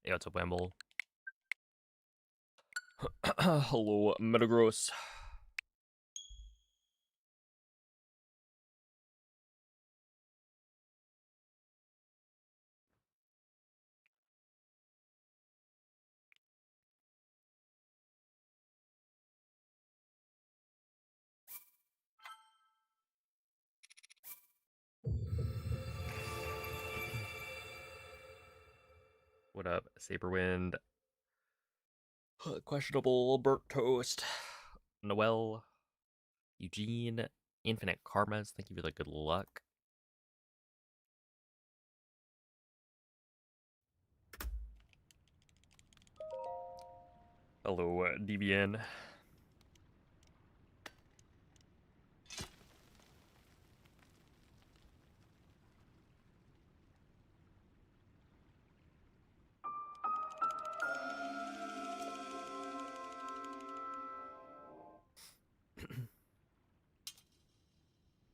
Yeah, what's up, Wemble? Hello, Metagross. What up, Saberwind? Questionable, Burt Toast, Noel, Eugene, Infinite Karmas. Thank you for the good luck. Hello, DBN.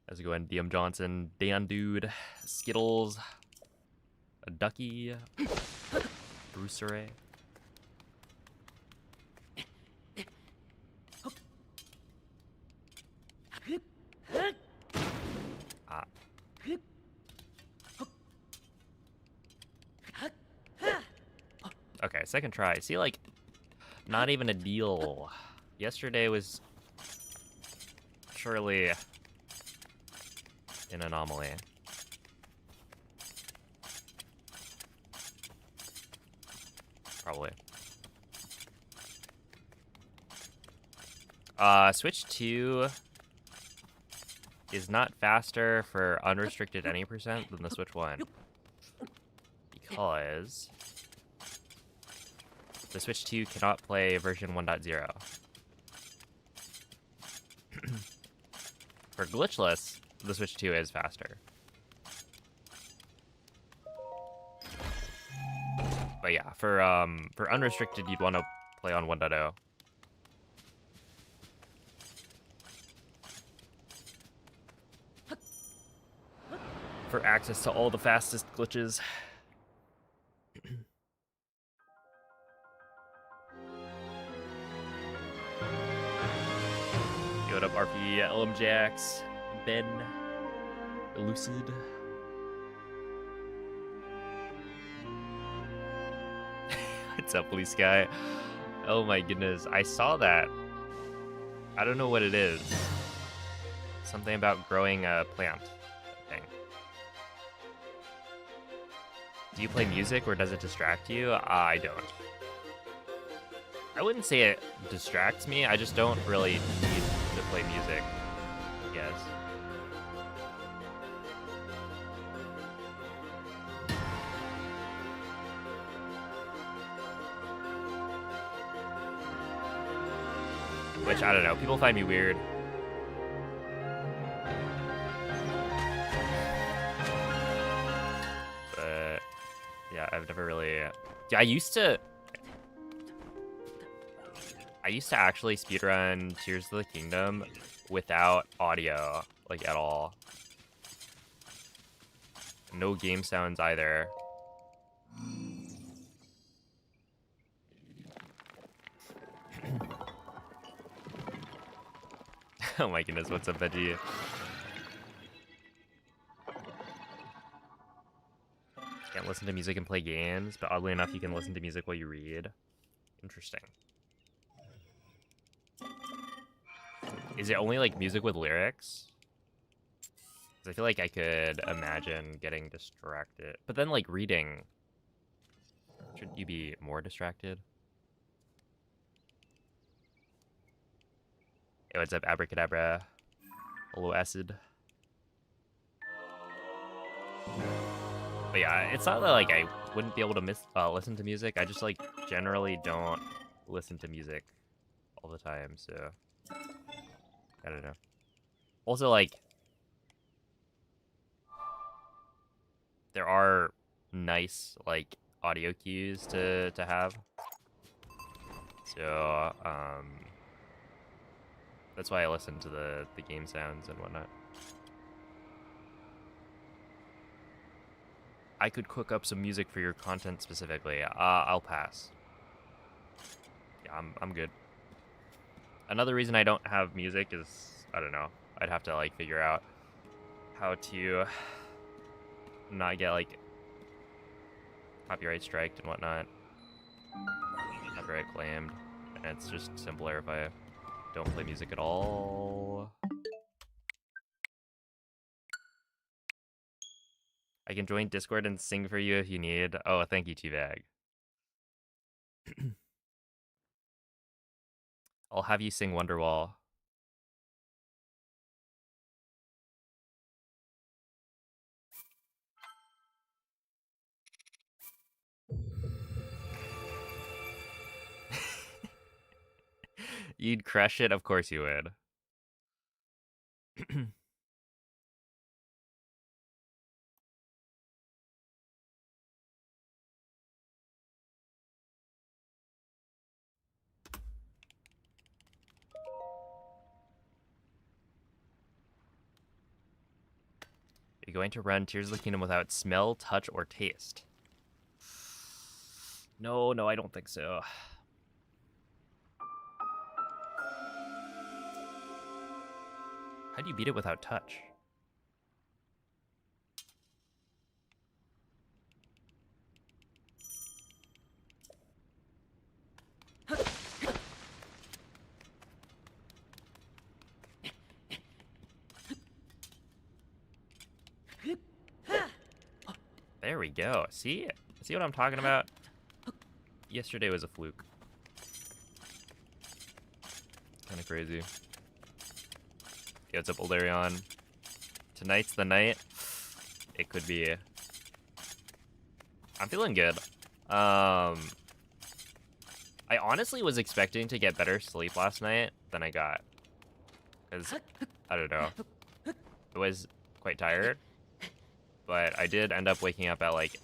How's it going, DM Johnson, Dan Dude, Skittles, Ducky, Bruceray. Ah. Okay, second try. See, like, not even a deal. Yesterday was surely an anomaly. Probably. Switch 2 is not faster for unrestricted any percent than the Switch 1. Because the Switch 2 cannot play version 1.0. For glitchless, the Switch 2 is faster. But yeah, for unrestricted, you'd want to play on 1.0. For access to all the fastest glitches. Yo, what up, RP, LMJax, Ben, Lucid. What's up, Police Guy? Oh my goodness, I saw that. I don't know what it is. Something about growing a plant thing. Do you play music or does it distract you? I don't. I wouldn't say it distracts me, I just don't really need to play music, I guess. Which, I don't know, people find me weird. But, yeah, I've never really... Yeah, I used to actually speedrun Tears of the Kingdom without audio, like, at all. No game sounds either. Oh my goodness, what's up, Veggie? Can't listen to music and play games, but oddly enough, you can listen to music while you read. Interesting. Is it only, like, music with lyrics? Because I feel like I could imagine getting distracted. But then, like, reading... Shouldn't you be more distracted? Hey, what's up, Abracadabra? Hello, Acid. But yeah, it's not that, like, I wouldn't be able to listen to music. I just, like, generally don't listen to music all the time, so... I don't know. Also, like... There are nice, like, audio cues to have. So that's why I listen to the game sounds and whatnot. I could cook up some music for your content specifically. I'll pass. Yeah, I'm good. Another reason I don't have music is, I don't know, I'd have to like figure out how to not get like copyright striked and whatnot, copyright claimed, and it's just simpler if I don't play music at all. I can join Discord and sing for you if you need. Oh, thank you, T-Bag. I'll have you sing Wonderwall. You'd crush it? Of course you would. You're going to run Tears of the Kingdom without smell, touch, or taste. No, I don't think so. How do you beat it without touch? There we go. See what I'm talking about? Yesterday was a fluke. Kind of crazy. Yeah, what's up, Oldarion? Tonight's the night. It could be. I'm feeling good. I honestly was expecting to get better sleep last night than I got. Because, I don't know. I was quite tired. But I did end up waking up at like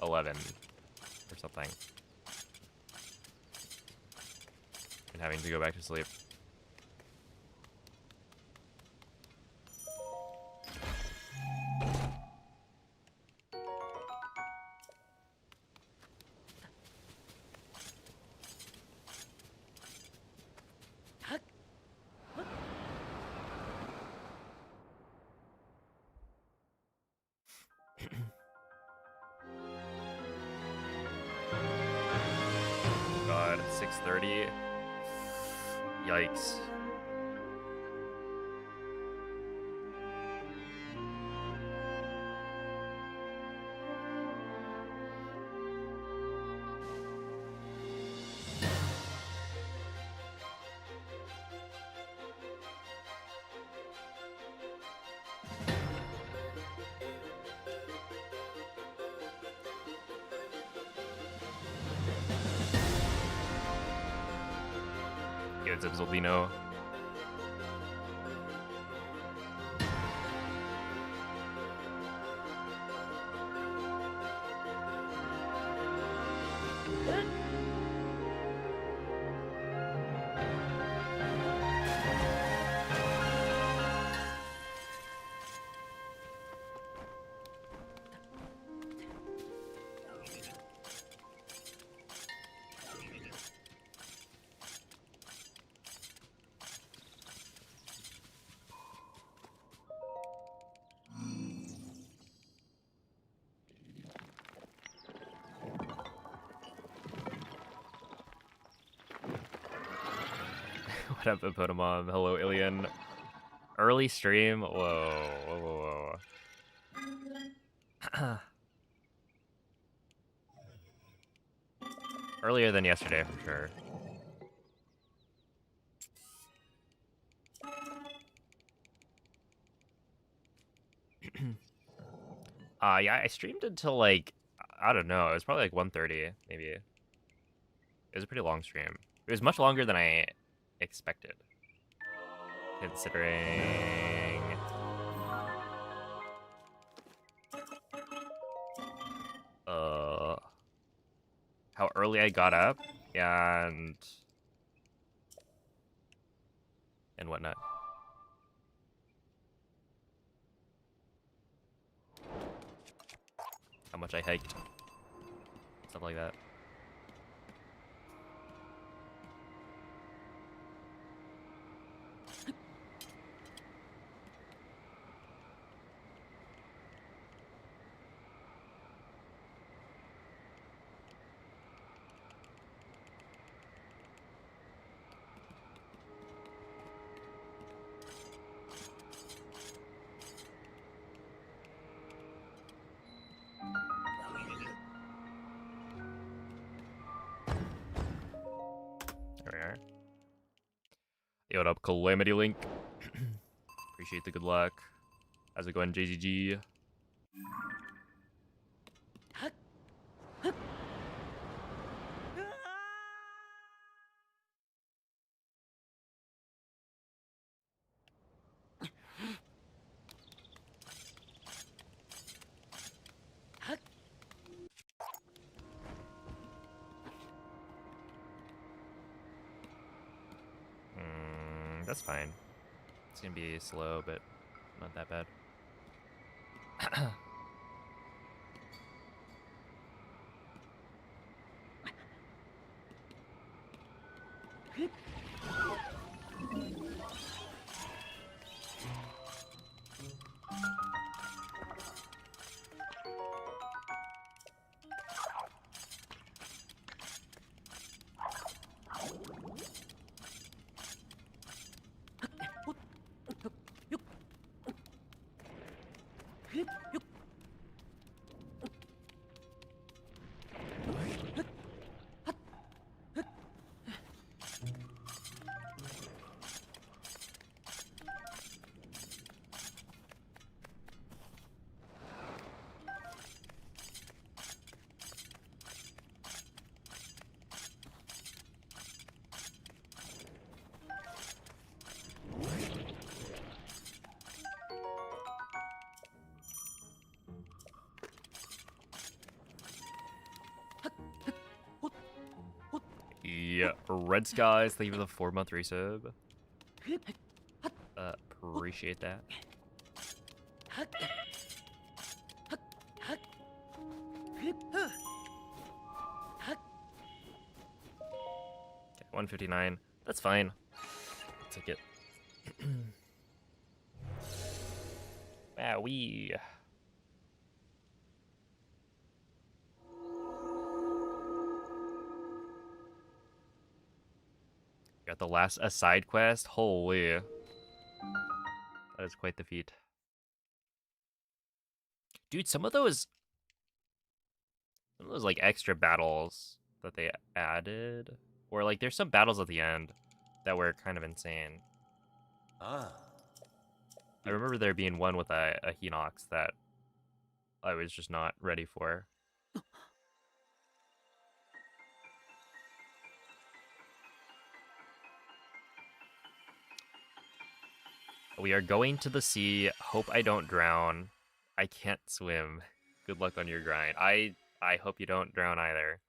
11 or something. And having to go back to sleep. God, 6:30. Yikes. What's up, Zolino? What up, Epotamom? Hello, Ilian. Early stream? Whoa. Earlier than yesterday, for sure. Yeah, I streamed until like, I don't know, it was probably like 1:30, maybe. It was a pretty long stream. It was much longer than I expected, considering... early I got up and whatnot. How much I hiked. Stuff like that. There we are. Yo, what up, Calamity Link? Appreciate the good luck. How's it going, JZG? That's fine. It's gonna be slow, but not that bad. Yeah, Red Skies, thank you for the 4-month resub. Appreciate that. Okay, 159. That's fine. I'll take it. Wowee. Got the last side quest. Holy. That is quite the feat. Dude, some of those like extra battles that they added, or like there's some battles at the end that were kind of insane. I remember there being one with a Hinox that I was just not ready for. We are going to the sea. Hope I don't drown. I can't swim. Good luck on your grind. I hope you don't drown either.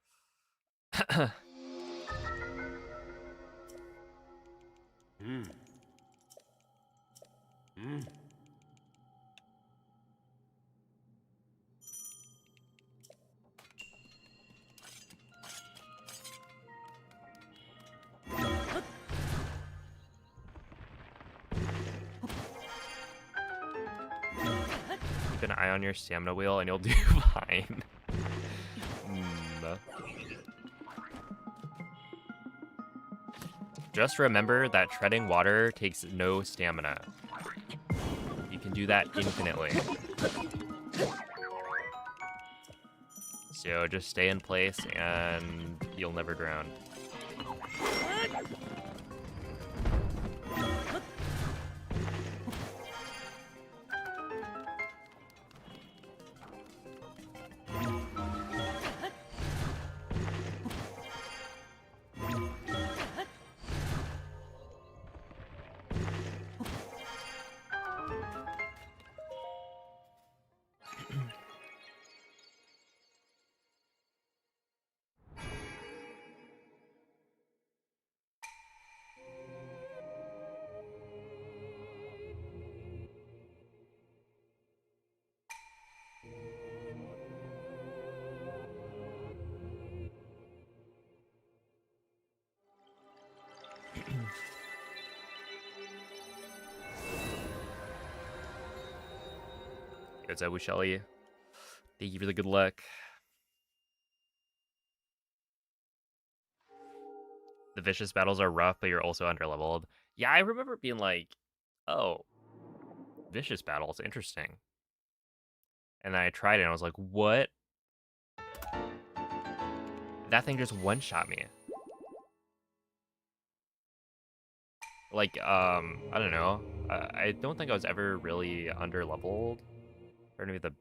Keep an eye on your stamina wheel and you'll do fine. Just remember that treading water takes no stamina. You can do that infinitely. So just stay in place and you'll never drown. What's up, Shelly? Thank you for the good luck. The vicious battles are rough, but you're also underleveled. Yeah, I remember being like, oh, vicious battles, interesting. And then I tried it and I was like, what? That thing just one-shot me. Like, I don't know. I don't think I was ever really underleveled for any of the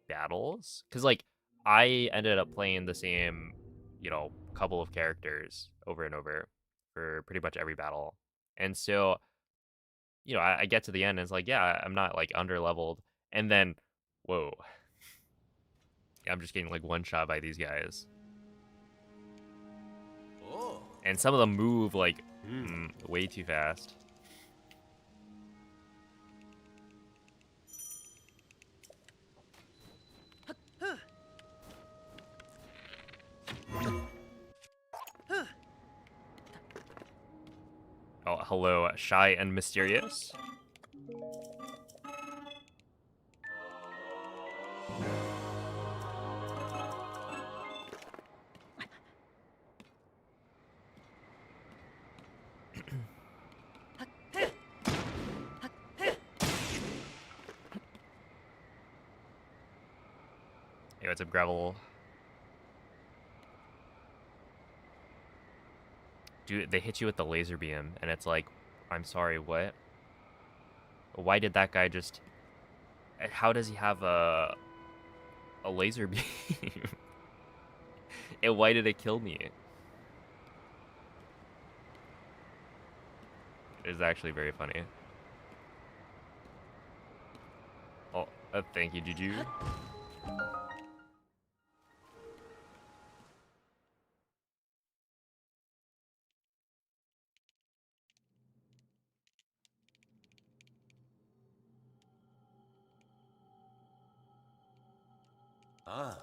battles. Because, like, I ended up playing the same, you know, couple of characters over and over for pretty much every battle. And so, you know, I get to the end and it's like, yeah, I'm not, like, underleveled. And then, whoa. I'm just getting, like, one-shot by these guys. Oh. And some of them move, like, way too fast. Oh, hello, Shy and Mysterious. Hey, what's up, Gravel? Dude, they hit you with the laser beam, and it's like, I'm sorry, what? Why did that guy just... How does he have a laser beam? And why did it kill me? It's actually very funny. Oh, thank you, Juju. Ah.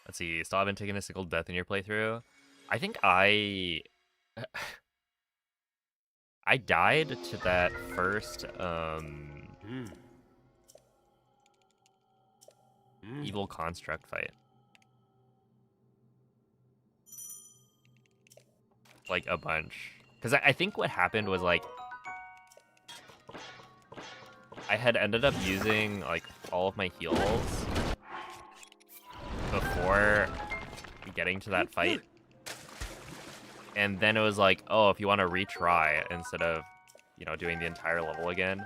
Let's see, still haven't taken a single death in your playthrough? I think I... I died to that first, evil construct fight. Like, a bunch. Because I think what happened was, like, I had ended up using, like, all of my heals before getting to that fight. And then it was like, oh, if you want to retry instead of, you know, doing the entire level again,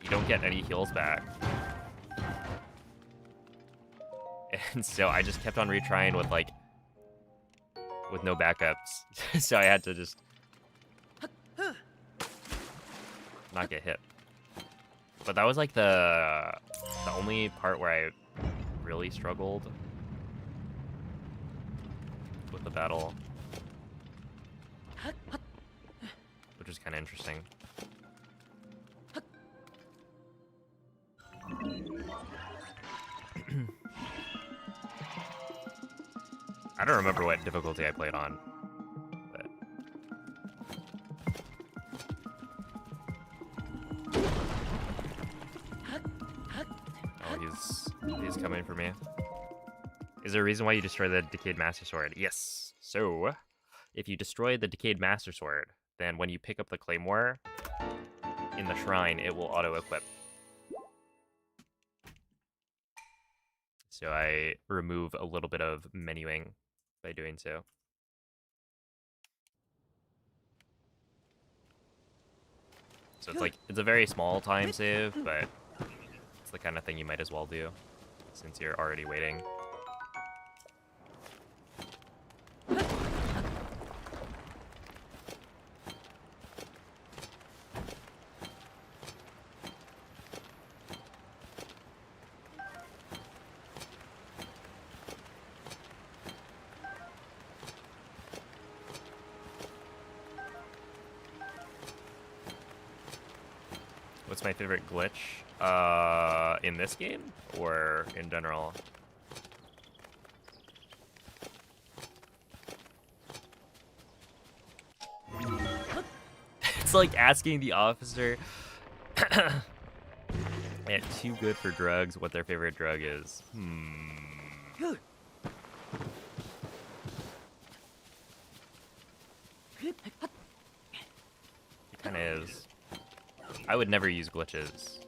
you don't get any heals back. And so I just kept on retrying with, like, with no backups. So I had to just not get hit. But that was, like, the only part where I really struggled with the battle, which is kind of interesting. I don't remember what difficulty I played on, but... Oh, he's coming for me. Is there a reason why you destroy the Decayed Master Sword? Yes. So, if you destroy the Decayed Master Sword, then when you pick up the Claymore in the shrine, it will auto-equip. So I remove a little bit of menuing by doing so. So it's like, it's a very small time save, but it's the kind of thing you might as well do since you're already waiting. What's my favorite glitch? In this game or in general? It's like asking the officer at Too Good for Drugs what their favorite drug is. It kind of is. I would never use glitches.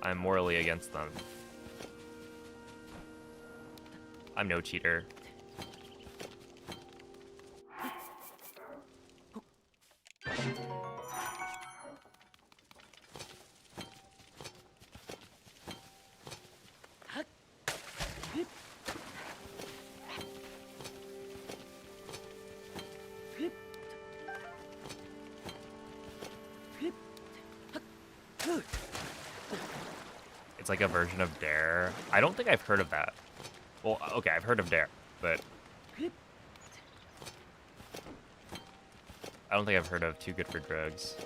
I'm morally against them. I'm no cheater. It's like a version of Dare. I don't think I've heard of that. Well, okay, I've heard of Dare, but I don't think I've heard of Too Good for Drugs.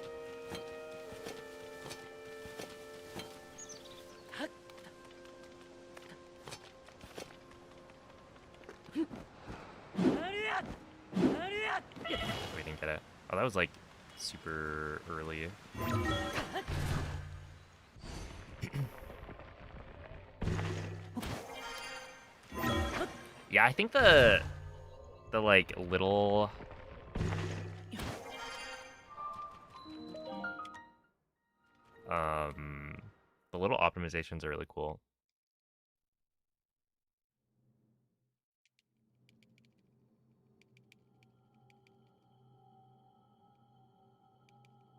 We didn't get it. Oh, that was like super early. Yeah, I think the like little the little optimizations are really cool.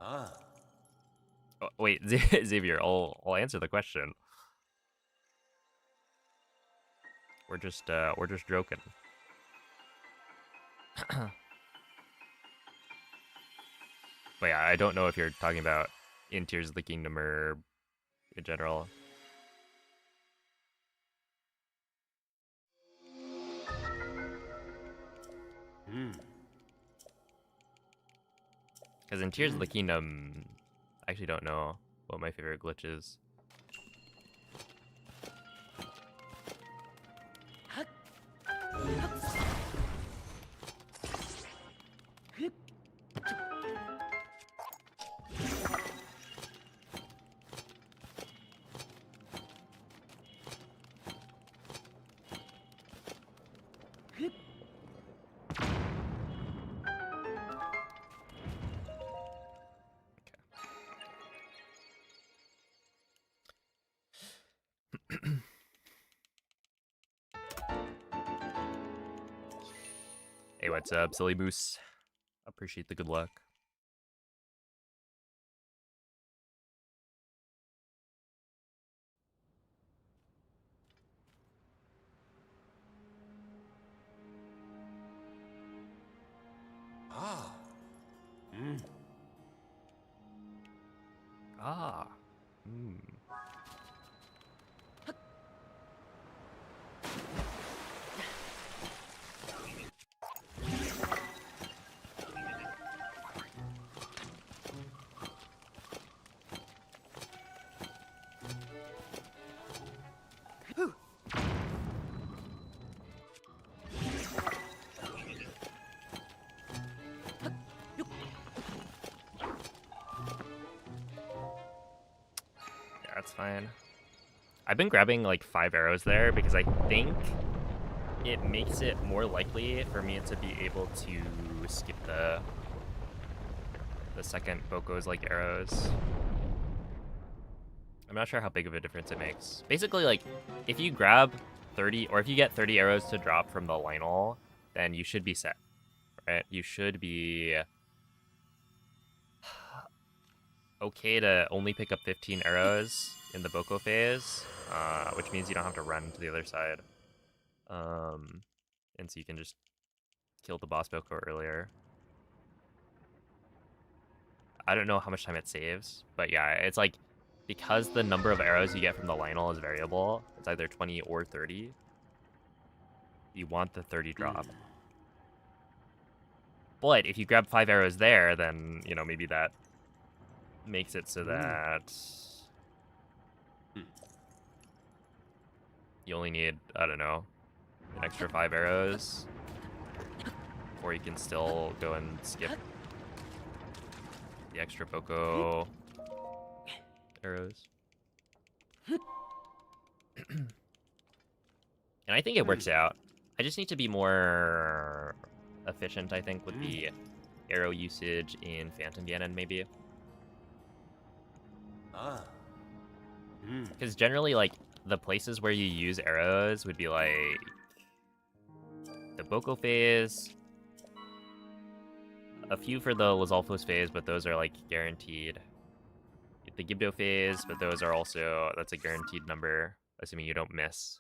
Ah. Oh, wait, Xavier, I'll answer the question. We're just joking. But yeah, I don't know if you're talking about in Tears of the Kingdom or in general. Because in Tears of the Kingdom, I actually don't know what my favorite glitch is. Hey, what's up, Silly Moose? Appreciate the good luck. Ah. Ah. That's fine. I've been grabbing like 5 arrows there because I think it makes it more likely for me to be able to skip the second Boko's like arrows. I'm not sure how big of a difference it makes. Basically, like, if you grab 30, or if you get 30 arrows to drop from the Lionel, then you should be set, right? You should be okay to only pick up 15 arrows in the Boko phase, which means you don't have to run to the other side. And so you can just kill the boss Boko earlier. I don't know how much time it saves, but yeah, it's like, because the number of arrows you get from the Lionel is variable, it's either 20 or 30, you want the 30 drop. But if you grab 5 arrows there, then, you know, maybe that makes it so that you only need, I don't know, an extra 5 arrows. Or you can still go and skip the extra Boko arrows. And I think it works out. I just need to be more efficient, I think, with the arrow usage in Phantom Ganon, maybe. Because generally, like, the places where you use arrows would be like the Boko phase, a few for the Lizalfos phase, but those are like guaranteed. The Gibdo phase, but those are also, that's a guaranteed number, assuming you don't miss.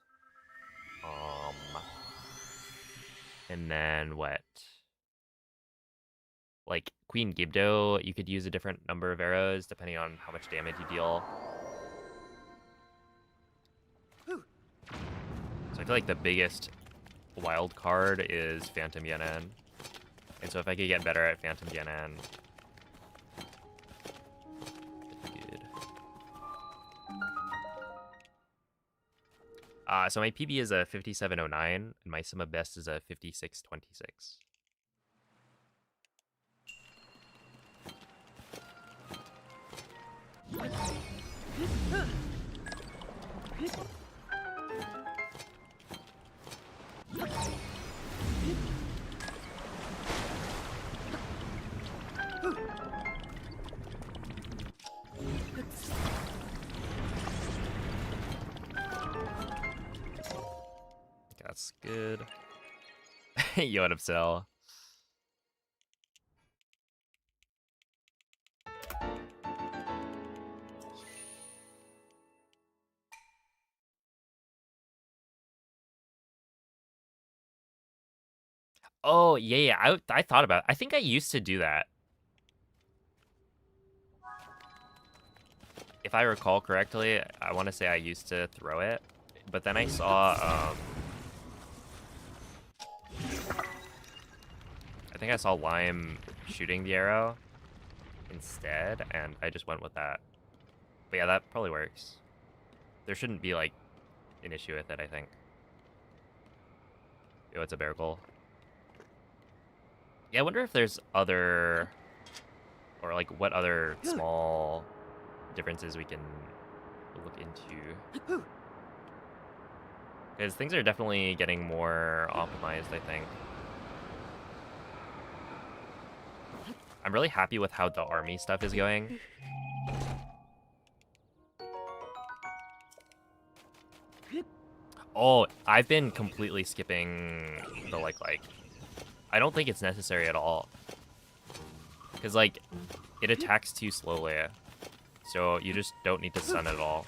And then what? Like Queen Gibdo, you could use a different number of arrows depending on how much damage you deal. So I feel like the biggest wild card is Phantom Ganon. And so if I could get better at Phantom Ganon, good. So my PB is a 5709, and my sum of best is a 5626. That's good. Yo, what up, Cell? Oh, yeah. I thought about it. I think I used to do that. If I recall correctly, I want to say I used to throw it. But then I saw, I think I saw Lime shooting the arrow instead, and I just went with that. But yeah, that probably works. There shouldn't be, like, an issue with it, I think. Yo, it's a bear goal. Yeah, I wonder if there's other, or like what other small differences we can look into. Because things are definitely getting more optimized, I think. I'm really happy with how the army stuff is going. Oh, I've been completely skipping the like. I don't think it's necessary at all. Because, like, it attacks too slowly. So you just don't need to stun it at all.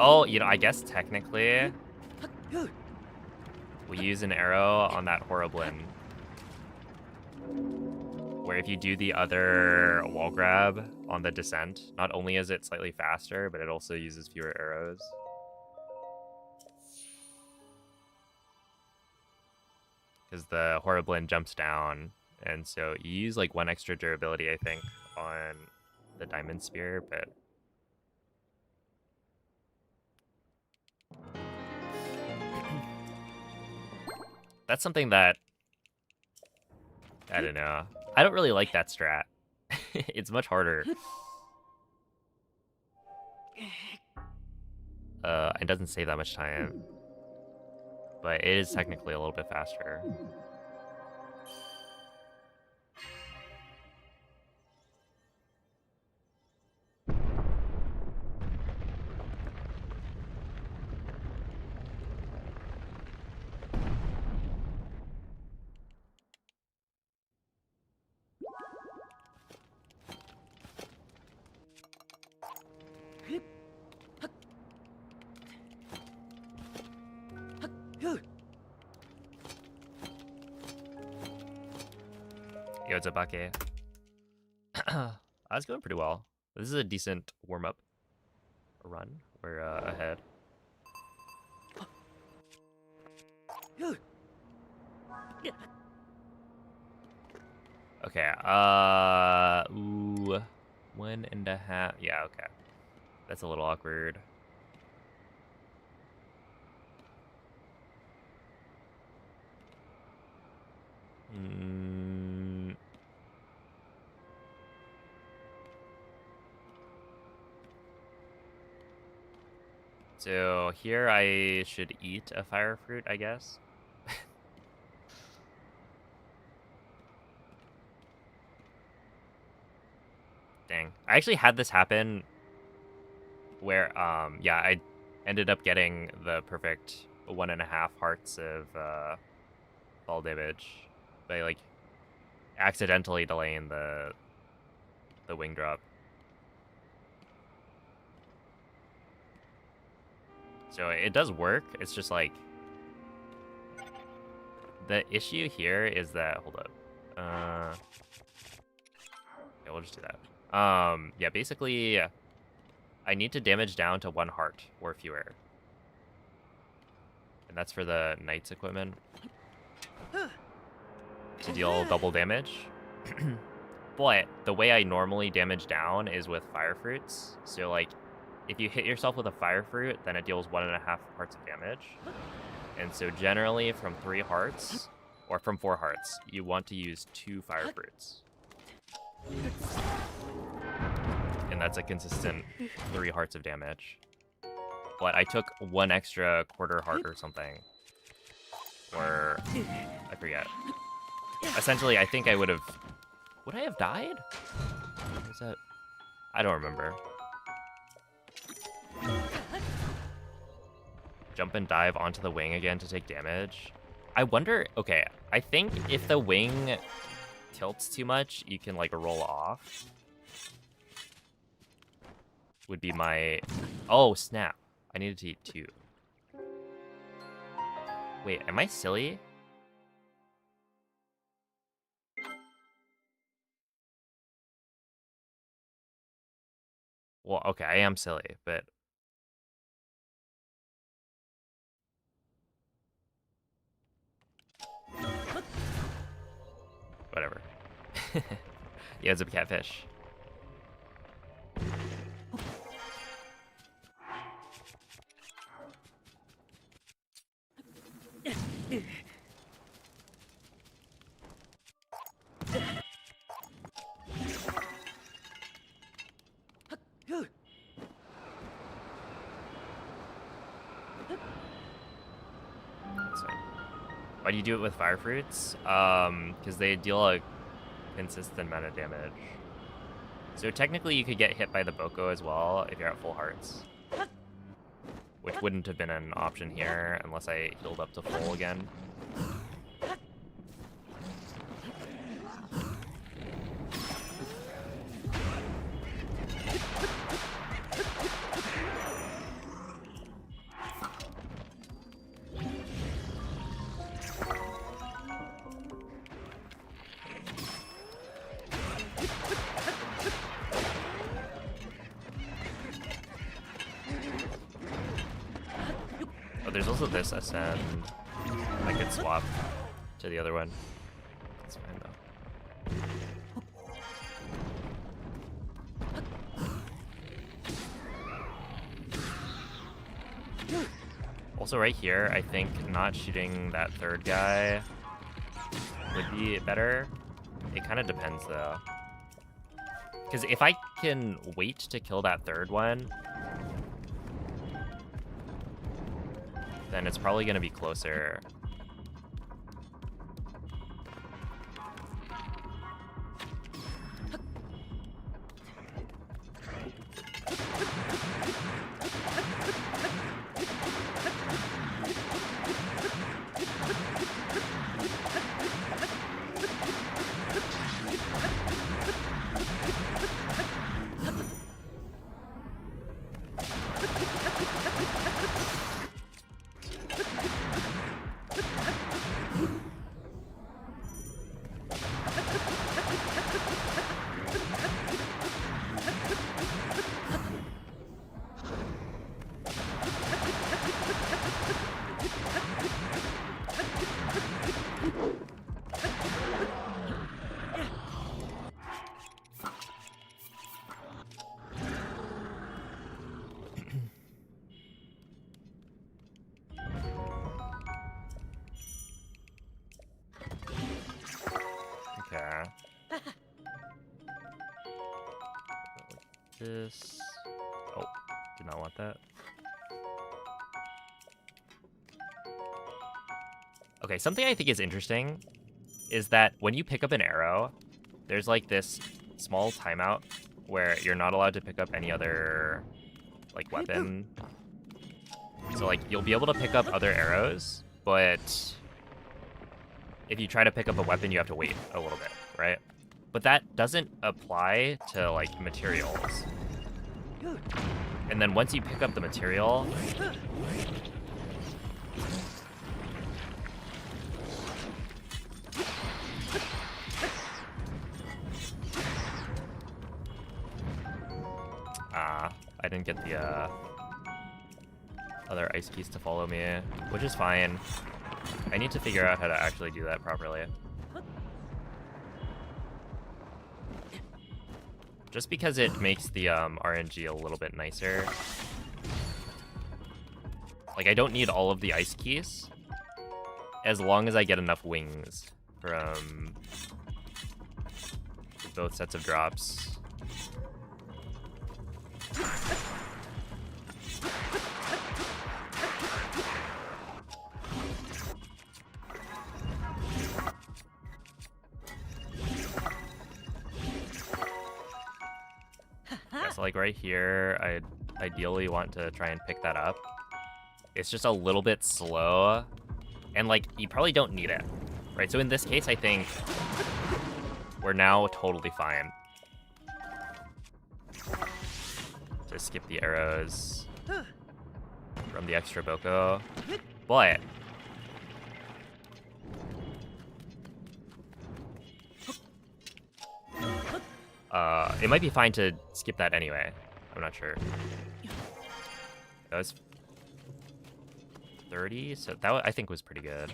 Oh, you know, I guess technically we use an arrow on that Horriblin. Where if you do the other wall grab on the descent, not only is it slightly faster, but it also uses fewer arrows. Because the Horriblin jumps down, and so you use like 1 extra durability, I think, on the Diamond Spear, but that's something that, I don't know. I don't really like that strat. It's much harder. It doesn't save that much time. But it is technically a little bit faster. Yo, it's a Bake. I was going pretty well. This is a decent warm-up run. We're ahead. Okay, ooh, 1.5, yeah, okay. That's a little awkward. So here I should eat a fire fruit, I guess. Dang. I actually had this happen where, yeah, I ended up getting the perfect 1.5 hearts of fall damage by, like, accidentally delaying the wing drop. So it does work. It's just like the issue here is that, hold up. Yeah, we'll just do that. Yeah, basically I need to damage down to 1 heart or fewer. And that's for the knight's equipment to deal double damage. But the way I normally damage down is with fire fruits. So like if you hit yourself with a fire fruit, then it deals 1.5 hearts of damage. And so generally from 3 hearts, or from 4 hearts, you want to use 2 fire fruits. And that's a consistent 3 hearts of damage. But I took 1 extra quarter heart or something. Or, I forget. Essentially, I think I would I have died? What was that? I don't remember. Jump and dive onto the wing again to take damage. I wonder, okay, I think if the wing tilts too much, you can like roll off. Would be my, oh snap. I needed to eat 2. Wait, am I silly? Well, okay, I am silly, but whatever. Yeah, it's a catfish. Why do you do it with fire fruits? Because they deal a consistent amount of damage. So technically you could get hit by the Boko as well if you're at full hearts. Which wouldn't have been an option here unless I healed up to full again. There's also this ascend. I could swap to the other one. It's fine though. Also right here, I think not shooting that third guy would be better. It kind of depends though. Because if I can wait to kill that third one, then it's probably going to be closer. this? Oh, did not want that. Okay, something I think is interesting is that when you pick up an arrow, there's like this small timeout where you're not allowed to pick up any other like weapon. So like you'll be able to pick up other arrows, but if you try to pick up a weapon, you have to wait a little bit, right? But that doesn't apply to like materials. And then once you pick up the material, I didn't get the other ice keys to follow me, which is fine. I need to figure out how to actually do that properly. Just because it makes the RNG a little bit nicer. Like, I don't need all of the ice keys, as long as I get enough wings from both sets of drops. Yeah, so like right here, I ideally want to try and pick that up. It's just a little bit slow, and like you probably don't need it, right? So in this case, I think we're now totally fine to skip the arrows from the extra Boko, but it might be fine to skip that anyway. I'm not sure. That was 30, so that I think was pretty good.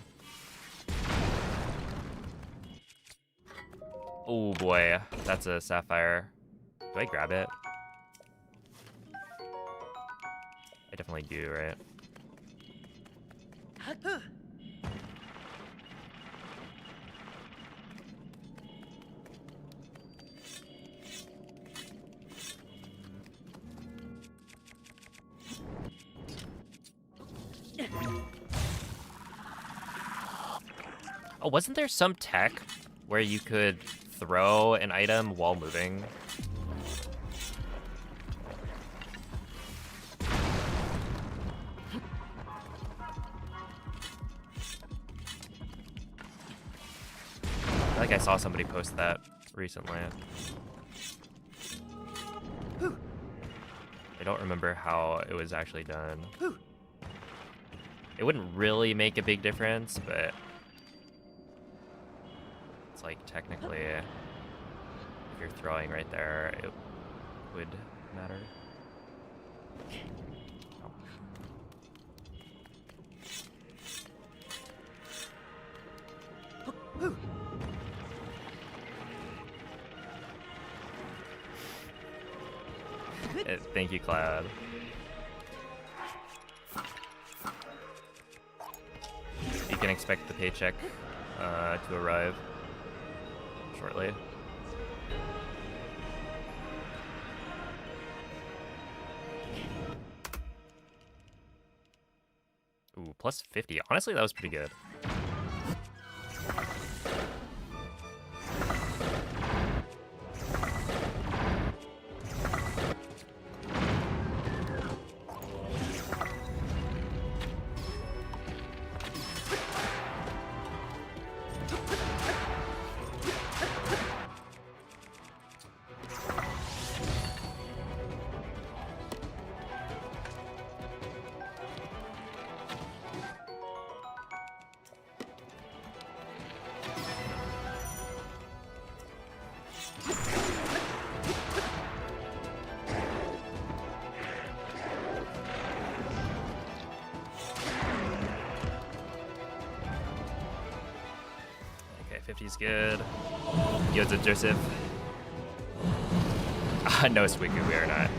Oh boy, that's a sapphire. Do I grab it? I definitely do, right? Oh, wasn't there some tech where you could throw an item while moving? I feel like I saw somebody post that recently. I don't remember how it was actually done. It wouldn't really make a big difference, but it's like technically, if you're throwing right there, it would matter. Oh. Thank you, Cloud. You can expect the paycheck to arrive shortly. Ooh, plus 50. Honestly, that was pretty good. Okay, 50's good. Yoza Joseph. No, Swigu, we are not.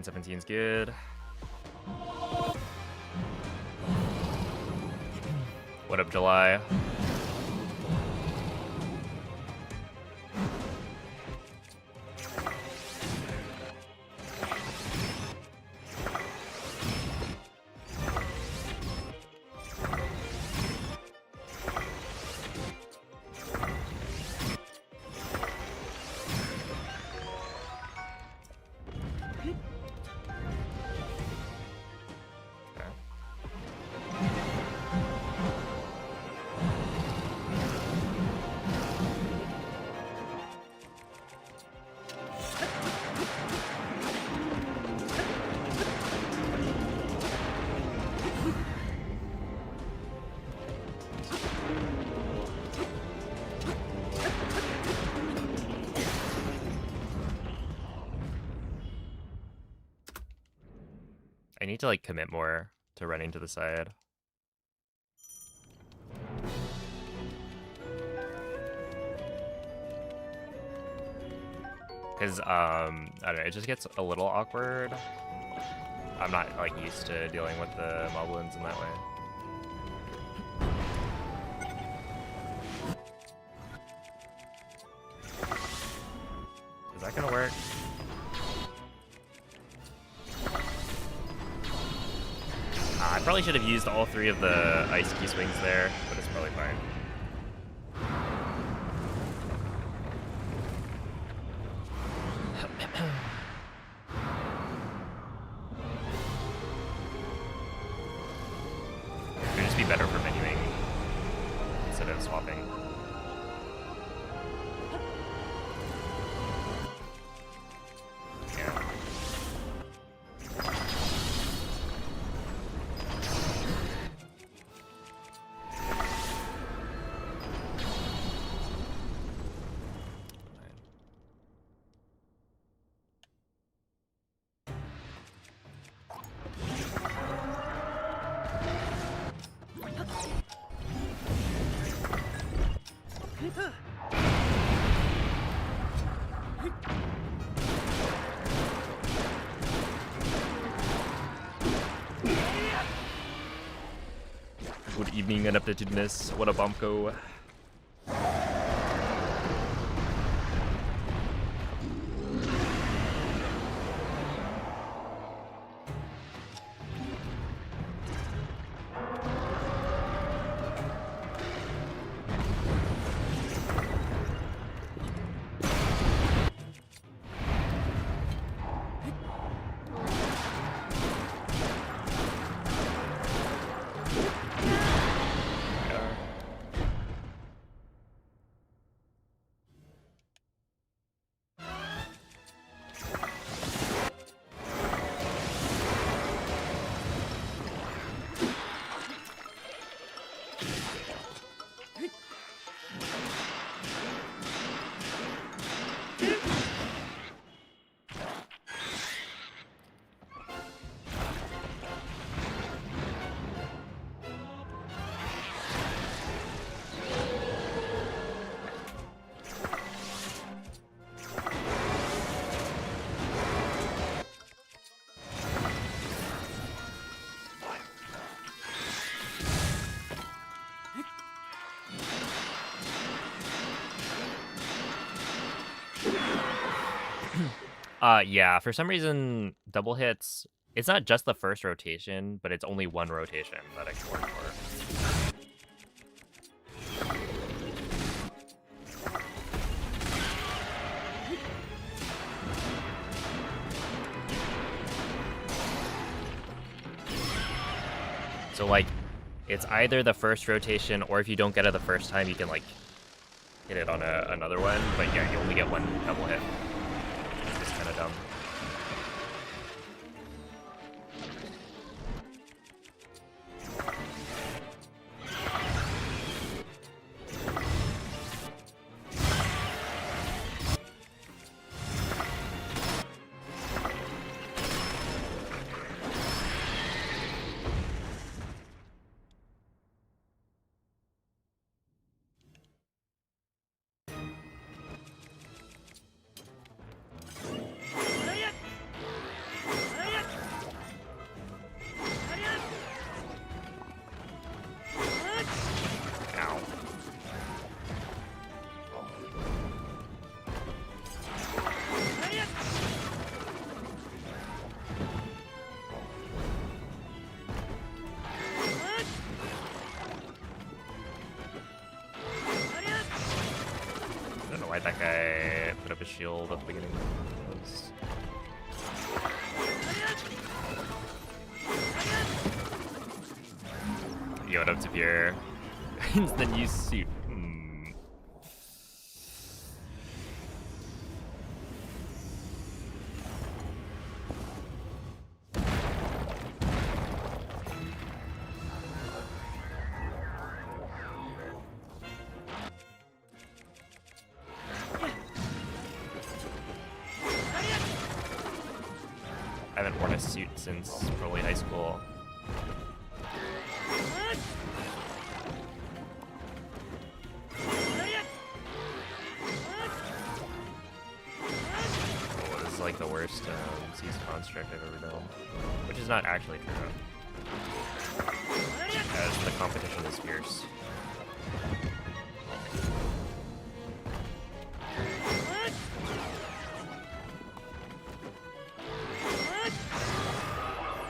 117 is good. What up, July? I need to like commit more to running to the side. Cause I don't know, it just gets a little awkward. I'm not like used to dealing with the moblins in that way. Is that gonna work? I probably should have used all 3 of the ice key swings there, but it's probably fine. It would just be better for menuing instead of swapping. Yeah. Good evening, unupdatedness. What a bumpko. Yeah, for some reason, double hits, it's not just the first rotation, but it's only one rotation that I can work for. So, like, it's either the first rotation, or if you don't get it the first time, you can, like, hit it on another one. But yeah, you only get one double hit. It's kind of dumb. a shield at the beginning. Yo, what up to Pierre? Instant use suit. I haven't worn a suit since probably high school. Oh, this is like the worst seized construct I've ever done. Which is not actually true. As the competition is fierce.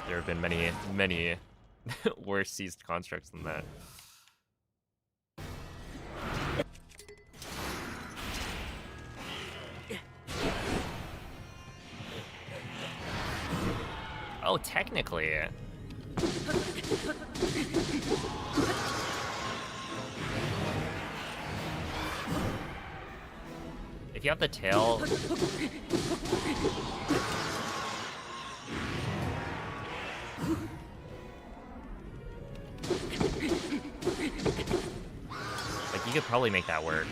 There have been many, many worse seized constructs than that. Oh, technically. If you have the tail... Like, you could probably make that work.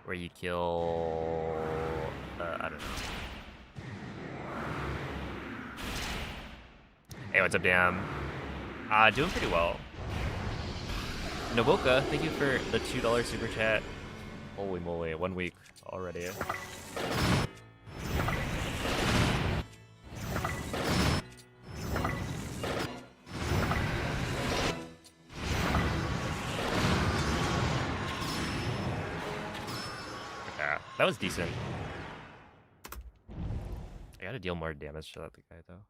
Where you kill... I don't know. Hey, what's up, Dan? Doing pretty well. Novoka, thank you for the $2 super chat. Holy moly, 1 week already. Yeah, that was decent. I gotta deal more damage to that guy, though.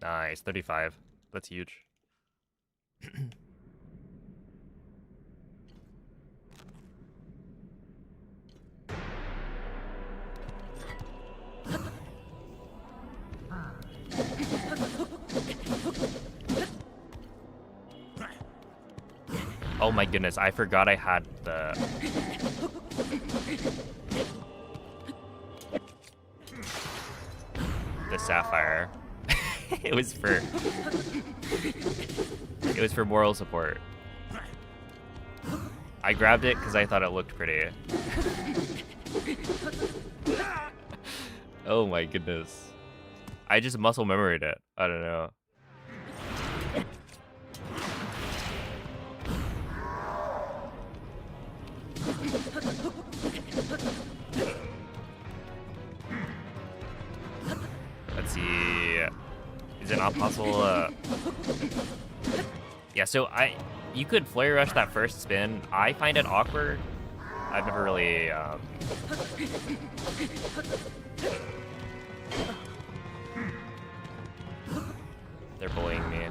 Nice, 35. That's huge. Oh my goodness, I forgot I had the... the sapphire. It was for moral support. I grabbed it because I thought it looked pretty. Oh my goodness. I just muscle memoried it. I don't know. Let's see. Is it not possible? Yeah, so you could flurry rush that first spin. I find it awkward. I've never really They're bullying me.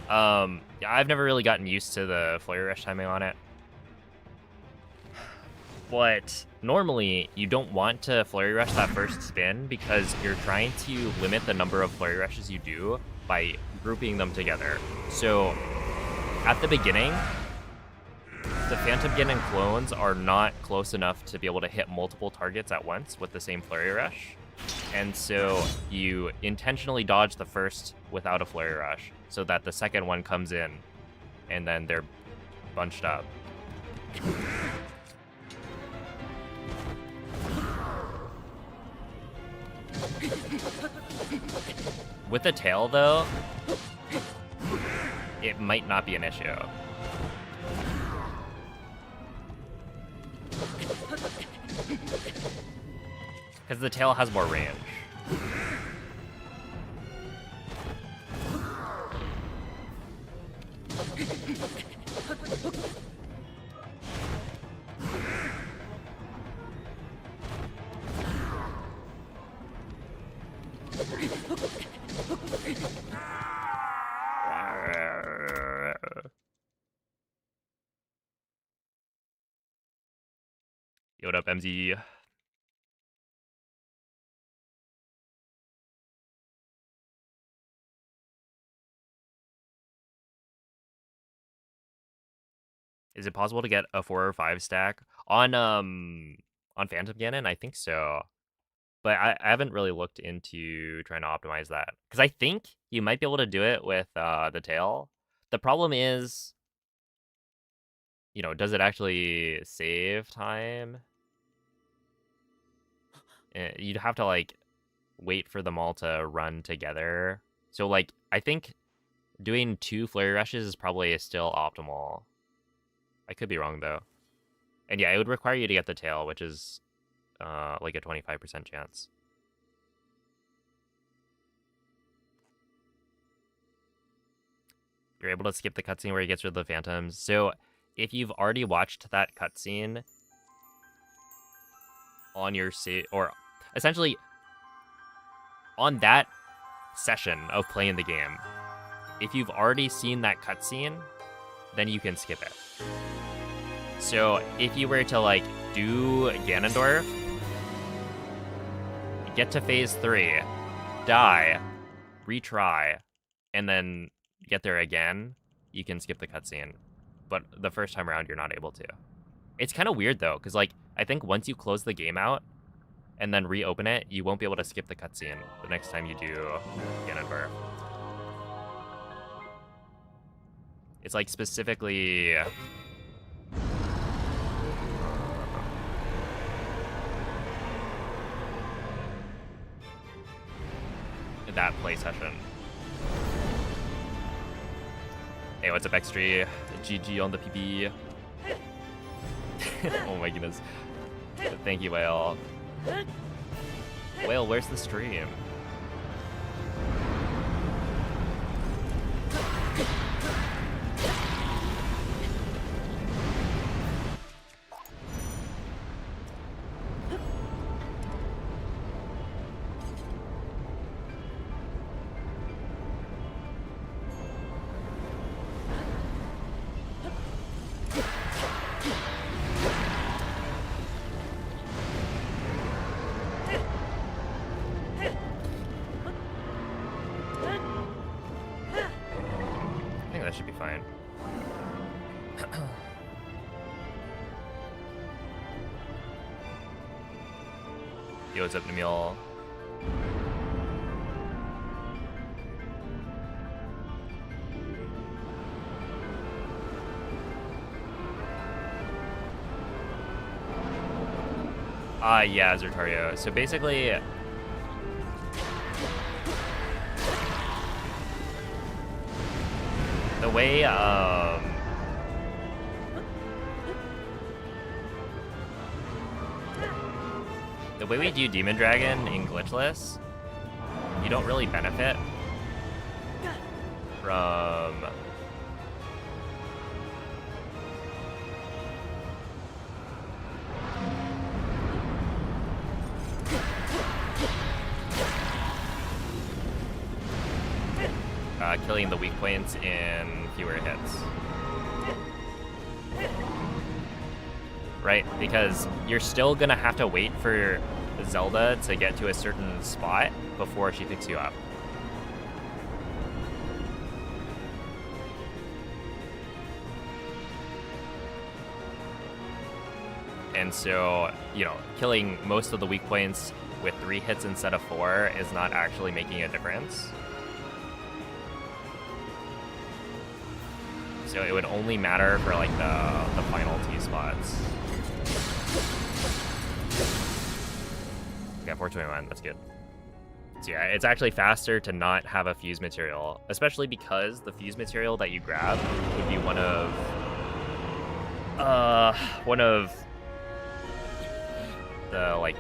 Yeah, I've never really gotten used to the flurry rush timing on it. But normally, you don't want to flurry rush that first spin because you're trying to limit the number of flurry rushes you do by grouping them together. So, at the beginning, the Phantom Gin and clones are not close enough to be able to hit multiple targets at once with the same flurry rush. And so, you intentionally dodge the first without a flurry rush so that the second one comes in and then they're bunched up. With the tail, though, it might not be an issue. Because the tail has more range. Yo, what up, MZ? Is it possible to get a 4 or 5 stack on Phantom Ganon? I think so. But I haven't really looked into trying to optimize that. Because I think you might be able to do it with the tail. The problem is, you know, does it actually save time? You'd have to, like, wait for them all to run together. So, like, I think doing 2 flurry rushes is probably still optimal. I could be wrong, though. And yeah, it would require you to get the tail, which is like a 25% chance. You're able to skip the cutscene where he gets rid of the phantoms. So if you've already watched that cutscene on your save, or essentially on that session of playing the game, if you've already seen that cutscene, then you can skip it. So if you were to, like, do Ganondorf, get to phase 3, die, retry, and then get there again, you can skip the cutscene. But the first time around, you're not able to. It's kind of weird, though, because, like, I think once you close the game out and then reopen it, you won't be able to skip the cutscene the next time you do Ganondorf. It's, like, specifically... that play session. Hey, what's up, X3? GG on the PB. Oh my goodness. Thank you, Whale. Whale, where's the stream? Should be fine. Yo, what's up, Namil? Yeah, Zertario. So basically, the way, the way we do Demon Dragon in Glitchless, you don't really benefit from killing the weak points in fewer hits. Right? Because you're still gonna have to wait for Zelda to get to a certain spot before she picks you up. And so, you know, killing most of the weak points with 3 hits instead of 4 is not actually making a difference. So it would only matter for, like, the final 2 spots. Yeah, 421, that's good. So yeah, it's actually faster to not have a fuse material, especially because the fuse material that you grab would be one of the, like,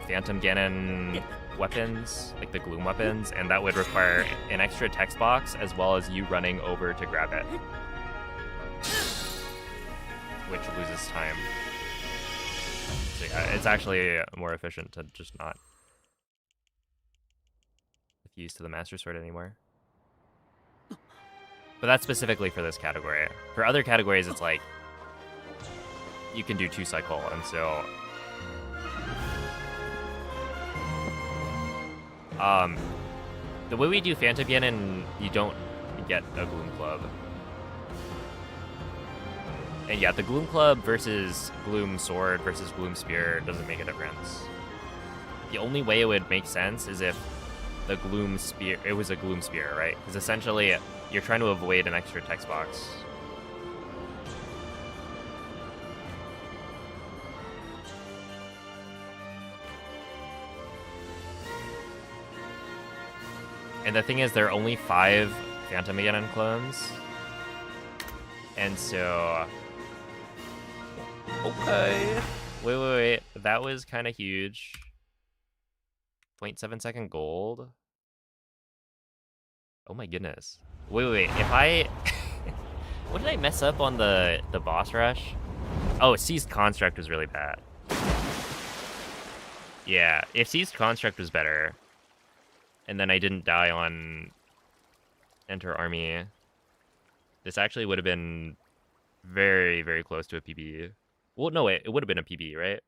Phantom Ganon weapons, like the Gloom weapons, and that would require an extra text box as well as you running over to grab it, which loses time. So yeah, it's actually more efficient to just not fuse to the Master Sword anymore. But that's specifically for this category. For other categories, it's like you can do 2 cycle, and so the way we do Phantom Ganon, you don't get a Gloom Club. And yeah, the Gloom Club versus Gloom Sword versus Gloom Spear doesn't make a difference. The only way it would make sense is if the Gloom Spear, it was a Gloom Spear, right? Because essentially, you're trying to avoid an extra text box. And the thing is, there are only 5 Phantom Ganon clones. And so... Okay. Wait. That was kind of huge. 0.7 second gold. Oh my goodness. Wait. If I... what did I mess up on the boss rush? Oh, Seized Construct was really bad. Yeah, if Seized Construct was better, and then I didn't die on Enter Army, this actually would have been very, very close to a PB. Well, no, it would have been a PB, right?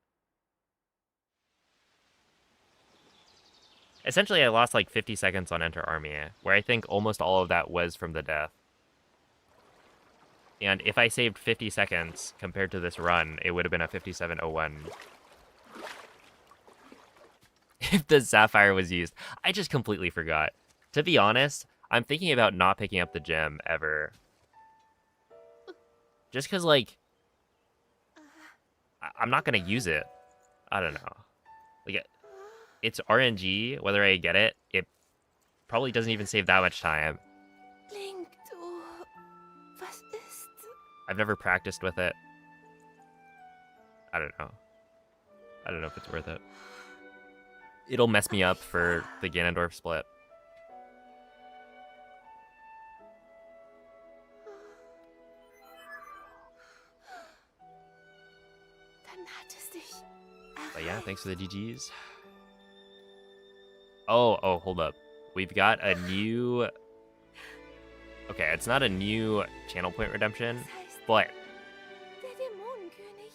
Essentially, I lost like 50 seconds on Enter Army, where I think almost all of that was from the death. And if I saved 50 seconds compared to this run, it would have been a 57:01. If the Sapphire was used. I just completely forgot. To be honest, I'm thinking about not picking up the gem ever. Just because, like, I'm not going to use it. I don't know. Like, it's RNG, whether I get it, it probably doesn't even save that much time. Link, du... Was ist? I've never practiced with it. I don't know. I don't know if it's worth it. It'll mess me up for the Ganondorf split. Dann hat es dich But yeah, thanks for the GGs. Oh, hold up. We've got a new... Okay, it's not a new channel point redemption, but Der Dämonenkönig.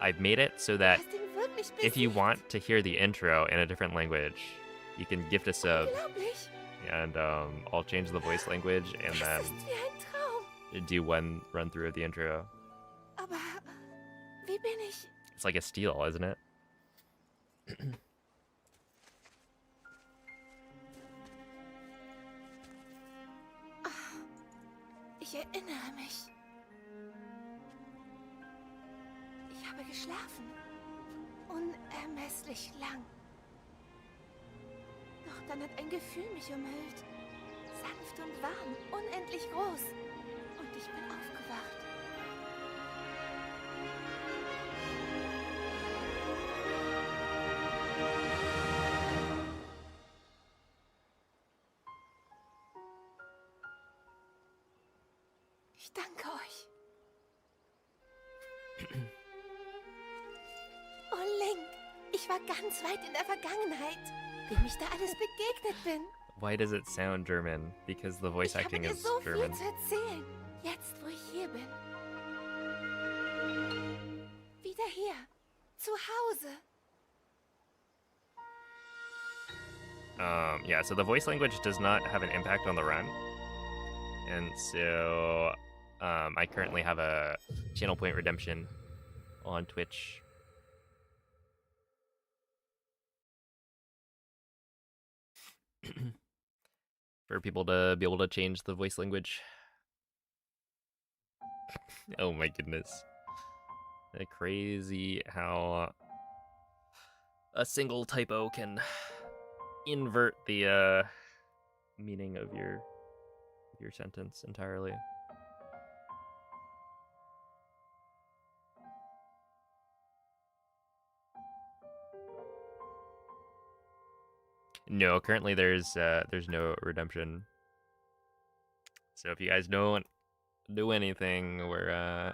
I've made it so that Hast ihn wirklich if you besiegt. want to hear the intro in a different language, you can gift a sub, Unglaublich. and I'll change the voice language and Das then ist wie ein Traum. do one run through of the intro. Aber wie bin ich? It's like a steal, isn't it? Ich erinnere mich. Ich habe geschlafen. Unermesslich lang. Doch dann hat ein Gefühl mich umhüllt. Sanft und warm, unendlich groß. Und ich bin aufgewacht. Ich danke euch. Oh, Link, ich war ganz weit in der Vergangenheit, dem ich da alles begegnet bin. Why does it sound German? Because the voice Ich habe acting dir is so German. viel zu erzählen, jetzt wo ich hier bin. Wieder hier, zu Hause. Yeah, so the voice language does not have an impact on the run. And so I currently have a channel point redemption on Twitch. For people to be able to change the voice language. Oh my goodness. Crazy how a single typo can invert the meaning of your sentence entirely. No, currently there's no redemption. So if you guys don't do anything, we're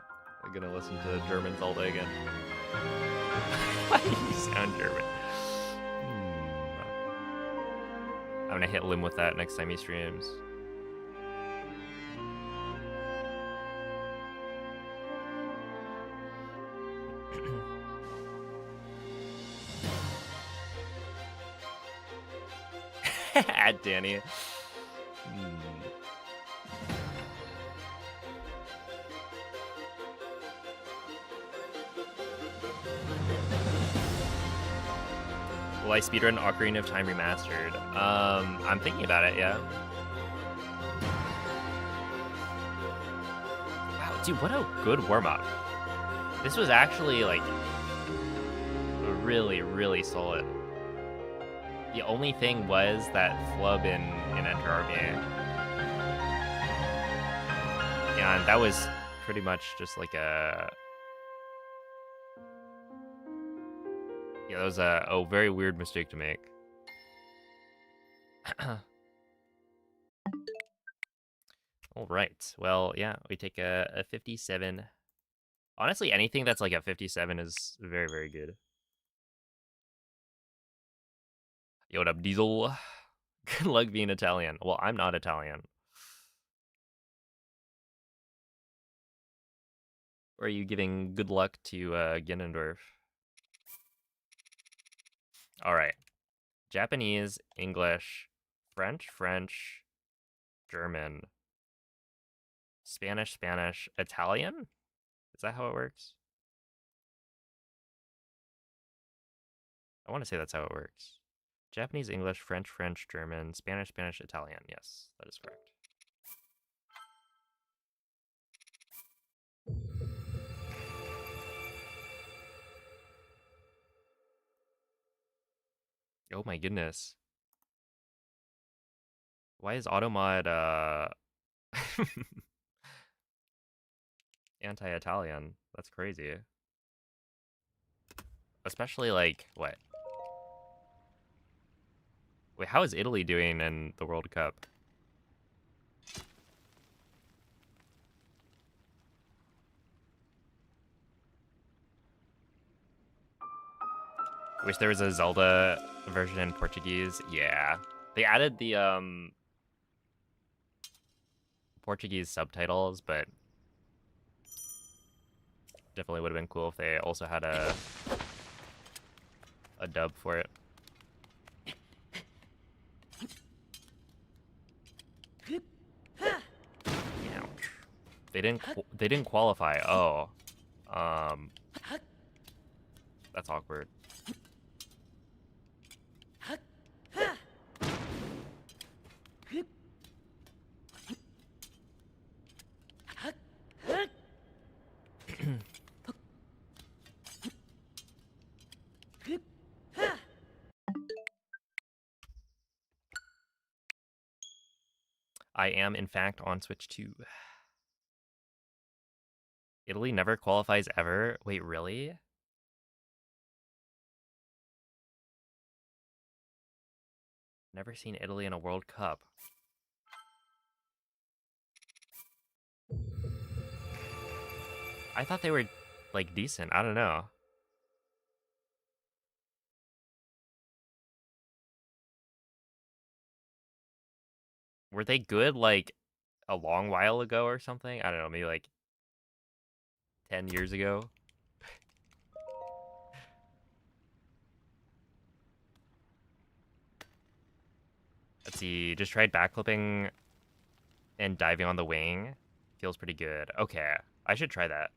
gonna listen to Germans all day again. Why do you sound German? I'm gonna hit Lim with that next time he streams. At Danny. Will I speedrun Ocarina of Time Remastered? I'm thinking about it, yeah. Wow, dude, what a good warm-up. This was actually, like, really, really solid. The only thing was that flub in Enter Army. Yeah, and that was pretty much just like a... Yeah, that was a very weird mistake to make. All right. Well, yeah, we take a 57. Honestly, anything that's like a 57 is very, very good. Yo, what up, Diesel? Good luck being Italian. Well, I'm not Italian. Or are you giving good luck to Genendorf? All right. Japanese, English, French, German, Spanish, Italian? Is that how it works? I want to say that's how it works. Japanese, English, French, German, Spanish, Italian. Yes, that is correct. Oh my goodness. Why is Automod anti-Italian? That's crazy. Especially like what? Wait, how is Italy doing in the World Cup? Wish there was a Zelda version in Portuguese. Yeah. They added the Portuguese subtitles, but definitely would have been cool if they also had a dub for it. Ouch. They didn't qualify. Oh. That's awkward. I am, in fact, on Switch 2. Italy never qualifies ever? Wait, really? Never seen Italy in a World Cup. I thought they were, like, decent. I don't know. Were they good, like, a long while ago or something? I don't know, maybe, like, 10 years ago? Let's see, just tried backflipping and diving on the wing. Feels pretty good. Okay, I should try that.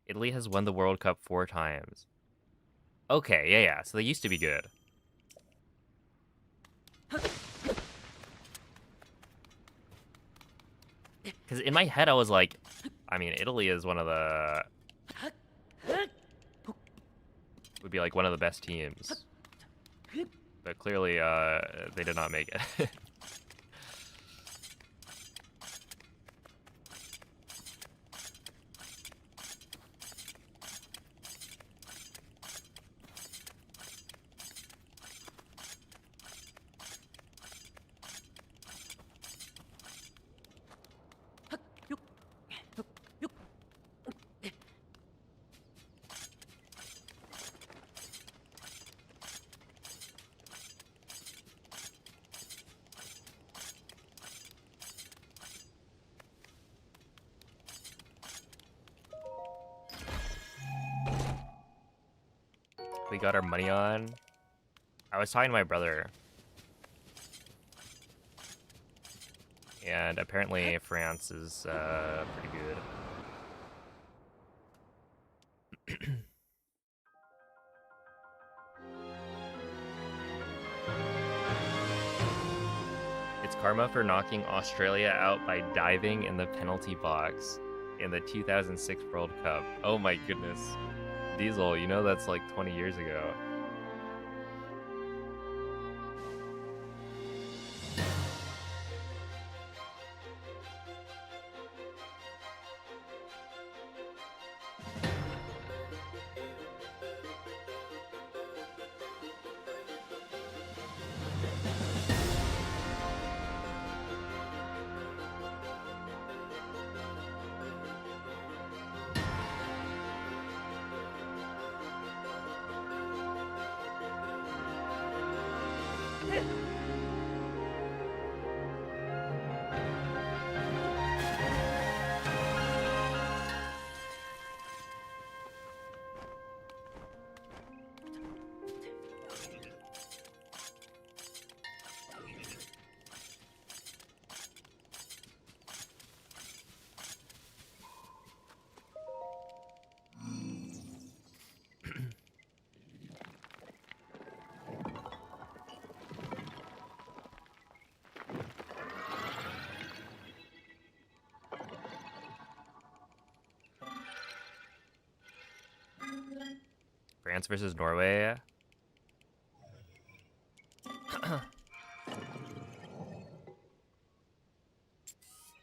Italy has won the World Cup 4 times. Okay, yeah, so they used to be good. Because in my head, I was like, I mean, Italy is one of the... would be like one of the best teams. But clearly, they did not make it. we got our money on. I was talking to my brother. And apparently France is pretty good. It's karma for knocking Australia out by diving in the penalty box in the 2006 World Cup. Oh my goodness. Diesel, you know that's like 20 years ago. France versus Norway.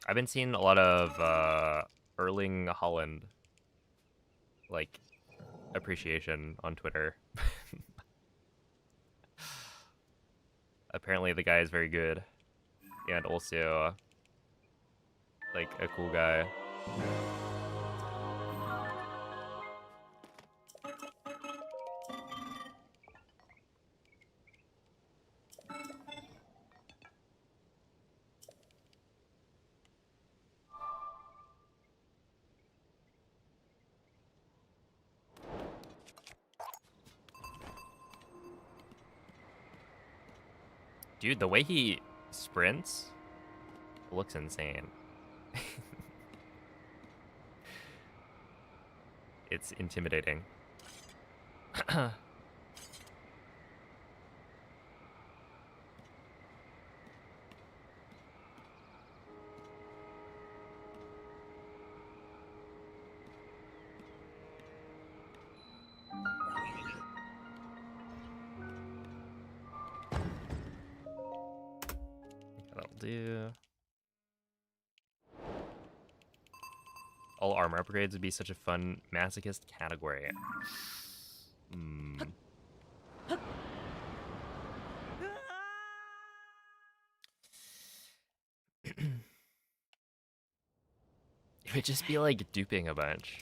I've been seeing a lot of Erling Haaland like appreciation on Twitter. Apparently the guy is very good and also like a cool guy. Dude, the way he sprints looks insane. It's intimidating. That'll do. All armor upgrades would be such a fun masochist category. It would just be like duping a bunch.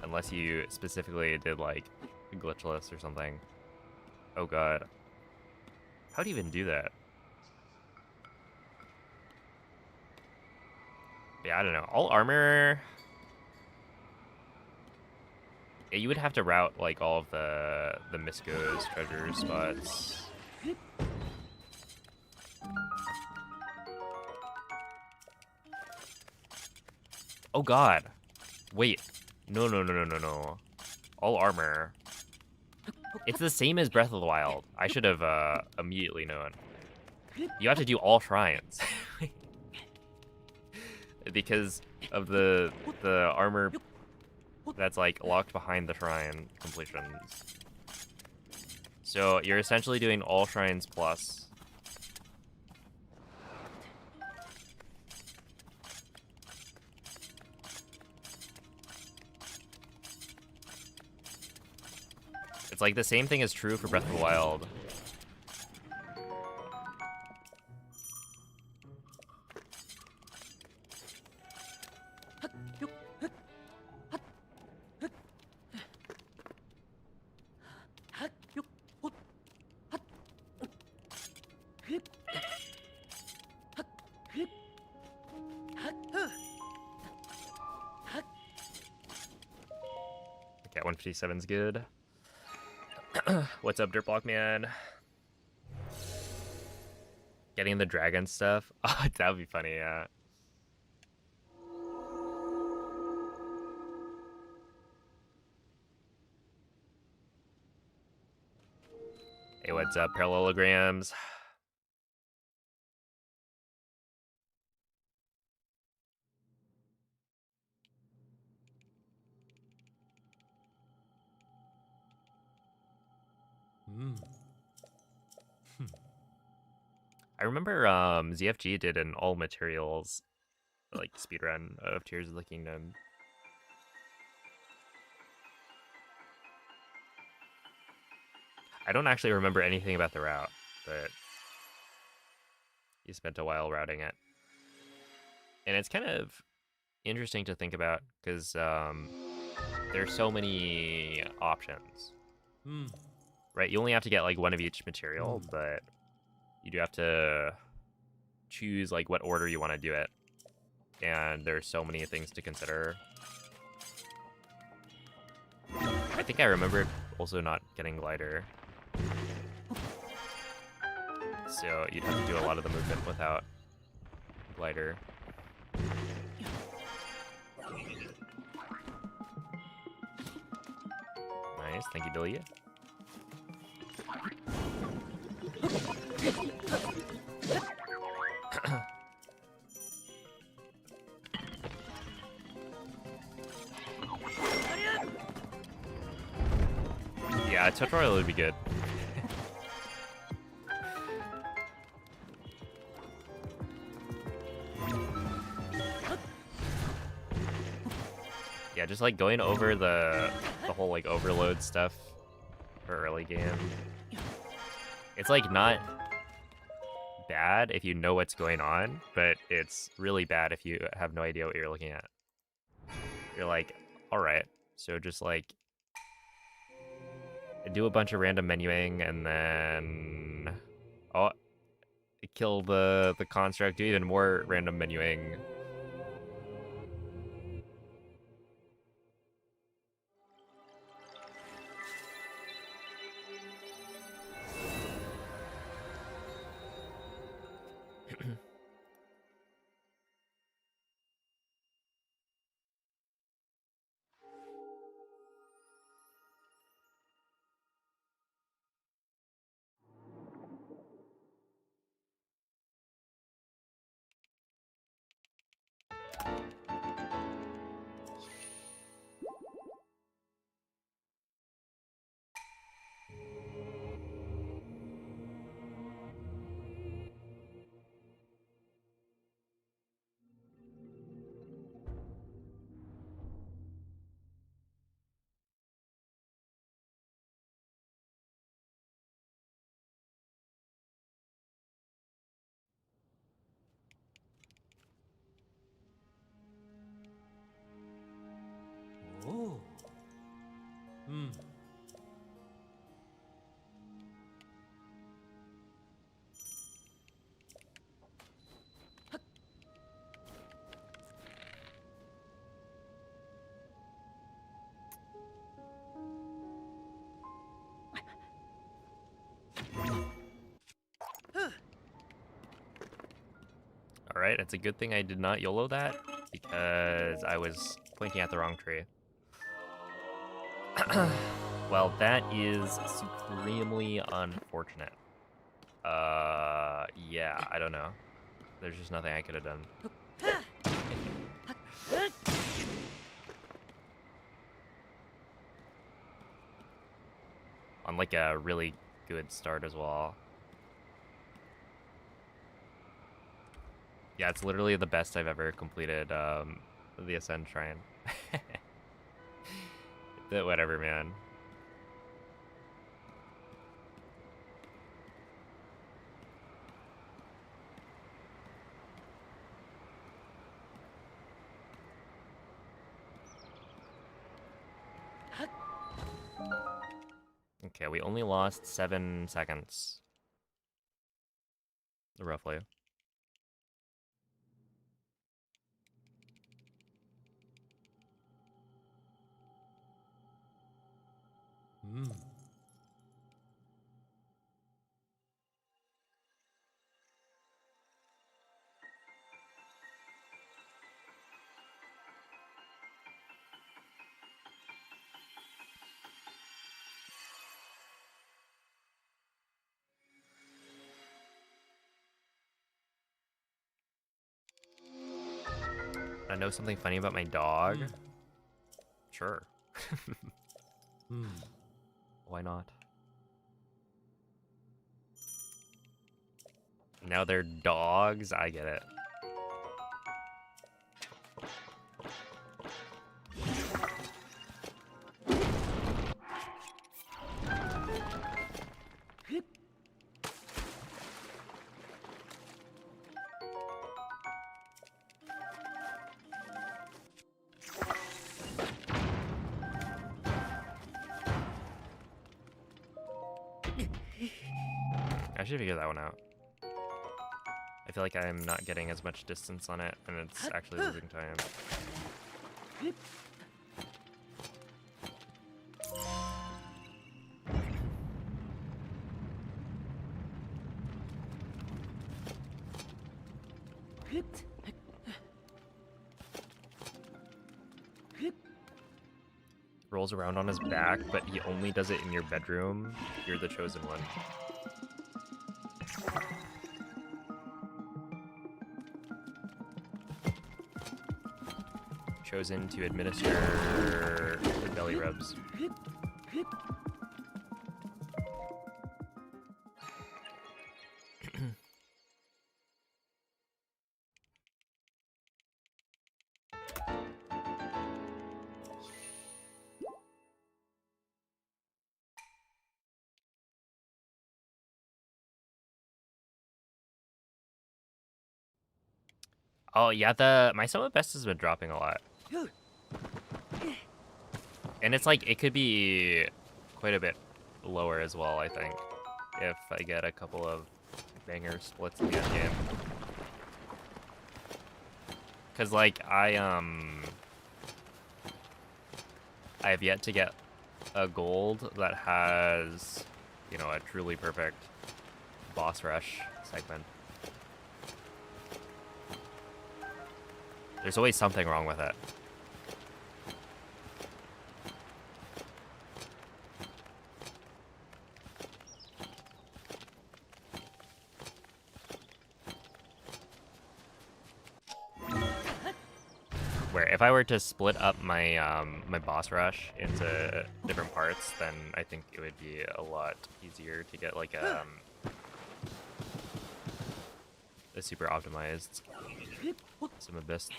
Unless you specifically did like glitchless or something. Oh god. How do you even do that? Yeah, I don't know. All armor... Yeah, you would have to route like all of the Misko's treasure spots. Oh god. Wait. No. All armor. It's the same as Breath of the Wild. I should have immediately known. You have to do all shrines. Because of the armor that's like locked behind the shrine completions. So you're essentially doing all shrines plus. It's like the same thing is true for Breath of the Wild. 57's good. What's up, Dirtblock Man? Getting the dragon stuff? Oh, that would be funny, yeah. Hey, what's up, parallelograms? I remember ZFG did an all materials like speedrun of Tears of the Kingdom. I don't actually remember anything about the route, but you spent a while routing it. And it's kind of interesting to think about because there's so many options. Right? You only have to get like one of each material, but you do have to choose like what order you want to do it. And there's so many things to consider. I think I remember also not getting glider. So you'd have to do a lot of the movement without glider. Nice, thank you, Billy. Yeah, a tutorial would be good. Yeah, just like going over the whole like overload stuff for early game. It's like not bad if you know what's going on, but it's really bad if you have no idea what you're looking at. You're like, all right, so just like do a bunch of random menuing and then kill the construct, do even more random menuing. Oh. Alright, it's a good thing I did not YOLO that, because I was pointing at the wrong tree. Well, that is supremely unfortunate. Yeah, I don't know. There's just nothing I could have done. On like a really good start as well. Yeah, it's literally the best I've ever completed the Ascend Shrine. Whatever, man. Okay, we only lost 7 seconds. Roughly. I know something funny about my dog. Sure. Why not? Now they're dogs. I get it. I should figure that one out. I feel like I'm not getting as much distance on it, and it's actually losing time. Rolls around on his back, but he only does it in your bedroom. You're the chosen one. Chosen to administer the belly rubs. Oh yeah, my sum of best has been dropping a lot. And it's like, it could be quite a bit lower as well, I think, if I get a couple of banger splits in the end game. Cause like, I have yet to get a gold that has, you know, a truly perfect boss rush segment. There's always something wrong with it. Where if I were to split up my my boss rush into different parts, then I think it would be a lot easier to get like a super optimized sum of best.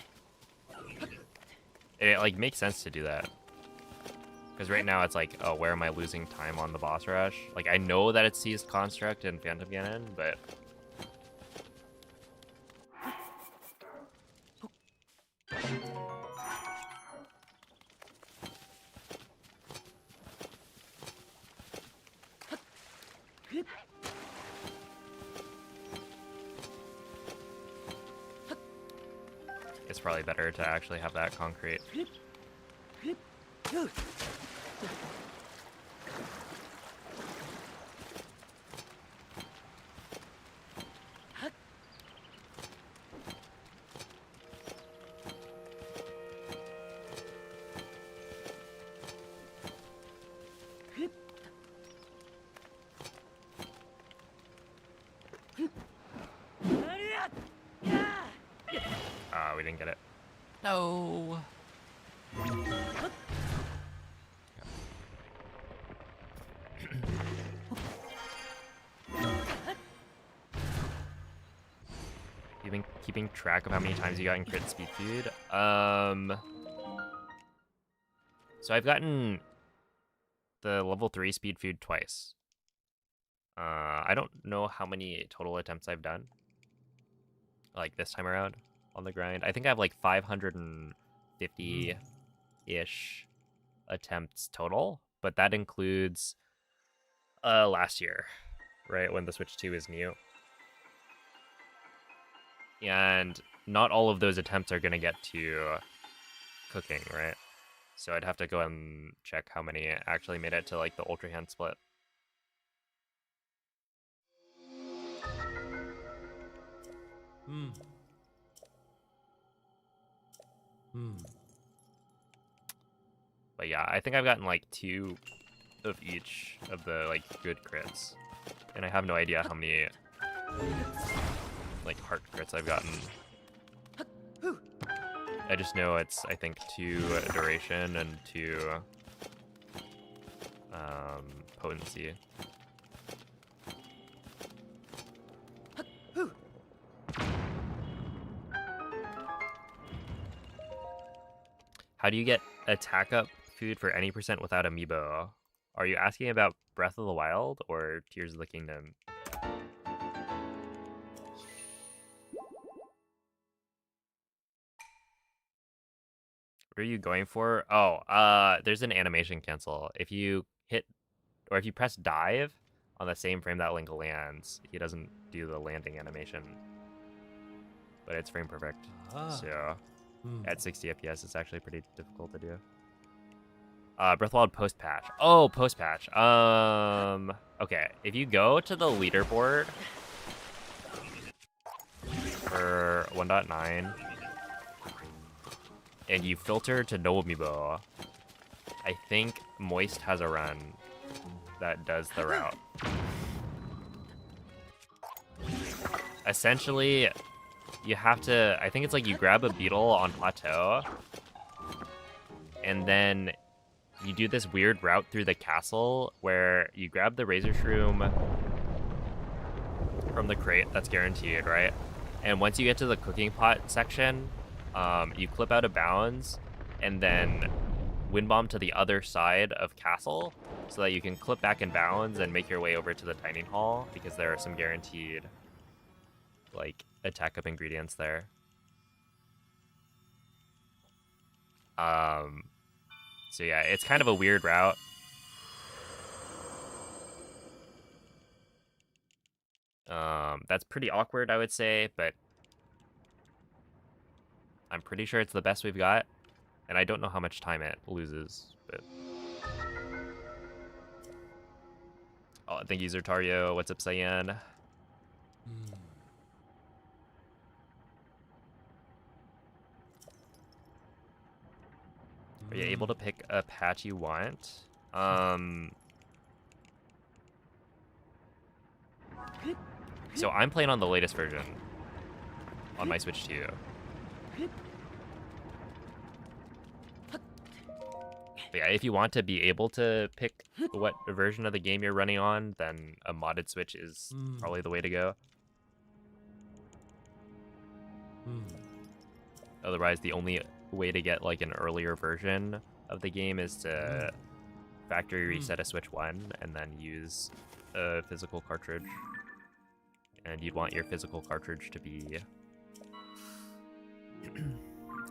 It like makes sense to do that. Because right now it's like, oh, where am I losing time on the boss rush? Like, I know that it's Seized Construct and Phantom Cannon, but... it's probably better to actually have that concrete. We didn't get it. No. You've been keeping track of how many times you got in crit speed food? So I've gotten the level 3 speed food twice. I don't know how many total attempts I've done. Like this time around on the grind. I think I have like 550-ish attempts total, but that includes last year, right, when the Switch 2 is new. And not all of those attempts are gonna get to cooking, right? So I'd have to go and check how many actually made it to like the ultra hand split. But yeah, I think I've gotten like 2 of each of the like good crits. And I have no idea how many like heart crits I've gotten. I just know it's, I think, 2 duration and 2 potency. How do you get attack up food for any percent without amiibo? Are you asking about Breath of the Wild or Tears of the Kingdom? What are you going for? Oh, there's an animation cancel. If you hit, or if you press dive on the same frame that Link lands, he doesn't do the landing animation. But it's frame perfect. So at 60 FPS, it's actually pretty difficult to do. Breath of the Wild post patch. Oh, post patch. Okay. If you go to the leaderboard for 1.9 and you filter to no amiibo, I think Moist has a run that does the route. Essentially, you have to, I think it's like you grab a beetle on plateau and then you do this weird route through the castle where you grab the Razor Shroom from the crate, that's guaranteed, right? And once you get to the cooking pot section, you clip out of bounds and then wind bomb to the other side of castle so that you can clip back in bounds and make your way over to the dining hall because there are some guaranteed like attack up ingredients there. So yeah, it's kind of a weird route. That's pretty awkward, I would say, but I'm pretty sure it's the best we've got. And I don't know how much time it loses, but... Oh, thank you, Zertario. What's up, Cyan? Are you able to pick a patch you want? So I'm playing on the latest version on my Switch 2. But yeah, if you want to be able to pick what version of the game you're running on, then a modded Switch is probably the way to go. Otherwise, the only way to get like an earlier version of the game is to factory reset a Switch 1 and then use a physical cartridge. And you'd want your physical cartridge to be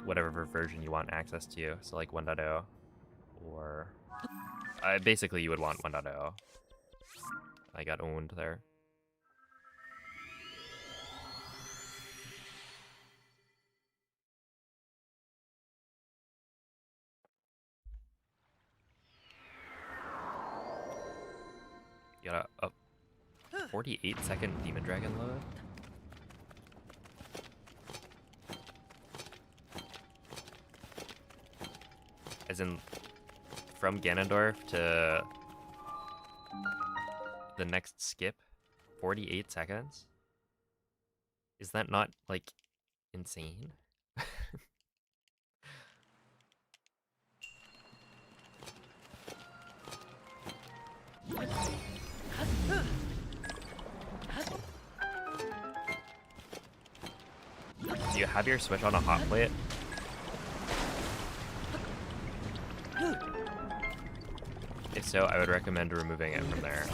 whatever version you want access to. So like 1.0 or basically you would want 1.0. I got owned there. You got a 48-second Demon Dragon load? As in, from Ganondorf to the next skip? 48 seconds? Is that not, like, insane? Do you have your Switch on a hot plate? If so, I would recommend removing it from there.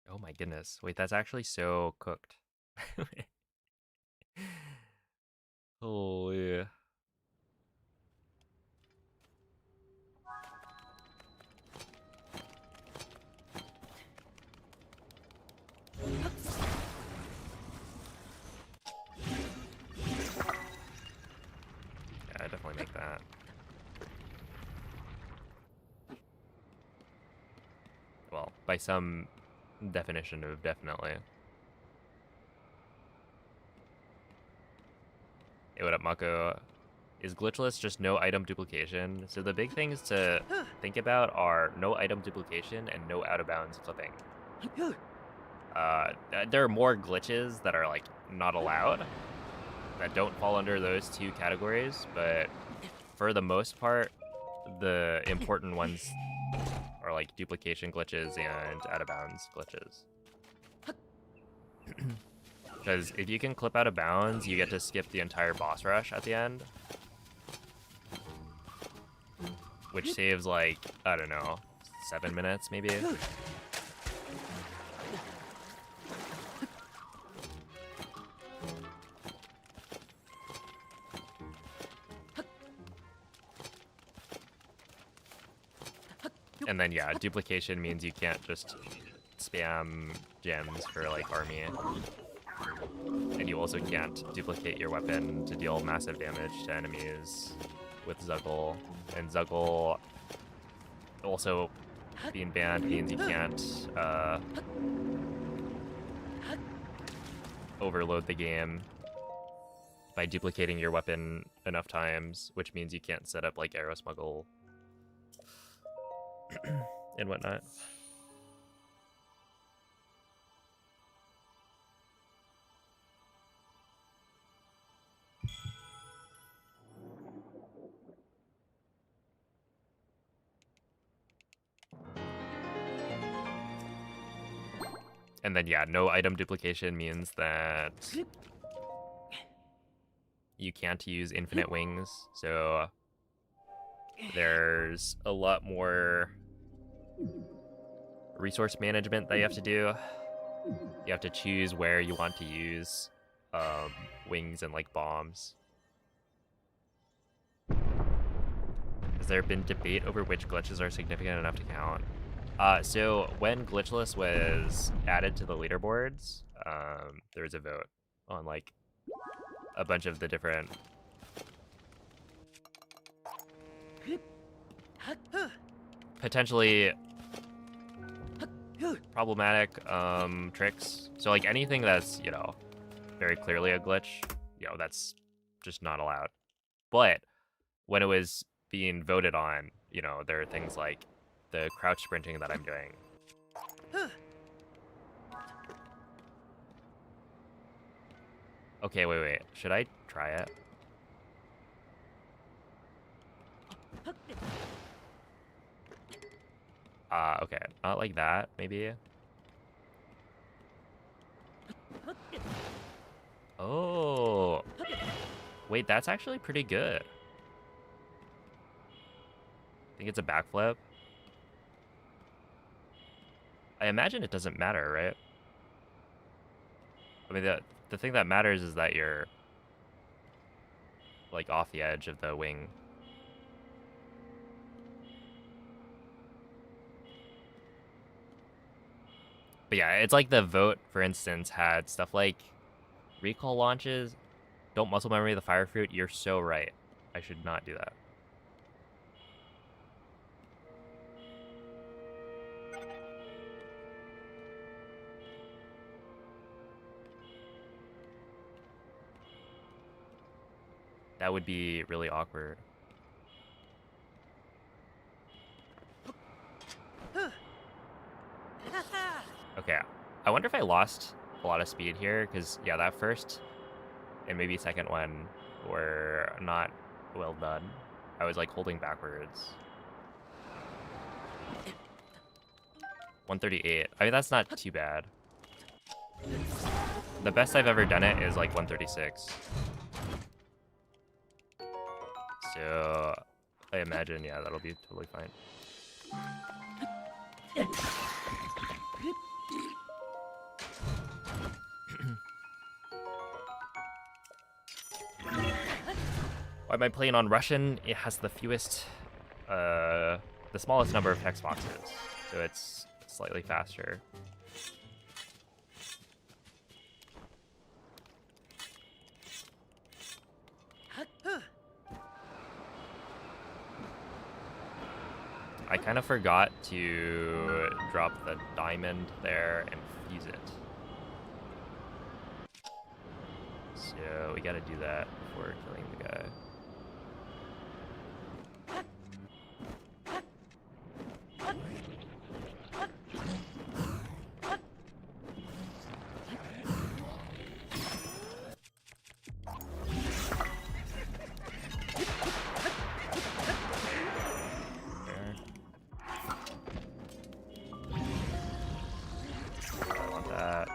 Oh my goodness. Wait, that's actually so cooked. Holy. by some definition of definitely. Hey, what up, Mako? Is glitchless just no item duplication? So the big things to think about are no item duplication and no out-of-bounds clipping. There are more glitches that are like not allowed that don't fall under those two categories, but for the most part, the important ones are like duplication glitches and out-of-bounds glitches. Because if you can clip out of bounds, you get to skip the entire boss rush at the end. Which saves like, I don't know, 7 minutes maybe? And then yeah, duplication means you can't just spam gems for like army. And you also can't duplicate your weapon to deal massive damage to enemies with Zuggle. And Zuggle also being banned means you can't overload the game by duplicating your weapon enough times, which means you can't set up like arrow smuggle and whatnot. And then yeah, no item duplication means that you can't use infinite wings, so there's a lot more resource management that you have to do. You have to choose where you want to use wings and like bombs. Has there been debate over which glitches are significant enough to count? So when Glitchless was added to the leaderboards, there was a vote on like a bunch of the different potentially problematic tricks. So like anything that's, you know, very clearly a glitch, you know, that's just not allowed. But when it was being voted on, you know, there are things like the crouch sprinting that I'm doing. Okay, wait. Should I try it? Okay. Not like that, maybe. Oh. Wait, that's actually pretty good. I think it's a backflip. I imagine it doesn't matter, right? I mean, the thing that matters is that you're like off the edge of the wing. But yeah, it's like the vote, for instance, had stuff like recall launches, don't muscle memory the fire fruit. You're so right. I should not do that. That would be really awkward. Okay, I wonder if I lost a lot of speed here, because yeah, that first and maybe second one were not well done. I was like holding backwards. 138. I mean, that's not too bad. The best I've ever done it is like 136. So I imagine, yeah, that'll be totally fine. Why am I playing on Russian? It has the fewest, the smallest number of text boxes, so it's slightly faster. I kind of forgot to drop the diamond there and fuse it. So we gotta do that before killing the guy. I want that.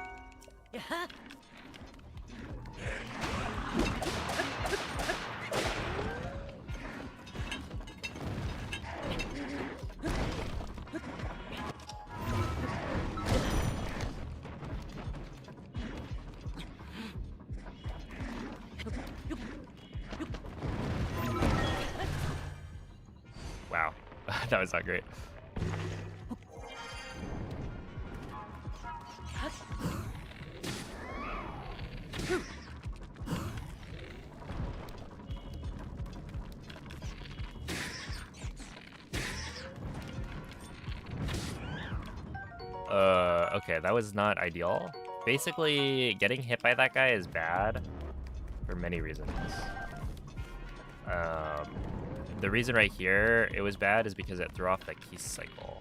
Wow, that was not great. Okay, that was not ideal. Basically, getting hit by that guy is bad for many reasons. The reason right here it was bad is because it threw off the key cycle.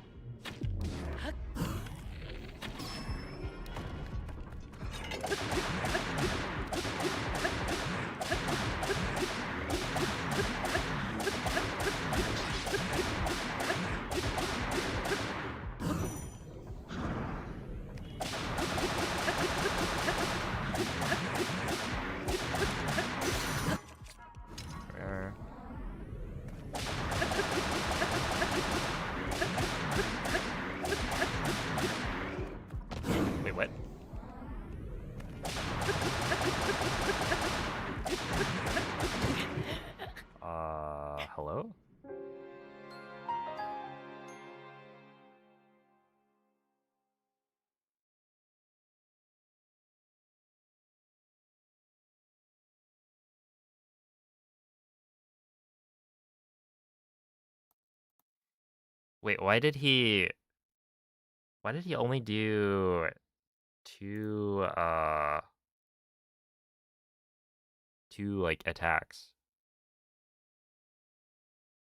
Wait, what? Hello? Wait, why did he only do two like attacks?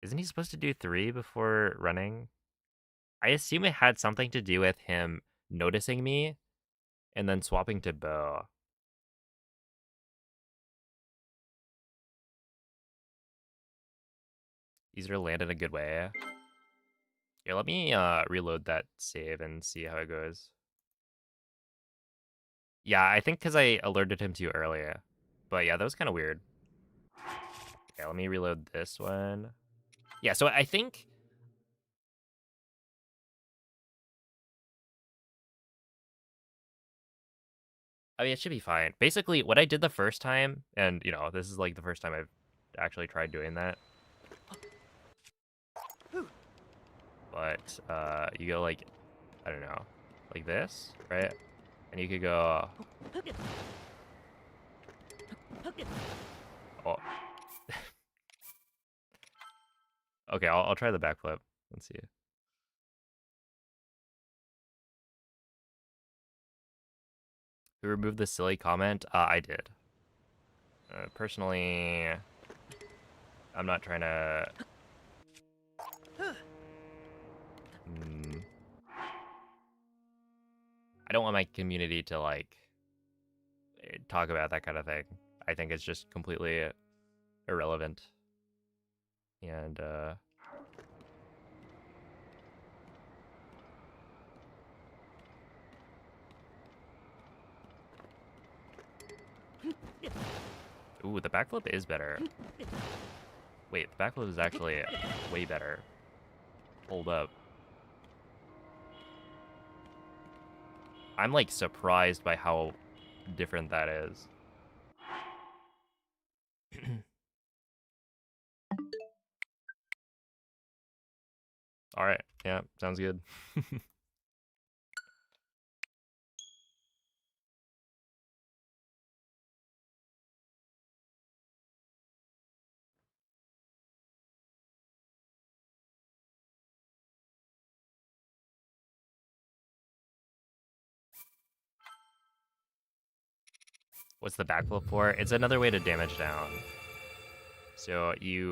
Isn't he supposed to do 3 before running? I assume it had something to do with him noticing me and then swapping to bow. Easier to land in a good way. Here, let me reload that save and see how it goes. Yeah, I think because I alerted him too early. But yeah, that was kind of weird. Okay, let me reload this one. Yeah, so I think... I mean, it should be fine. Basically, what I did the first time, and, you know, this is like the first time I've actually tried doing that. But you go like, I don't know, like this, right? And you could go... Oh. Okay, I'll try the backflip. Let's see. Who removed the silly comment? I did. Personally, I'm not trying to... I don't want my community to, like, talk about that kind of thing. I think it's just completely irrelevant. And, ooh, the backflip is better. Wait, the backflip is actually way better. Hold up. I'm, like, surprised by how different that is. Alright, yeah, sounds good. What's the backflip for? It's another way to damage down. So you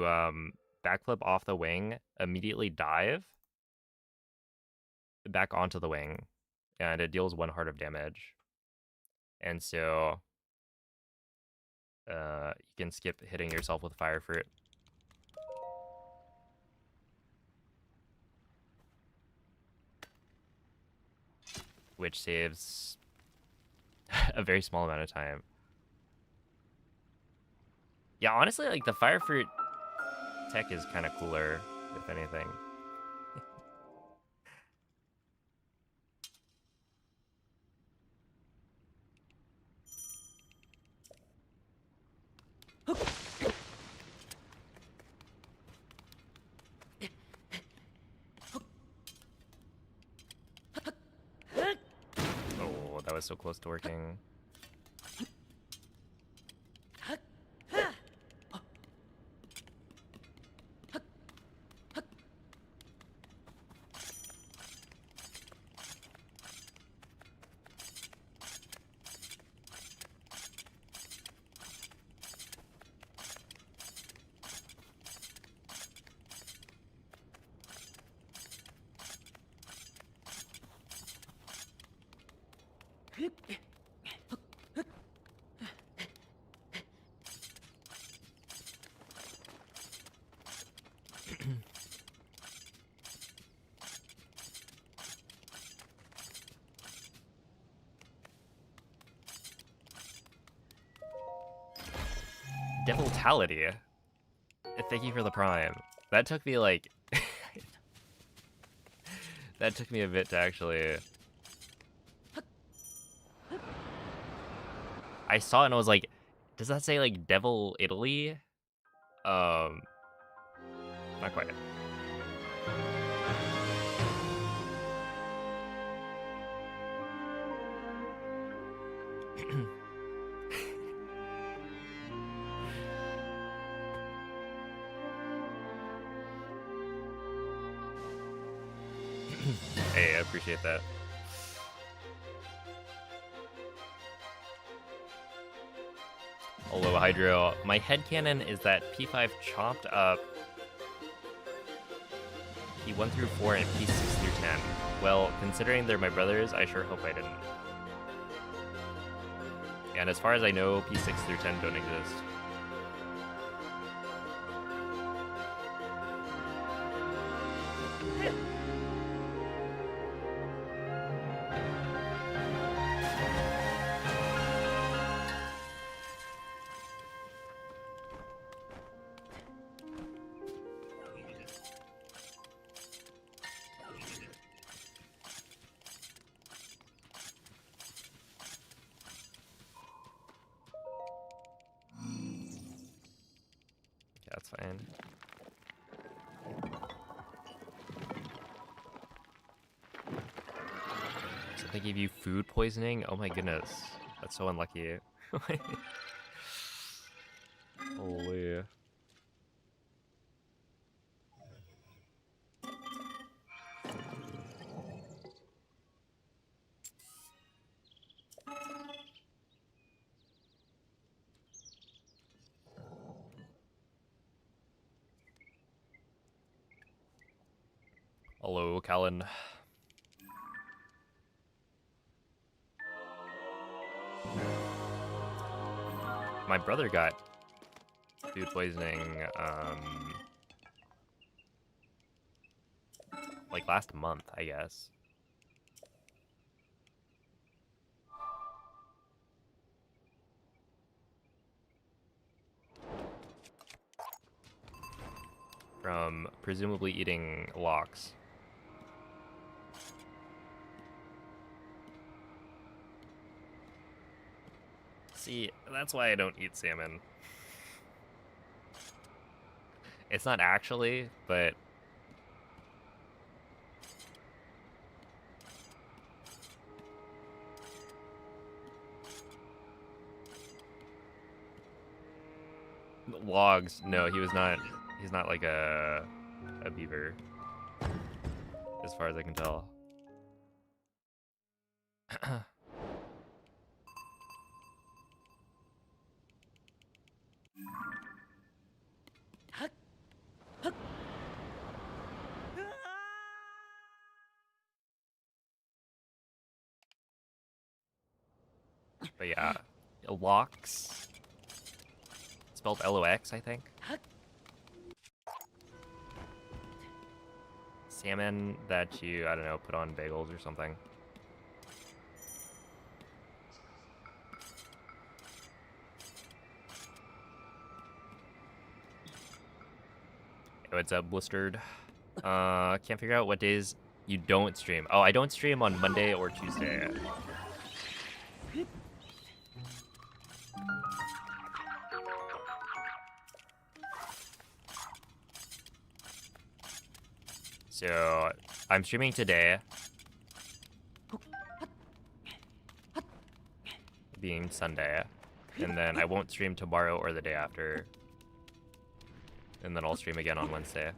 backflip off the wing, immediately dive back onto the wing, and it deals 1 heart of damage. And so you can skip hitting yourself with fire fruit. Which saves a very small amount of time. Yeah, honestly, like the fire fruit tech is kind of cooler, if anything. Oh, that was so close to working. Deviltality. Thank you for the prime. That took me like... that took me a bit to actually... I saw it and I was like, does that say like Devil Italy? Not quite. Hey, I appreciate that. Hello, Hydro. My headcanon is that P5 chopped up P1 through 4 and P6 through 10. Well, considering they're my brothers, I sure hope I didn't. And as far as I know, P6 through 10 don't exist. That's fine. So they gave you food poisoning? Oh my goodness. That's so unlucky. Holy. Hello, Callan. My brother got food poisoning, like last month, I guess. From presumably eating lox. See, that's why I don't eat salmon. It's not actually, but... Logs, no, he's not like a beaver, as far as I can tell. But yeah, lox, spelled L-O-X, I think. Salmon that you, I don't know, put on bagels or something. Hey, what's up, Blistered? Can't figure out what days you don't stream. Oh, I don't stream on Monday or Tuesday. So, I'm streaming today. Being Sunday. And then I won't stream tomorrow or the day after. And then I'll stream again on Wednesday.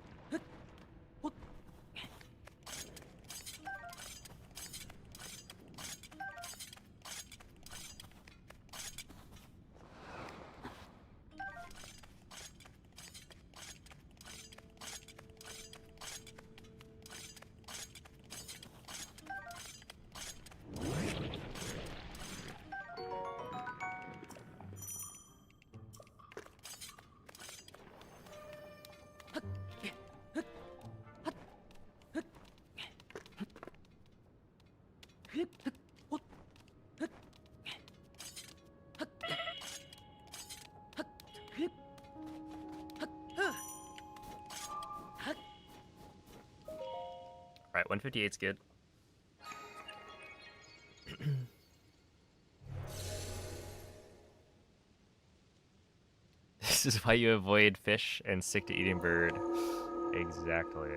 Alright, 158's good. This is why you avoid fish and stick to eating bird. Exactly.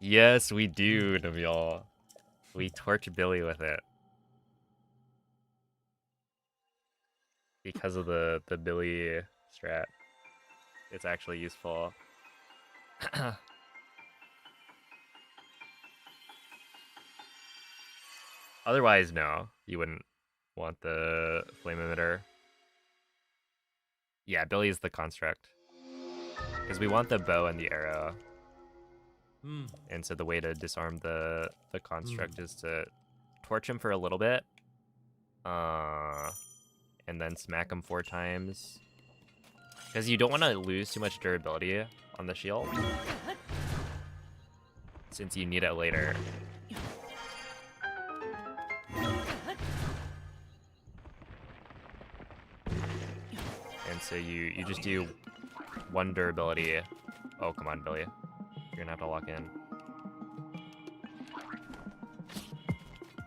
Yes, we do, Nabil. We torch Billy with it. Because of the Billy strat. It's actually useful. Otherwise, no. You wouldn't want the flame emitter. Yeah, Billy is the construct. Because we want the bow and the arrow. And so the way to disarm the construct is to torch him for a little bit. And then smack him 4 times. Because you don't want to lose too much durability on the shield. Since you need it later. And so you just do 1 durability. Oh, come on, Billy. You're gonna have to lock in.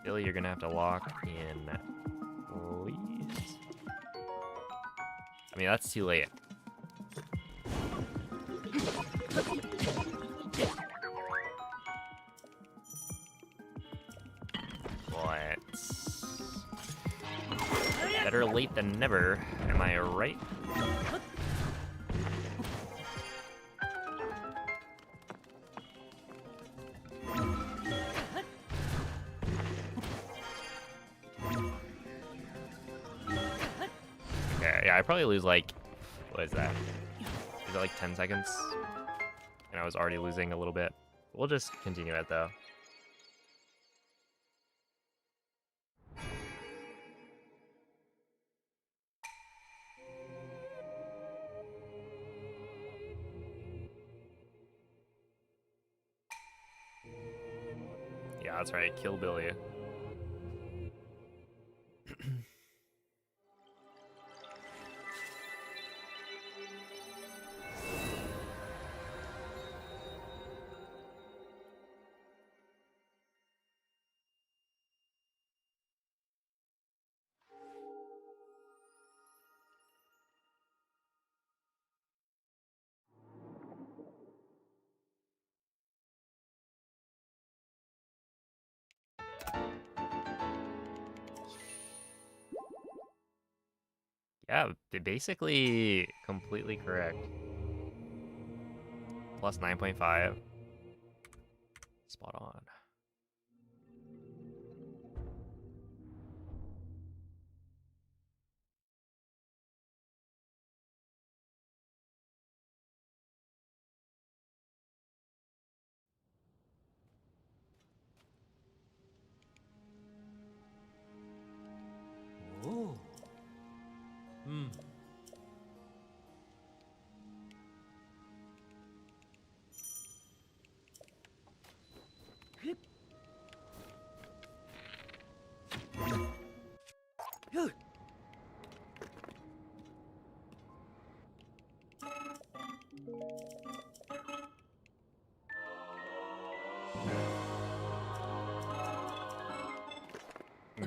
Billy, you're gonna have to lock in. Please. I mean, that's too late. But better late than never, am I right? Okay, yeah, I probably lose like, what is that? Is it like 10 seconds? And I was already losing a little bit. We'll just continue it though. Yeah, that's right, kill Billy. Yeah, basically completely correct. Plus 9.5. Spot on.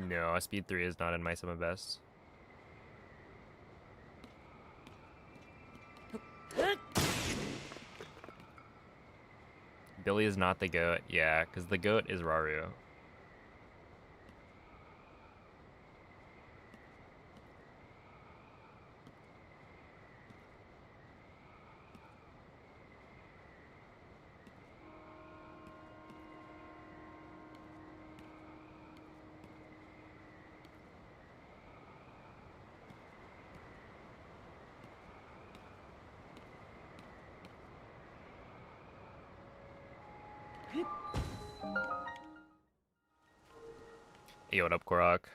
No, speed 3 is not in my summer best. Billy is not the goat. Yeah, because the goat is Raru. Hey, what up, Korok?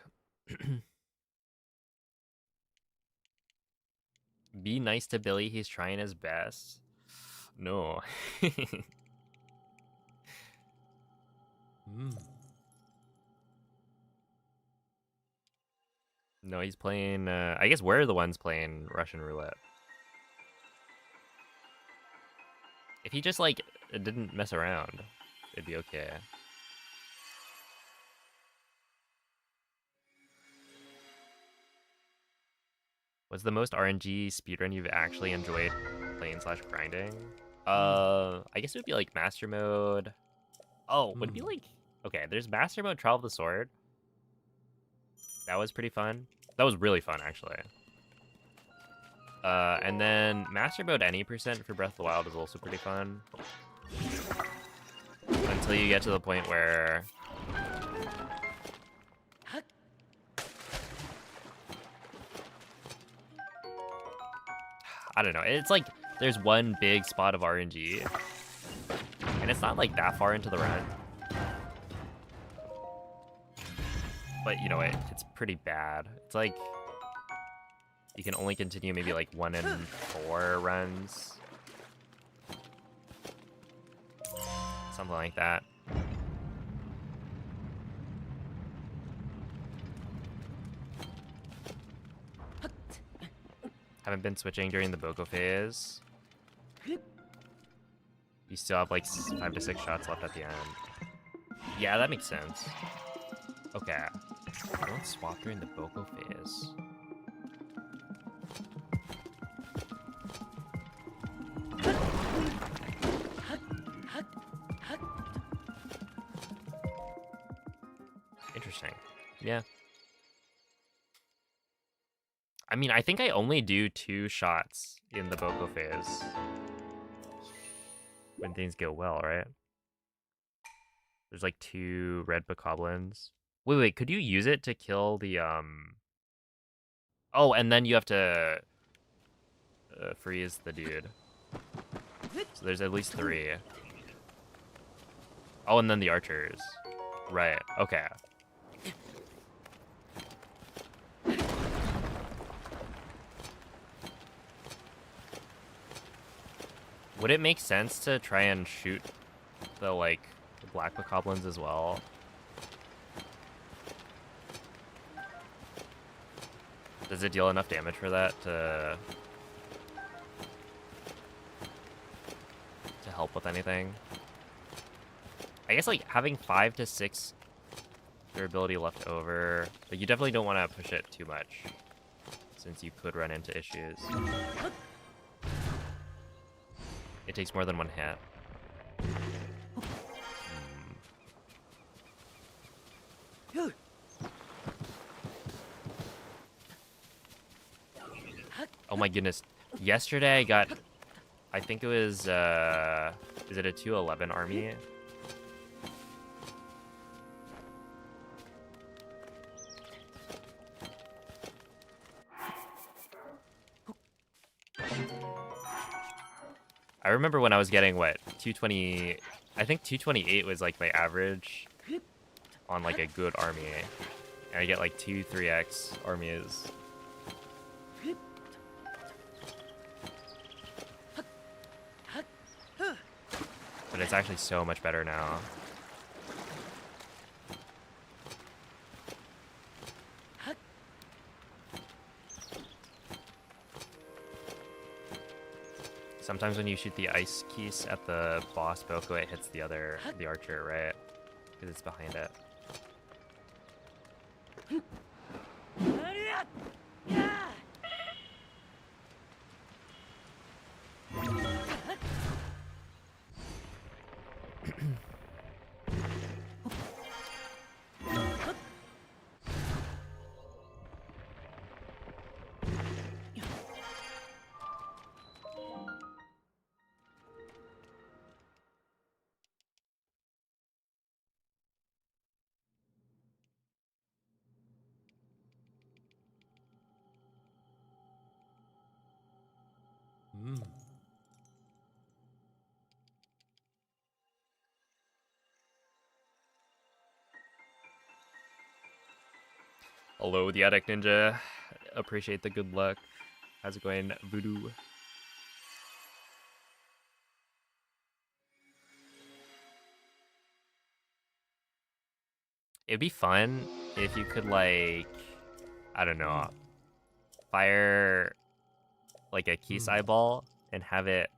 Be nice to Billy, he's trying his best. No. No, he's playing, I guess we're the ones playing Russian roulette. If he just, like, didn't mess around, it'd be okay. What's the most RNG speedrun you've actually enjoyed playing / grinding? I guess it would be like Master Mode. Oh, would it be like... Okay, there's Master Mode Trial of the Sword. That was pretty fun. That was really fun, actually. And then Master Mode Any % for Breath of the Wild is also pretty fun. Until you get to the point where... I don't know. It's like there's one big spot of RNG. And it's not like that far into the run. But, you know, it's pretty bad. It's like... You can only continue maybe like 1 in 4 runs. Something like that. Haven't been switching during the Boko phase. You still have like 5 to 6 shots left at the end. Yeah, that makes sense. Okay. Don't swap during the Boko phase. Interesting. Yeah. I mean, I think I only do 2 shots in the Boko phase. When things go well, right? There's like 2 red bokoblins. Wait, could you use it to kill the, Oh, and then you have to freeze the dude. So there's at least 3. Oh, and then the archers. Right, okay. Would it make sense to try and shoot the, like, the black bokoblins as well? Does it deal enough damage for that to help with anything? I guess, like, having 5 to 6 durability left over, like, you definitely don't want to push it too much, since you could run into issues. It takes more than 1 hit. Oh my goodness. Yesterday I got, I think it was, is it a 211 army? I remember when I was getting, what, 220... I think 228 was, like, my average on, like, a good army. And I get, like, 2-3x armies. But it's actually so much better now. Sometimes when you shoot the ice keys at the boss Boko, it hits the archer, right? Because it's behind it. Hello, the Addict Ninja. Appreciate the good luck. How's it going, Voodoo? It'd be fun if you could, like, I don't know, fire like a key eyeball and have it,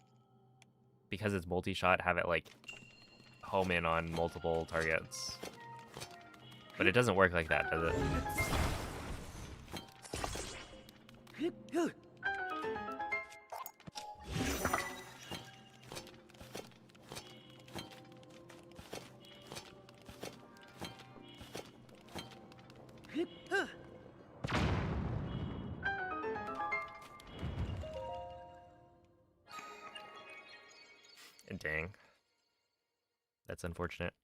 because it's multi-shot, have it like home in on multiple targets. But it doesn't work like that, does it? Dang. That's unfortunate.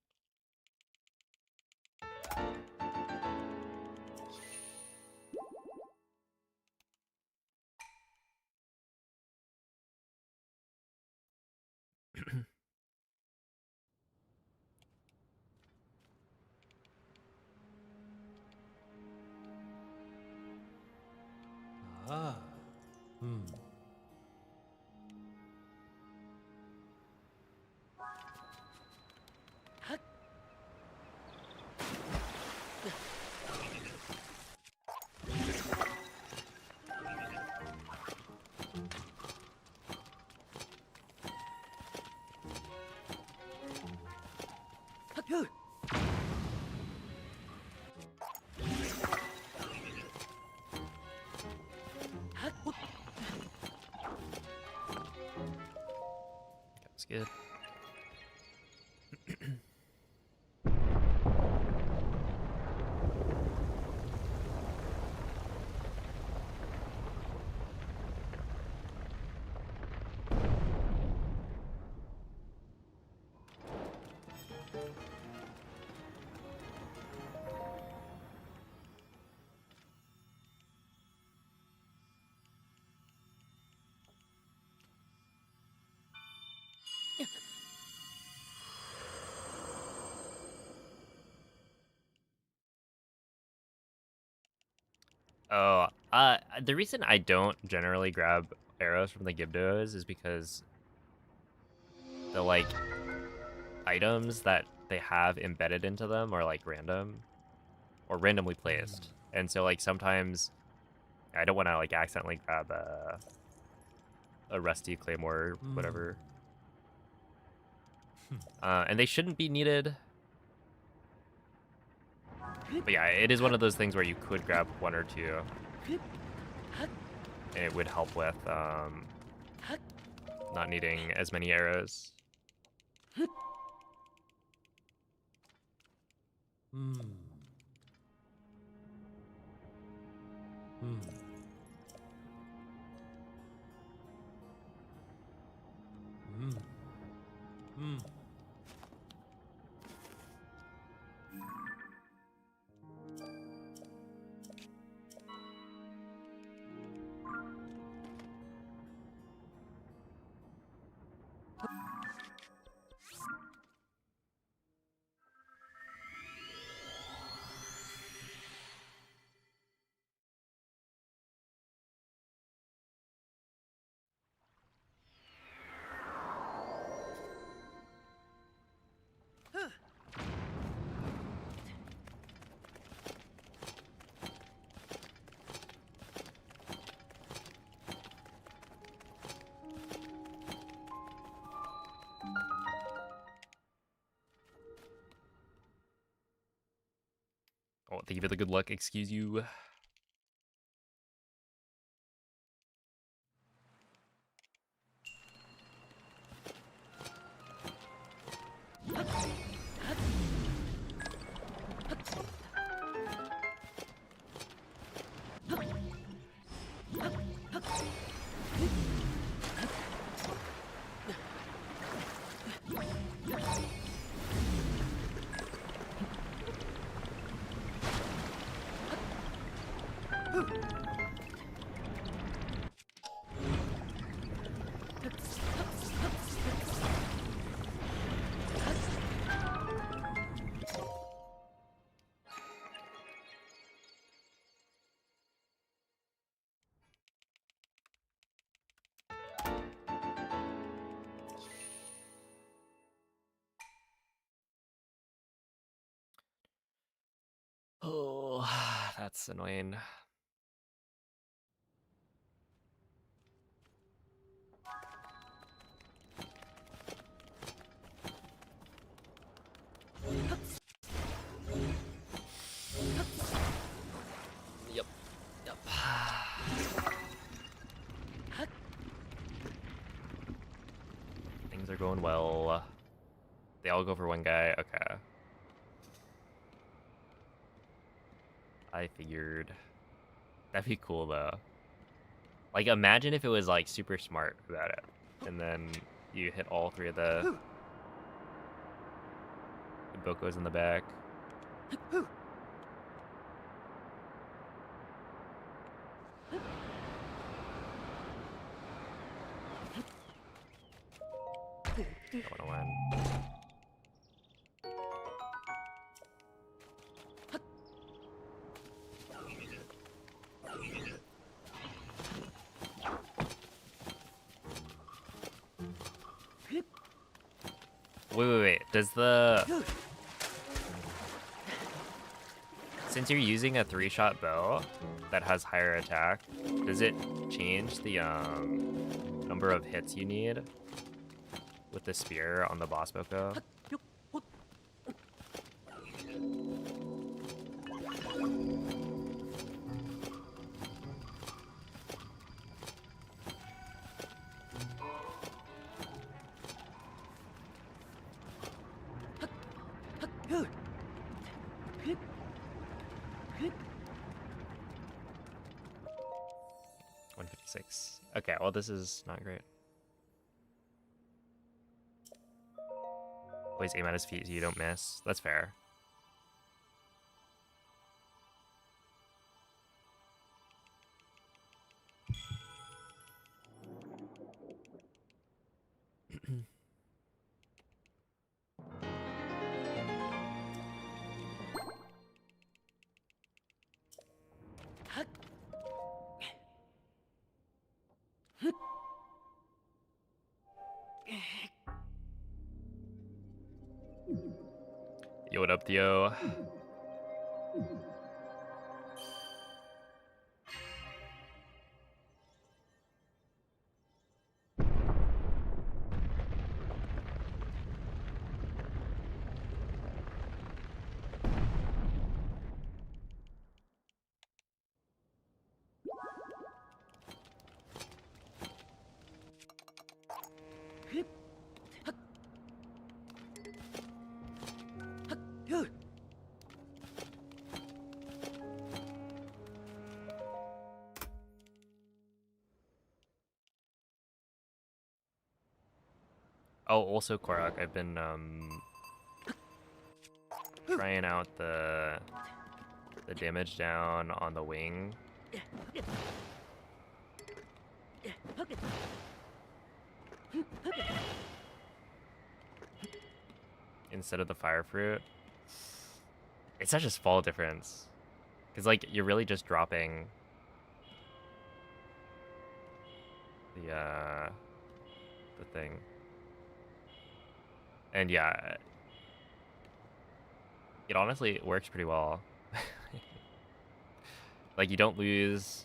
That's good. Oh, the reason I don't generally grab arrows from the Gibdos is because the, like, items that they have embedded into them are, like, random or randomly placed. And so, like, sometimes I don't want to, like, accidentally grab a rusty claymore or whatever. And they shouldn't be needed. But yeah, it is one of those things where you could grab one or two. And it would help with not needing as many arrows. Oh, thank you for the good luck. Excuse you. That's annoying. Yep. Things are going well. They all go for one guy. Okay. I figured. That'd be cool though. Like, imagine if it was like super smart about it, and then you hit all three of the Bocos in the back. I wanna win. Wait. Does the... Since you're using a 3-shot bow that has higher attack, does it change the number of hits you need with the spear on the boss Boko? Okay, well this is not great. Always aim at his feet so you don't miss. That's fair. Yo, what up, Theo? Oh, also Korok, I've been trying out the damage down on the wing. Instead of the fire fruit. It's such a small difference. Cause like you're really just dropping the thing. And yeah, it honestly works pretty well. Like you don't lose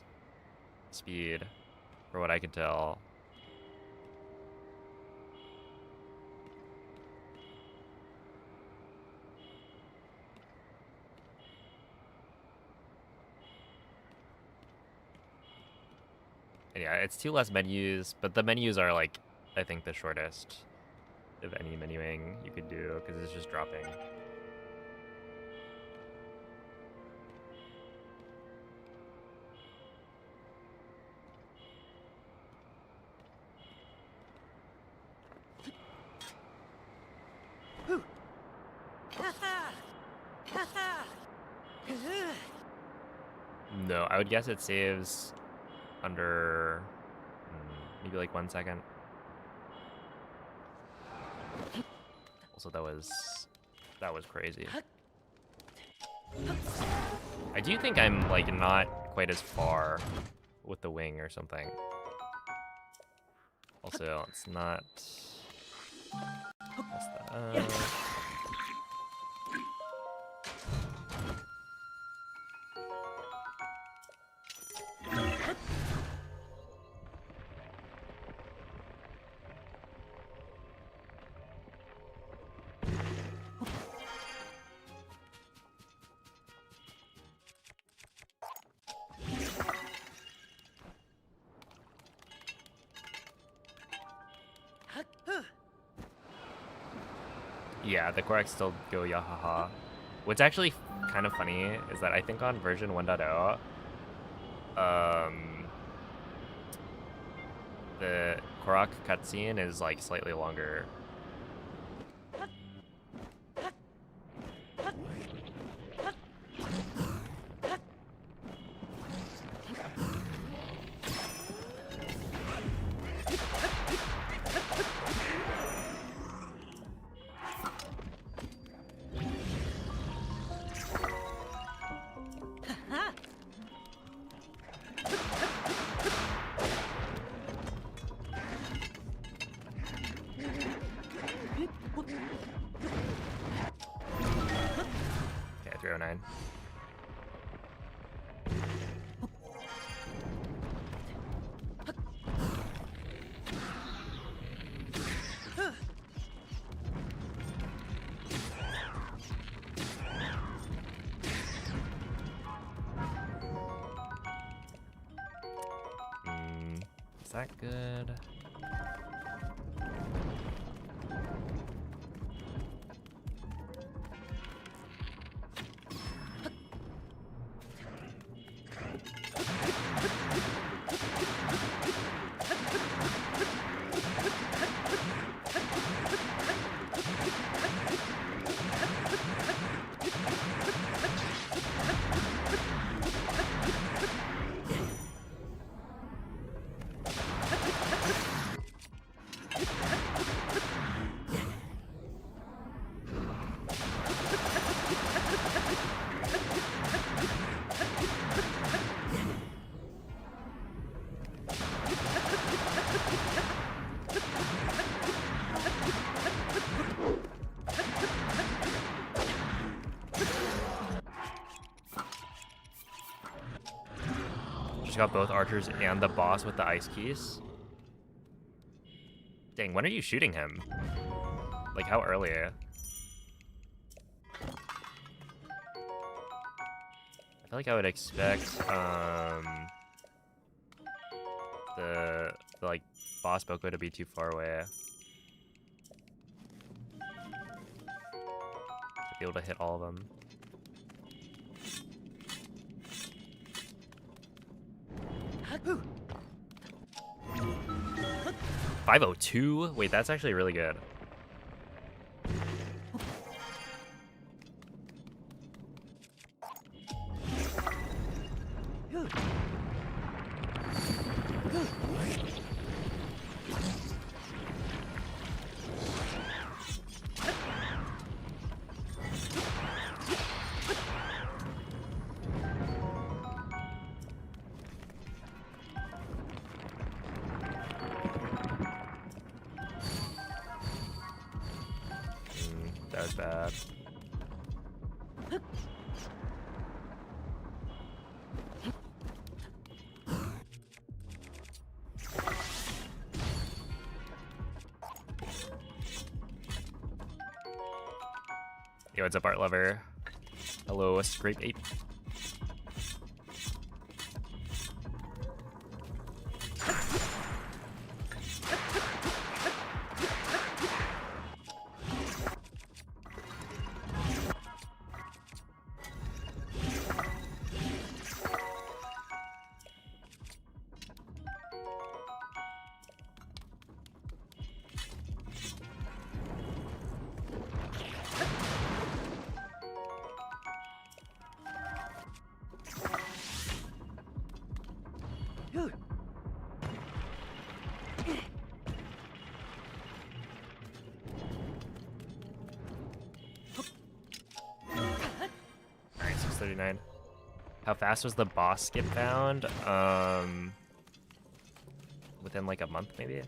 speed, for what I can tell. And yeah, it's 2 less menus, but the menus are like, I think the shortest of any menuing you could do, because it's just dropping. No, I would guess it saves under maybe like 1 second. Also, that was crazy. I do think I'm like not quite as far with the wing or something. Also, it's not. That's the, Yeah, the Koraks still go yahaha. What's actually kind of funny is that I think on version 1.0, the Korok cutscene is like slightly longer. Okay, 309. Is that good? Just got both archers and the boss with the ice keys. Dang, when are you shooting him? Like, how early? I feel like I would expect, the like, boss Boko to be too far away. To be able to hit all of them. 502? Wait, that's actually really good. That was bad. Yo, what's up, art lover? Hello, Scrape Ape. Alright, 639. How fast was the boss skip found? Within like a month, maybe?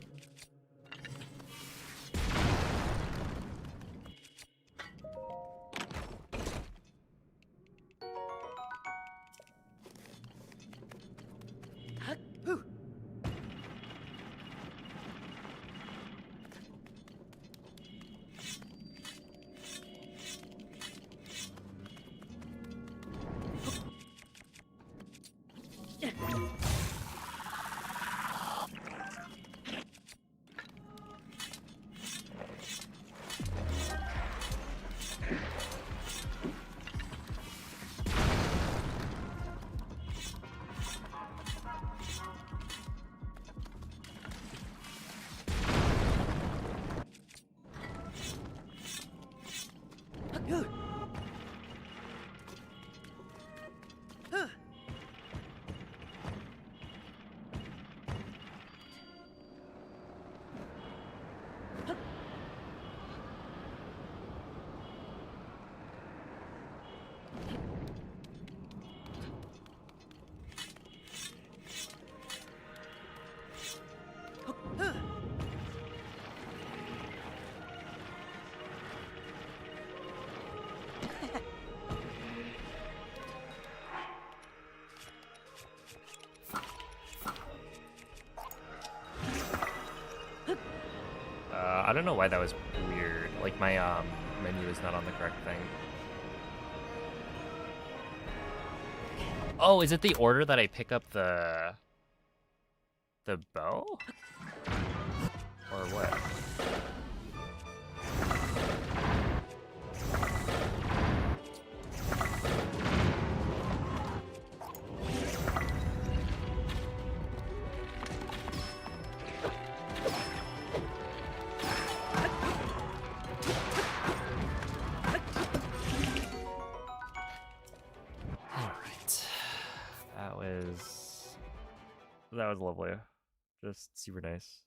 don't know why that was weird. Like my menu is not on the correct thing. Oh, is it the order that I pick up the bow? Or what? That was lovely. Just super nice.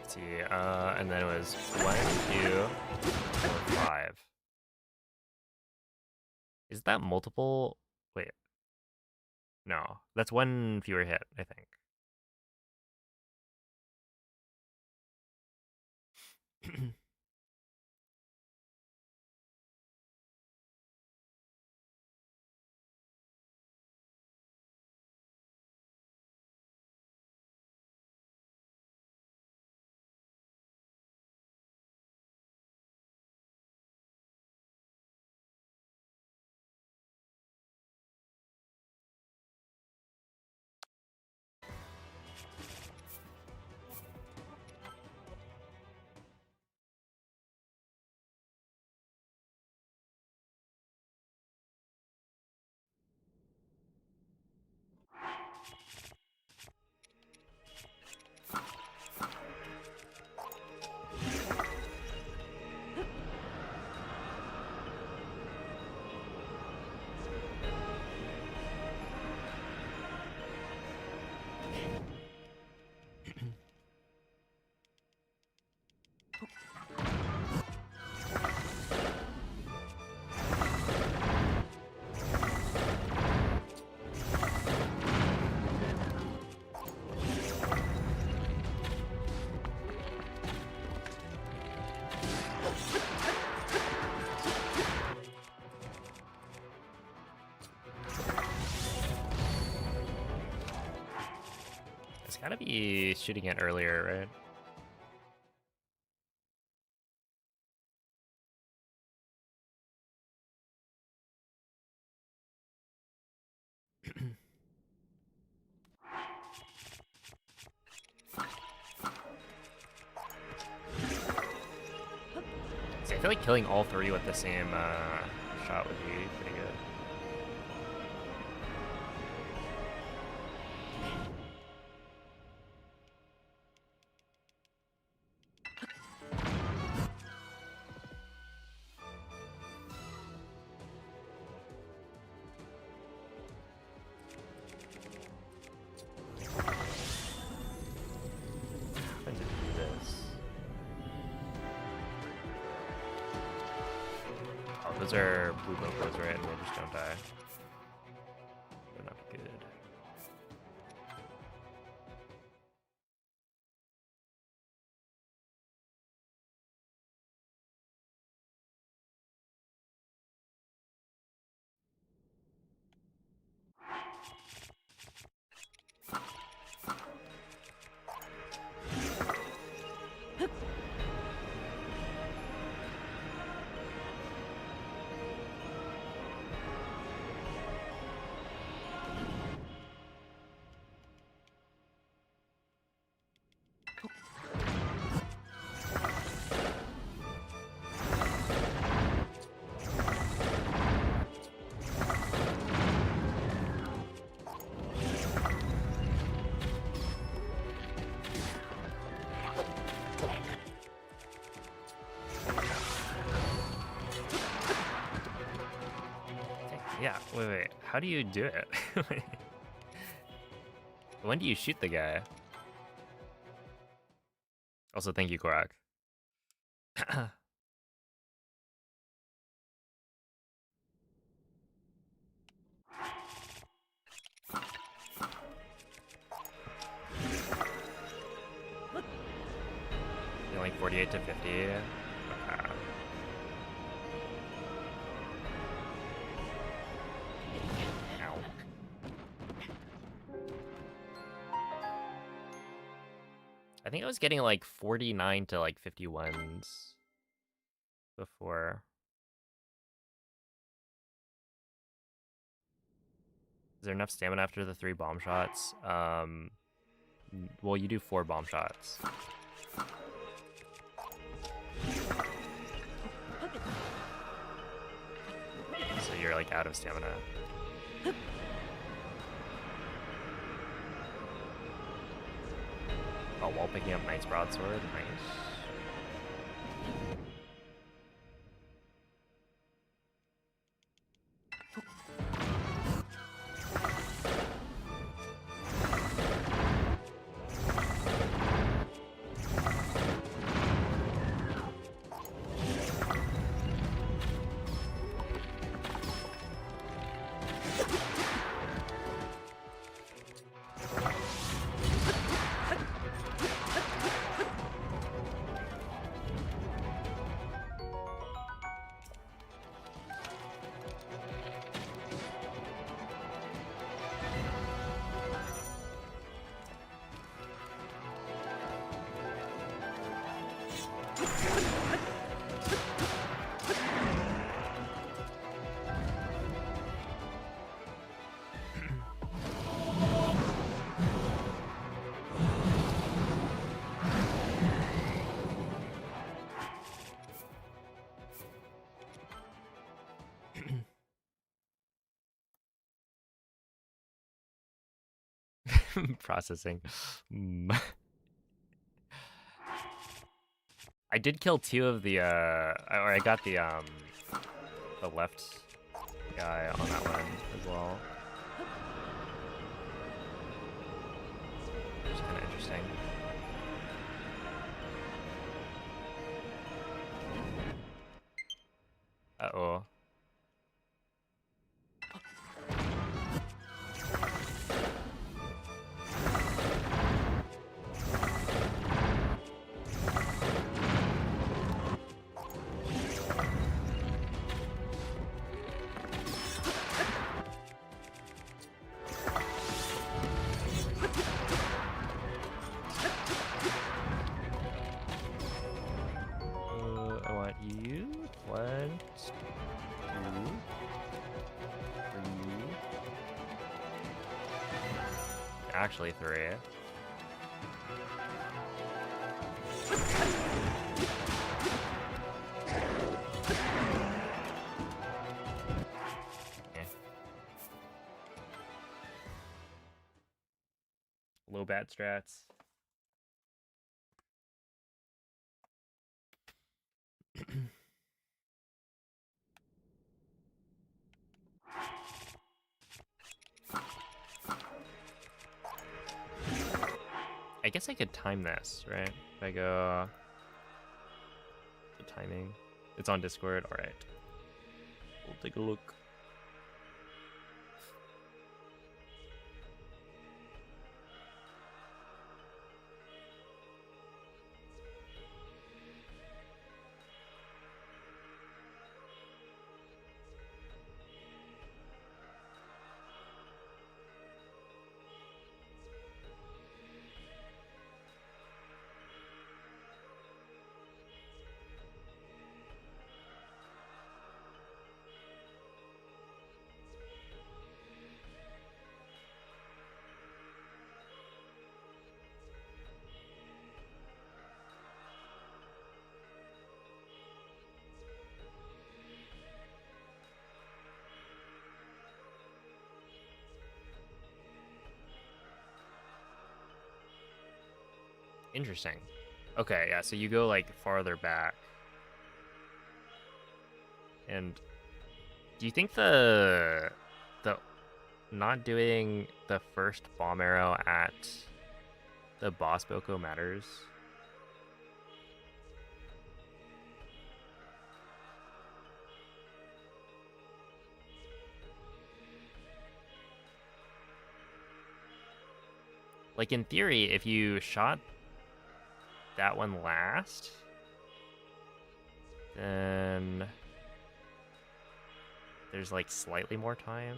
See, and then it was 1, 2, 4, 5. Is that multiple? Wait. No, that's one fewer hit, I think. It's gotta be shooting it earlier, right? See, I feel like killing all 3 with the same shot would be pretty good. When to do this? Oh, those are blue bocos, right? And they just don't die. They're not good. Wait. How do you do it? When do you shoot the guy? Also, thank you, Korak. Feeling 48 to 50. Okay. Ow. I think I was getting like 49 to like 51s before. Is there enough stamina after the 3 bomb shots? Well, you do 4 bomb shots. So you're like out of stamina. Oh, while picking up Knight's Broadsword, nice. Processing. I did kill 2 of the or I got the left guy on that one as well. Which is kind of interesting. Uh-oh. I want you. 1, 2, 3. Actually 3. Low bat strats. I guess I could time this, right? If I go the timing. It's on Discord. All right. We'll take a look. Interesting. Okay, yeah, so you go like farther back. And do you think the not doing the first bomb arrow at the boss Boko matters. Like, in theory, if you shot that one last, then there's, like, slightly more time.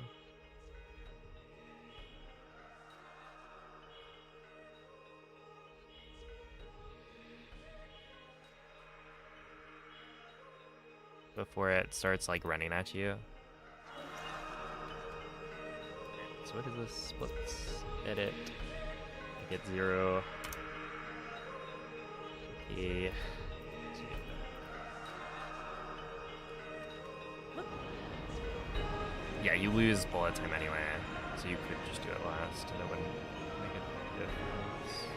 Before it starts, like, running at you. So what is this? Splits. Edit. Get 0. Okay. Yeah, you lose bullet time anyway, so you could just do it last, and it wouldn't make a difference.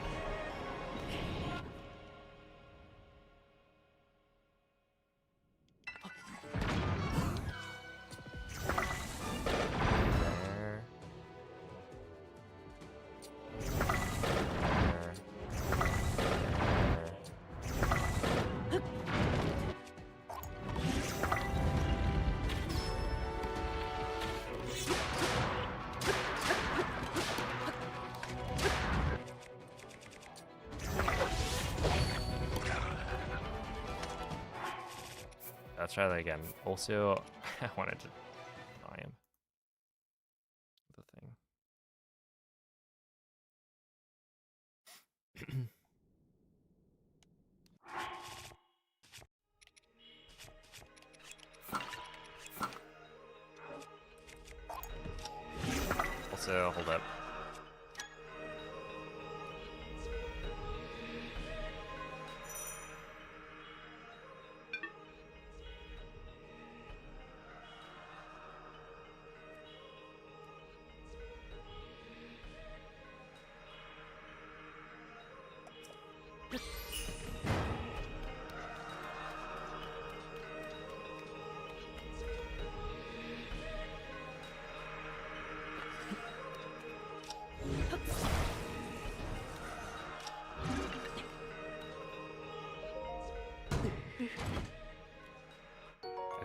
Let's try that again. Also, I wanted to buy him. The thing. Also, hold up.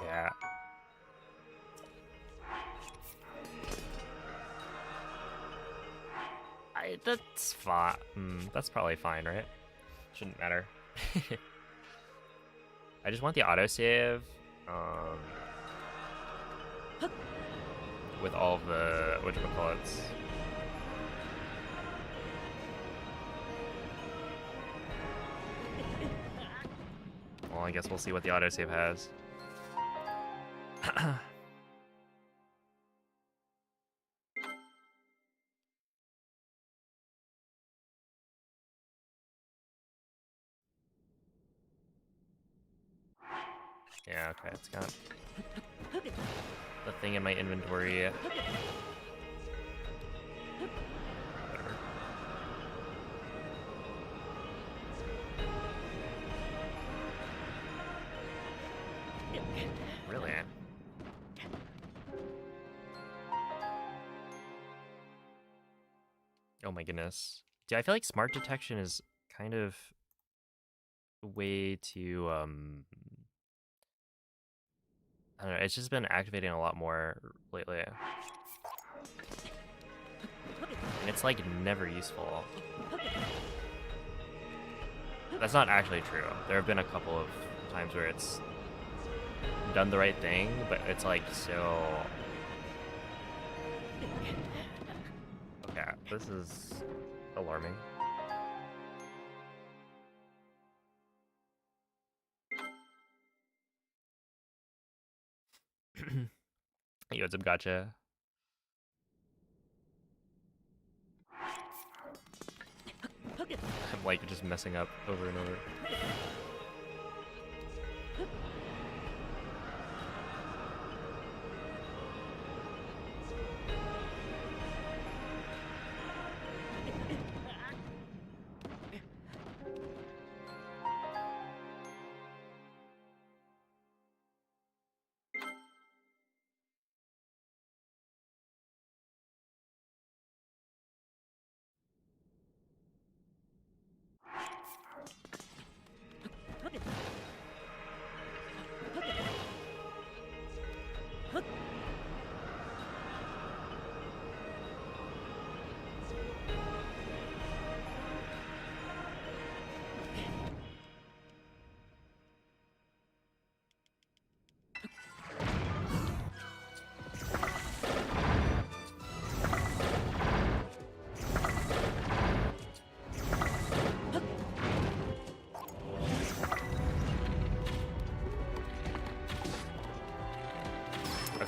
Yeah. That's fine. That's probably fine, right? Shouldn't matter. I just want the autosave. With all the whatchamacallits. Well, I guess we'll see what the autosave has. Yeah, okay, it's got the thing in my inventory. Whatever. Really? Oh my goodness. Dude, I feel like smart detection is kind of a way to, I don't know, it's just been activating a lot more lately. And it's like never useful. That's not actually true. There have been a couple of times where it's done the right thing, but it's like so... Okay, this is alarming. Yo, what's up, gotcha? I'm like just messing up over and over.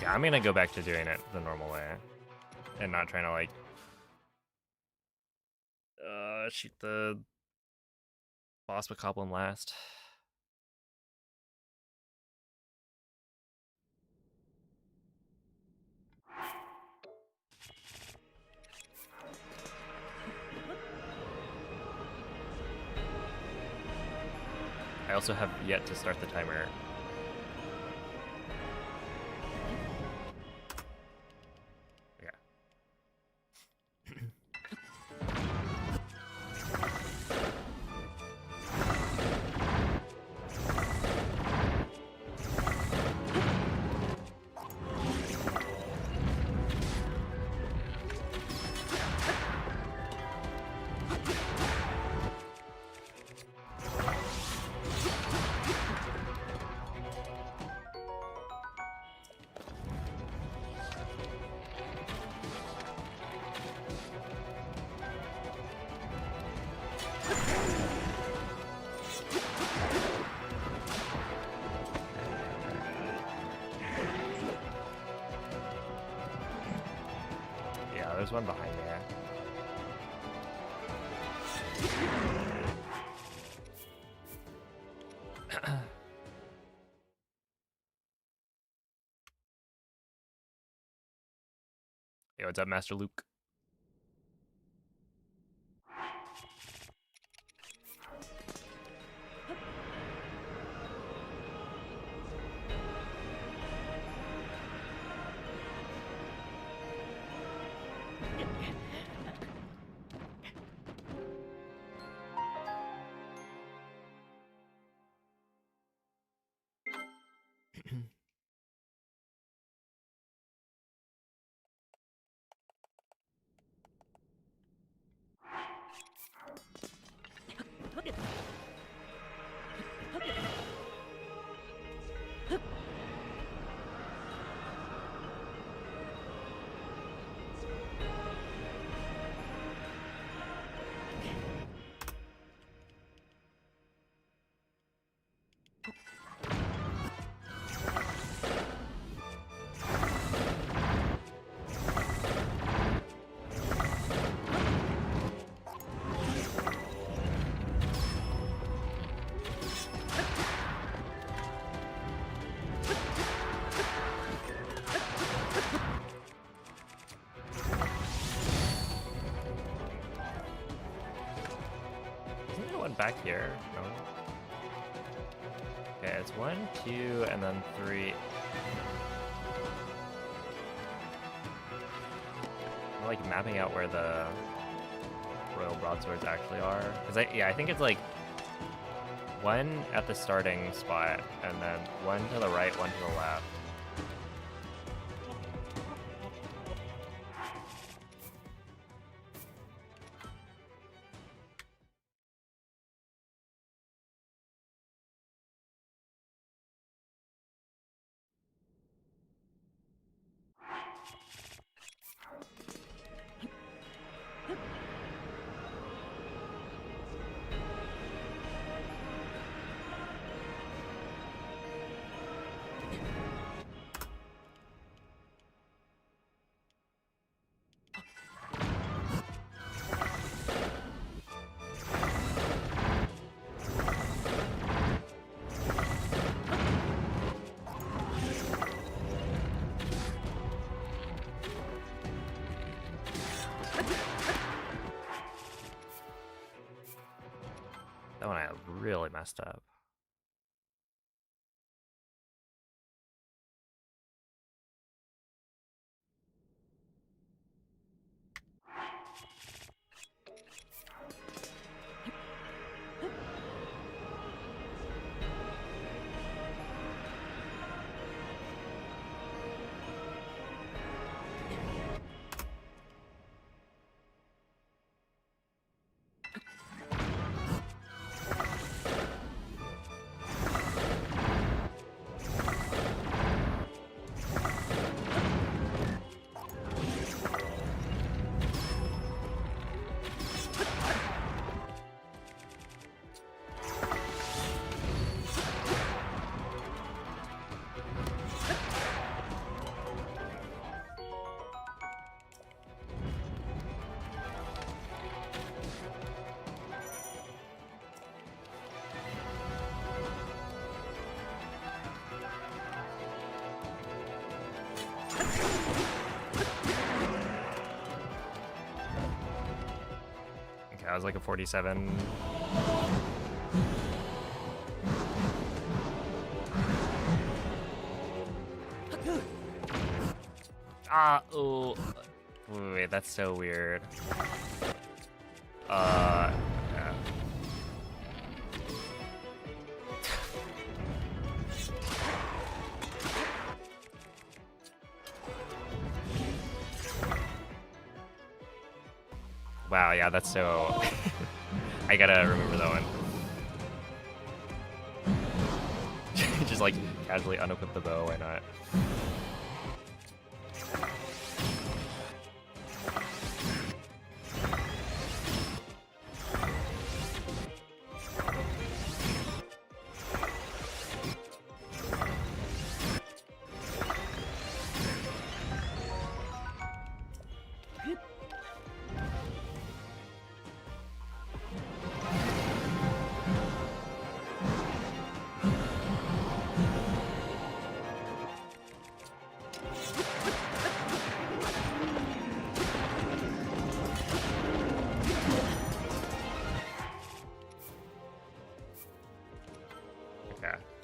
Yeah, I'm gonna go back to doing it the normal way. And not trying to, like, shoot the boss Bokoblin last. I also have yet to start the timer. Okay. Yeah, there's one behind there. Yo, what's up, Master Luke? Isn't there one back here? No. Okay, it's 1, 2, and then 3. I'm like mapping out where the royal broadswords actually are. Cause I think it's like 1 at the starting spot, and then 1 to the right, 1 to the left. That one I really messed up. That was like a 47. Oh. Wait, that's so weird. Yeah. Wow, yeah, that's so... I gotta remember that one. Just like casually unequip the bow, why not?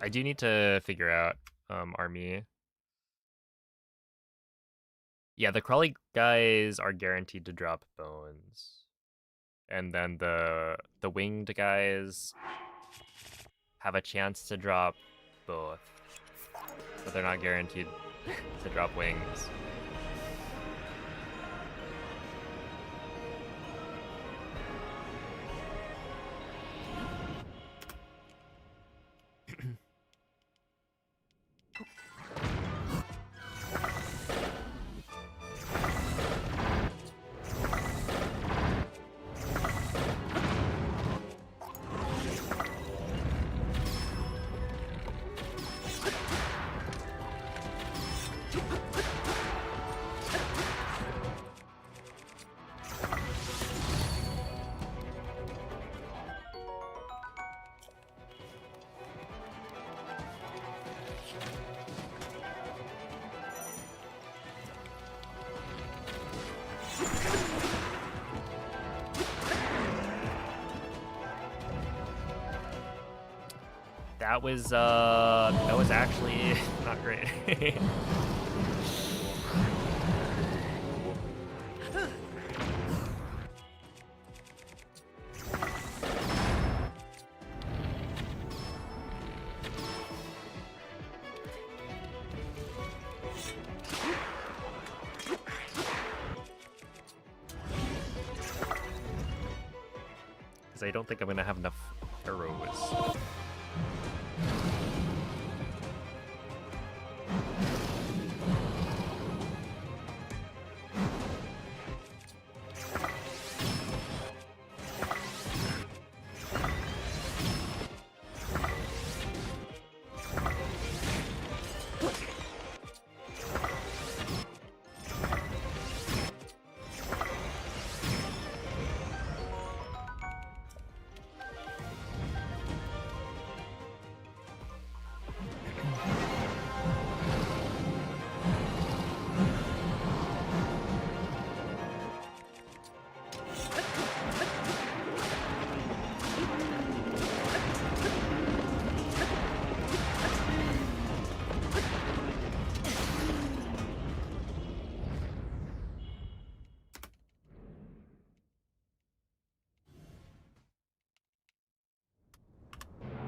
I do need to figure out army. Yeah, the crawly guys are guaranteed to drop bones. And then the winged guys have a chance to drop both. But they're not guaranteed to drop wings. That was actually not great. Because I don't think I'm gonna have enough arrows.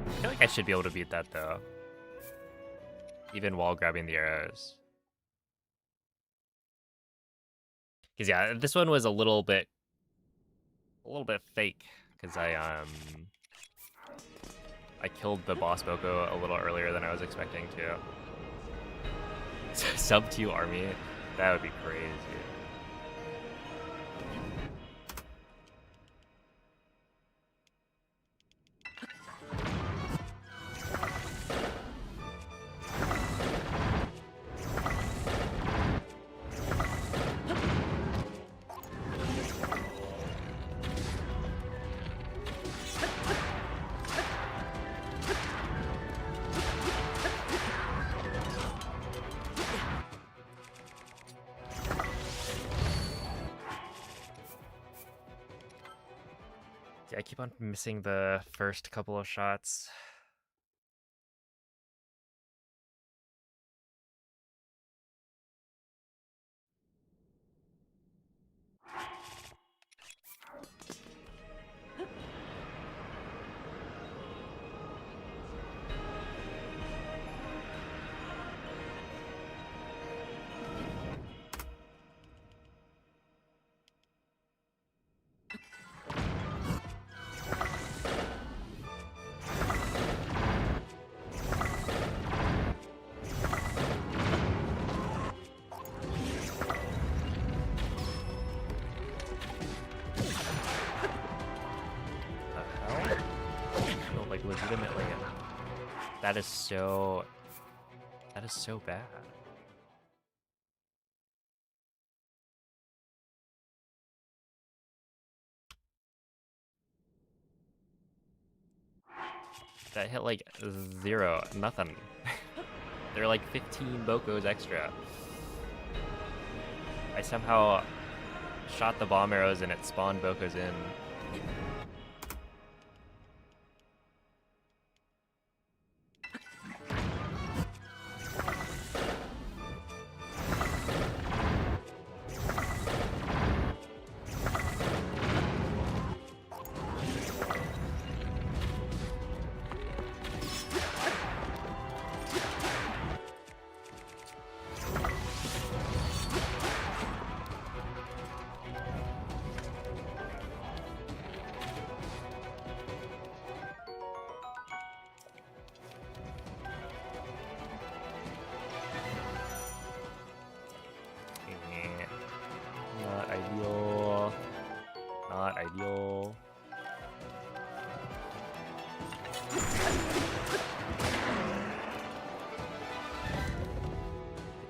I feel like I should be able to beat that though. Even while grabbing the arrows. Cause yeah, this one was a little bit fake. Cause I killed the boss Boko a little earlier than I was expecting to. Sub 2 army? That would be crazy. Yeah, I keep on missing the first couple of shots. Legitimately, that is so bad. That hit like 0, nothing. They're like 15 Bocos extra. I somehow shot the bomb arrows and it spawned Bocos in. Not ideal. Not ideal.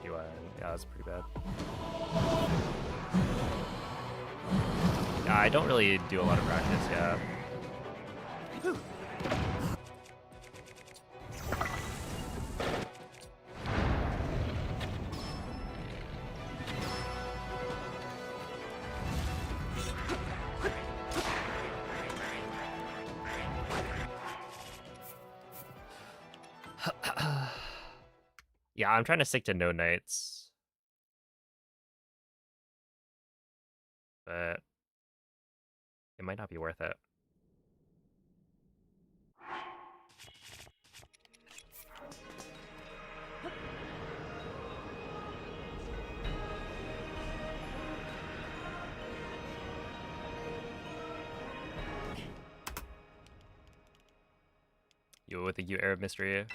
Yeah, that's pretty bad. Yeah, I don't really do a lot of practice, yeah. Yeah, I'm trying to stick to no knights. But it might not be worth it. You with the you Arab mystery.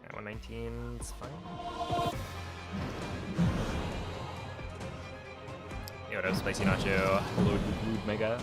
At 119, it's fine. Yo, what up, Spicy Nacho? Hello, Dude Mega.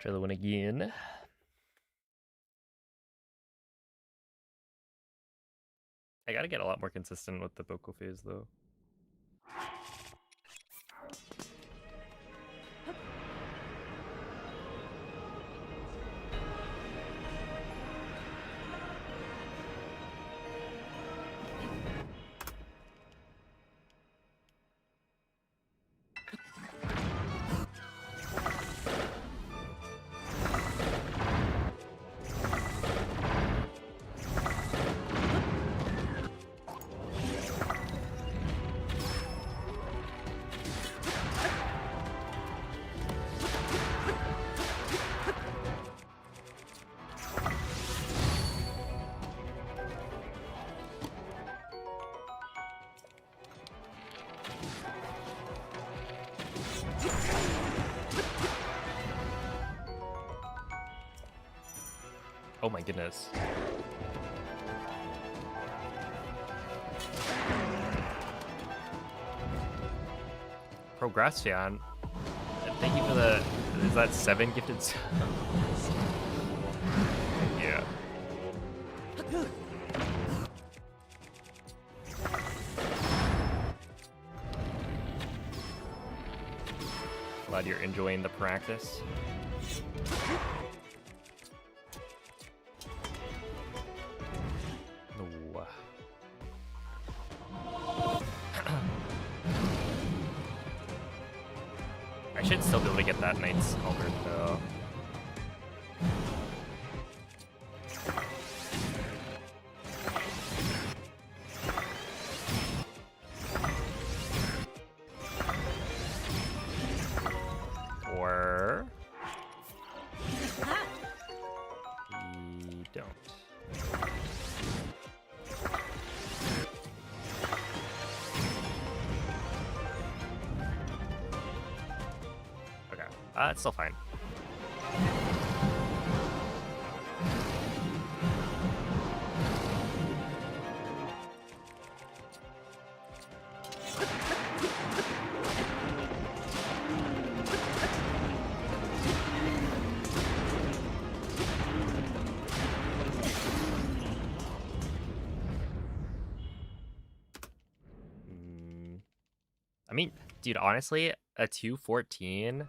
Try the one again. I gotta get a lot more consistent with the vocal phase though. Oh my goodness. Progression. Thank you for the... Is that 7 gifted subs? Yeah. Glad you're enjoying the practice. No. I should still be able to get that Knight's Helmet though. Or we don't. Okay, it's still fine. I mean, dude, honestly, a 214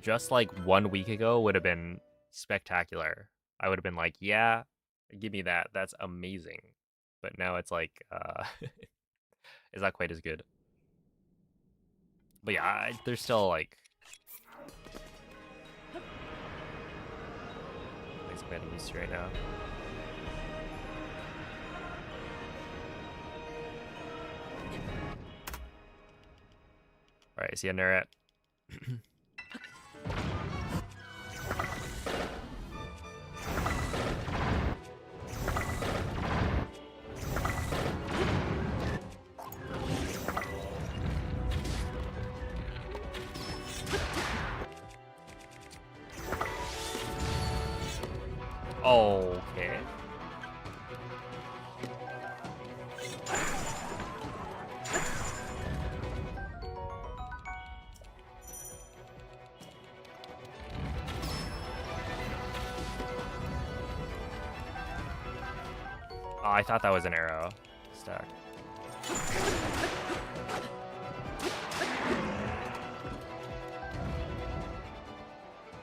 just like 1 week ago would have been spectacular. I would have been like, yeah, give me that. That's amazing. But now it's like, it's not quite as good. But yeah, there's still like... things I'm getting used to right now. Alright, see you, Neret. Okay. Oh, I thought that was an arrow stack.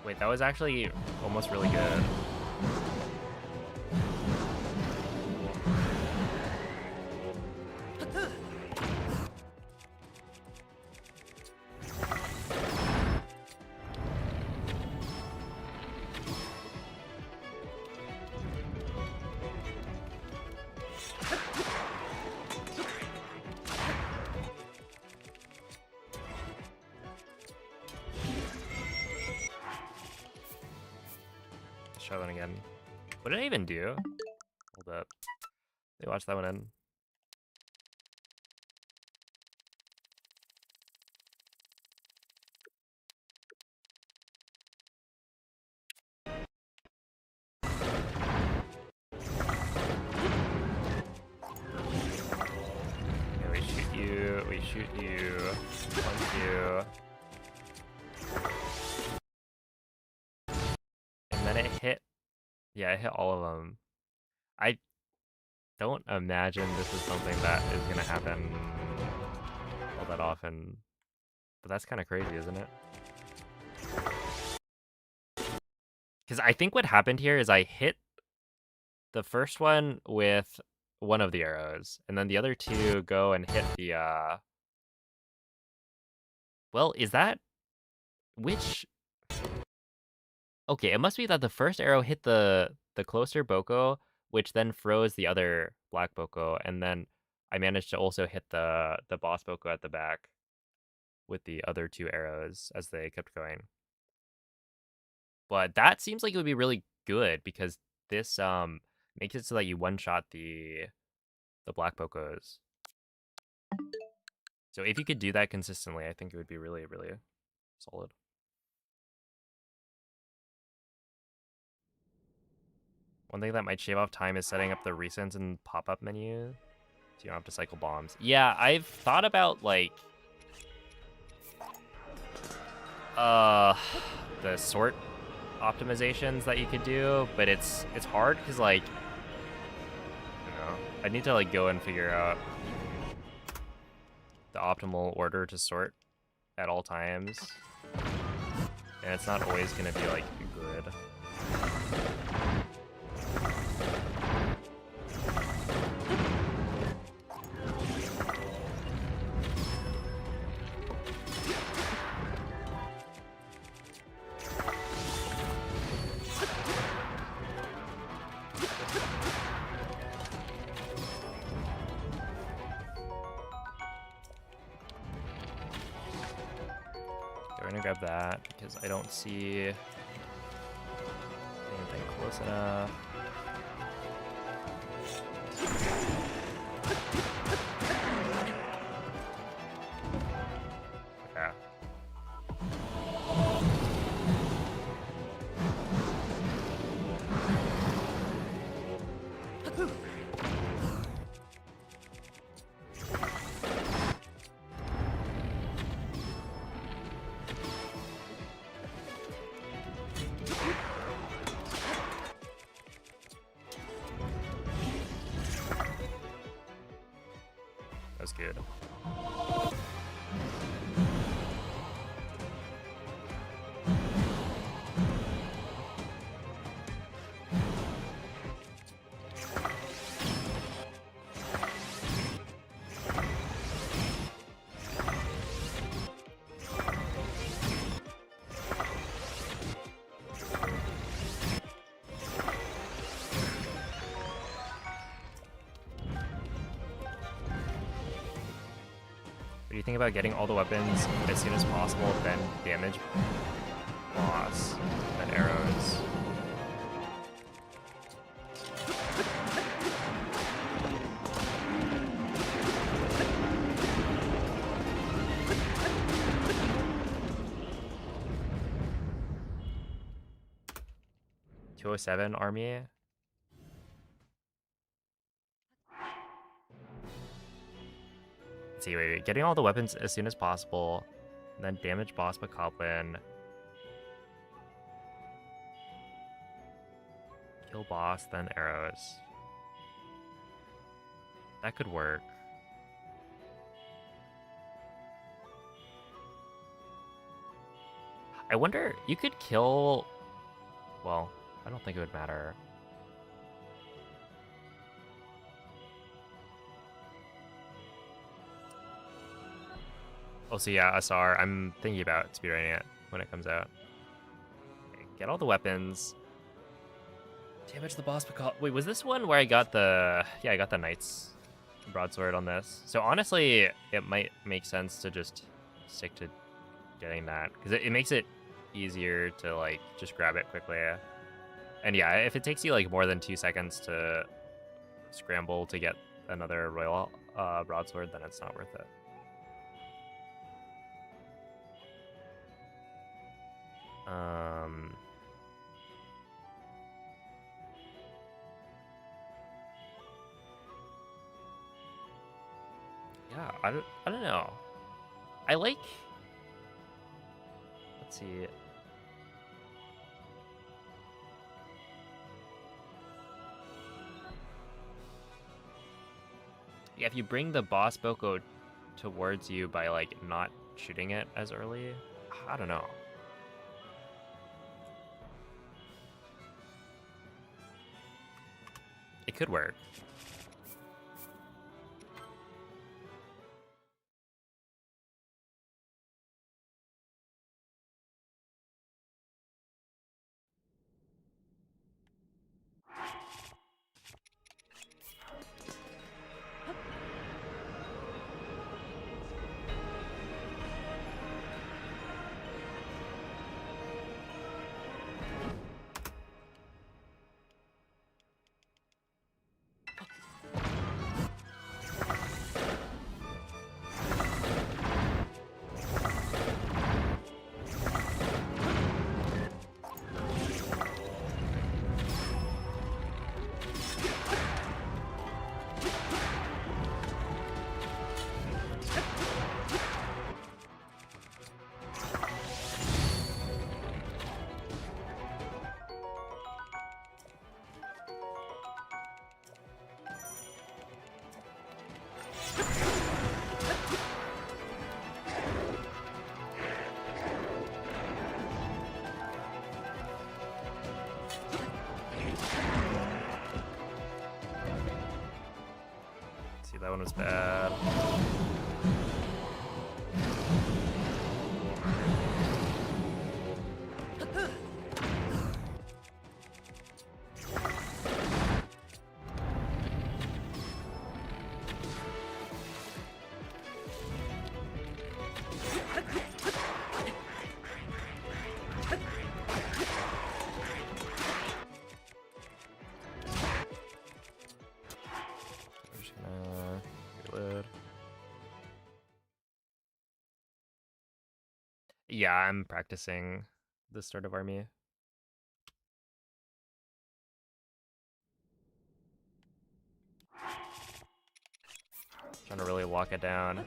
Wait, that was actually almost really good. Try that again. What did I even do? Hold up. Let me watch that one in. Okay, we shoot you, punch you. Yeah, I hit all of them. I don't imagine this is something that is gonna happen all that often. But that's kind of crazy, isn't it? Because I think what happened here is I hit the first one with one of the arrows, and then the other two go and hit the, well, is that... which... Okay, it must be that the first arrow hit the closer Boko, which then froze the other black Boko, and then I managed to also hit the boss Boko at the back with the other two arrows as they kept going. But that seems like it would be really good because this makes it so that you one-shot the black Bokos. So if you could do that consistently, I think it would be really, really solid. One thing that might shave off time is setting up the recents and pop-up menu so you don't have to cycle bombs. Yeah, I've thought about, like, the sort optimizations that you could do, but it's hard because, like, you know, I need to, like, go and figure out the optimal order to sort at all times, and it's not always gonna be, like, good. We're gonna grab that because I don't see anything close enough. Yeah. That's good. What do you think about getting all the weapons as soon as possible, then damage boss, then arrows? .207 army? Let's see, wait, getting all the weapons as soon as possible, and then damage boss Bokoblin. Kill boss, then arrows. That could work. I wonder, you could kill... Well, I don't think it would matter. Also, yeah, SR, I'm thinking about speedrunning it when it comes out. Okay, get all the weapons. Damage the boss. Wait, was this one where I got the... Yeah, I got the Knight's broadsword on this. So honestly, it might make sense to just stick to getting that. Because it makes it easier to, like, just grab it quickly. And yeah, if it takes you, like, more than 2 seconds to scramble to get another royal broadsword, then it's not worth it. Yeah, I don't know. I like... Let's see. Yeah, if you bring the boss Boko towards you by like not shooting it as early, I don't know. It could work. See, that one was bad. I'm just gonna reload. Yeah, I'm practicing the start of army. Trying to really lock it down.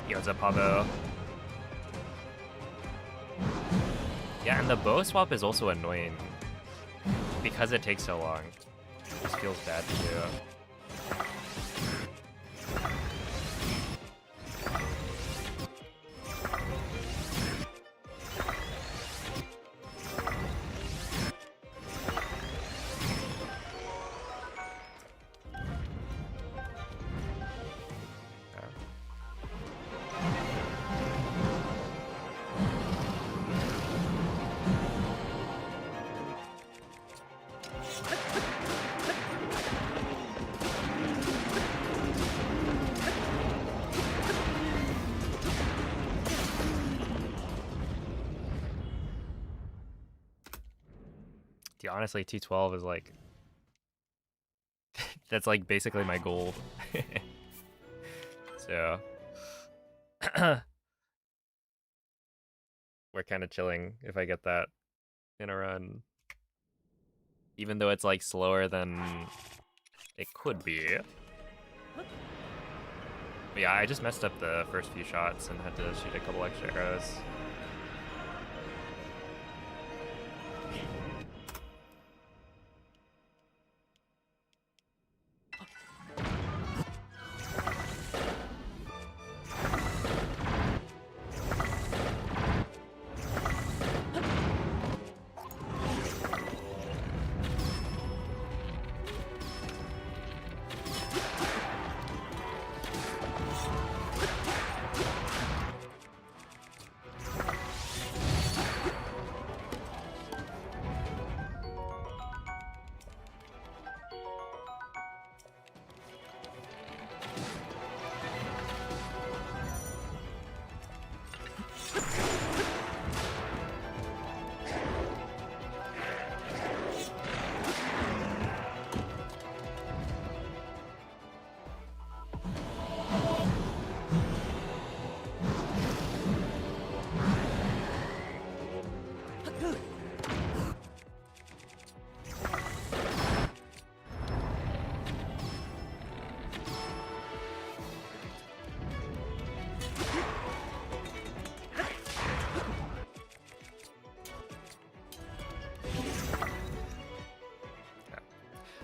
Yo, what's up, Pavo? Yeah, and the bow swap is also annoying because it takes so long. It just feels bad to do. Dude, honestly, 212 is like... that's like basically my goal. So... we're kind of chilling if I get that in a run. Even though it's like slower than it could be. But yeah, I just messed up the first few shots and had to shoot a couple extra arrows.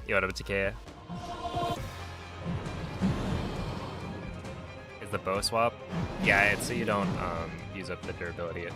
Yo, what up, TotK? Is the bow swap? Yeah, it's so you don't use up the durability.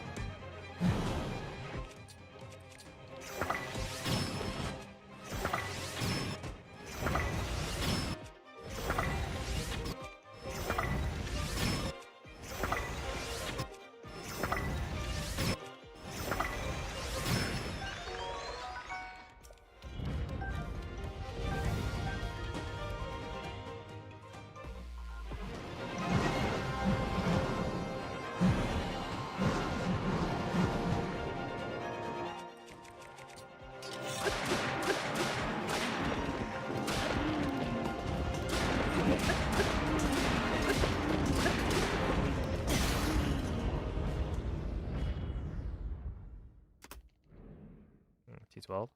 T12.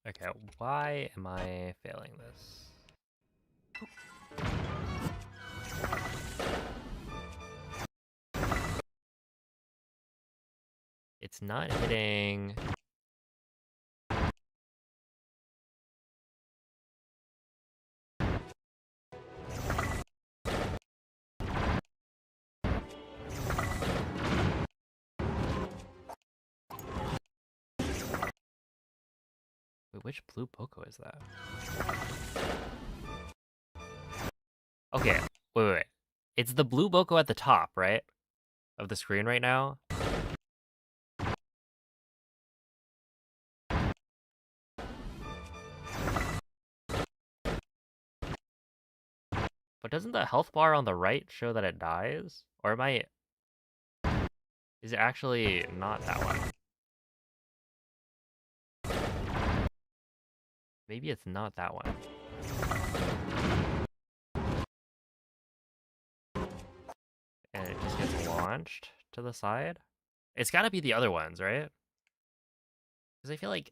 Okay, why am I failing this? It's not hitting. Wait, which blue Poco is that? Okay, wait. It's the blue Boko at the top, right? Of the screen right now. But doesn't the health bar on the right show that it dies? Or am I... Is it actually not that one? Maybe it's not that one. And it just gets launched to the side? It's gotta be the other ones, right? Because I feel like...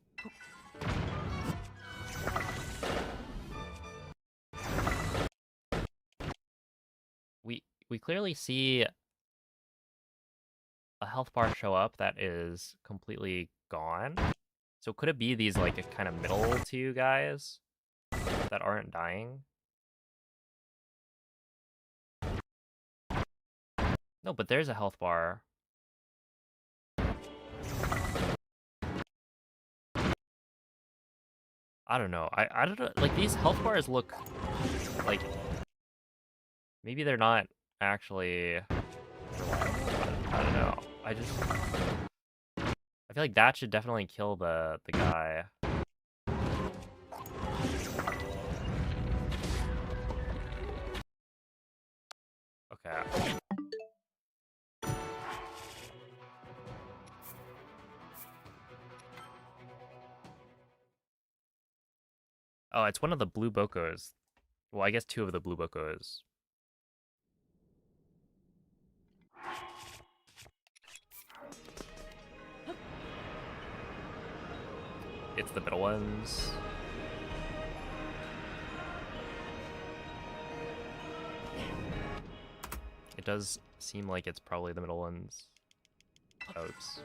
We clearly see a health bar show up that is completely gone. So could it be these like kind of middle two guys that aren't dying? No, but there's a health bar. I don't know. I don't know. Like, these health bars look like maybe they're not actually reliable. I don't know. I feel like that should definitely kill the guy. Okay. Oh, it's one of the blue bocos. Well, I guess two of the blue bocos. It's the middle ones. It does seem like it's probably the middle ones. Oops.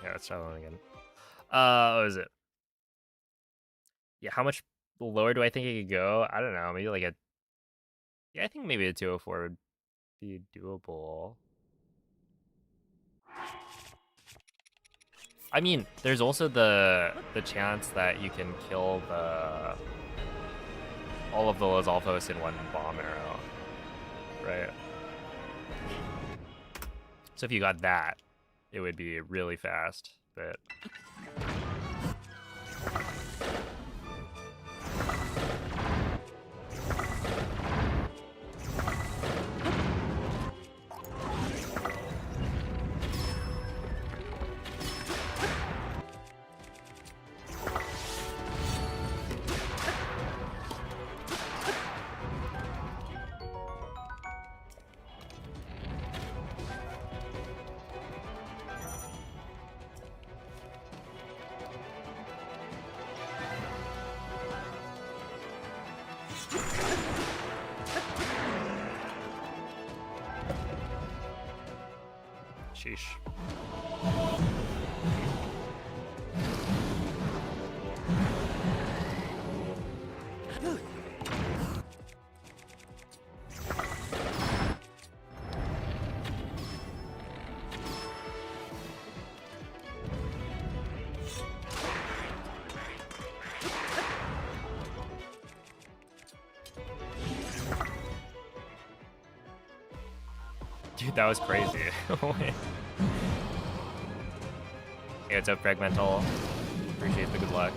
Yeah, let's try one again. What is it? Yeah, how much lower do I think it could go? I don't know, maybe like a... Yeah, I think maybe a 204 would be doable. I mean, there's also the chance that you can kill all of the Lizalfos in one bomb arrow, right? So if you got that, it would be really fast, but... Sheesh. Dude, that was crazy. Hey, what's up, Fragmental? Appreciate the good luck.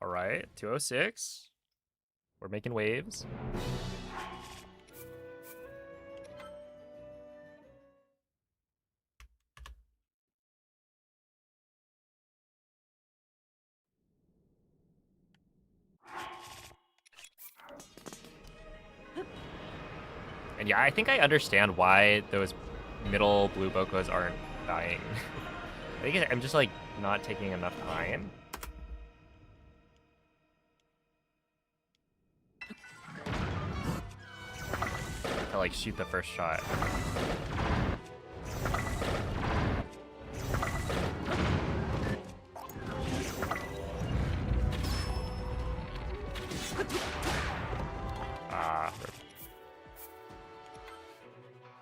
All right, 206. We're making waves. And yeah, I think I understand why those middle blue bokos aren't dying. I think I'm just like not taking enough time. To like shoot the first shot.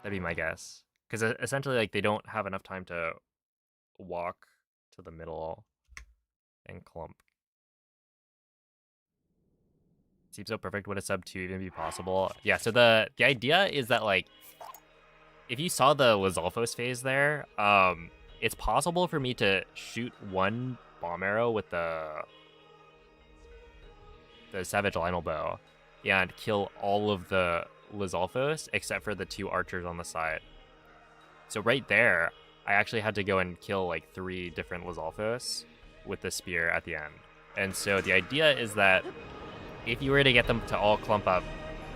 That'd be my guess. Because essentially, like, they don't have enough time to walk to the middle and clump. Seems so perfect. Would a sub 2 even be possible? Yeah, so the idea is that, like, if you saw the Lizalfos phase there, it's possible for me to shoot one bomb arrow with the Savage Lionel bow and kill all of the Lizalfos except for the 2 archers on the side. So right there, I actually had to go and kill like 3 different Lizalfos with the spear at the end. And so the idea is that if you were to get them to all clump up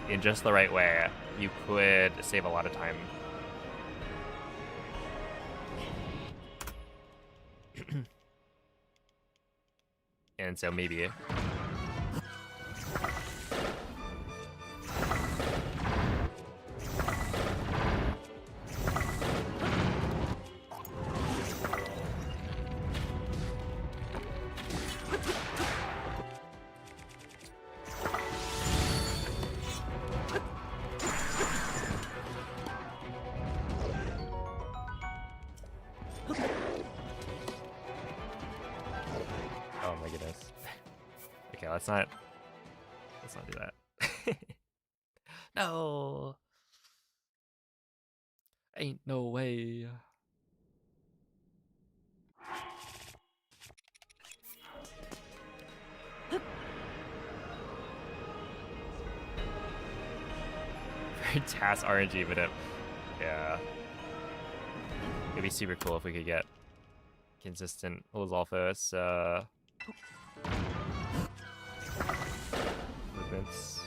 in just the right way, you could save a lot of time. And so maybe... Oh my goodness. Okay, let's not do that. No. Ain't no way. Very TAS RNG, but yeah. It'd be super cool if we could get consistent Lizalfos movements.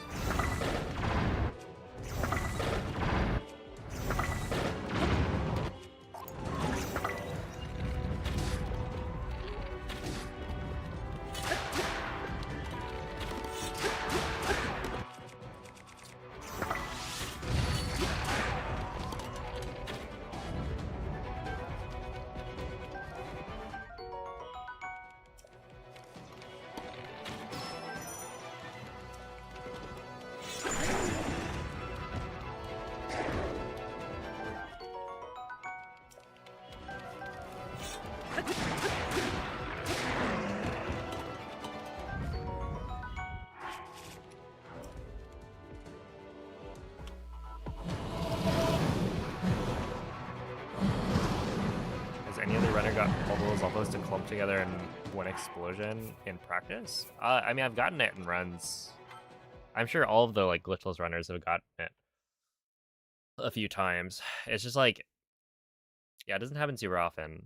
Got all those Lizalfos to clump together in one explosion in practice? I mean, I've gotten it in runs. I'm sure all of the like glitchless runners have gotten it a few times. It's just like, yeah, it doesn't happen super often.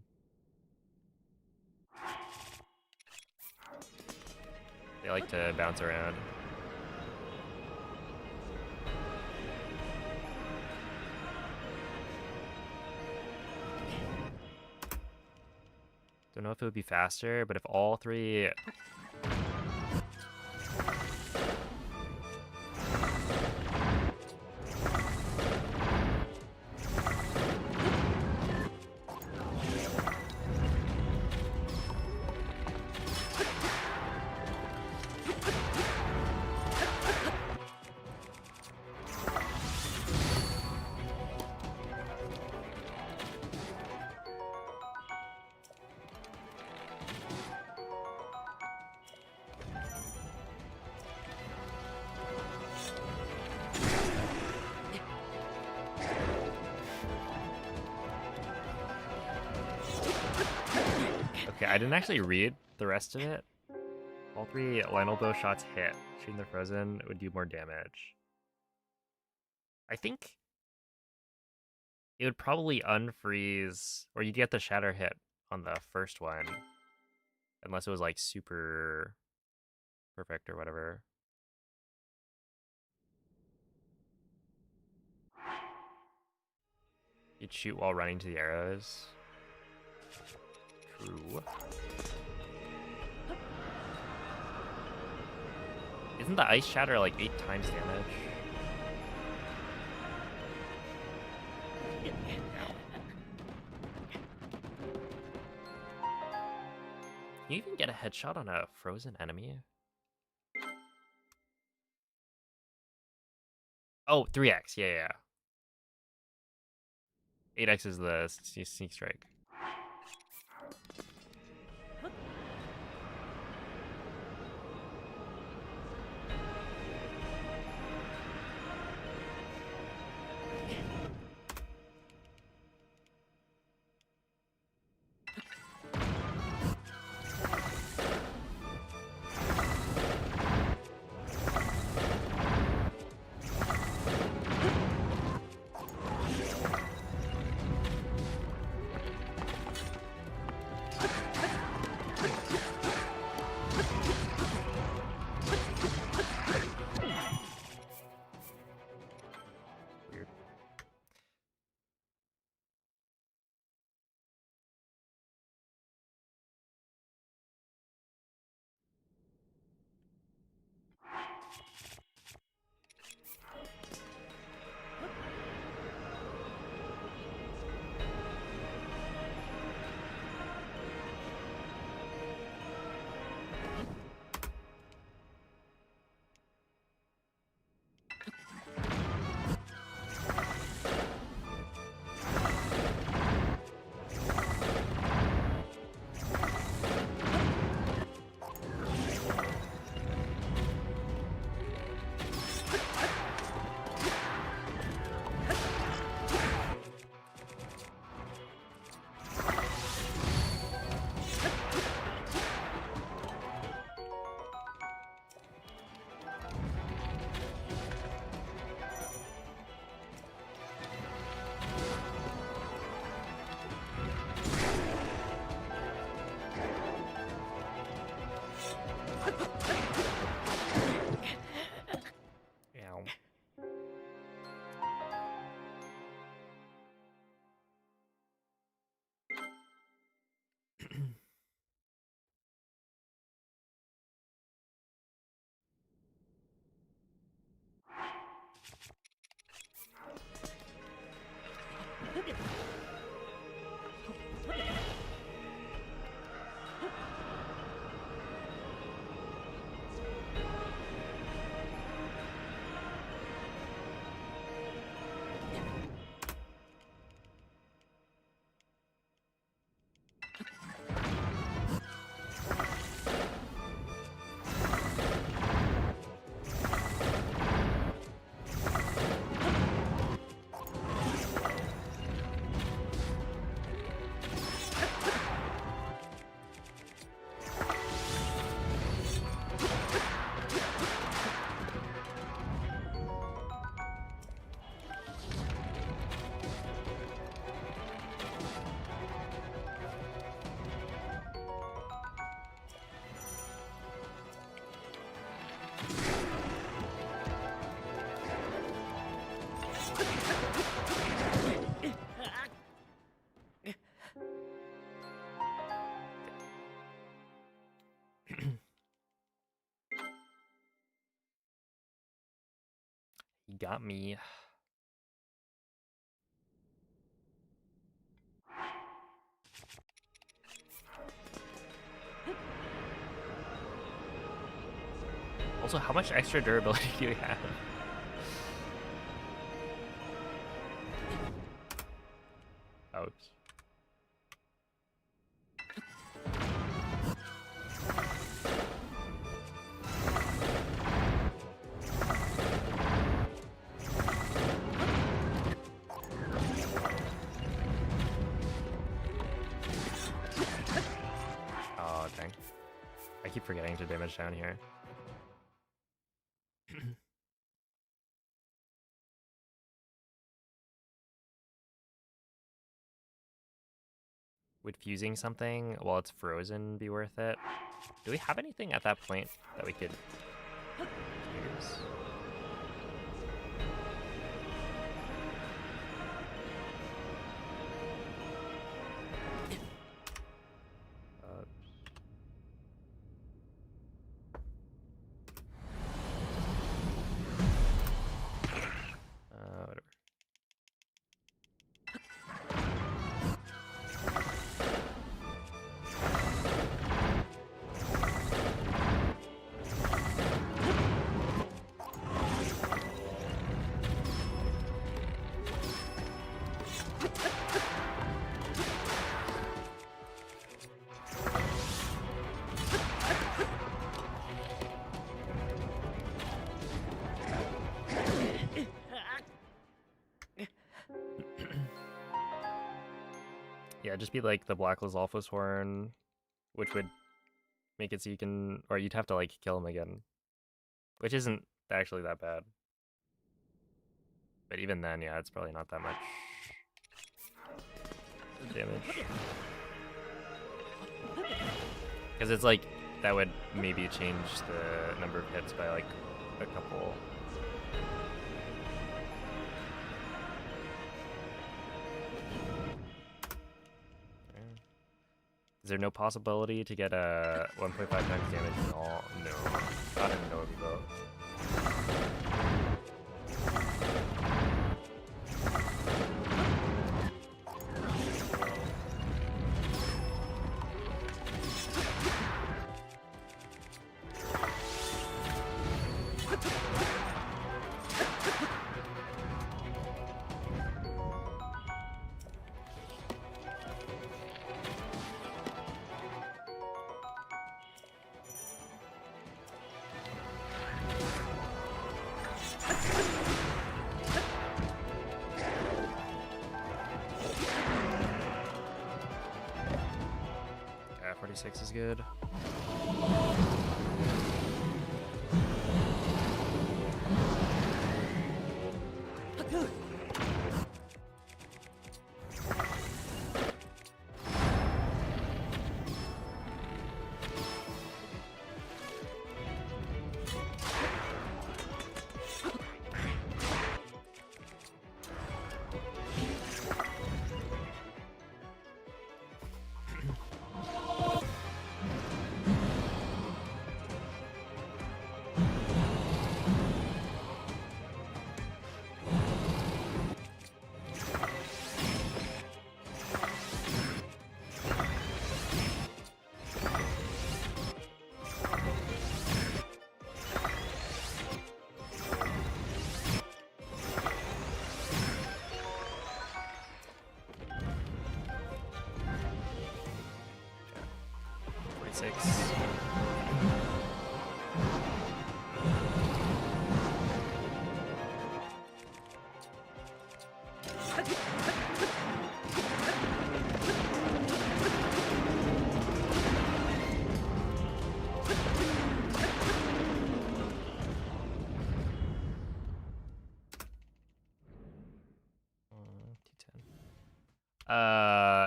They like to bounce around. Don't know if it would be faster, but if all 3... I didn't actually read the rest of it. All 3 Lionel bow shots hit. Shooting the frozen would do more damage. I think it would probably unfreeze, or you'd get the shatter hit on the first one. Unless it was like super perfect or whatever. You'd shoot while running to the arrows. True. Isn't the ice shatter like 8 times damage? Can you even get a headshot on a frozen enemy? Oh, 3x. Yeah. 8x is the sneak strike. He got me. Also, how much extra durability do you have? Ouch. Oh, dang. I keep forgetting to damage down here. Would fusing something while it's frozen be worth it? Do we have anything at that point that we could use? Whatever. Yeah, just be like the Black Lizalfos horn, which would make it so you can, or you'd have to like kill him again, which isn't actually that bad. But even then, yeah, it's probably not that much damage. Because it's like, that would maybe change the number of hits by like a couple. Is there no possibility to get a 1.5 times damage at all? No. Not in no revote. Yeah, 46 is good.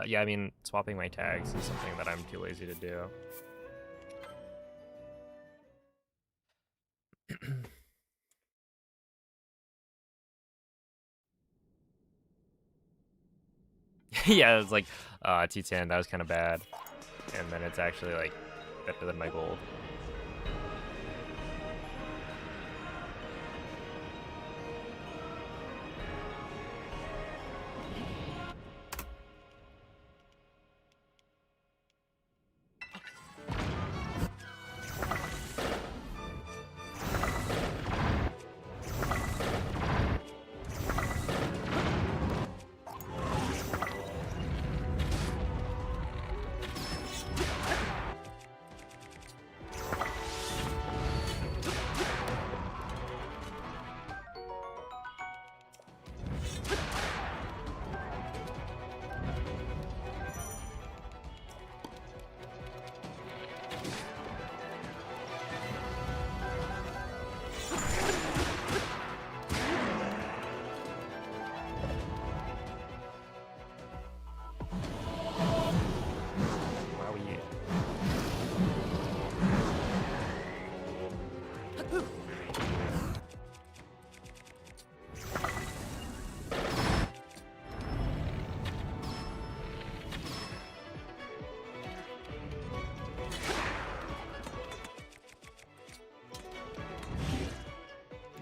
Yeah, I mean, swapping my tags is something that I'm too lazy to do. Yeah, it's like, T10, that was kind of bad. And then it's actually, like, better than my gold.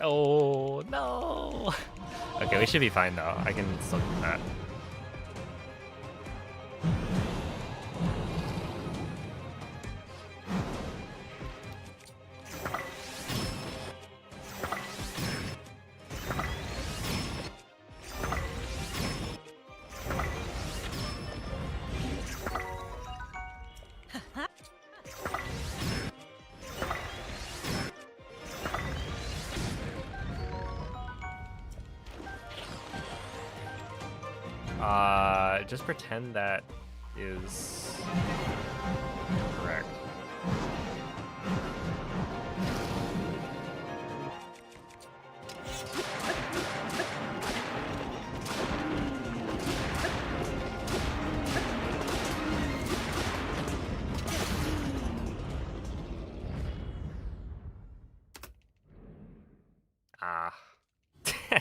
Oh, no. Okay, we should be fine, though. I can still do that. Just pretend that is correct.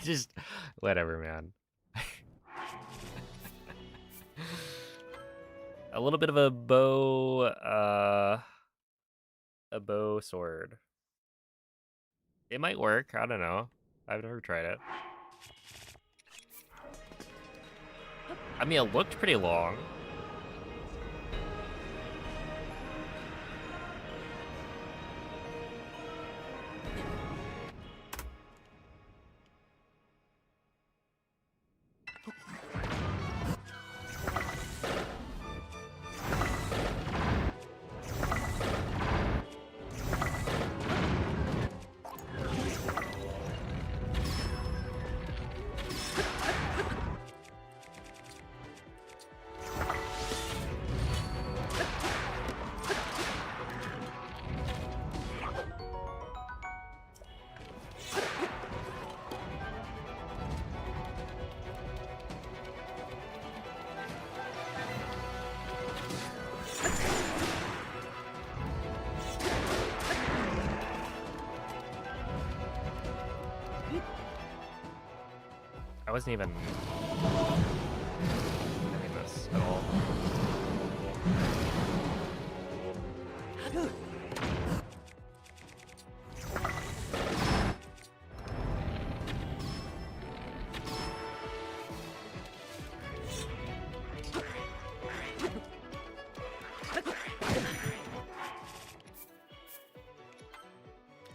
Just whatever, man. A little bit of a bow sword. It might work. I don't know. I've never tried it. I mean, it looked pretty long. I wasn't even doing this at all.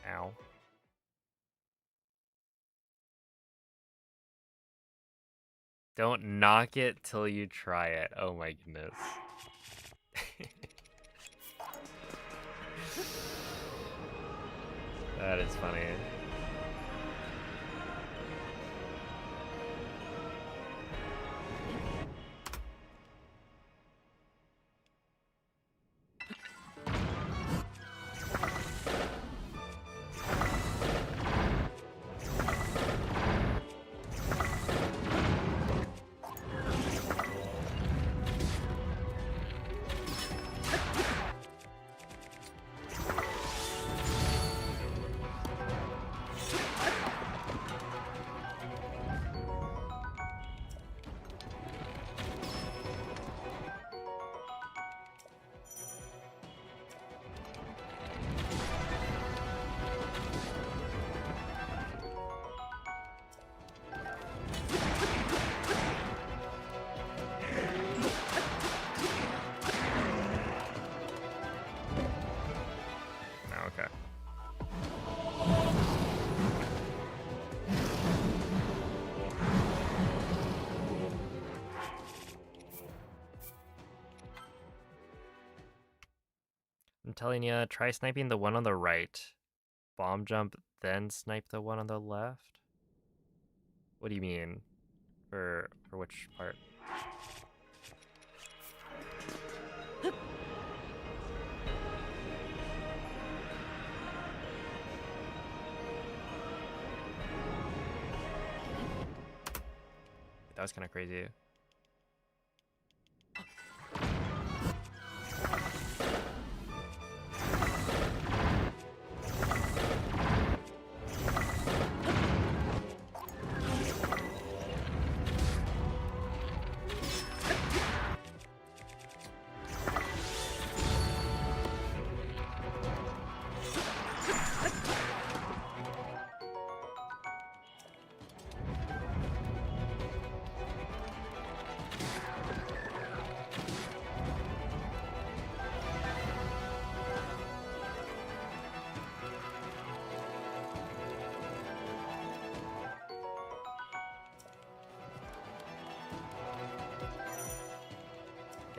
Ow. Don't knock it till you try it. Oh my goodness. That is funny. Okay. I'm telling you, try sniping the one on the right. Bomb jump, then snipe the one on the left? What do you mean? For which part? That was kind of crazy.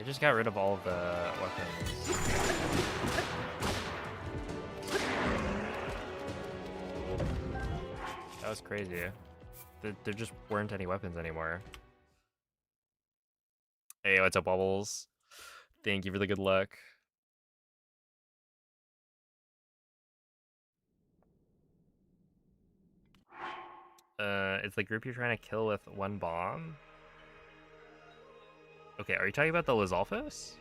just got rid of all of the weapons. That was crazy. There just weren't any weapons anymore. Hey, what's up, Bubbles? Thank you for the good luck. It's the group you're trying to kill with one bomb? Okay, are you talking about the Lizalfos?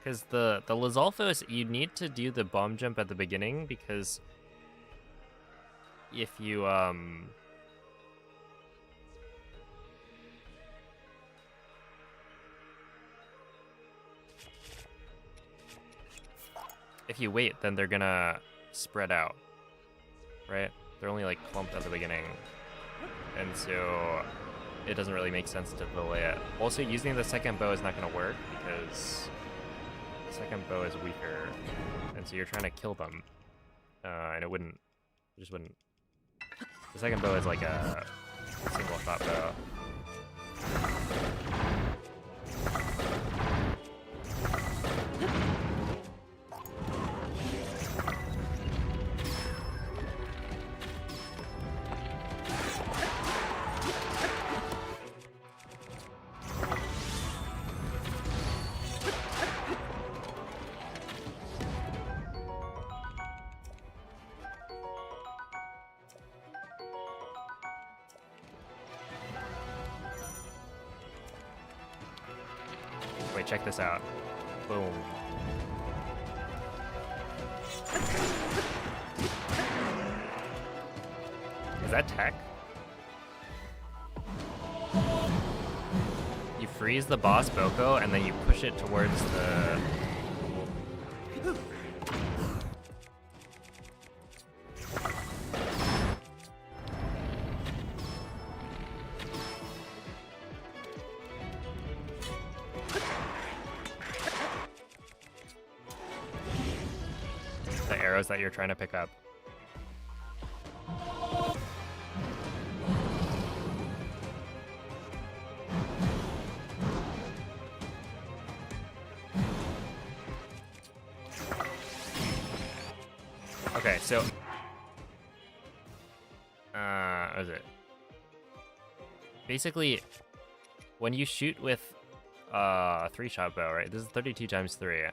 Because the Lizalfos, you need to do the bomb jump at the beginning, because if you, if you wait, then they're gonna spread out, right? They're only like clumped at the beginning, and so it doesn't really make sense to delay it. Also, using the second bow is not gonna work because the second bow is weaker, and so you're trying to kill them, and it just wouldn't. The second bow is like a single shot bow. Wait, check this out. Boom. Is that tech? You freeze the boss Boko and then you push it towards the... arrows that you're trying to pick up. Okay, so what is it? Basically, when you shoot with a 3-shot bow, right? This is 32 times 3.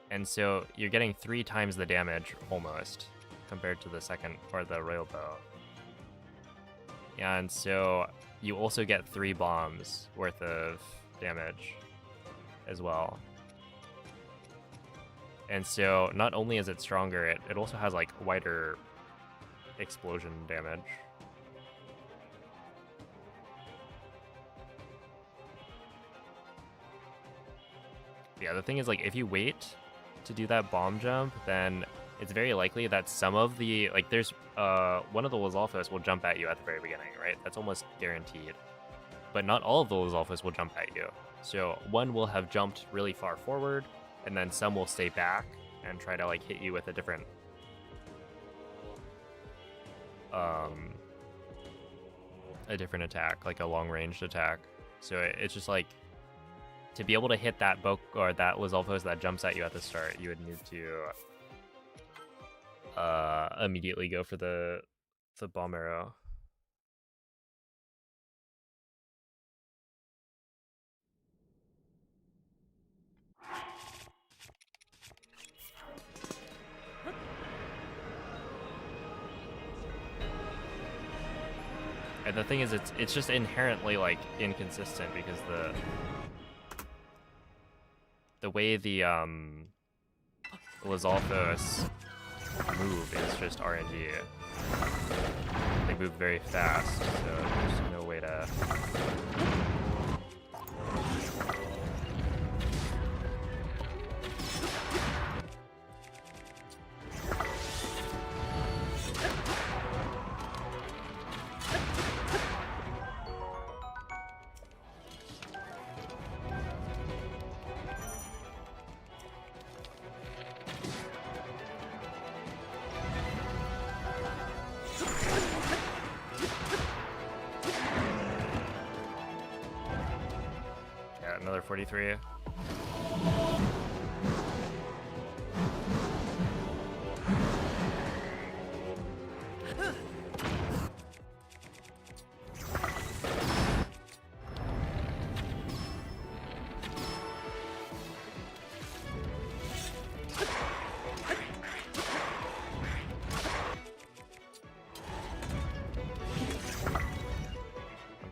And so you're getting 3 times the damage almost compared to the second or the royal bow. And so you also get 3 bombs worth of damage as well. And so not only is it stronger, it also has like wider explosion damage. Yeah, the thing is, like, if you wait to do that bomb jump, then it's very likely that some of the, like, there's one of the Lizalfos will jump at you at the very beginning, right? That's almost guaranteed. But not all of the Lizalfos will jump at you. So one will have jumped really far forward, and then some will stay back and try to like hit you with a different attack, like a long-ranged attack. So it's just like, to be able to hit that Boko or that Lizalfos that jumps at you at the start, you would need to immediately go for the bomb arrow. And the thing is, it's just inherently like inconsistent because the way the Lizalfos move is just RNG. They move very fast, so there's no way to... Another 43.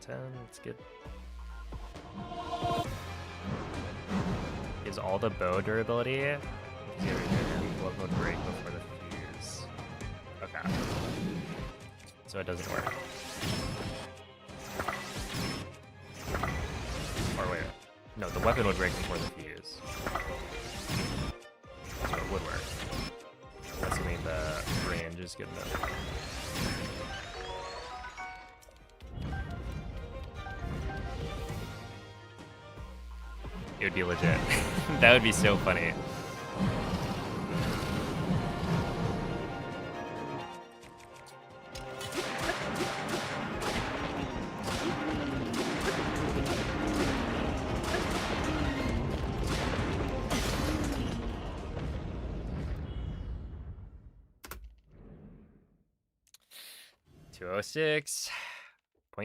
That's good. Is all the bow durability? What would break before the fuse? Okay. So it doesn't work. Or wait. No, the weapon would break before the fuse. So it would work. Assuming the range is good enough. It would be legit. That would be so funny.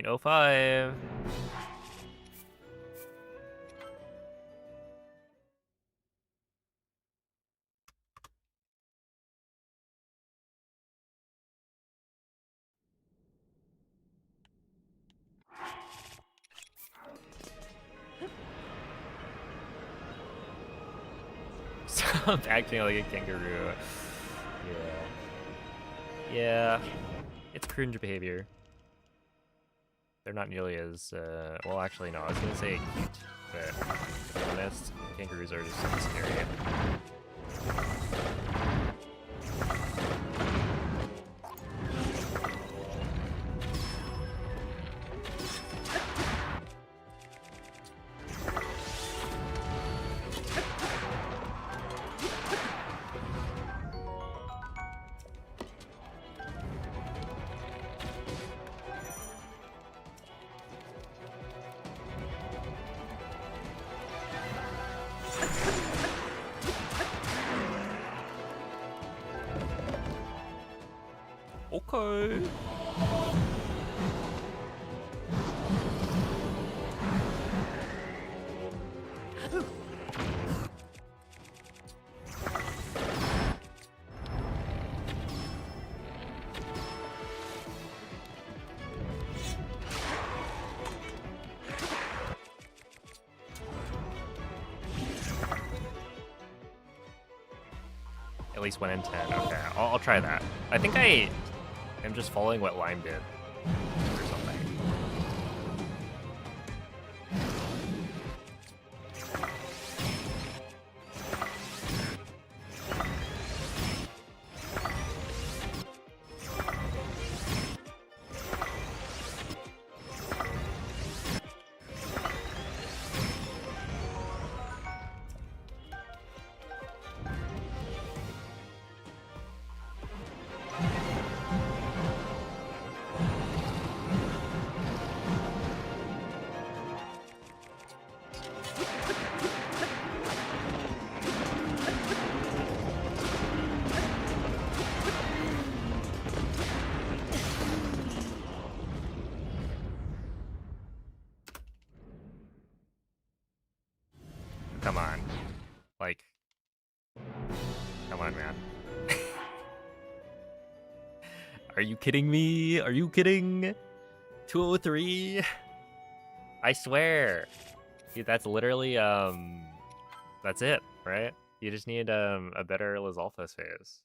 .05. Stop acting like a kangaroo. Yeah. It's cringe behavior. They're not nearly as, well, actually, no, I was gonna say cute, but to be honest, kangaroos are just scary. Okay. At least 1 in 10. Okay, I'll try that. I think I am just following what Lime did or something. Come on. Like, come on, man. Are you kidding me? Are you kidding? 203? I swear. Dude, that's literally, that's it, right? You just need, a better Lizalfos phase.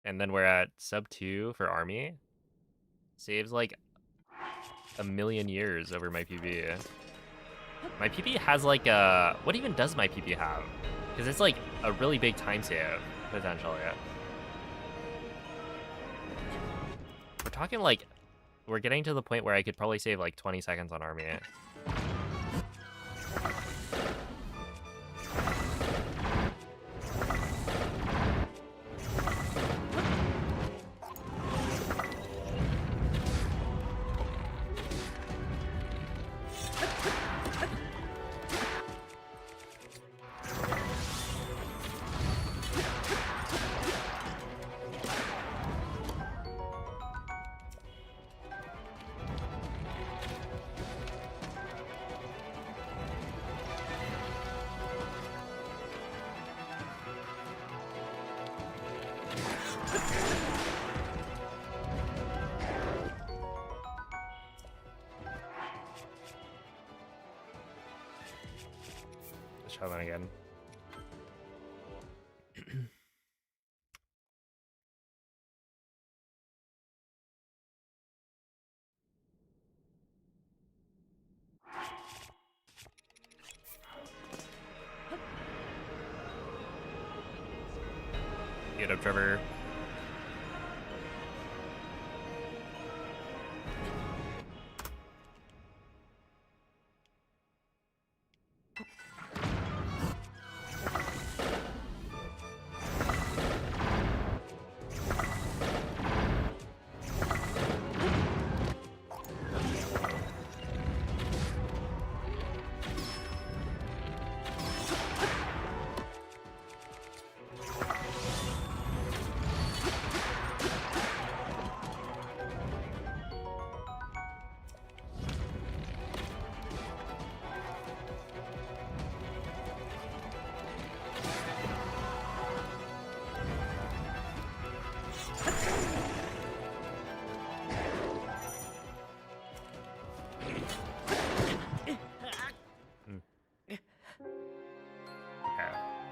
And then we're at sub 2 for army. Saves, like, 1,000,000 years over my PB. My PB has like a... What even does my PB have? Because it's like a really big time save, potentially. We're talking like... We're getting to the point where I could probably save like 20 seconds on army. try that again. Get up, Trevor.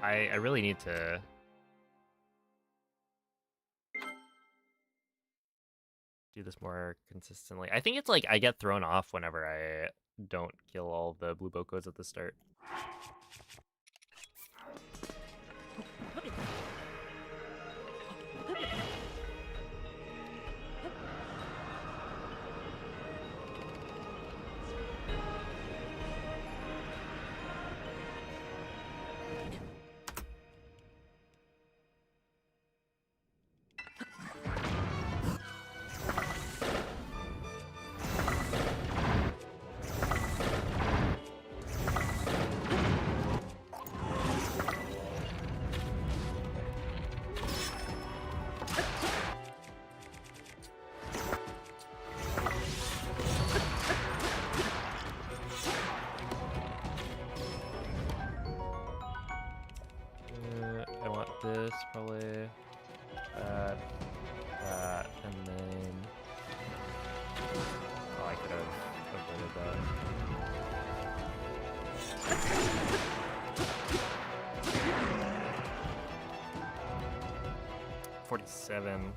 I really need to do this more consistently. I think it's like I get thrown off whenever I don't kill all the blue bocos at the start. I want this, probably that, and then... Oh, I could have avoided that. 47.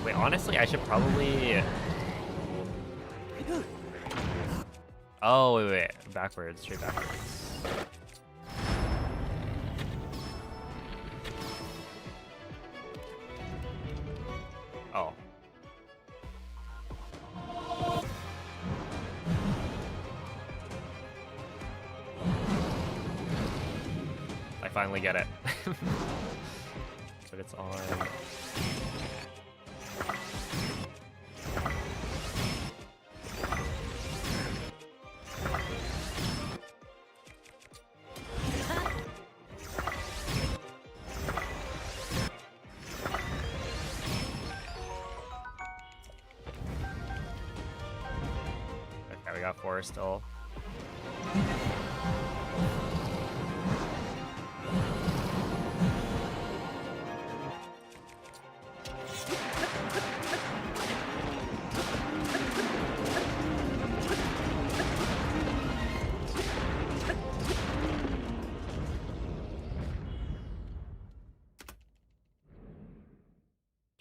Wait, honestly, I should probably... Oh, wait, backwards, straight backwards. Oh. I finally get it. But it's on... We got 4 still.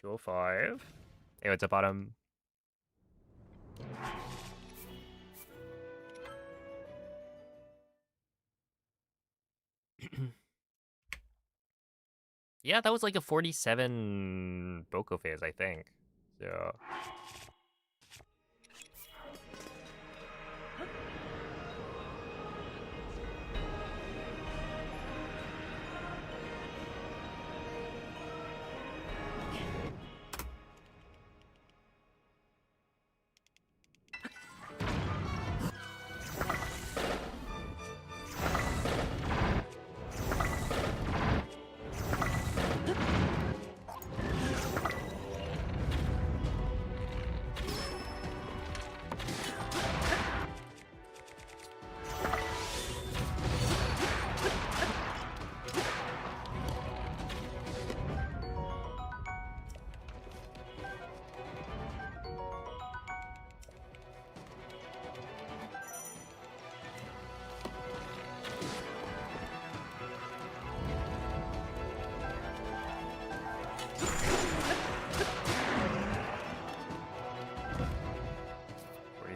$205. Hey, what's up, bottom? Yeah, that was like a 47 Boko phase, I think. So...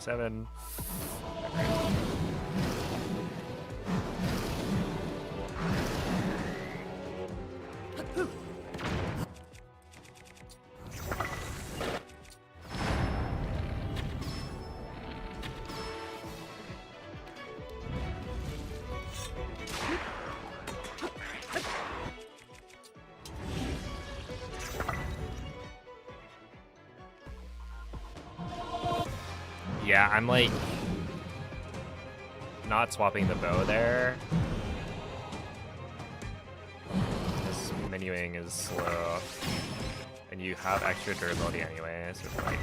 27. Yeah, I'm like not swapping the bow there. This menuing is slow. And you have extra durability anyway, so it's like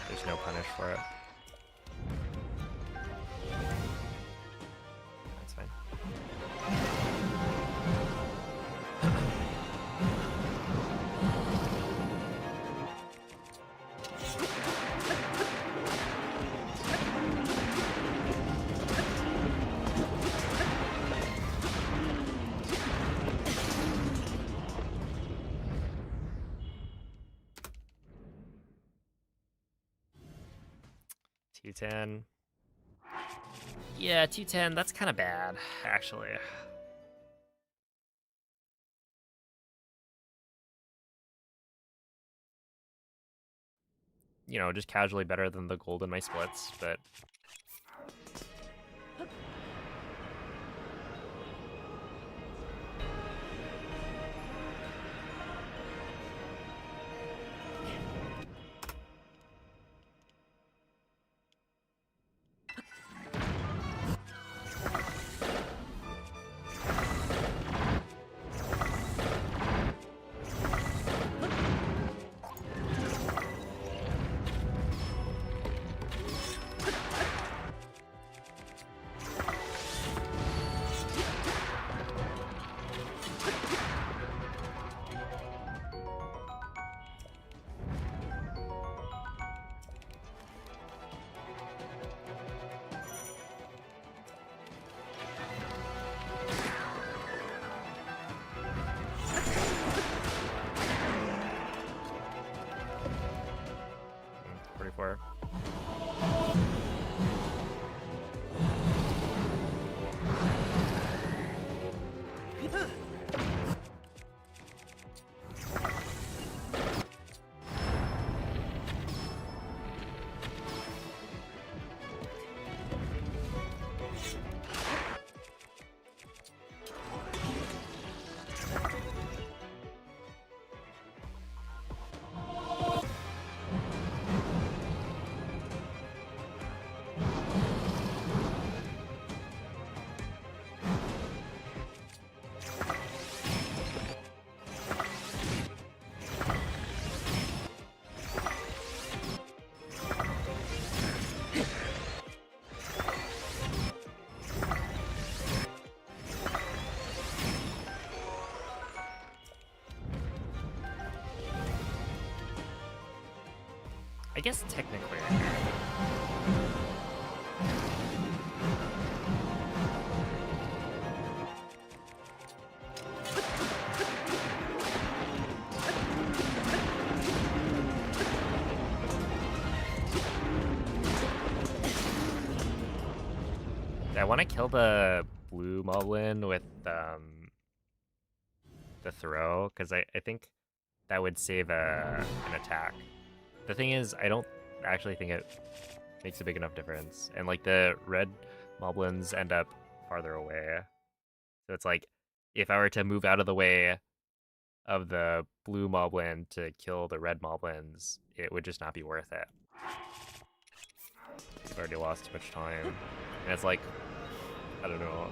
there's no punish for it. That's fine. T10. Yeah, T10, that's kind of bad, actually. You know, just casually better than the gold in my splits, but for. I guess technically. I want to kill the blue moblin with the throw, because I think that would save an attack. The thing is, I don't actually think it makes a big enough difference. And like the red moblins end up farther away. So it's like, if I were to move out of the way of the blue moblin to kill the red moblins, it would just not be worth it. I've already lost too much time. And it's like, I don't know.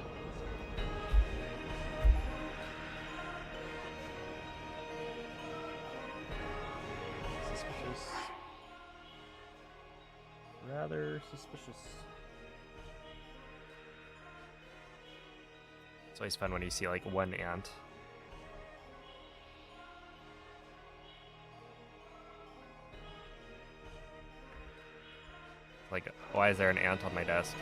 Suspicious. Rather suspicious. It's always fun when you see like one ant. Like, why is there an ant on my desk?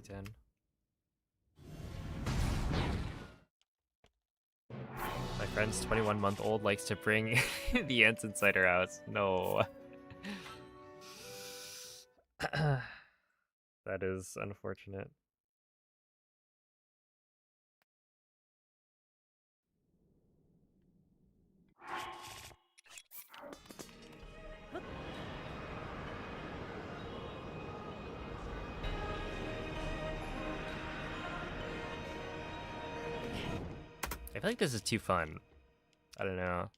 T10. My friend's 21-month-old likes to bring the ants inside her house. No. That is unfortunate. I feel like this is too fun. I don't know.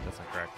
That's not correct.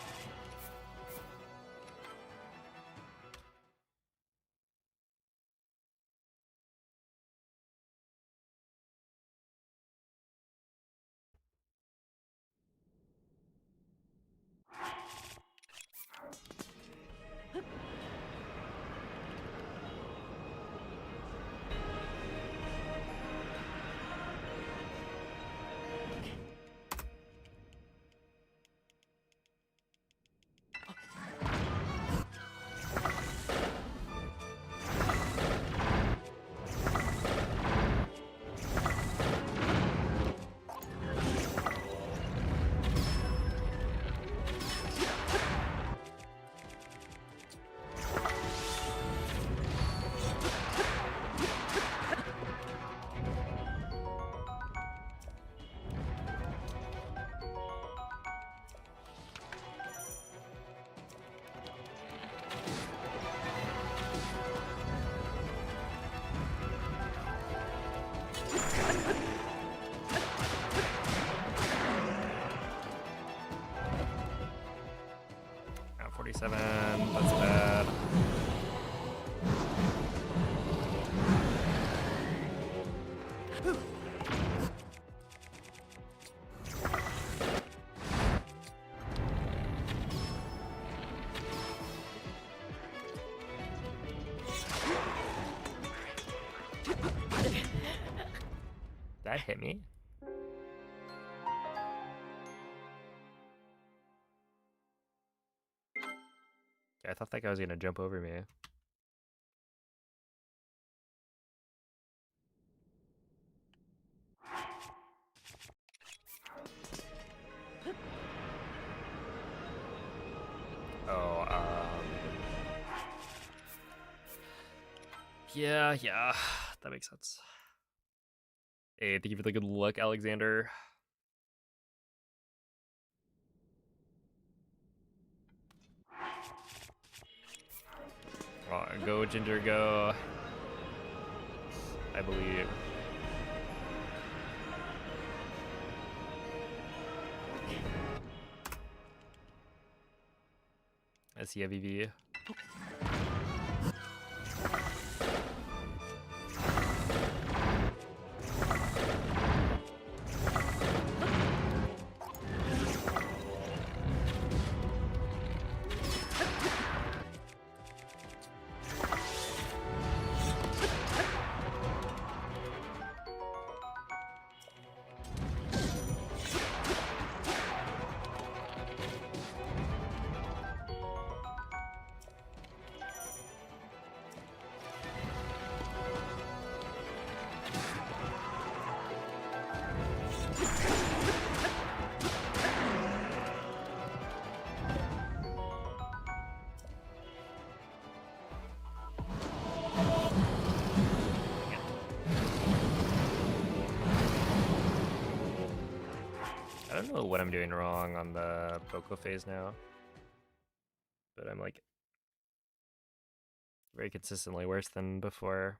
Round 47, that's bad. That hit me. I thought that guy was gonna jump over me. Oh, yeah, that makes sense. Hey, thank you for the good luck, Alexander. Oh, go, Ginger, go. I believe. I see a VV. don't know what I'm doing wrong on the Boko phase now, but I'm like very consistently worse than before.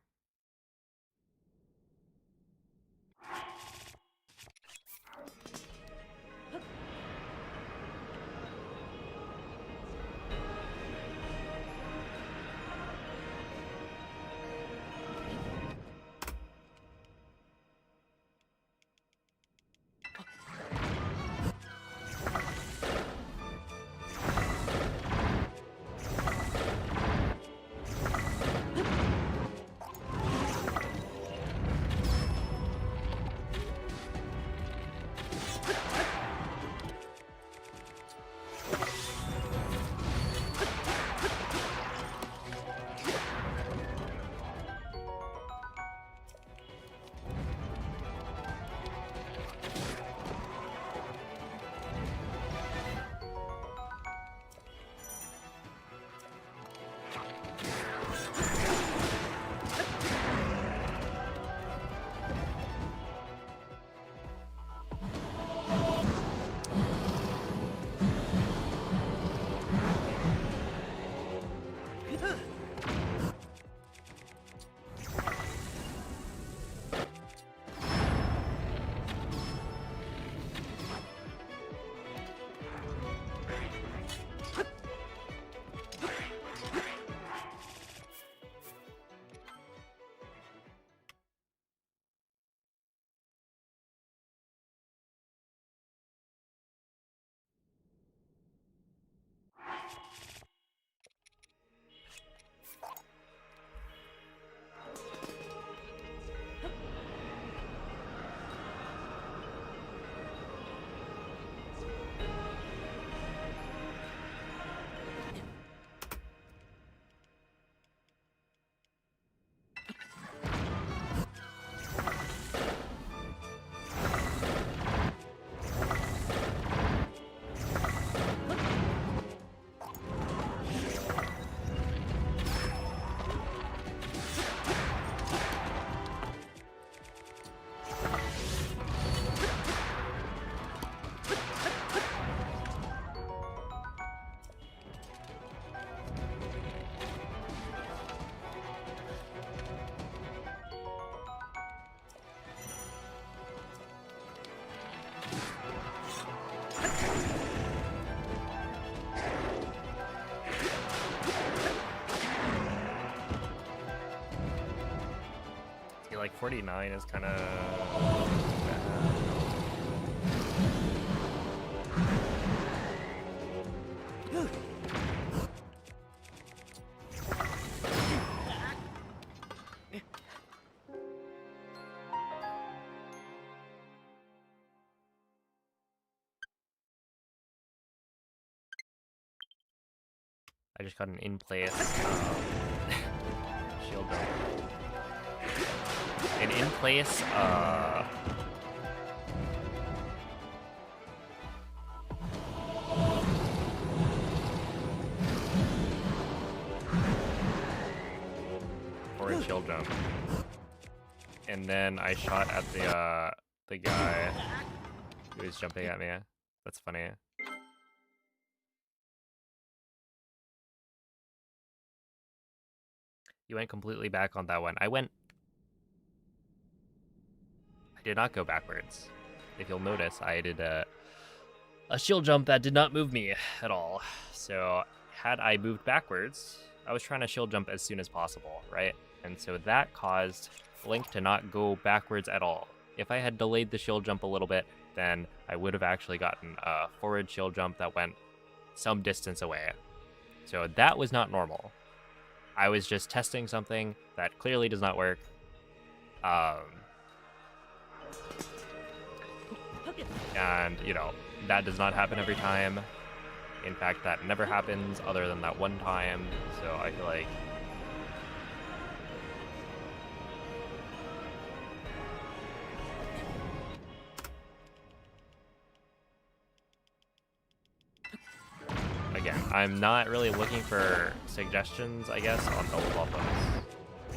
Like 49 is kind of I just got an in-place shield dump. An in-place, forward shield jump. And then I shot at the guy who was jumping at me. That's funny. You went completely back on that one. I did not go backwards. If you'll notice, I did a shield jump that did not move me at all. So had I moved backwards, I was trying to shield jump as soon as possible, right? And so that caused Link to not go backwards at all. If I had delayed the shield jump a little bit, then I would have actually gotten a forward shield jump that went some distance away. So that was not normal. I was just testing something that clearly does not work. And, you know, that does not happen every time. In fact, that never happens other than that one time. So I feel like again, I'm not really looking for suggestions, I guess, on the weapons.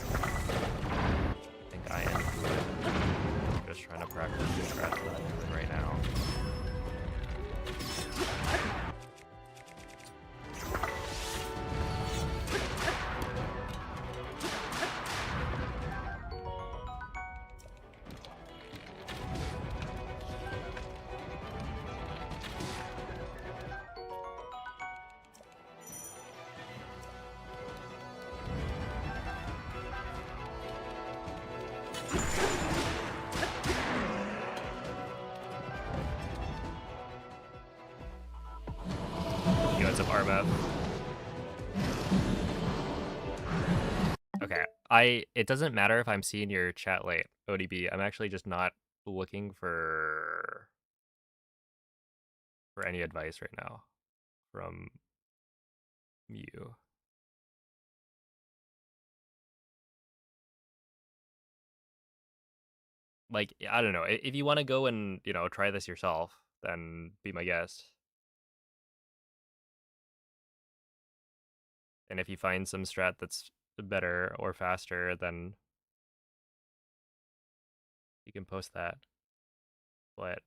I think I am good. I'm just trying to practice the strats that I'm doing right now. Yo, what's up, RMF? Okay, it doesn't matter if I'm seeing your chat late, ODB. I'm actually just not looking for any advice right now from you. Like, I don't know. If you want to go and, you know, try this yourself, then be my guest. And if you find some strat that's better or faster, then you can post that. But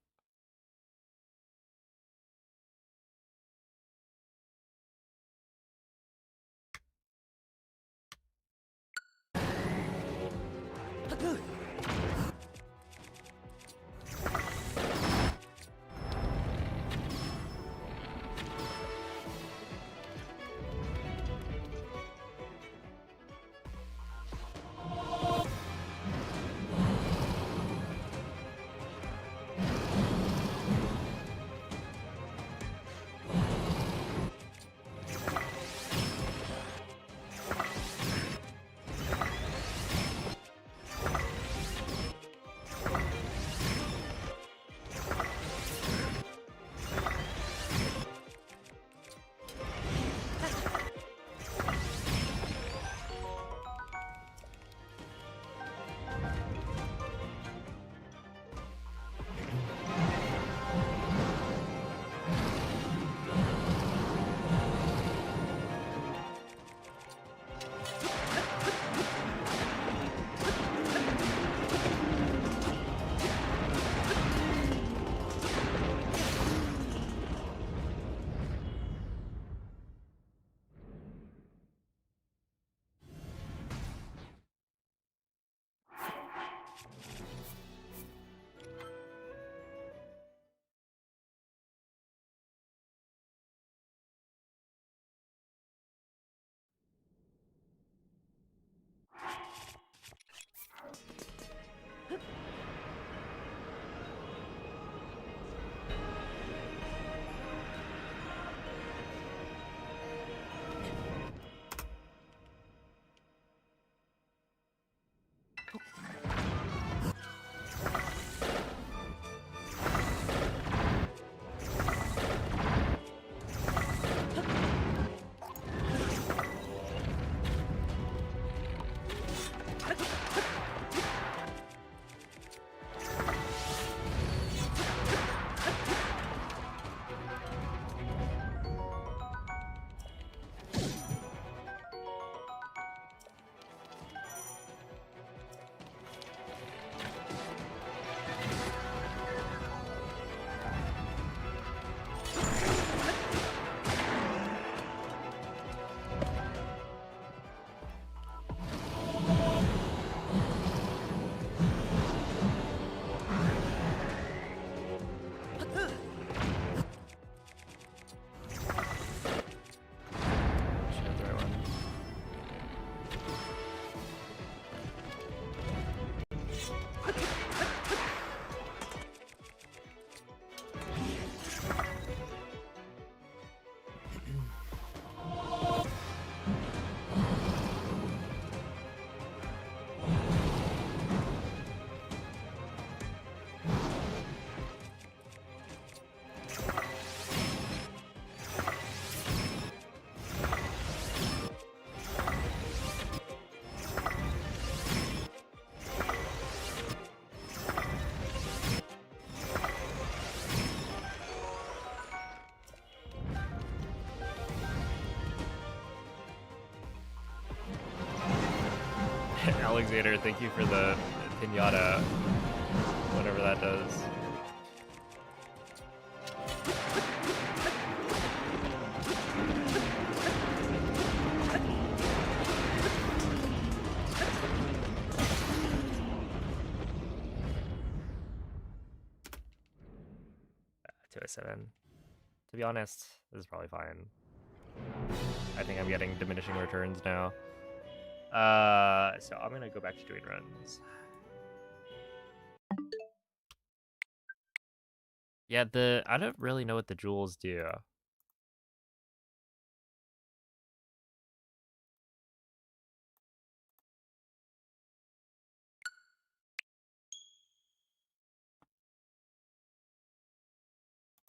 Alexander, thank you for the pinata, whatever that does. 7. To be honest, this is probably fine. I think I'm getting diminishing returns now. So I'm gonna go back to doing runs. Yeah, I don't really know what the jewels do.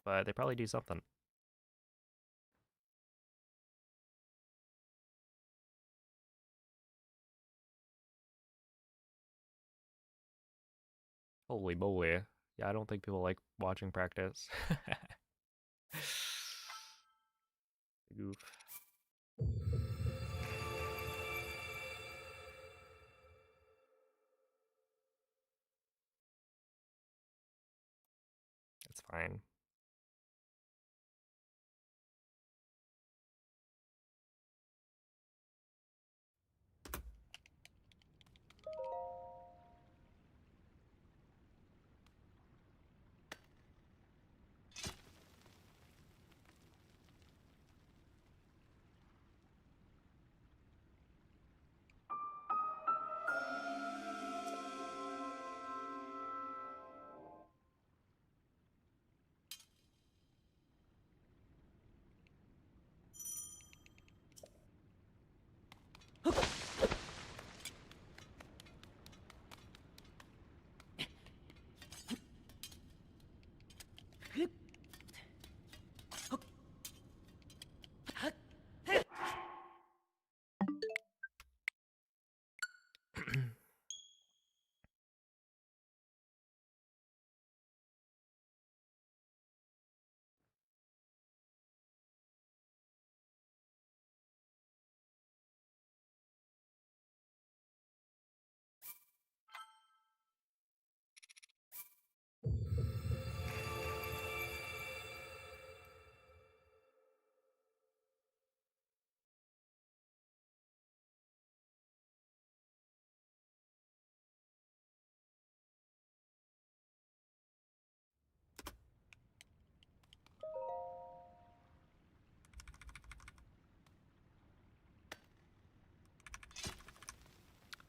But they probably do something. Holy moly. Yeah, I don't think people like watching practice. Goof. It's fine.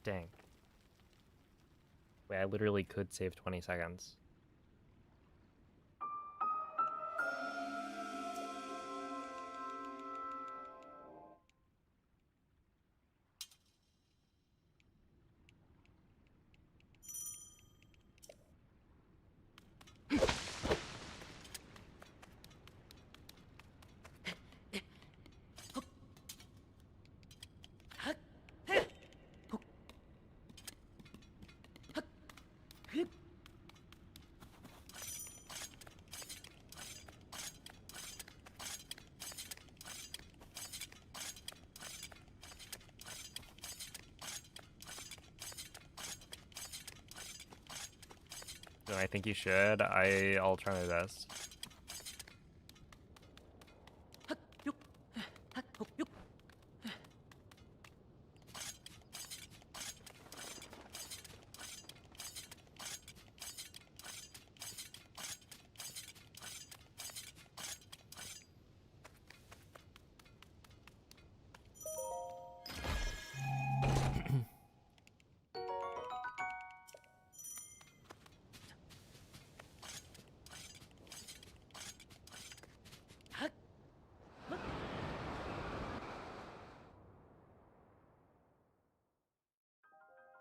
Dang. Wait, I literally could save 20 seconds. And I think you should. I'll try my best.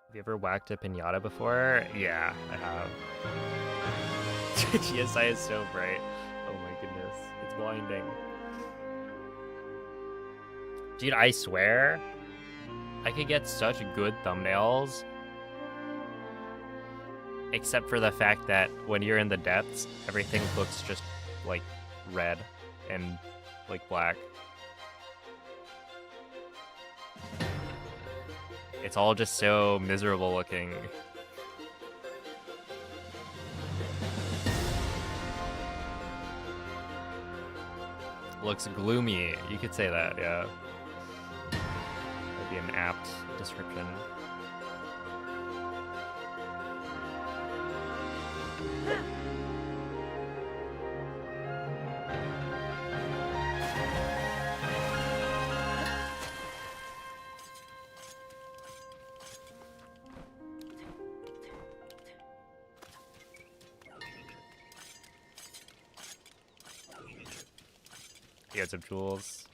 Have you ever whacked a pinata before? Yeah, I have. GSI is so bright. Oh my goodness. It's blinding. Dude, I swear, I could get such good thumbnails. Except for the fact that when you're in the depths, everything looks just like red and like black. It's all just so miserable looking. Looks gloomy. You could say that, yeah. That'd be an apt description. You got some tools.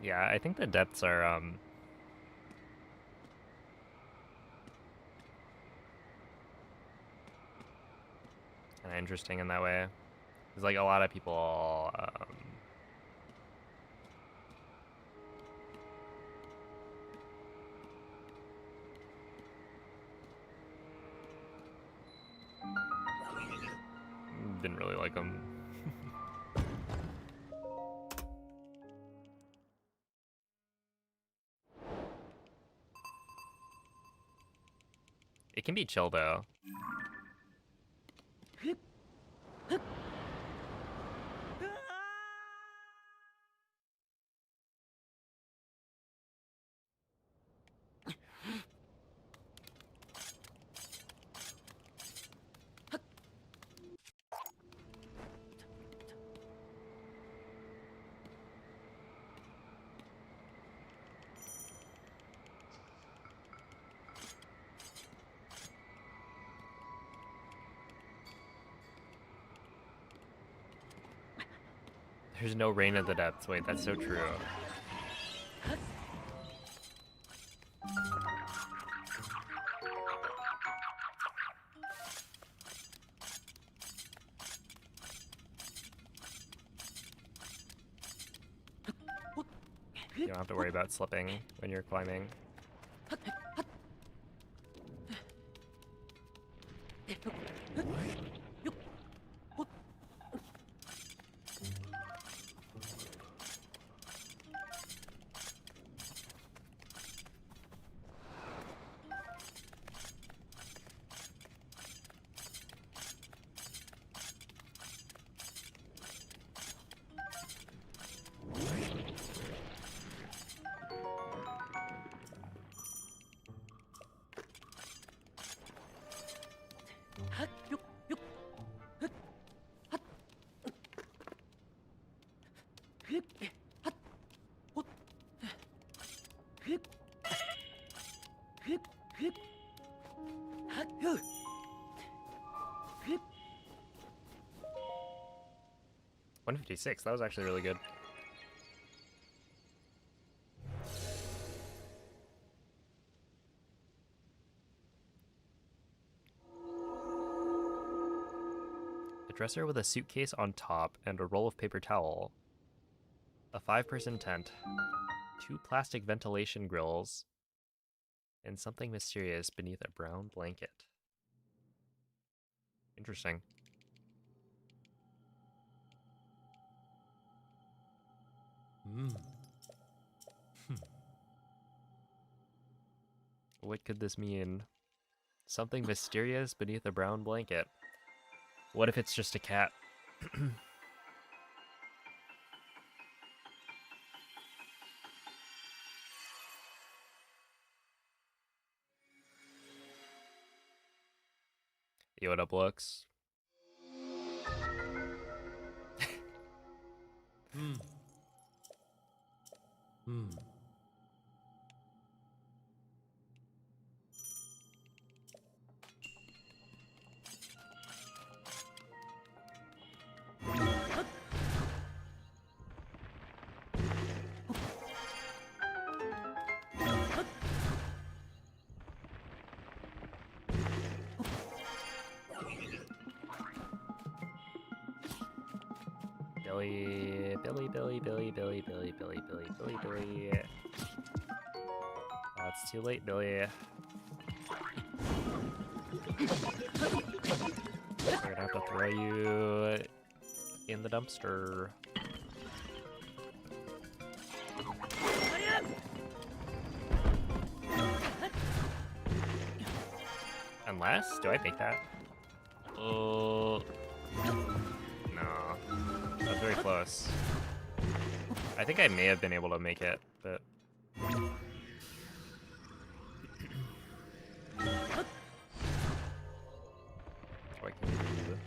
Yeah, I think the depths are kind of interesting in that way. There's like a lot of people didn't really like them. It can be chill though. There's no rain at the depths. Wait, that's so true. You don't have to worry about slipping when you're climbing. $156, that was actually really good. A dresser with a suitcase on top and a roll of paper towel. A 5-person tent. 2 plastic ventilation grills. And something mysterious beneath a brown blanket. Interesting. What could this mean? Something mysterious beneath a brown blanket. What if it's just a cat? Yo, what up, Lux? Billy. Billy, Billy, Billy, Billy, Billy, Billy, Billy, Billy, Billy. Oh, it's too late, Billy. We're gonna have to throw you in the dumpster. Unless, do I make that? Oh, no. That's very close. I think I may have been able to make it, but... What can you do?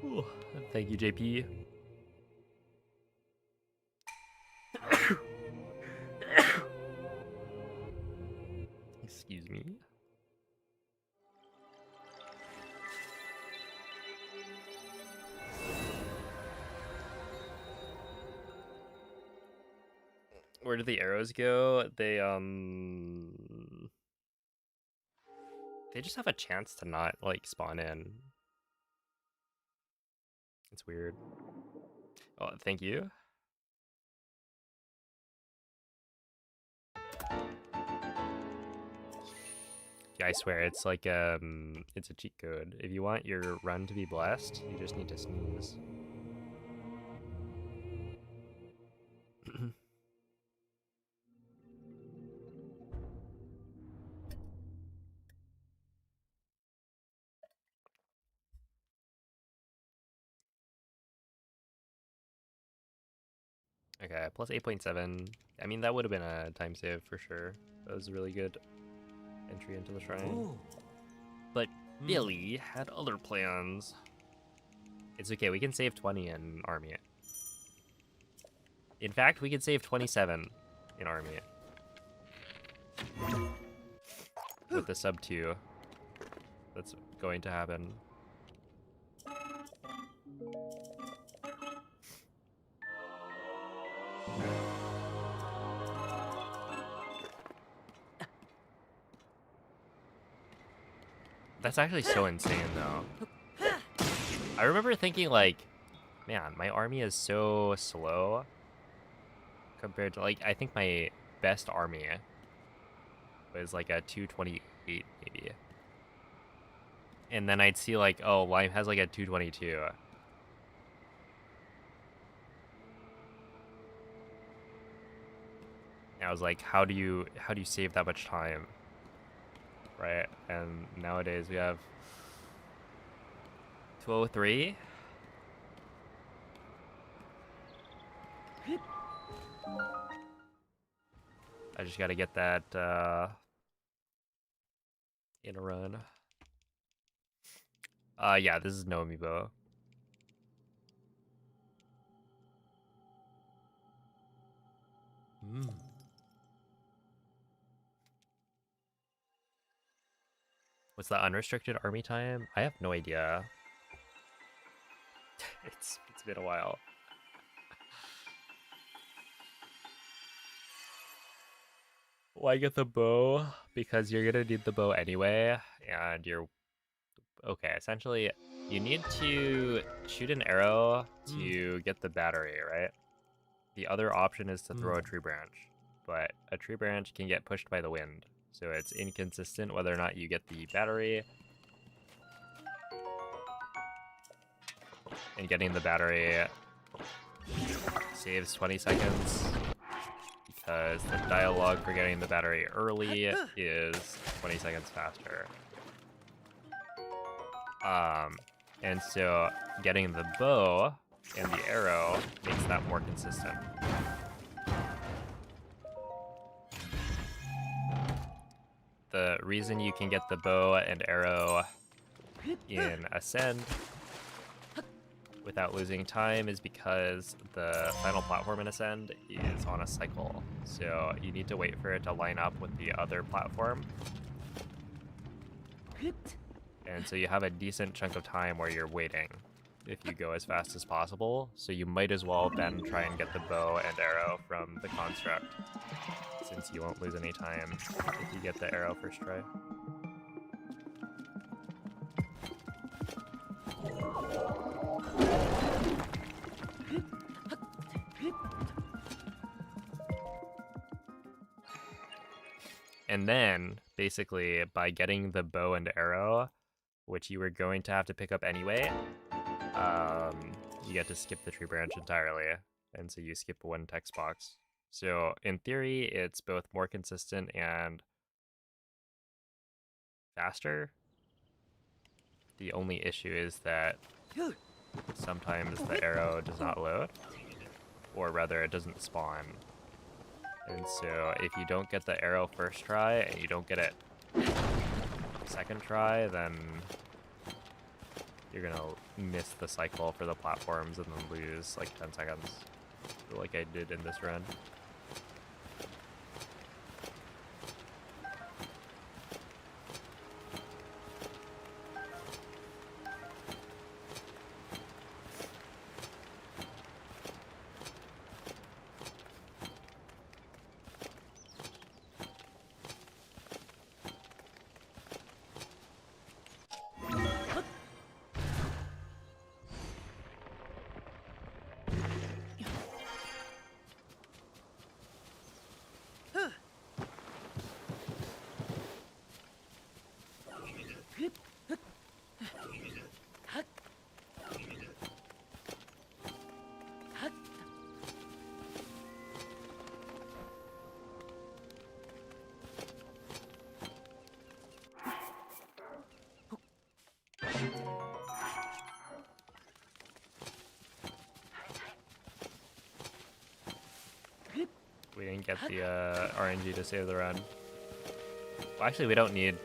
Ooh, thank you, JP. Excuse me. Where do the arrows go? They just have a chance to not like spawn in. It's weird. Oh, thank you. Yeah, I swear it's like it's a cheat code. If you want your run to be blessed, you just need to sneeze. Okay, plus 8.7. I mean, that would have been a time save for sure. That was a really good entry into the shrine. Ooh. But Billy had other plans. It's okay, we can save 20 in army. In fact, we could save 27 in army. With the sub 2. That's going to happen. That's actually so insane, though. I remember thinking, like, man, my army is so slow compared to, like, I think my best army was like a 228, maybe. And then I'd see, like, oh, Lime has like a 222. And I was like, how do you save that much time? Right? And nowadays we have 203. I just gotta get that in a run. Yeah, this is no amiibo. What's the unrestricted army time? I have no idea. It's been a while. Why get the bow? Because you're gonna need the bow anyway, and you're okay. Essentially, you need to shoot an arrow to get the battery, right? The other option is to throw a tree branch, but a tree branch can get pushed by the wind, so it's inconsistent whether or not you get the battery. And getting the battery saves 20 seconds because the dialogue for getting the battery early is 20 seconds faster. And so getting the bow and the arrow makes that more consistent. The reason you can get the bow and arrow in Ascend without losing time is because the final platform in Ascend is on a cycle. So you need to wait for it to line up with the other platform. And so you have a decent chunk of time where you're waiting. if you go as fast as possible, so you might as well then try and get the bow and arrow from the construct, since you won't lose any time if you get the arrow first try. And then, basically, by getting the bow and arrow, which you were going to have to pick up anyway, you get to skip the tree branch entirely, and so you skip one text box. So, in theory, it's both more consistent and faster. The only issue is that sometimes the arrow does not load, or rather, it doesn't spawn. And so if you don't get the arrow first try and you don't get it second try, then you're gonna miss the cycle for the platforms and then lose like 10 seconds, like I did in this run. We didn't get the RNG to save the run. Well, actually, we don't need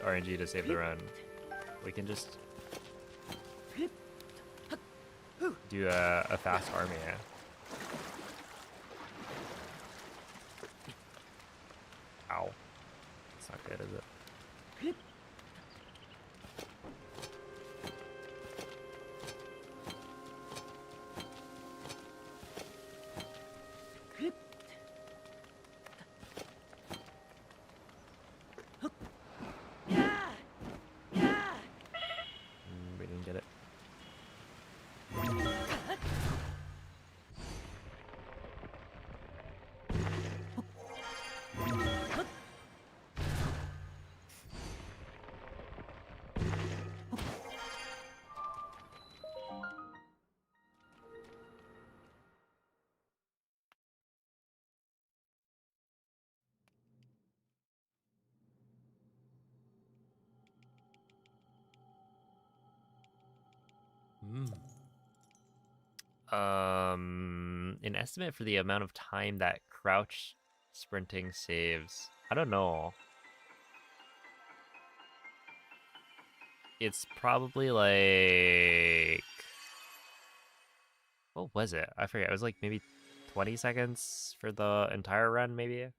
RNG to save the run. We can just do a fast army. Ow. It's not good, is it? We didn't get it. An estimate for the amount of time that crouch sprinting saves. I don't know. It's probably like... What was it? I forget. It was like maybe 20 seconds for the entire run, maybe?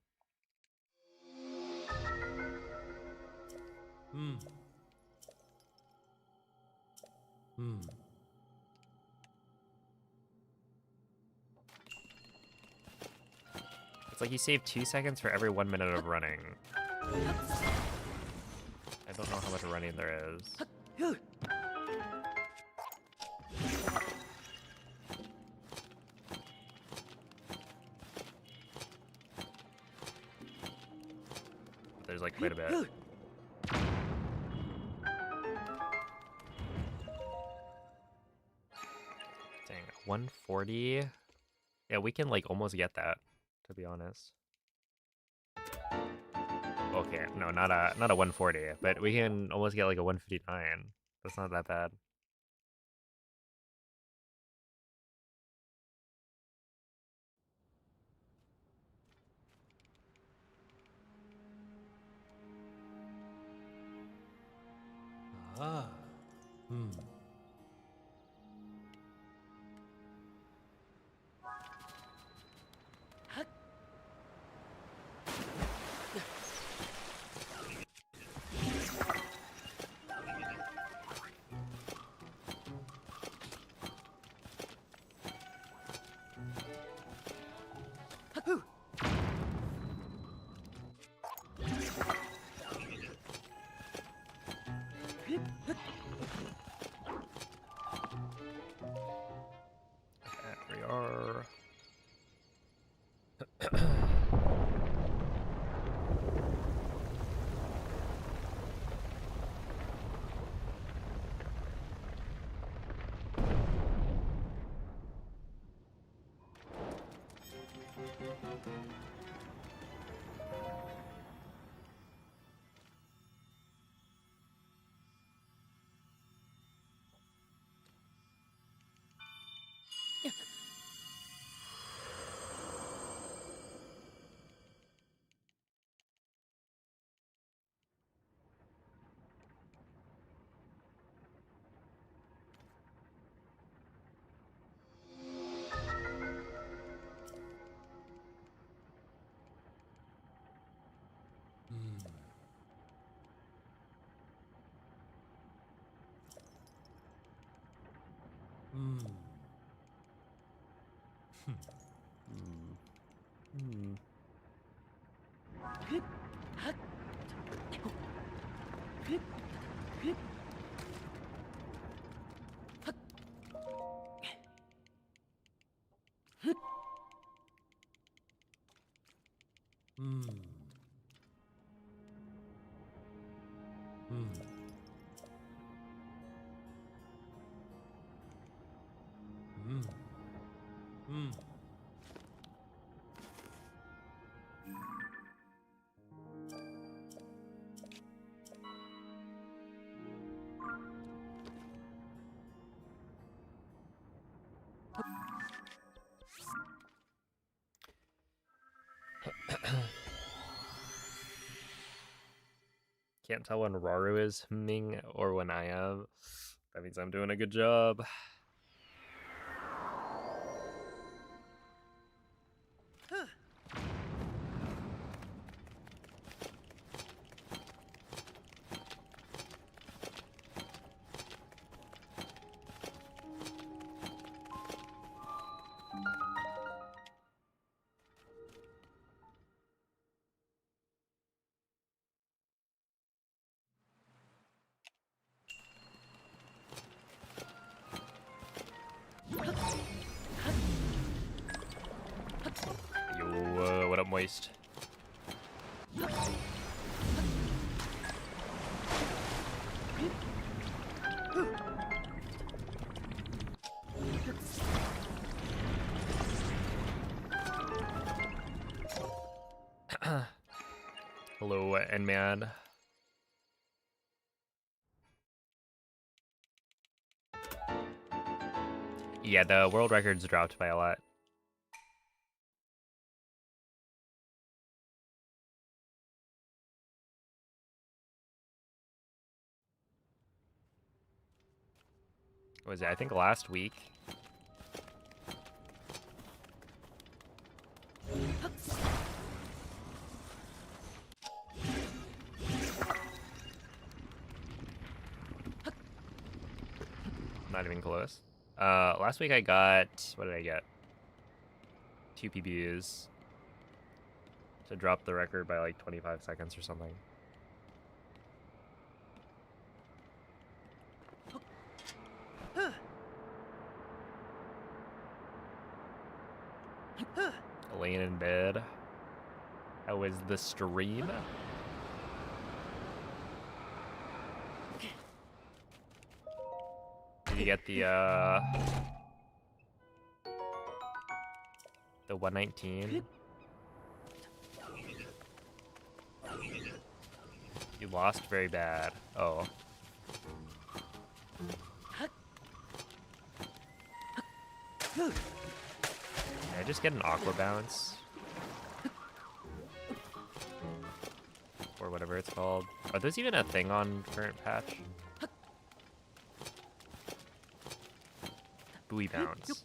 It's like you save 2 seconds for every 1 minute of running. I don't know how much running there is. But there's like quite a bit. Dang, 140? Yeah, we can like almost get that, to be honest. Okay, no, not a 140, but we can almost get like a 159. That's not that bad. Can't tell when Raru is humming or when I am. That means I'm doing a good job. Yo, what up, Moist? Hello, N-Man. Yeah, the world record's dropped by a lot. What was it? I think last week. Not even close. Last week I got, what did I get? 2 PBs to drop the record by like 25 seconds or something. Laying in bed. How was the stream? Did you get the 119? You lost very bad. Oh. Did I just get an aqua bounce? Or whatever it's called. Are those even a thing on current patch? Buoy bounce.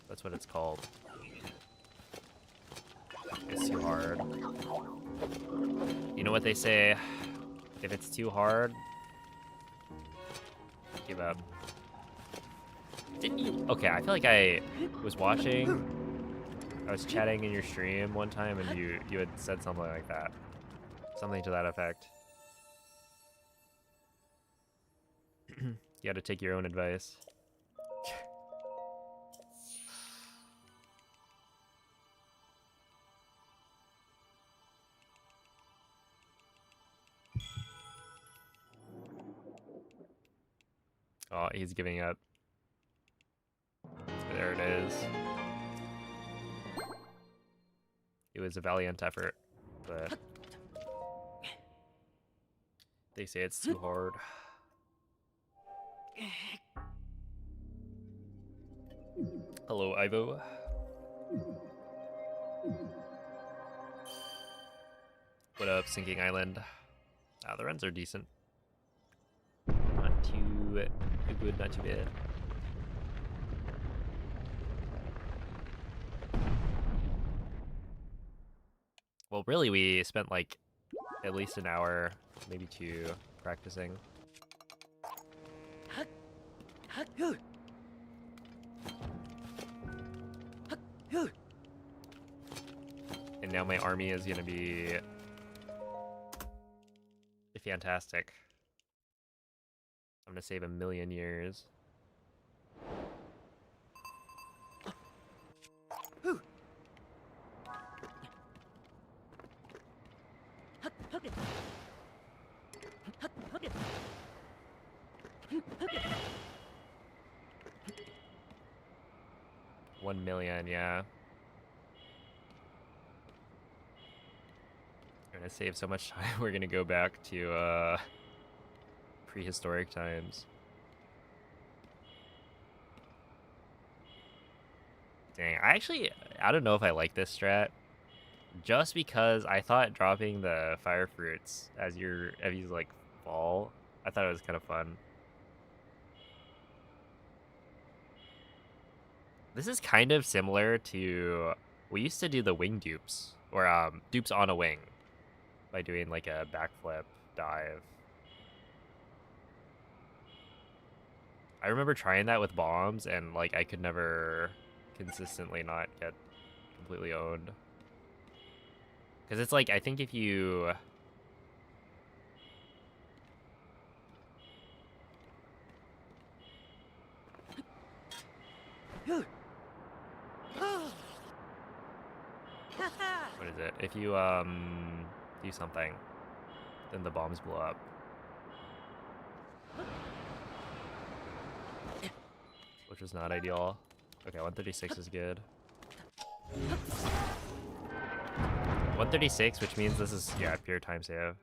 That's what it's called. It's too hard. You know what they say? If it's too hard, give up. Didn't you? Okay, I feel like I was watching. I was chatting in your stream one time, and you had said something like that. Something to that effect. You got to take your own advice. Oh, he's giving up. There it is. It was a valiant effort, but they say it's too hard. Hello, Ivo. What up, Sinking Island? The runs are decent. Not too good, not too bad. Well, really, we spent like at least an hour, maybe 2, practicing. And now my army is gonna be fantastic. I'm gonna save 1,000,000 years. $1,000,000, yeah. We're gonna save so much time. We're gonna go back to prehistoric times. Dang, I don't know if I like this strat. Just because I thought dropping the fire fruits as you like fall, I thought it was kind of fun. This is kind of similar to, we used to do the wing dupes, or dupes on a wing, by doing like a backflip dive. I remember trying that with bombs, and like I could never consistently not get completely owned. Because it's like, I think if you... What is it? If you do something, then the bombs blow up. Which is not ideal. Okay, 136 is good. 136, which means this is, yeah, pure time save.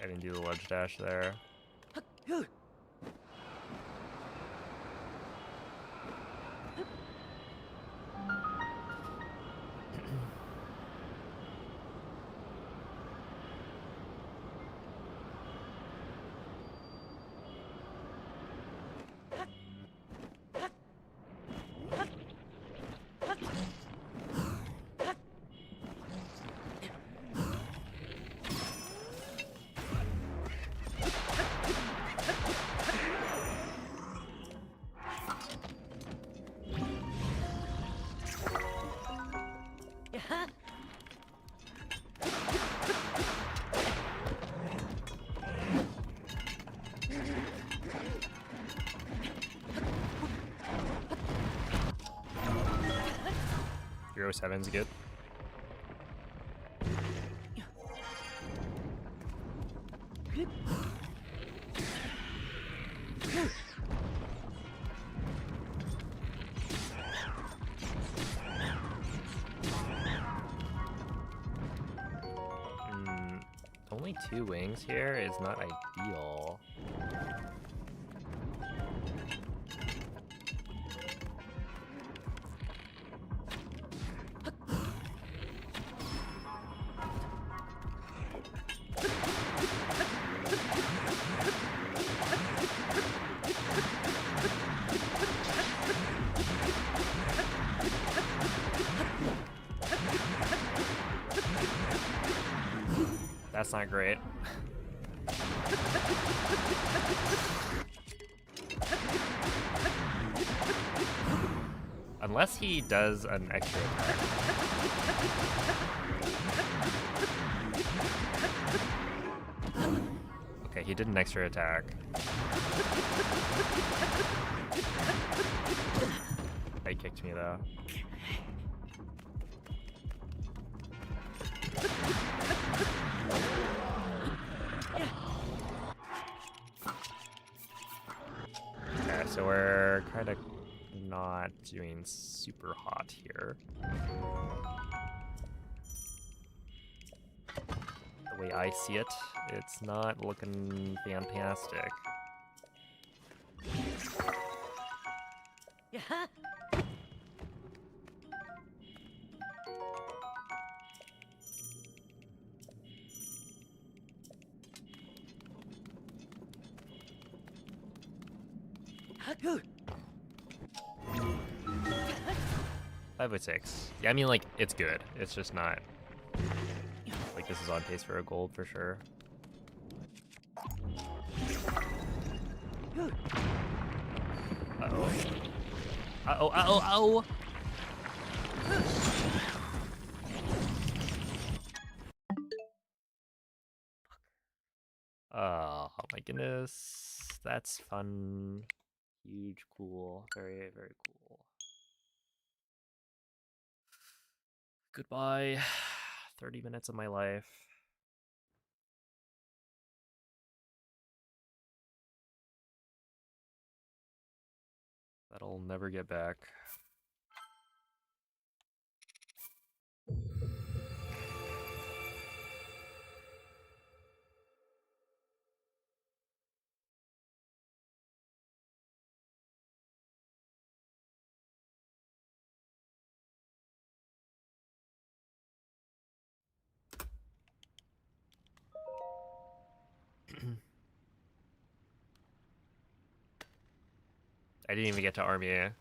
I didn't do the ledge dash there. Hero 7's good. Only 2 wings here is not ideal. That's not great. Unless he does an extra attack. Okay, he did an extra attack. He kicked me though. Okay, so we're kind of not doing super hot here. The way I see it, it's not looking fantastic. 506. Yeah, I mean, like, it's good. It's just not... Like, this is on pace for a gold for sure. Uh-oh. Uh-oh, uh-oh, uh-oh! Oh my goodness. That's fun. Huge, cool. Very, very cool. Goodbye. 30 minutes of my life. That'll never get back. I didn't even get to army.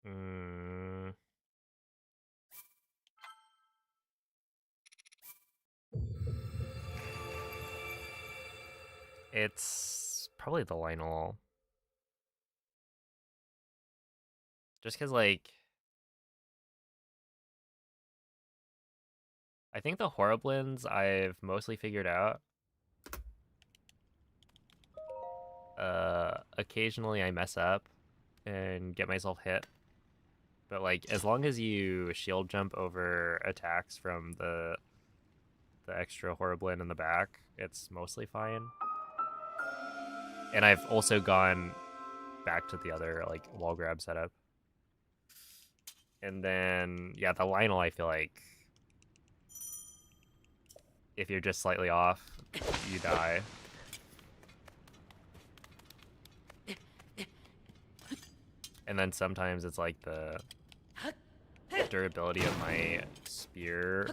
Mm. It's probably the Lionel. Just because, like, I think the Horriblins I've mostly figured out. Occasionally I mess up and get myself hit. But, like, as long as you shield jump over attacks from the extra Horriblin in the back, it's mostly fine. And I've also gone back to the other, like, wall grab setup. And then, yeah, the Lionel, I feel like if you're just slightly off, you die. And then sometimes it's like the durability of my spear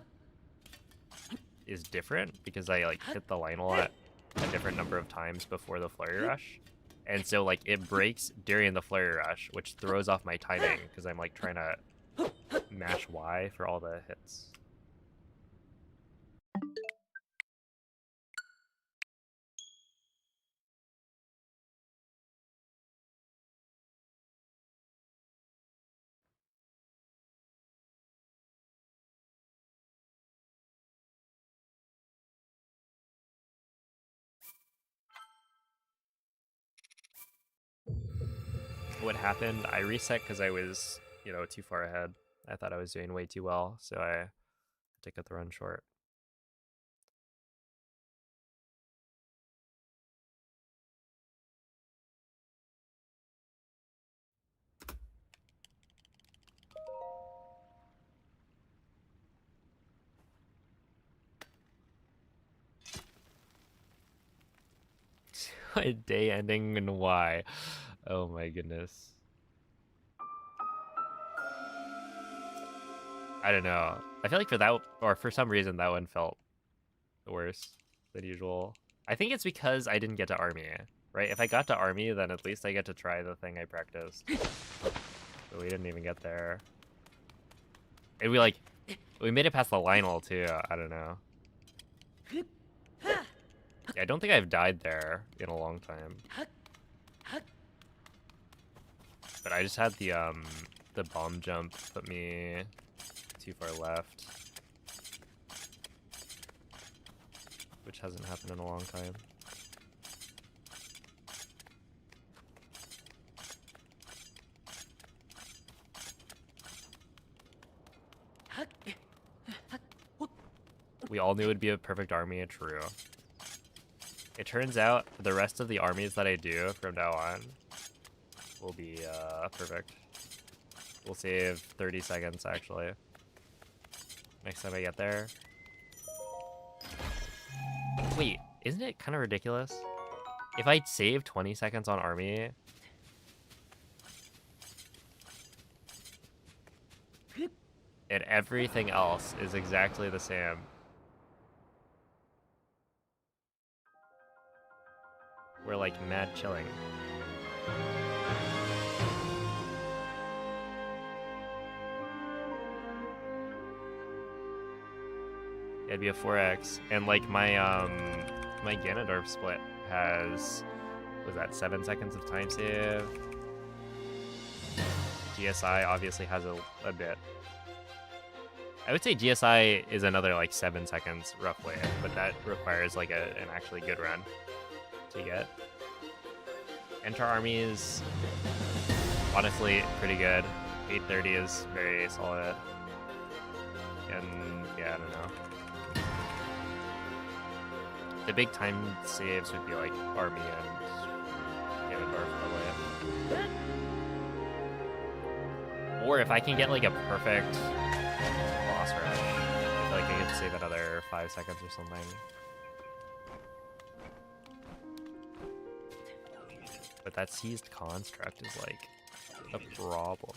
is different because I, like, hit the Lionel at a different number of times before the flurry rush. And so, like, it breaks during the flurry rush, which throws off my timing because I'm, like, trying to mash Y for all the hits. What happened, I reset because I was, you know, too far ahead. I thought I was doing way too well, so I had to cut the run short. A day ending and why? Oh my goodness. I don't know. I feel like for that, or for some reason, that one felt worse than usual. I think it's because I didn't get to army, right? If I got to army, then at least I get to try the thing I practiced. But we didn't even get there. And we made it past the Lionel too. I don't know. Yeah, I don't think I've died there in a long time. But I just had the bomb jump put me too far left. which hasn't happened in a long time. We all knew it would be a perfect army, true. It turns out the rest of the armies that I do from now on will be perfect. We'll save 30 seconds actually. Next time I get there. Wait, isn't it kind of ridiculous? If I save 20 seconds on army, and everything else is exactly the same. We're like mad chilling. It'd be a 4x, and like my my Ganondorf split has, was that 7 seconds of time save? GSI obviously has a bit. I would say GSI is another like 7 seconds roughly, but that requires like an actually good run to get. Enter army is honestly pretty good. 830 is very solid. And yeah, I don't know. The big time saves would be like army and Ganondorf probably. Or if I can get like a perfect boss rush, I feel like I could save another 5 seconds or something. But that seized construct is like a problem.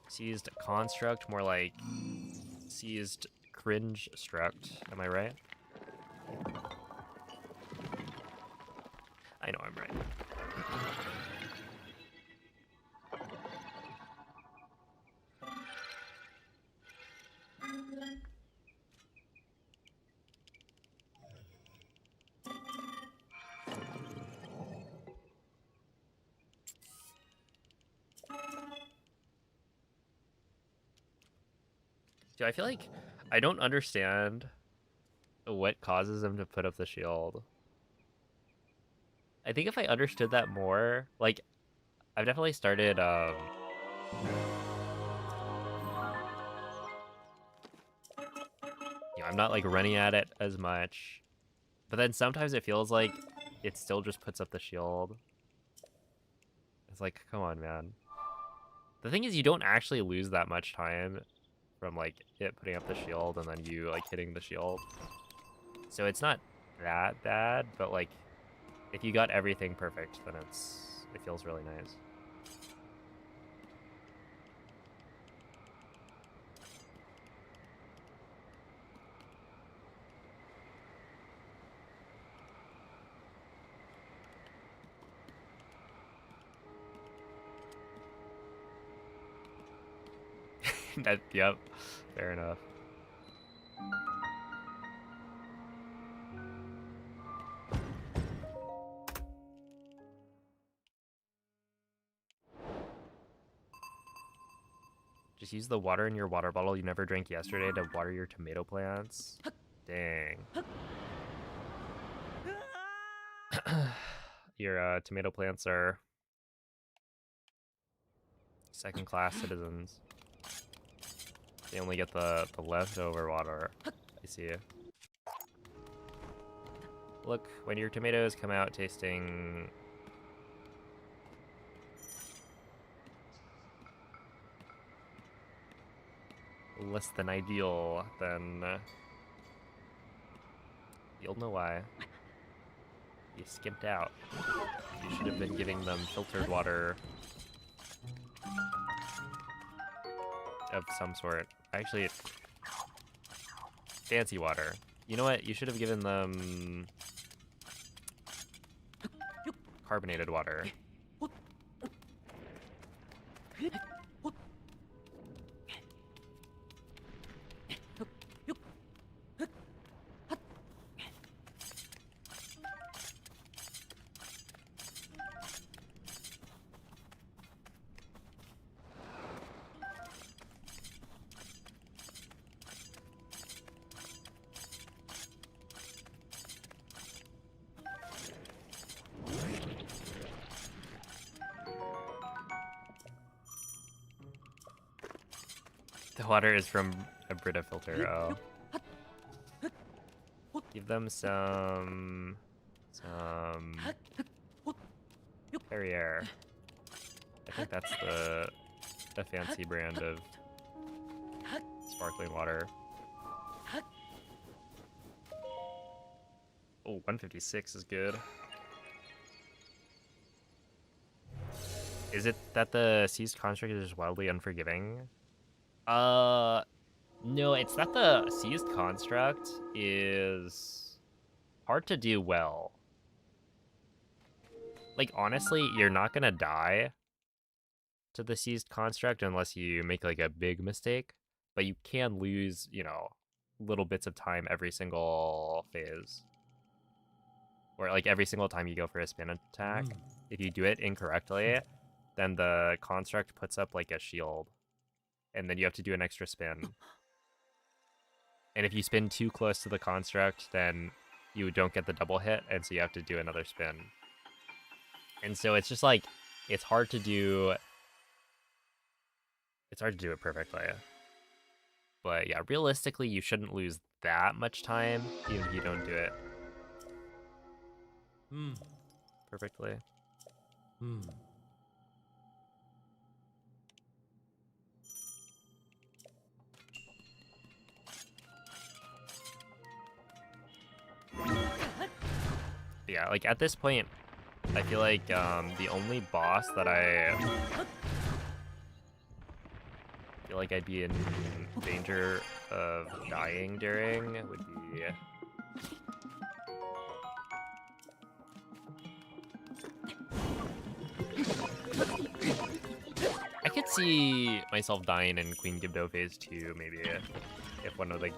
Seized construct, more like seized cringe struct. Am I right? I know I'm right. Dude, I feel like I don't understand what causes them to put up the shield. I think if I understood that more, like, I've definitely started, you know, I'm not, like, running at it as much, but then sometimes it feels like it still just puts up the shield. It's like, come on, man. The thing is, you don't actually lose that much time from, like, it putting up the shield and then you, like, hitting the shield. So it's not that bad, but, like, if you got everything perfect, then it feels really nice. Yep, fair enough. Just use the water in your water bottle you never drank yesterday to water your tomato plants. Dang. Your tomato plants are second-class citizens. They only get the leftover water. I see. Look, when your tomatoes come out tasting less than ideal, then you'll know why. You skimped out. You should have been giving them filtered water of some sort. Actually, fancy water. You know what? You should have given them carbonated water. The water is from a Brita filter. Oh. Give them some Perrier. I think that's the fancy brand of sparkling water. Oh, 156 is good. Is it that the seized construct is just wildly unforgiving? No, it's that the seized construct is hard to do well. Like, honestly, you're not gonna die to the seized construct unless you make, like, a big mistake. But you can lose, you know, little bits of time every single phase. Or, like, every single time you go for a spin attack. If you do it incorrectly, then the construct puts up, like, a shield. And then you have to do an extra spin. And if you spin too close to the construct, then you don't get the double hit, and so you have to do another spin. And so it's just like, it's hard to do it perfectly. But yeah, realistically, you shouldn't lose that much time, even if you don't do it perfectly. But yeah, like, at this point, I feel like the only boss that I feel like I'd be in danger of dying during would be... I could see myself dying in Queen Gibdo Phase 2, maybe, if one of the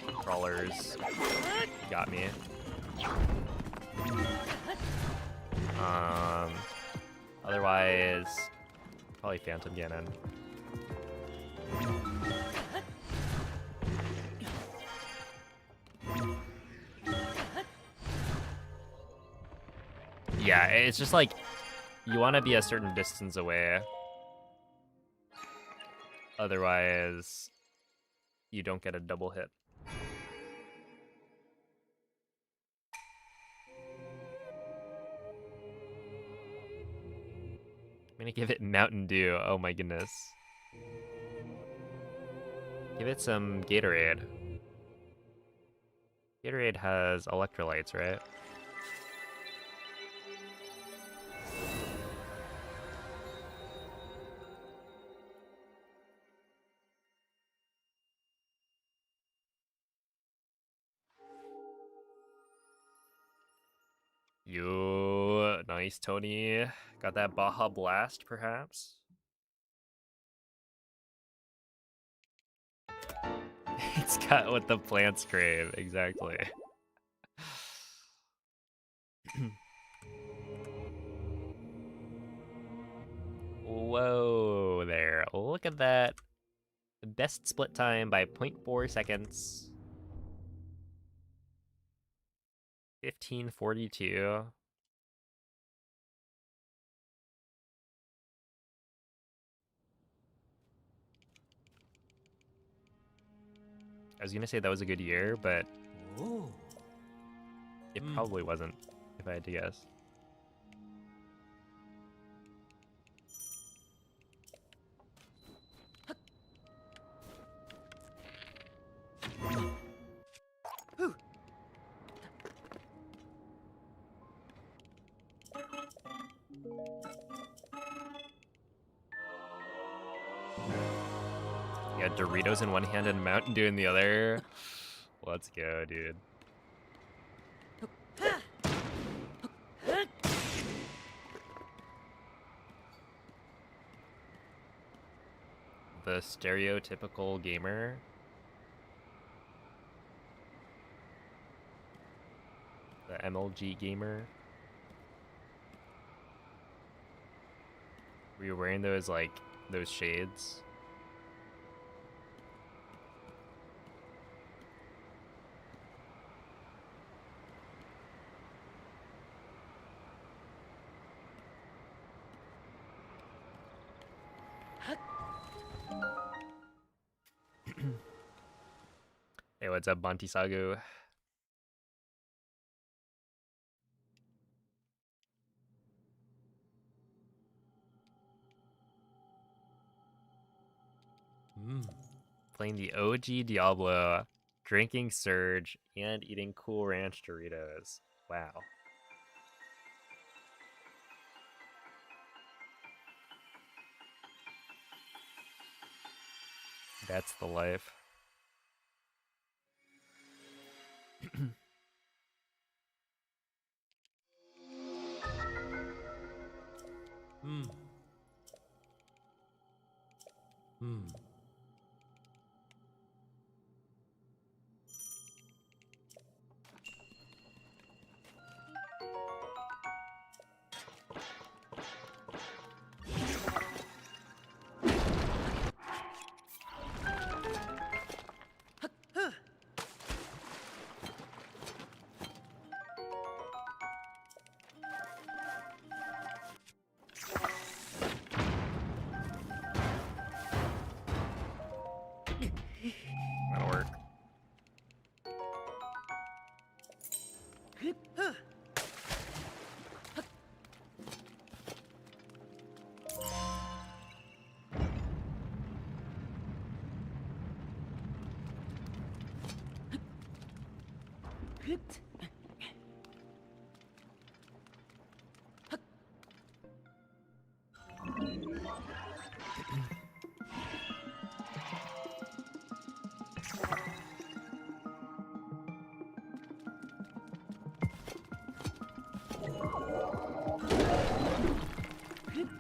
crawlers got me. Otherwise, probably Phantom Ganon. Yeah, it's just like, you want to be a certain distance away. Otherwise, you don't get a double hit. I'm gonna give it Mountain Dew. Oh my goodness. Give it some Gatorade. Gatorade has electrolytes, right? Yo, nice, Tony. Got that Baja Blast, perhaps? It's got what the plants crave, exactly. Whoa there. Look at that. Best split time by 0.4 seconds. 15:42. I was gonna say that was a good year, but it probably wasn't, if I had to guess. Yeah, Doritos in one hand and Mountain Dew in the other. Let's go, dude. The stereotypical gamer. The MLG gamer. Were you wearing those, like, those shades? Hey, what's up, Bonti Sagu? Playing the OG Diablo, drinking Surge, and eating Cool Ranch Doritos. Wow. That's the life. That'll work.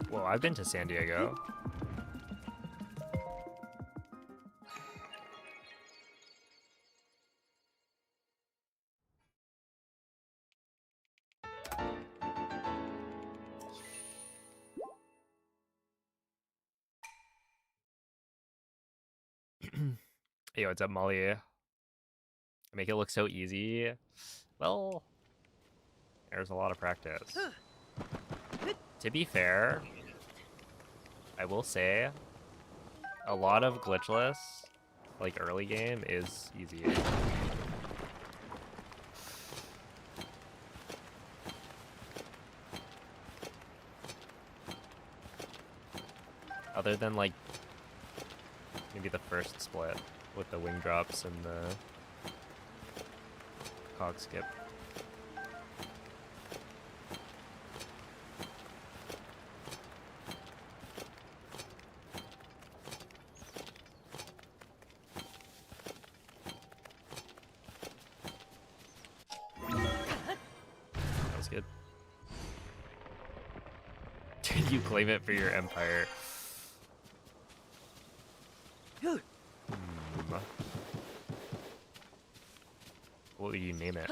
Whoa, I've been to San Diego. Hey, what's up, Molly? Make it look so easy. Well, there's a lot of practice. To be fair, I will say a lot of glitchless, like early game, is easy. Other than like maybe the first split with the wing drops and the cog skip. That was good. You claim it for your empire. What would you name it?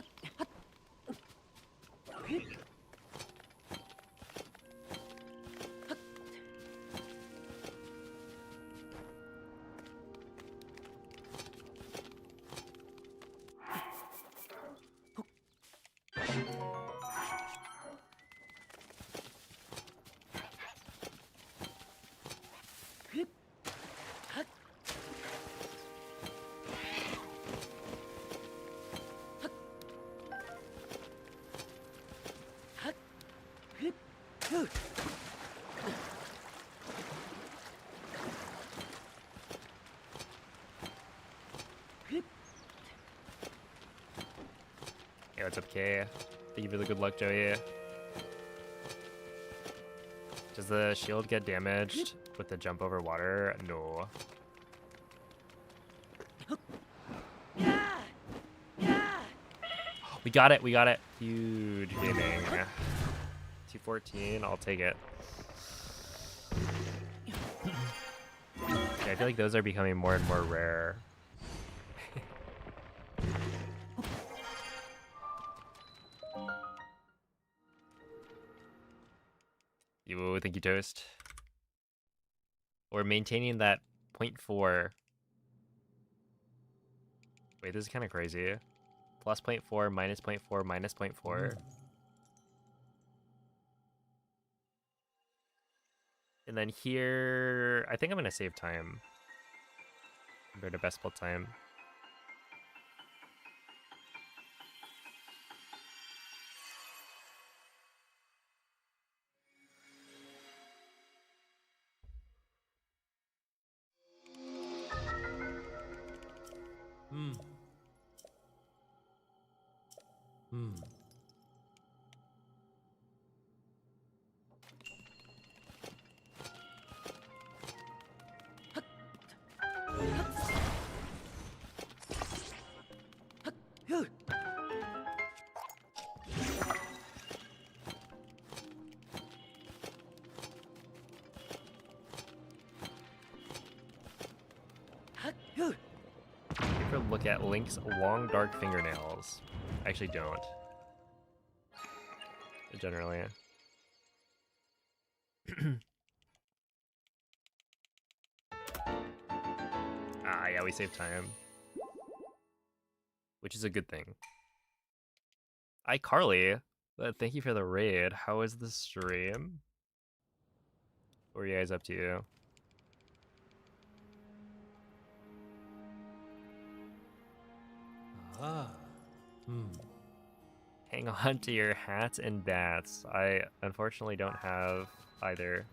Hey, what's up, Kay? Thank you for the good luck, Joey. Does the shield get damaged with the jump over water? No. We got it, we got it. Huge gaming. 214, I'll take it. Yeah, I feel like those are becoming more and more rare. You thank you, Toast. We're maintaining that 0.4. Wait, this is kind of crazy. Plus 0.4, minus 0.4, minus 0.4. And then here, I think I'm going to save time. compared to best build time. Look at Link's long dark fingernails. I actually don't. Generally. Yeah, we save time. Which is a good thing. Hi, Carly. Thank you for the raid. How was the stream? What were you guys up to? Hang on to your hats and bats. I unfortunately don't have either.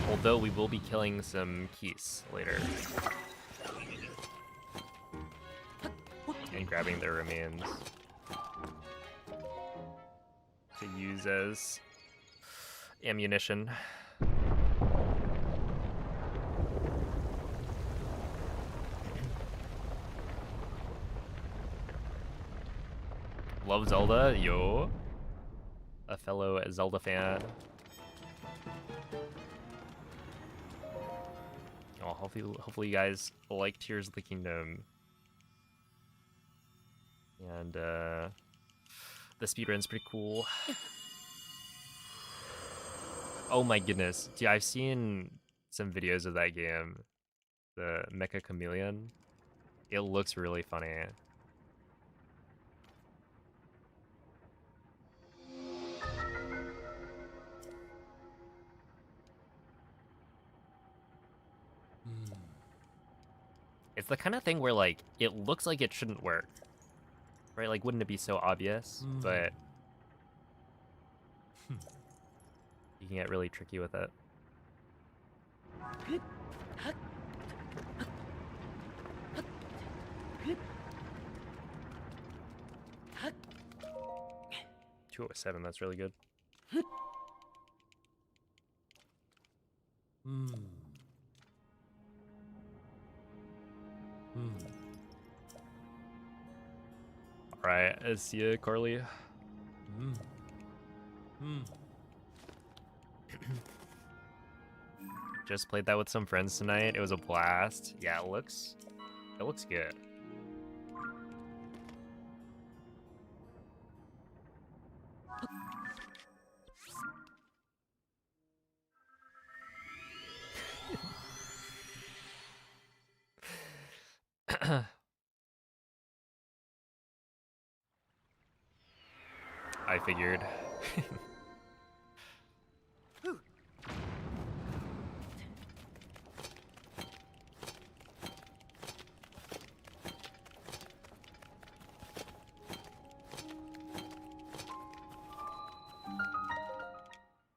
Although we will be killing some keys later. And grabbing their remains to use as ammunition. Love Zelda, yo. A fellow Zelda fan. Oh, hopefully you guys like Tears of the Kingdom. And the speedrun's pretty cool. Oh my goodness. Dude, I've seen some videos of that game. The Mecha Chameleon. It looks really funny. It's the kind of thing where, like, it looks like it shouldn't work. Right? Like, wouldn't it be so obvious? But you can get really tricky with it. $207, that's really good. Alright, see ya, Carly. Just played that with some friends tonight. It was a blast. Yeah, it looks good. I figured.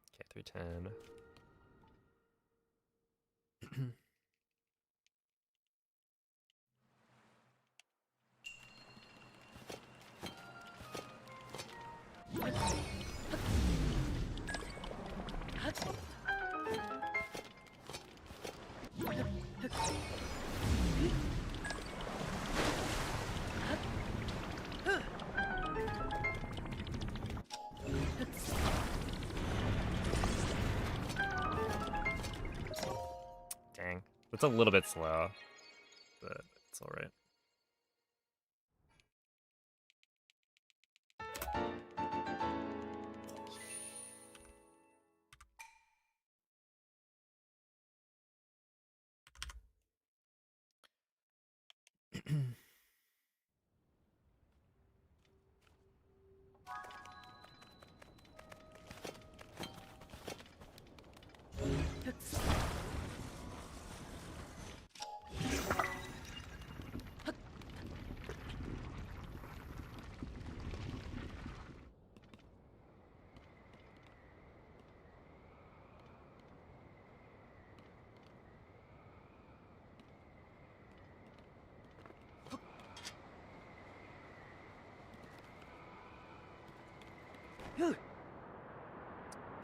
Okay, 310. Dang. It's a little bit slow, but it's alright.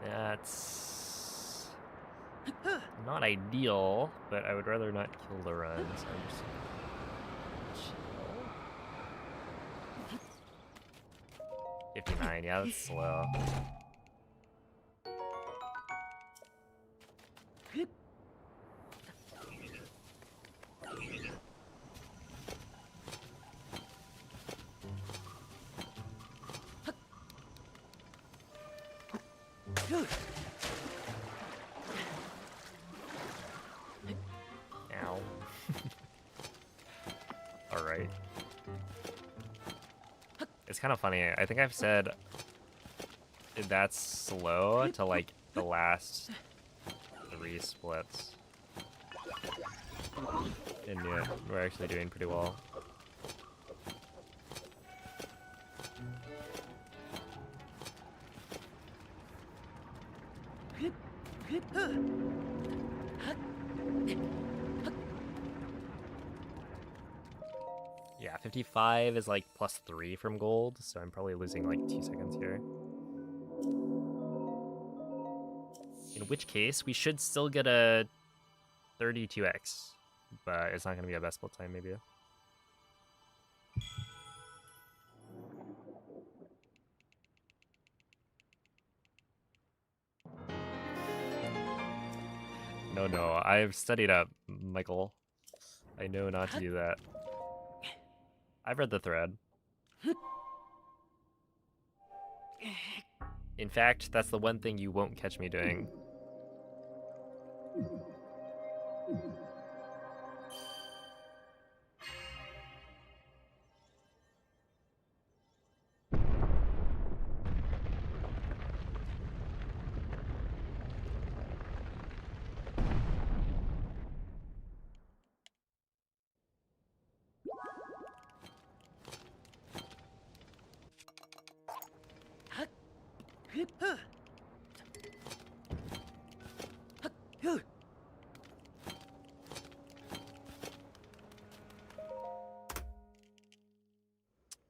That's not ideal, but I would rather not kill the run, so I'm just chill. 59, yeah, that's slow. Ow. Alright. It's kind of funny. I think I've said that's slow to like the last 3 splits. And yeah, we're actually doing pretty well. Yeah, 55 is like +3 from gold, so I'm probably losing like 2 seconds here. In which case, we should still get a 32x, but it's not going to be a best split time, maybe. No, I've studied up, Michael. I know not to do that. I've read the thread. In fact, that's the one thing you won't catch me doing.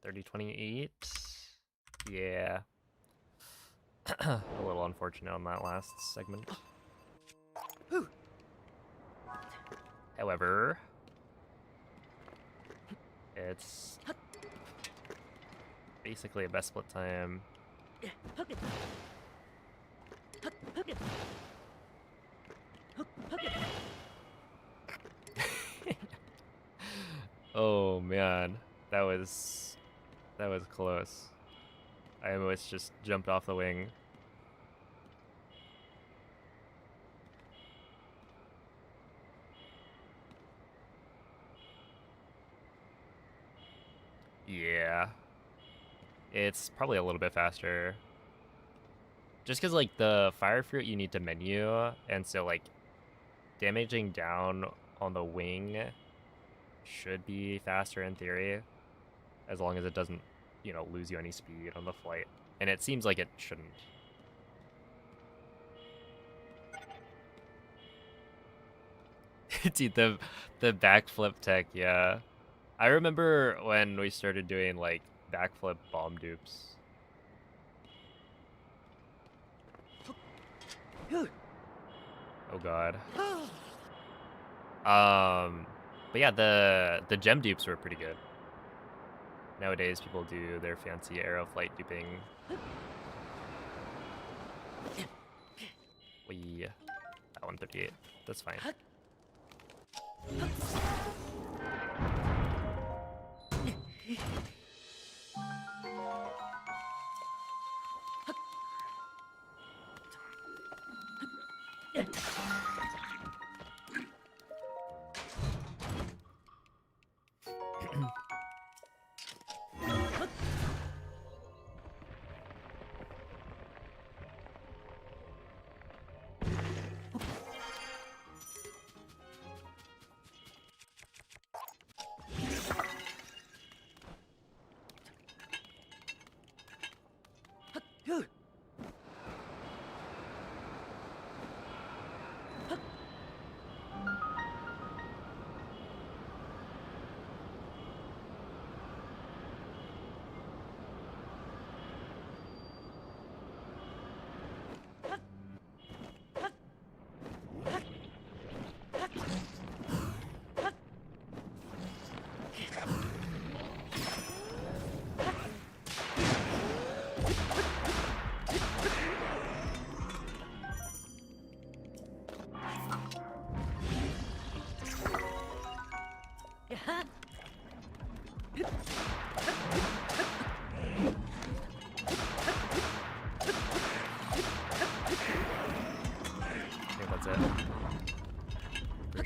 $30.28. Yeah. A little unfortunate on that last segment. However, it's basically a best split time. Oh man, that was close. I almost just jumped off the wing. Yeah. It's probably a little bit faster. Just because, like, the fire fruit you need to menu, and so, like, damaging down on the wing should be faster in theory, as long as it doesn't, you know, lose you any speed on the flight. And it seems like it shouldn't. Dude, the backflip tech, yeah. I remember when we started doing, like, backflip bomb dupes. Oh god. But yeah, the gem dupes were pretty good. Nowadays, people do their fancy aeroflight duping. We at 138. That's fine.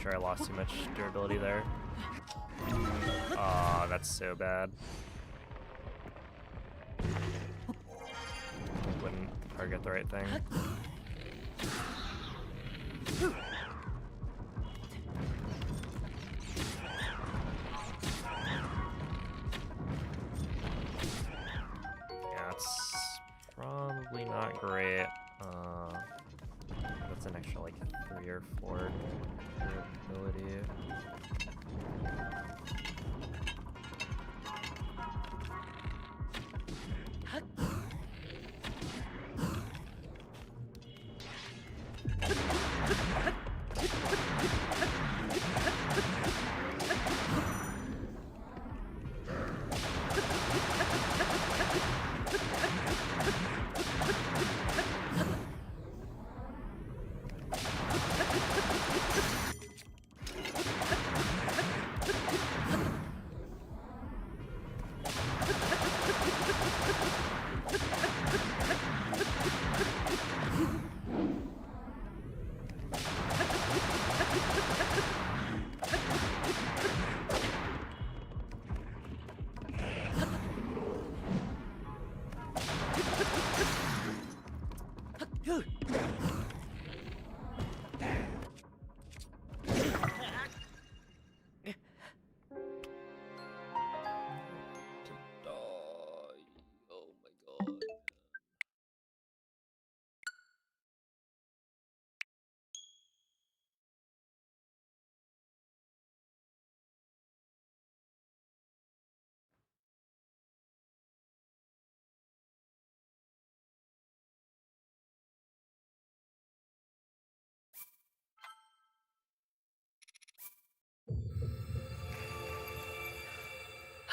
sure I lost too much durability there. Aw, that's so bad. Wouldn't target the right thing. Yeah, it's probably not great. That's an extra like 3 or 4 durability.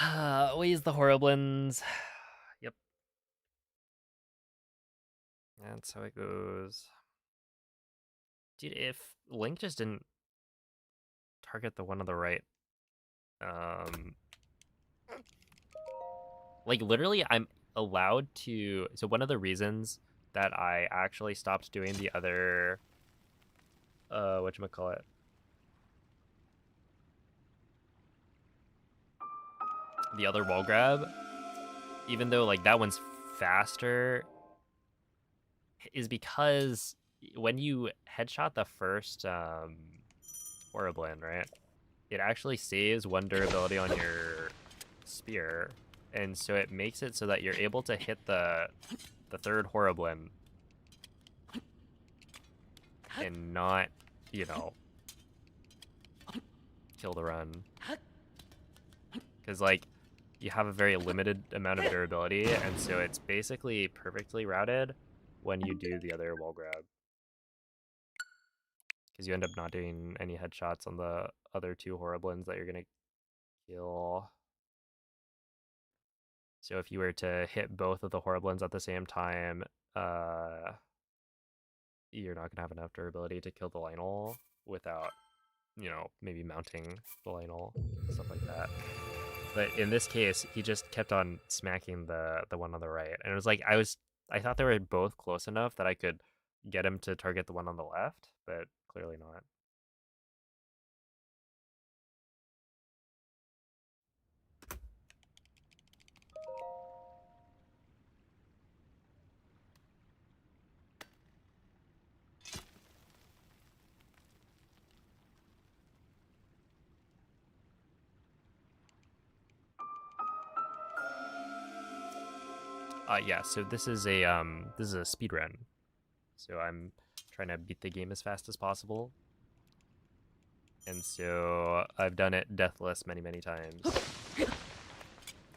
Always the Horriblins. Yep. That's how it goes. Dude, if Link just didn't target the one on the right, like literally I'm allowed to, so one of the reasons that I actually stopped doing the other, whatchamacallit, the other wall grab, even though like that one's faster, is because when you headshot the first Horriblin, right, it actually saves 1 durability on your spear, and so it makes it so that you're able to hit the third Horriblin and not, you know, kill the run. Because, like, you have a very limited amount of durability, and so it's basically perfectly routed when you do the other wall grab. Because you end up not doing any headshots on the other 2 Horriblins that you're going to kill. So if you were to hit both of the Horriblins at the same time, you're not going to have enough durability to kill the Lionel without, you know, maybe mounting the Lionel, stuff like that. But in this case, he just kept on smacking the one on the right. And it was like, I thought they were both close enough that I could get him to target the one on the left, but clearly not. Yeah, so this is a speed run. So I'm trying to beat the game as fast as possible. And so I've done it deathless many, many times.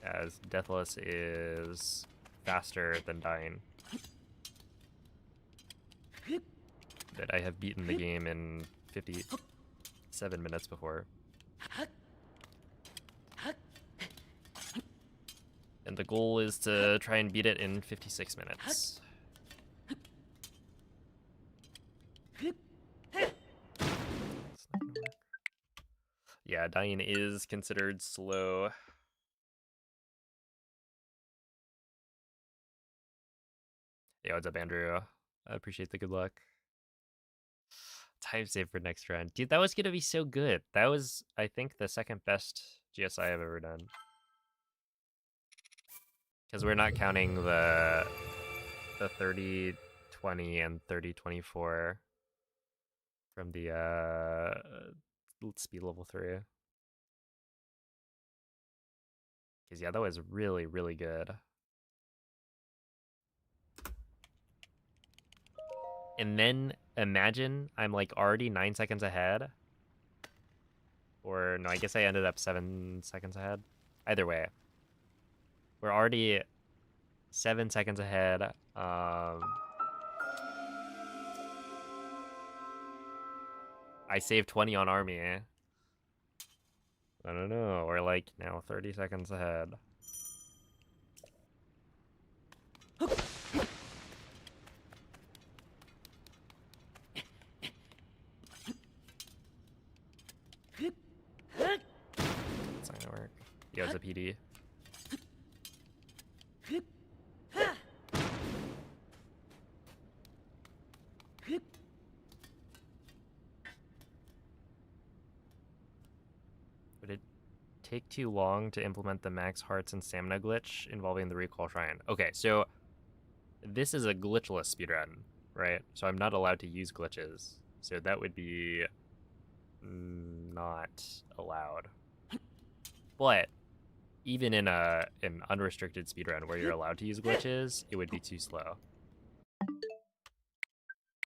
As deathless is faster than dying. But I have beaten the game in 57 minutes before. And the goal is to try and beat it in 56 minutes. Yeah, dying is considered slow. Yeah, what's up, Andrew? I appreciate the good luck. Time save for next round. Dude, that was gonna be so good. That was, I think, the second best GSI I've ever done. Because we're not counting the 30-20 and 30-24 from the speed level 3. Because yeah, that was really, really good. And then imagine I'm like already 9 seconds ahead. Or no, I guess I ended up 7 seconds ahead. Either way, we're already 7 seconds ahead. I saved 20 on army. I don't know. We're like now 30 seconds ahead. It's not gonna work. Yo, it's a PD. Would it take too long to implement the max hearts and stamina glitch involving the recall shrine? Okay, so this is a glitchless speedrun, right? So I'm not allowed to use glitches. So that would be not allowed. But even in an unrestricted speedrun where you're allowed to use glitches, it would be too slow.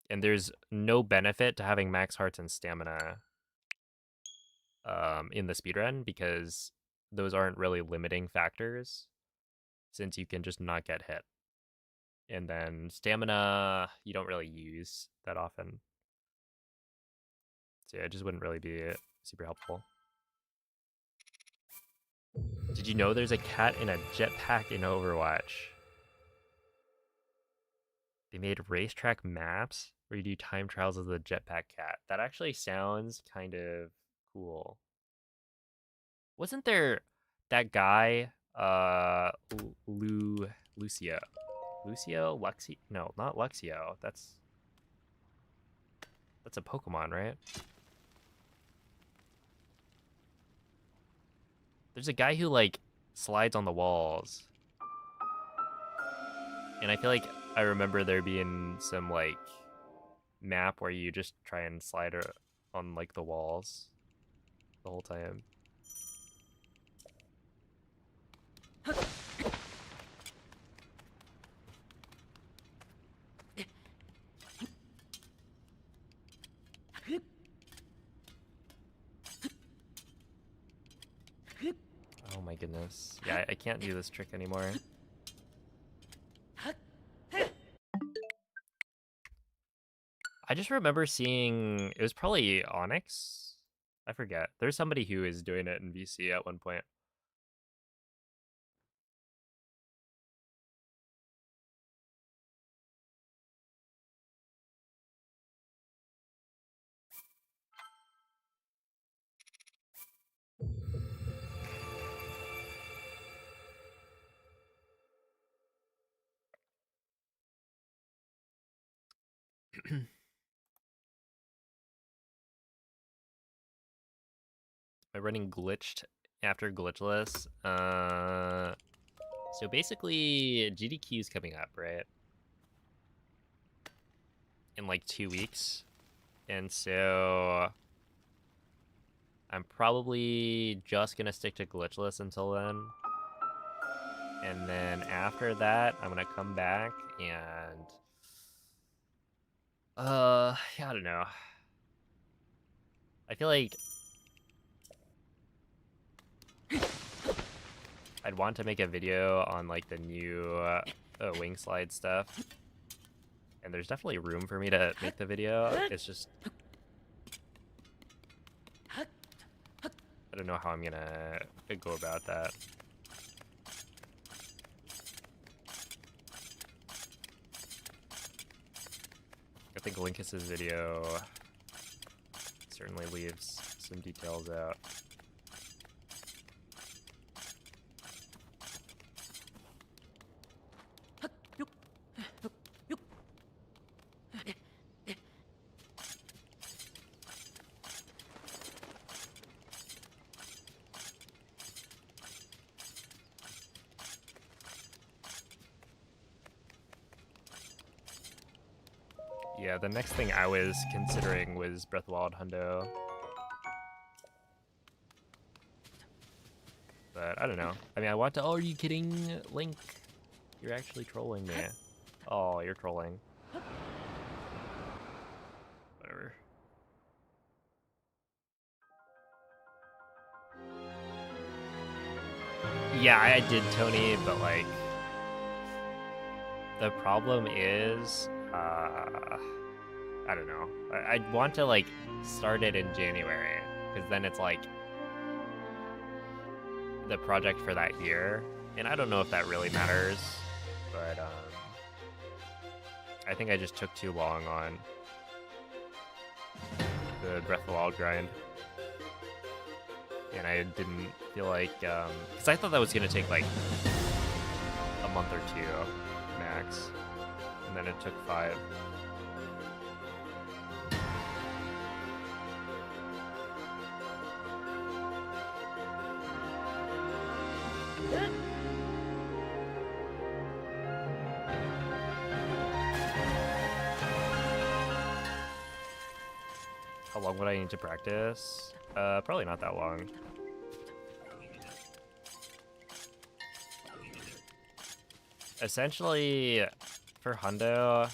And there's no benefit to having max hearts and stamina in the speedrun because those aren't really limiting factors since you can just not get hit. And then stamina you don't really use that often. So yeah, it just wouldn't really be super helpful. Did you know there's a cat in a jetpack in Overwatch? They made racetrack maps where you do time trials as the jetpack cat. That actually sounds kind of cool. Wasn't there that guy, Lucio? Lucio? Luxio? No, not Luxio. That's a Pokemon, right? There's a guy who, like, slides on the walls. And I feel like I remember there being some, like, map where you just try and slide on, like, the walls the whole time. Oh my goodness. Yeah, I can't do this trick anymore. I just remember seeing, it was probably Onyx? I forget. There's somebody who is doing it in VC at one point. Am I running glitched after glitchless? So basically, GDQ is coming up, right? In like 2 weeks. And so I'm probably just gonna stick to glitchless until then. And then after that, I'm gonna come back and yeah, I don't know. I feel like I'd want to make a video on like the new wing slide stuff. And there's definitely room for me to make the video. It's just I don't know how I'm gonna go about that. I think Linkus's video certainly leaves some details out. Yeah, the next thing I was considering was Breath of the Wild Hundo. But I don't know. I mean, I want to. Oh, are you kidding, Link? You're actually trolling me. Oh, you're trolling. Whatever. Yeah, I did, Tony, but like, the problem is, I don't know. I'd want to like start it in January, because then it's like the project for that year, and I don't know if that really matters, but I think I just took too long on the Breath of the Wild grind, and I didn't feel like, because I thought that was gonna take like a month or two max, and then it took 5. How long would I need to practice? Probably not that long. Essentially, for Hundo,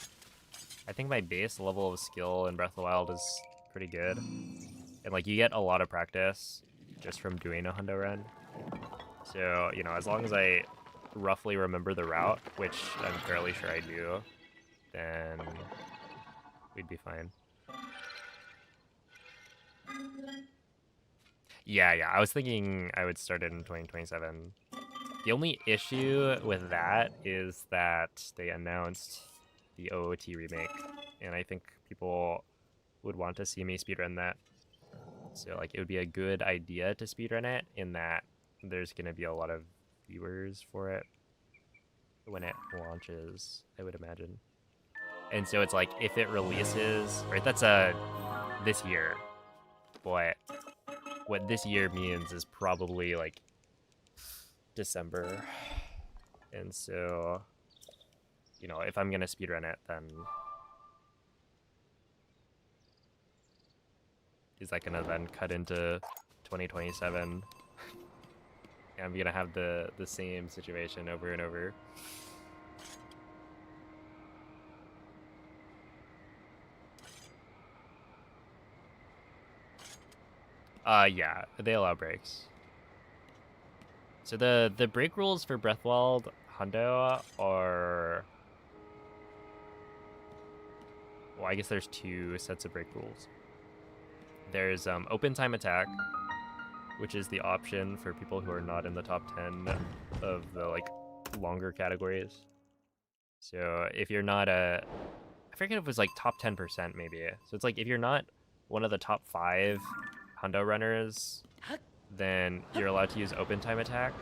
I think my base level of skill in Breath of the Wild is pretty good. And like, you get a lot of practice just from doing a Hundo run. So, you know, as long as I roughly remember the route, which I'm fairly sure I do, then we'd be fine. Yeah, I was thinking I would start it in 2027. The only issue with that is that they announced the OOT remake, and I think people would want to see me speedrun that. So like, it would be a good idea to speedrun it in that there's gonna be a lot of viewers for it when it launches, I would imagine. And so it's like, if it releases, right, that's this year, but what this year means is probably like December. And so, you know, if I'm gonna speedrun it, then is that gonna then cut into 2027? And I'm gonna have the same situation over and over. Yeah, they allow breaks. So the break rules for Breath of the Wild Hundo are, well, I guess there's 2 sets of break rules. There's open time attack, which is the option for people who are not in the top 10 of the like longer categories. So if you're not I forget if it was like top 10% maybe. So it's like, if you're not one of the top 5 Hundo runners, then you're allowed to use open time attack,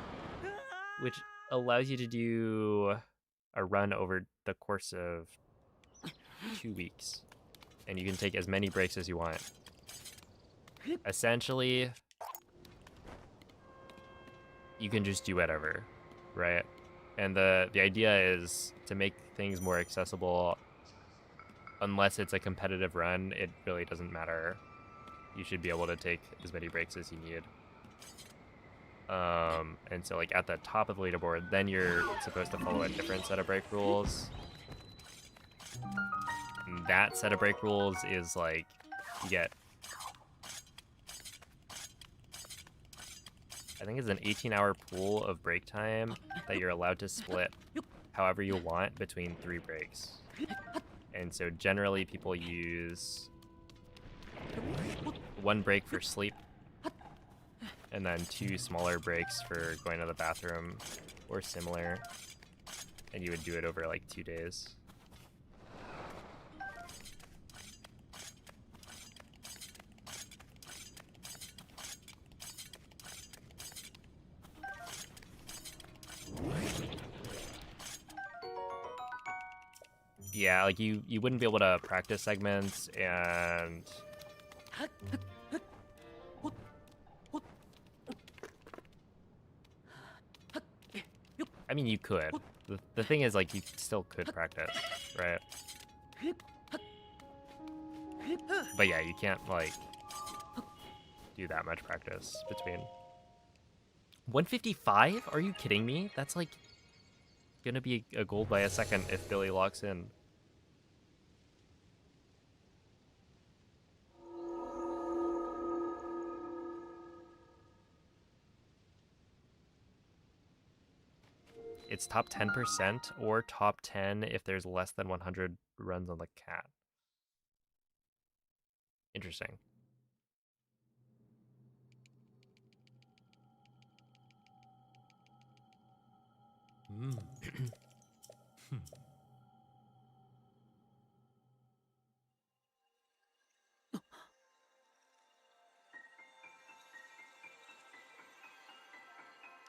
which allows you to do a run over the course of 2 weeks. And you can take as many breaks as you want. Essentially, you can just do whatever, right? And the idea is to make things more accessible. Unless it's a competitive run, it really doesn't matter. You should be able to take as many breaks as you need. And so like, at the top of the leaderboard, then you're supposed to follow a different set of break rules. And that set of break rules is like, you get, I think it's an 18-hour pool of break time that you're allowed to split however you want between 3 breaks. And so generally people use 1 break for sleep, and then 2 smaller breaks for going to the bathroom or similar. And you would do it over like 2 days. Yeah, like you wouldn't be able to practice segments, and I mean, you could. The thing is, like, you still could practice, right? But yeah, you can't, like, do that much practice between. 155? Are you kidding me? That's, like, gonna be a gold by a second if Billy locks in. It's top 10% or top 10 if there's less than 100 runs on the cat. Interesting.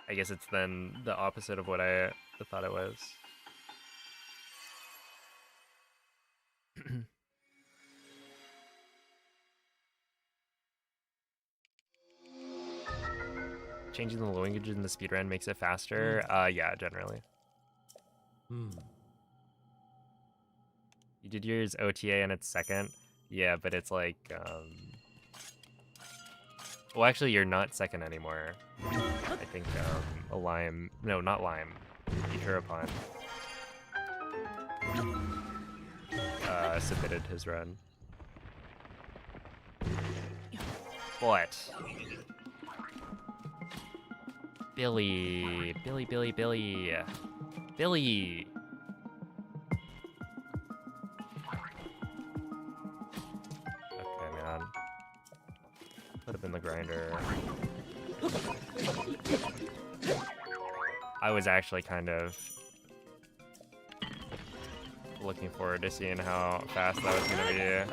I guess it's then the opposite of what I thought it was. Changing the language in the speedrun makes it faster? Yeah, generally. You did yours OTA and it's second? Yeah, but it's like, well, actually, you're not second anymore. I think, a Lime... No, not Lime. Eterapon. Submitted his run. What? Billy. Billy. Billy! Okay, man. Put him in the grinder. I was actually kind of looking forward to seeing how fast that was gonna be.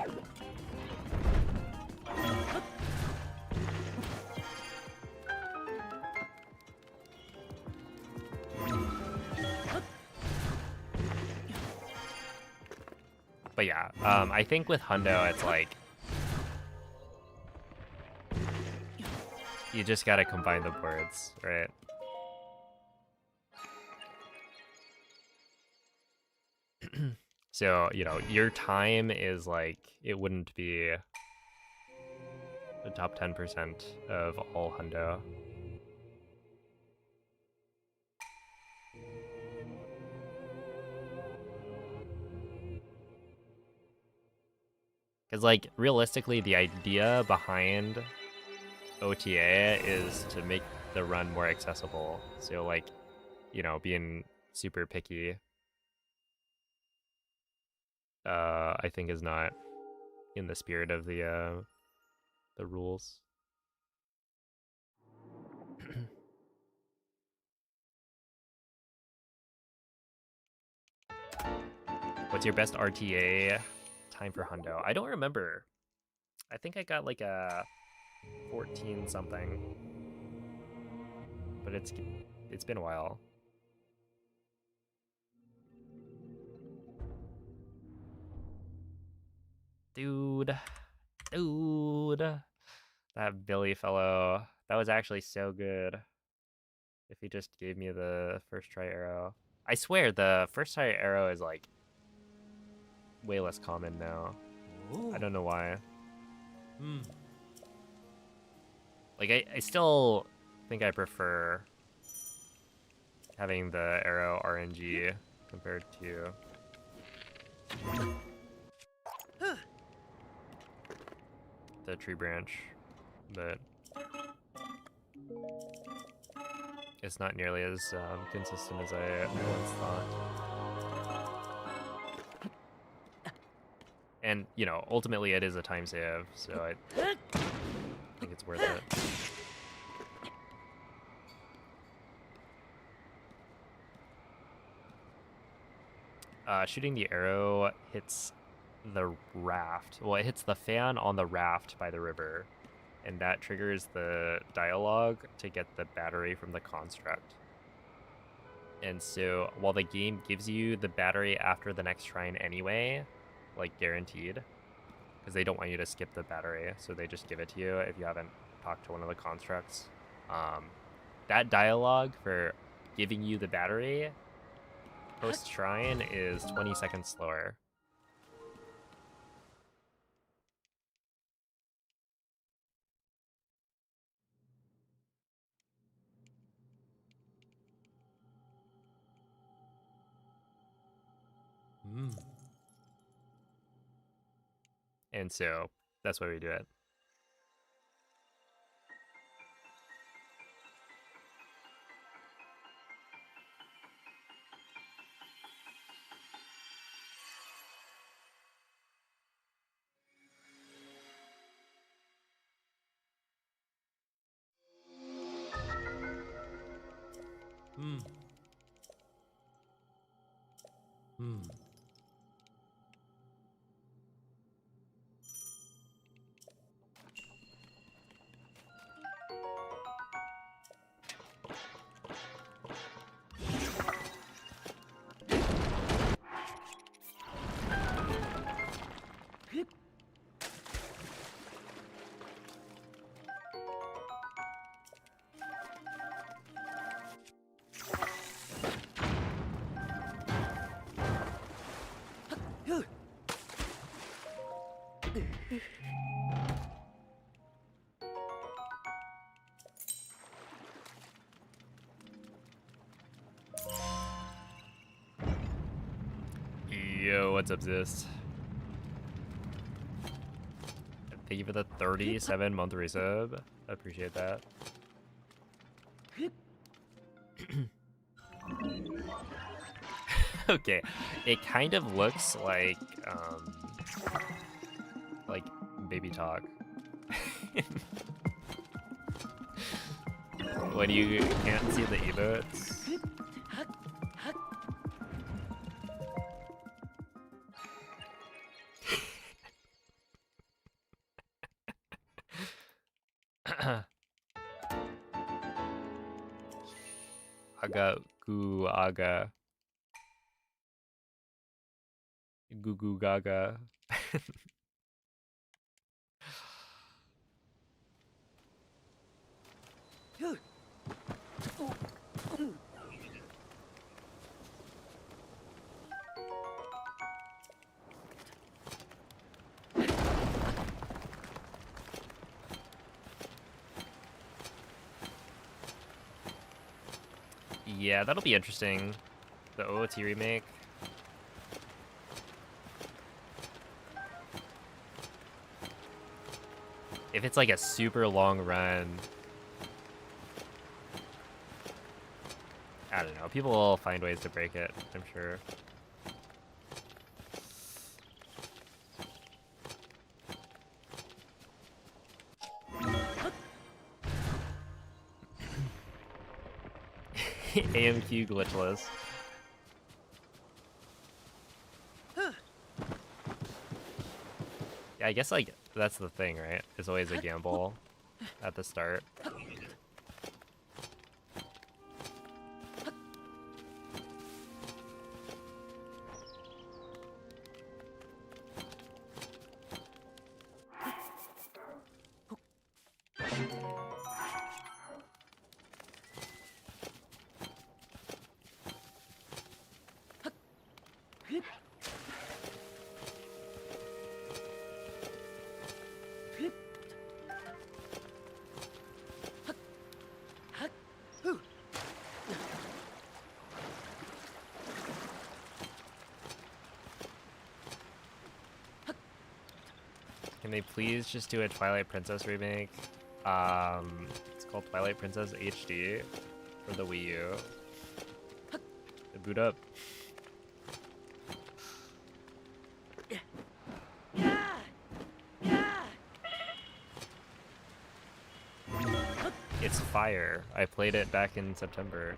But yeah, I think with Hundo, it's like, you just gotta combine the boards, right? So, you know, your time is like, it wouldn't be the top 10% of all Hundo. Because, like, realistically, the idea behind OTA is to make the run more accessible. So, like, you know, being super picky, I think is not in the spirit of the rules. What's your best RTA time for Hundo? I don't remember. I think I got like a 14 something, but it's been a while. Dude, that Billy fellow, that was actually so good. If he just gave me the first try arrow. I swear the first try arrow is like way less common now. Ooh. I don't know why. Like I still think I prefer having the arrow RNG compared to the tree branch, but it's not nearly as consistent as I once thought. And, you know, ultimately it is a time save, so I think it's worth it. Shooting the arrow hits the raft. Well, it hits the fan on the raft by the river, and that triggers the dialogue to get the battery from the construct. And so while the game gives you the battery after the next shrine anyway, like guaranteed, because they don't want you to skip the battery, so they just give it to you if you haven't talked to one of the constructs. That dialogue for giving you the battery post shrine is 20 seconds slower. And so that's why we do it. Yo, what's up, Zist? Thank you for the 37-month resub. I appreciate that. Okay, it kind of looks like baby talk. When you can't see the emotes. Aga goo aga. Goo goo gaga. Yeah, that'll be interesting. The OOT remake. If it's like a super long run, I don't know. People will find ways to break it, I'm sure. AMQ glitchless. Yeah, I guess like that's the thing, right? It's always a gamble at the start. Can they please just do a Twilight Princess remake? It's called Twilight Princess HD for the Wii U. Boot up. It's fire. I played it back in September.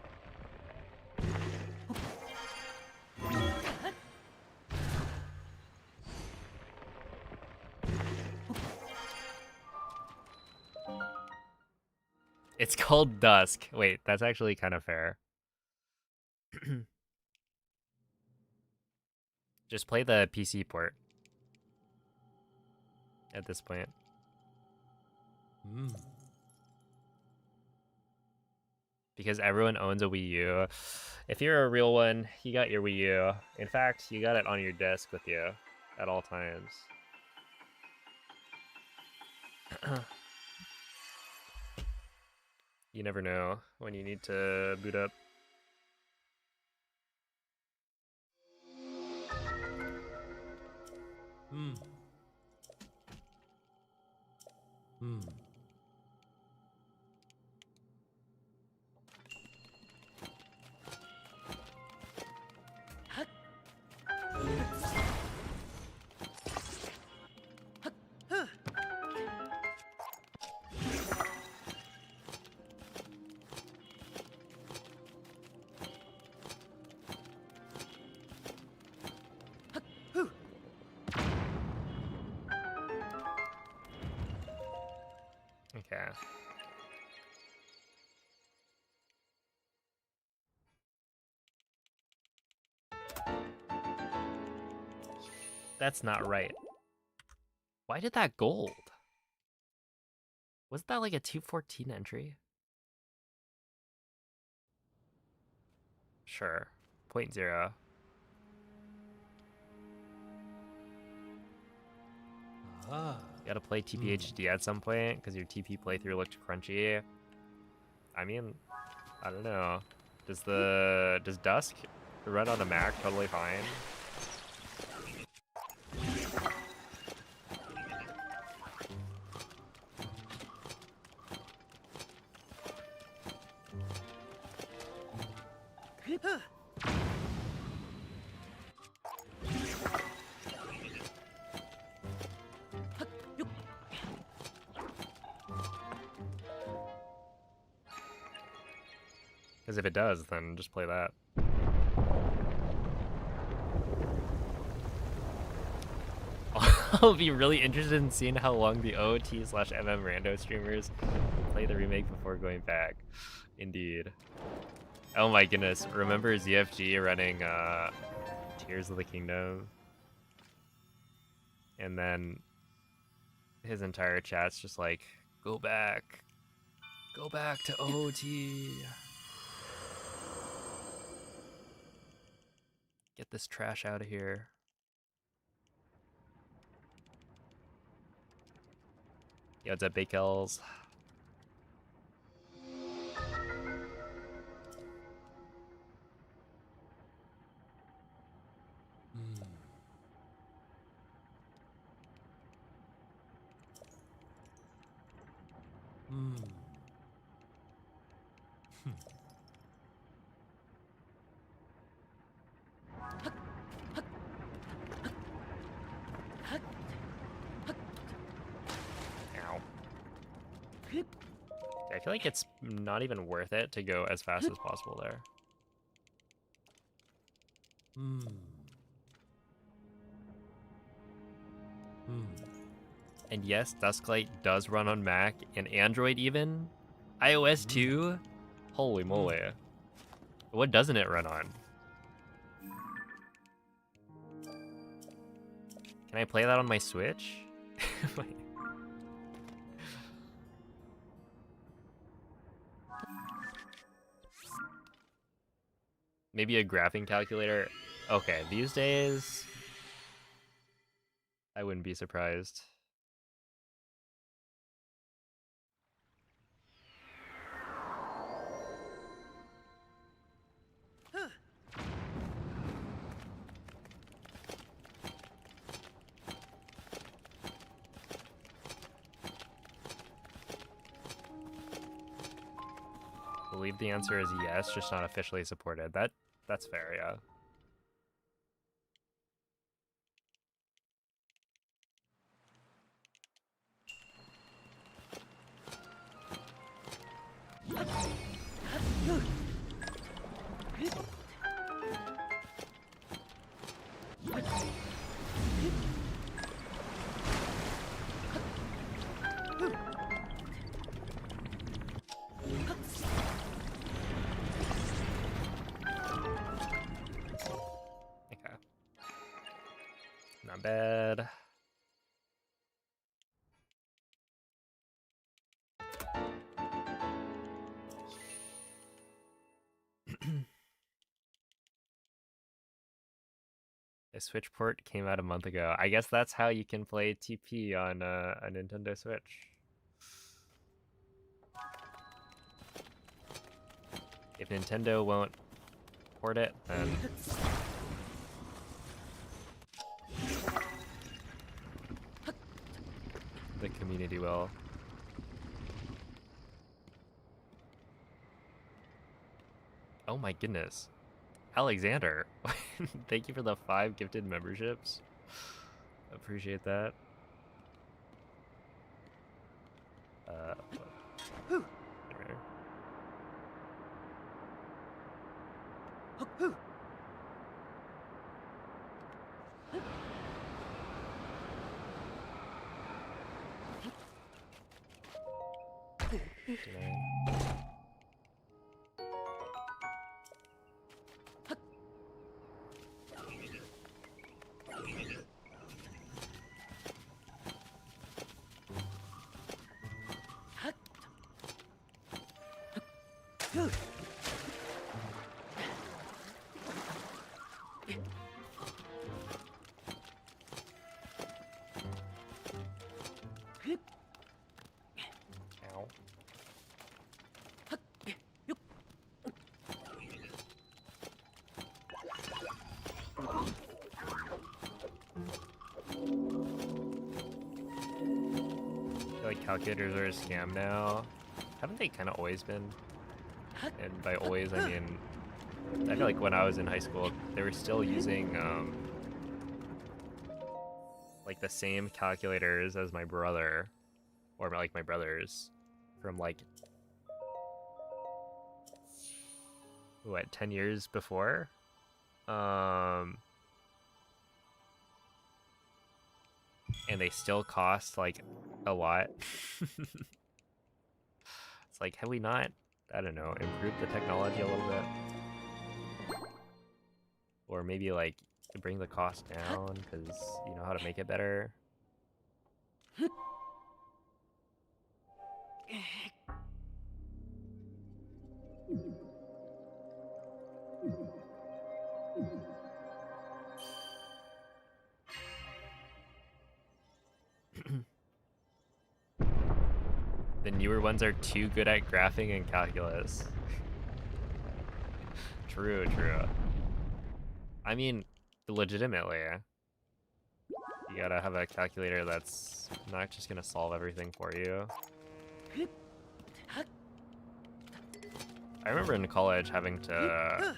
It's called Dusk. Wait, that's actually kind of fair. Just play the PC port at this point. Because everyone owns a Wii U. If you're a real one, you got your Wii U. In fact, you got it on your desk with you at all times. You never know when you need to boot up. Okay. That's not right. Why did that gold? Wasn't that like a 214 entry? Sure. 0.0. You gotta play TPHD at some point because your TP playthrough looked crunchy. I mean, I don't know. Does Dusk run on a Mac totally fine? Because if it does, then just play that. I'll be really interested in seeing how long the OOT/MM rando streamers play the remake before going back. Indeed. Oh my goodness. Remember ZFG running Tears of the Kingdom? And then his entire chat's just like, go back. Go back to OOT. Get this trash out of here. Yo, what's up, Bakels? Ow. I feel like it's not even worth it to go as fast as possible there. And yes, Dusklight does run on Mac and Android even. iOS too? Holy moly. What doesn't it run on? Can I play that on my Switch? Maybe a graphing calculator? Okay, these days, I wouldn't be surprised. I believe the answer is yes, just not officially supported. That's fair, yeah. Okay. Not bad. The Switch port came out a month ago. I guess that's how you can play TP on a Nintendo Switch. If Nintendo won't port it, then the community will. Oh my goodness. Alexander, thank you for the 5 gifted memberships. Appreciate that. There. Ow. I feel like calculators are a scam now. Haven't they kind of always been? And by always, I mean, I feel like when I was in high school, they were still using like the same calculators as my brother, or like my brothers, from like what 10 years before. And they still cost like a lot. It's like, have we not, I don't know, improved the technology a little bit? Or maybe like to bring the cost down because you know how to make it better. The newer ones are too good at graphing and calculus. True, true. I mean, legitimately, you gotta have a calculator that's not just gonna solve everything for you. I remember in college having to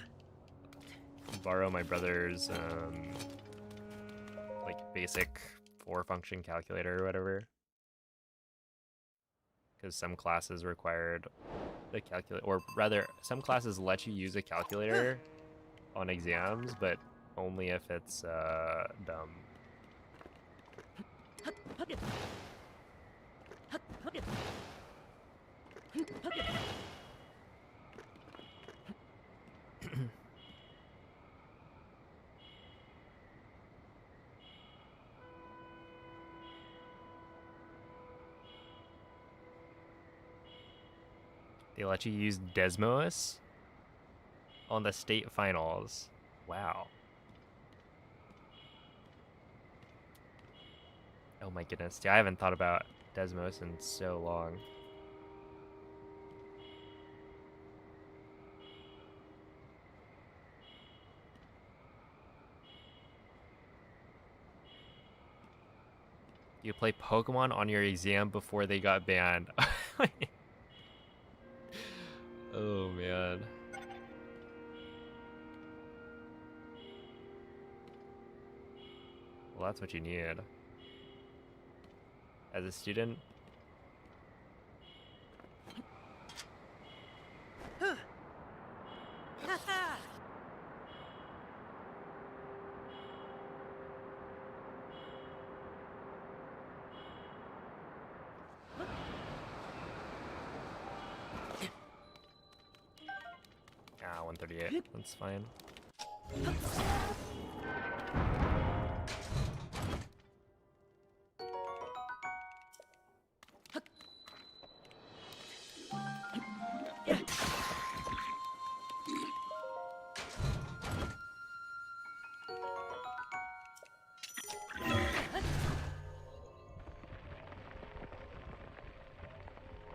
borrow my brother's like basic 4-function calculator or whatever, because some classes required the calculator, or rather, some classes let you use a calculator on exams, but only if it's dumb. They let you use Desmos on the state finals. Wow. Oh my goodness. Yeah, I haven't thought about Desmos in so long. You play Pokemon on your exam before they got banned. Oh man. Well, that's what you need. As a student. Ah, 138. That's fine.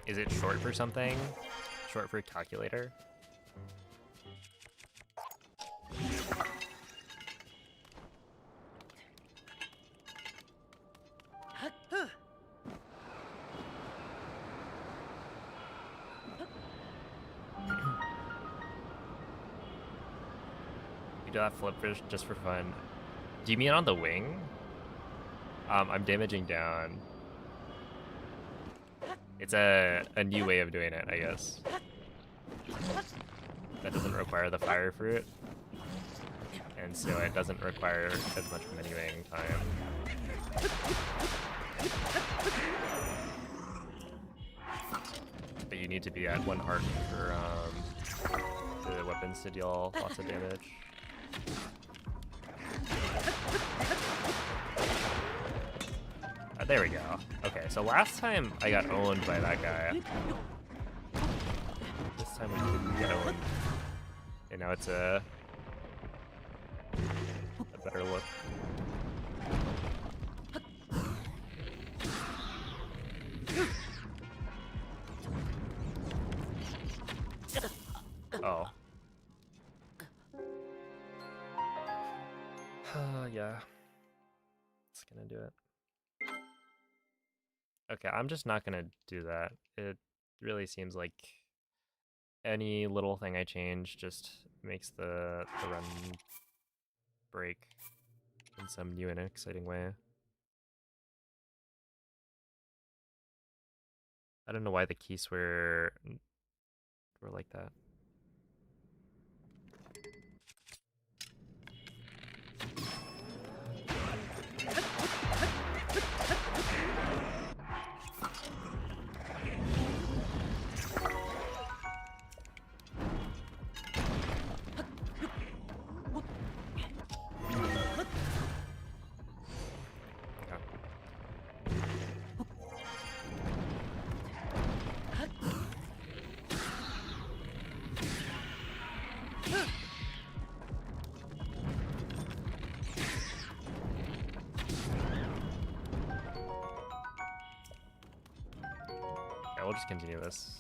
Is it short for something? Short for calculator? Do that flip just for fun. Do you mean on the wing? I'm damaging down. It's a new way of doing it, I guess. That doesn't require the fire fruit. And so it doesn't require as much menuing time. But you need to be at 1 heart for the weapons to deal lots of damage. There we go. Okay, so last time I got owned by that guy. This time we didn't get owned. And now it's a better look. Oh. Yeah. It's gonna do it. Okay, I'm just not gonna do that. It really seems like any little thing I change just makes the run break in some new and exciting way. I don't know why the keys were like that. We'll just continue this.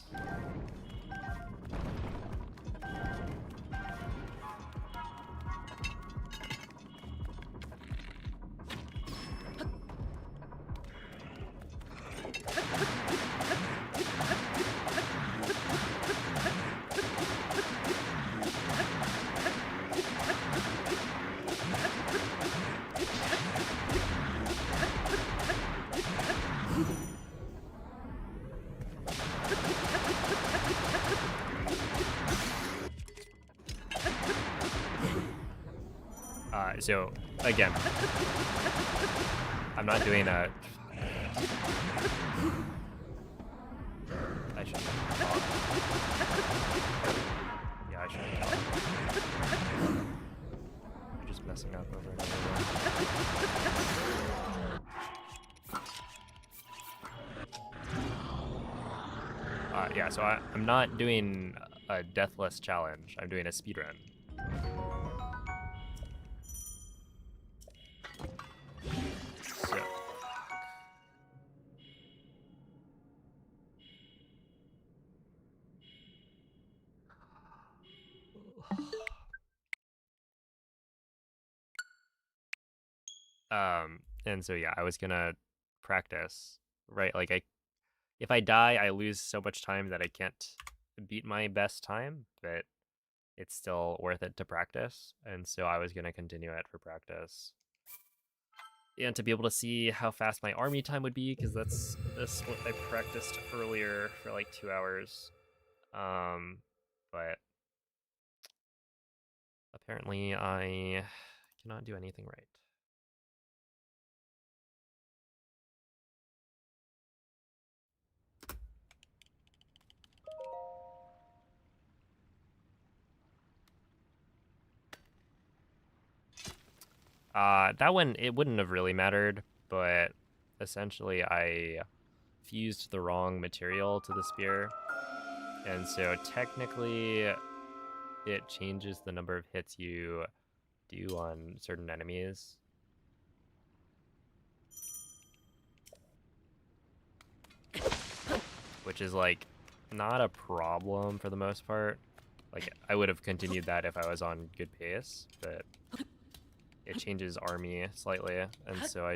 So, again, I'm not doing a... I shouldn't have talked. Yeah, I shouldn't have talked. I'm just messing up over and over. Yeah, so I'm not doing a deathless challenge. I'm doing a speedrun. And so yeah, I was gonna practice, right? Like if I die, I lose so much time that I can't beat my best time, but it's still worth it to practice. And so I was gonna continue it for practice. And to be able to see how fast my army time would be, because that's what I practiced earlier for like 2 hours. But apparently I cannot do anything right. That one, it wouldn't have really mattered, but essentially I fused the wrong material to the spear. And so technically it changes the number of hits you do on certain enemies. Which is like not a problem for the most part. Like I would have continued that if I was on good pace, but it changes army slightly, and so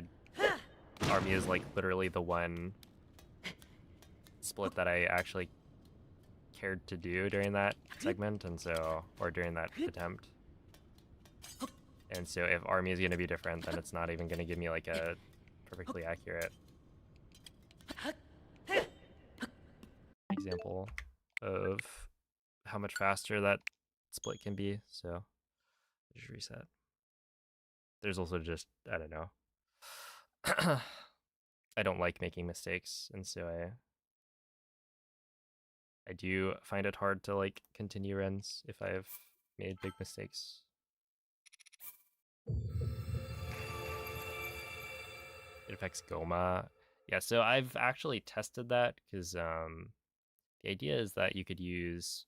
army is like literally the one split that I actually cared to do during that segment, and so, or during that attempt. And so if army is going to be different, then it's not even going to give me like a perfectly accurate example of how much faster that split can be. So just reset. There's also just, I don't know. I don't like making mistakes, and so I do find it hard to like continue runs if I've made big mistakes. It affects Goma. Yeah, so I've actually tested that because the idea is that you could use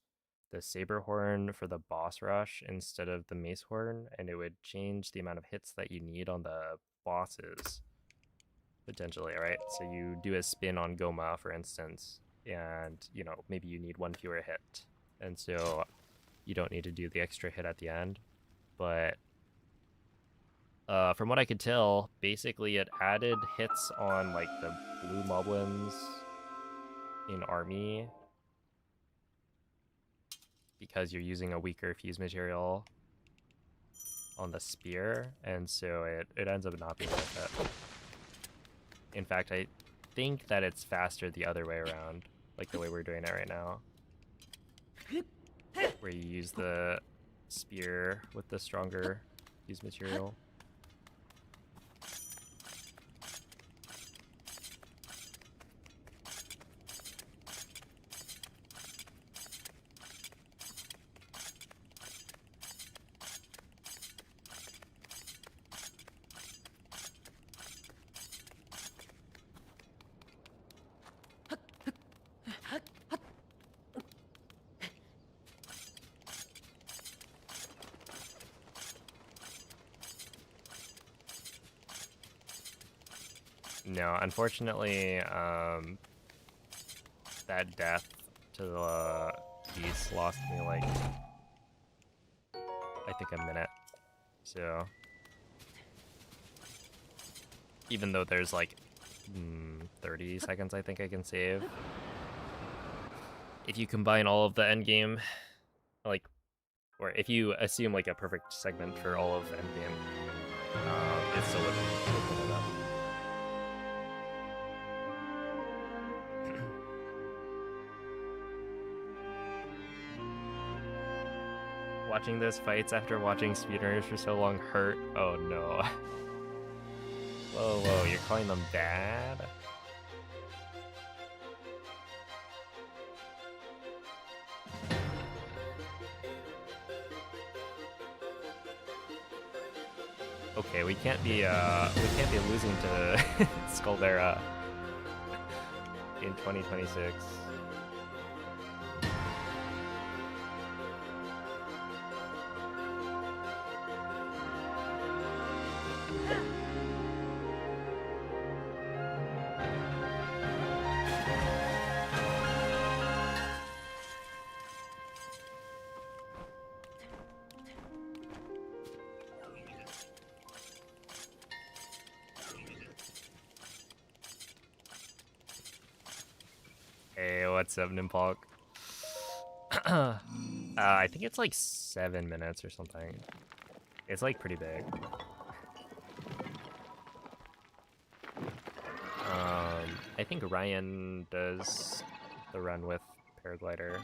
the saber horn for the boss rush instead of the mace horn, and it would change the amount of hits that you need on the bosses, potentially, right? So you do a spin on Goma, for instance, and, you know, maybe you need one fewer hit, and so you don't need to do the extra hit at the end. But from what I could tell, basically it added hits on, like, the blue moblins in army because you're using a weaker fuse material on the spear, and so it ends up not being worth it. In fact, I think that it's faster the other way around, like the way we're doing it right now, where you use the spear with the stronger fuse material. No, unfortunately, that death to the beast lost me, like, I think a minute. So, even though there's, like, 30 seconds I think I can save, if you combine all of the endgame, like, or if you assume, like, a perfect segment for all of endgame, it still wouldn't end up. Watching those fights after watching speedrunners for so long hurt. Oh no. Whoa, whoa, you're calling them bad? Okay, we can't be losing to Skuldera in 2026. Hey, what's up, Nimpok? I think it's like 7 minutes or something. It's like pretty big. I think Ryan does the run with paraglider.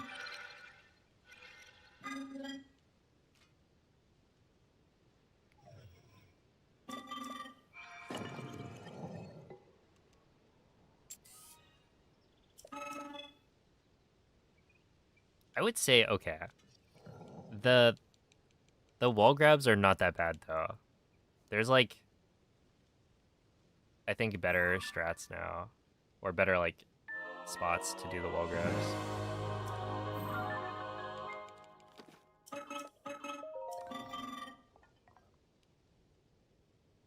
I would say okay. The wall grabs are not that bad though. There's like, I think, better strats now, or better like spots to do the wall grabs.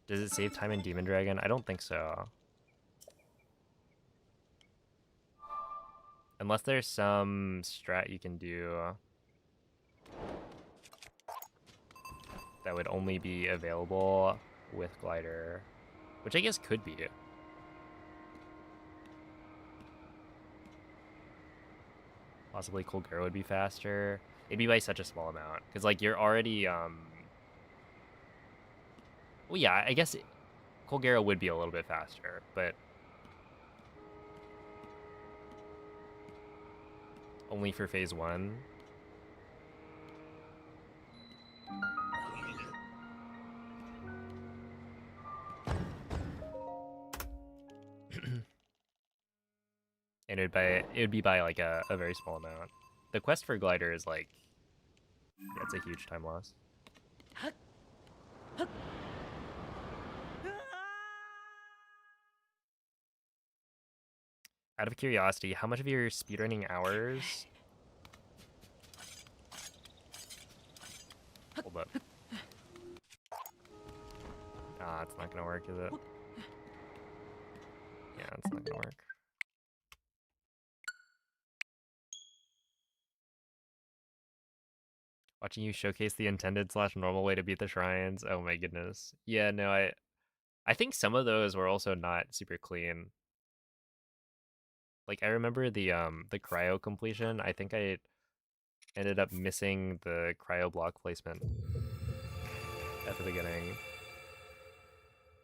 Does it save time in Demon Dragon? I don't think so. Unless there's some strat you can do that would only be available with glider, which I guess could be. Possibly Colgura would be faster. It'd be by such a small amount, because like you're already Well, yeah, I guess Colgera would be a little bit faster, but only for phase 1. And it would be by like a very small amount. The quest for glider is like, yeah, it's a huge time loss. Out of curiosity, how much of your speedrunning hours? Hold up. Ah, it's not gonna work, is it? Yeah, it's not gonna work. Watching you showcase the intended / normal way to beat the shrines. Oh my goodness. Yeah, no, I think some of those were also not super clean. Like I remember the cryo completion. I think I ended up missing the cryo block placement at the beginning.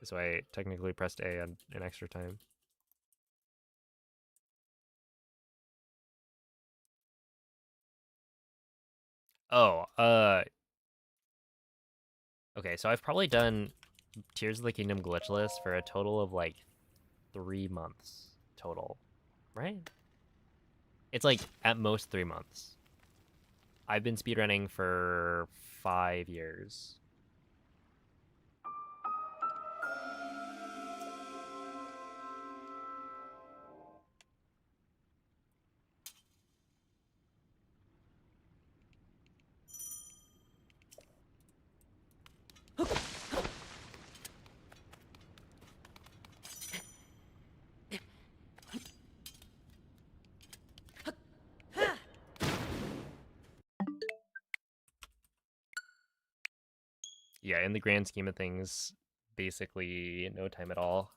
So I technically pressed A on an extra time. Oh, okay, so I've probably done Tears of the Kingdom glitchless for a total of like 3 months total, right? It's like at most 3 months. I've been speedrunning for 5 years. Yeah, in the grand scheme of things, basically no time at all.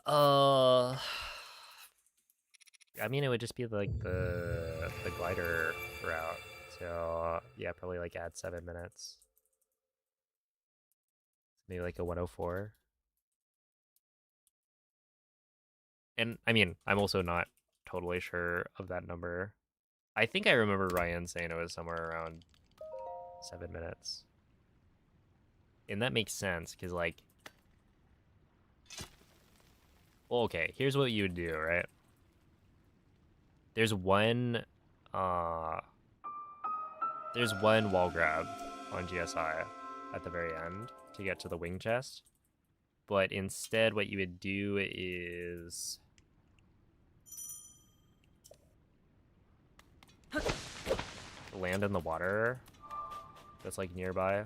I mean, it would just be like the glider route. So yeah, probably like add 7 minutes. Maybe like a 104. And I mean, I'm also not totally sure of that number. I think I remember Ryan saying it was somewhere around 7 minutes. And that makes sense, because like, well, okay, here's what you would do, right? There's one wall grab on GSI at the very end to get to the wing chest. But instead what you would do is land in the water that's like nearby,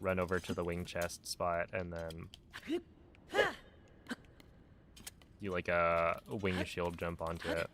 run over to the wing chest spot, and then do like a wing shield jump onto it.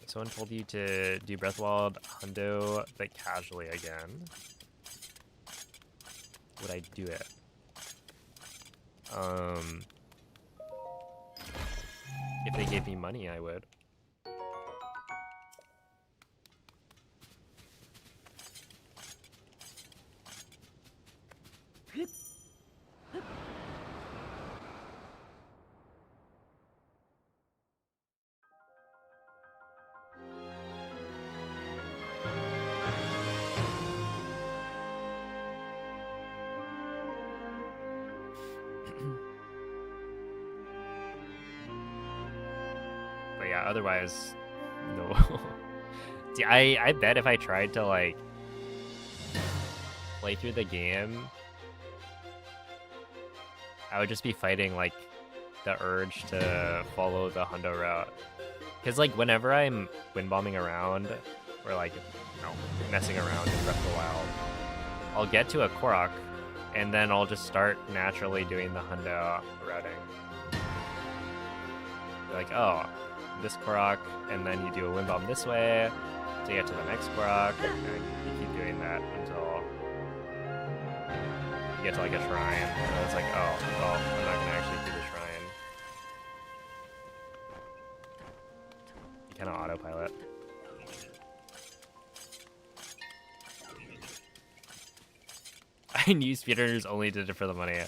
Someone told you to do Breathwald Hundo, but casually again. Would I do it? If they gave me money, I would. But yeah, otherwise, no. See, I bet if I tried to like play through the game, I would just be fighting like the urge to follow the hundo route. Because, like, whenever I'm wind bombing around, or, like, you know, messing around in Breath of the Wild, I'll get to a Korok, and then I'll just start naturally doing the hundo routing. You're like, oh, this Korok, and then you do a wind bomb this way to get to the next Korok, and you keep doing that until you get to, like, a shrine, and then it's like, oh, well, I'm not going to actually do the shrine. You kind of autopilot. I knew speedrunners only did it for the money.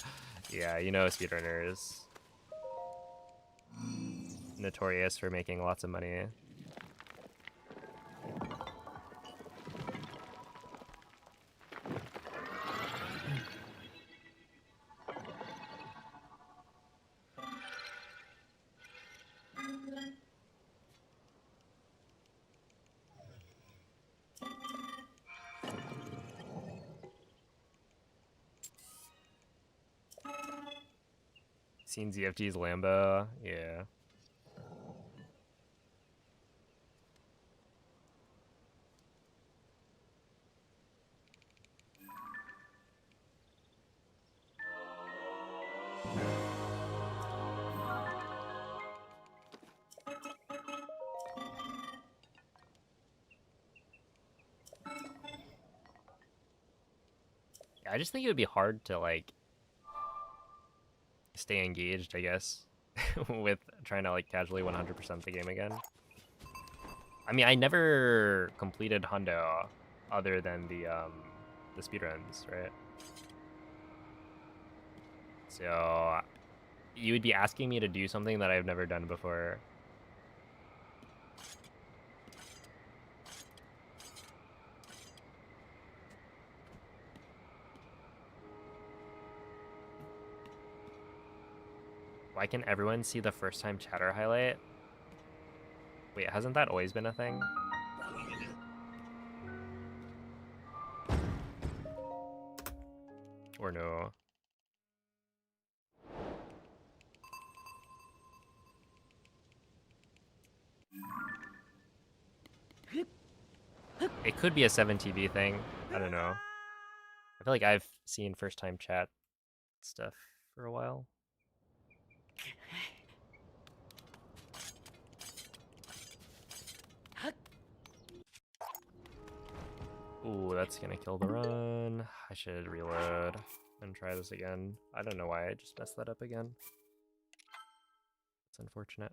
Yeah, you know speedrunners. Notorious for making lots of money. Seen ZFG's Lambo? Yeah. I just think it would be hard to, like, stay engaged, I guess, with trying to, like, casually 100% the game again. I mean, I never completed hundo other than the speedruns, right? So you would be asking me to do something that I've never done before. Why can everyone see the first time chatter highlight? Wait, hasn't that always been a thing? Or no? It could be a 7TV thing. I don't know. I feel like I've seen first time chat stuff for a while. Ooh, that's gonna kill the run. I should reload and try this again. I don't know why I just messed that up again. It's unfortunate.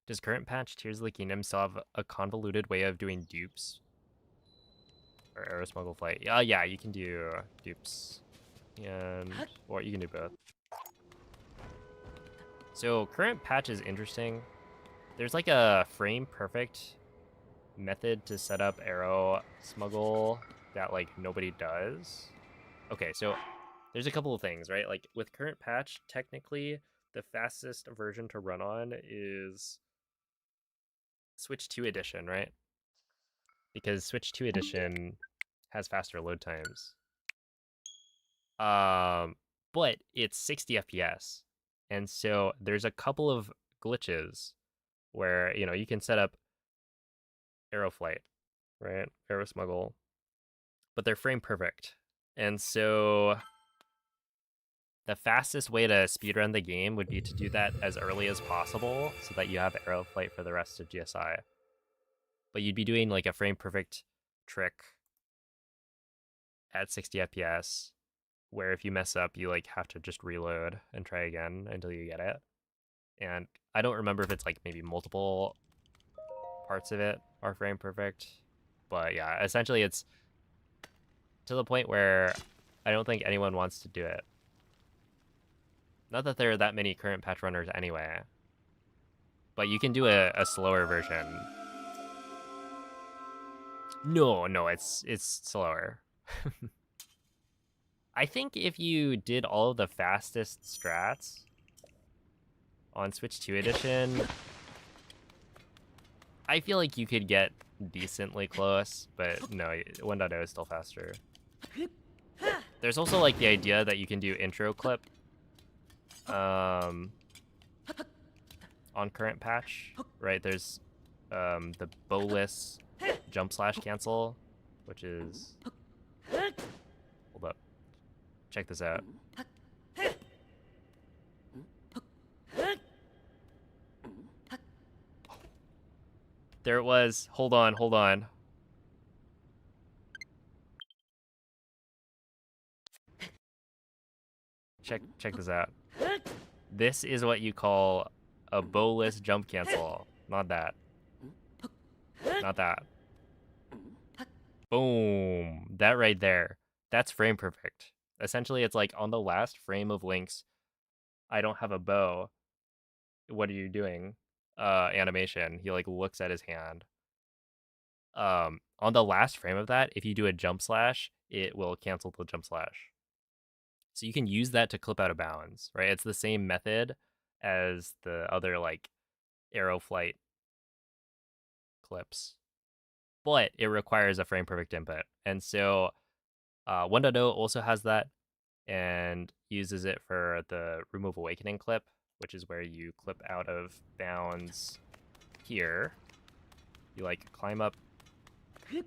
Does current patch Tears of the Kingdom still have a convoluted way of doing dupes? Or arrow smuggle flight? Yeah, you can do dupes. And, or you can do both. So current patch is interesting. There's like a frame perfect method to set up arrow smuggle that like nobody does. Okay, so there's a couple of things, right? Like with current patch, technically the fastest version to run on is Switch 2 edition, right? Because Switch 2 edition has faster load times. But it's 60 FPS. And so there's a couple of glitches where, you know, you can set up arrow flight, right? Arrow smuggle, but they're frame perfect. And so the fastest way to speedrun the game would be to do that as early as possible so that you have arrow flight for the rest of GSI. But you'd be doing like a frame perfect trick at 60 FPS where if you mess up, you like have to just reload and try again until you get it. And I don't remember if it's like maybe multiple parts of it are frame perfect, but yeah, essentially it's to the point where I don't think anyone wants to do it. Not that there are that many current patch runners anyway, but you can do a slower version. No, it's slower. I think if you did all of the fastest strats on Switch 2 edition, I feel like you could get decently close, but no, 1.0 is still faster. There's also like the idea that you can do intro clip on current patch, right? There's the bowless jump slash cancel, which is, hold up, check this out. There it was. Hold on, hold on. Check this out. This is what you call a bowless jump cancel. Not that. Not that. Boom. That right there. That's frame perfect. Essentially, it's like on the last frame of Link's I don't have a bow. What are you doing? Animation. He like looks at his hand. On the last frame of that, if you do a jump slash, it will cancel the jump slash. So you can use that to clip out of bounds, right? It's the same method as the other like arrow flight clips, but it requires a frame perfect input. And so 1.0 also has that and uses it for the Room of Awakening clip, which is where you clip out of bounds here. You like climb up. You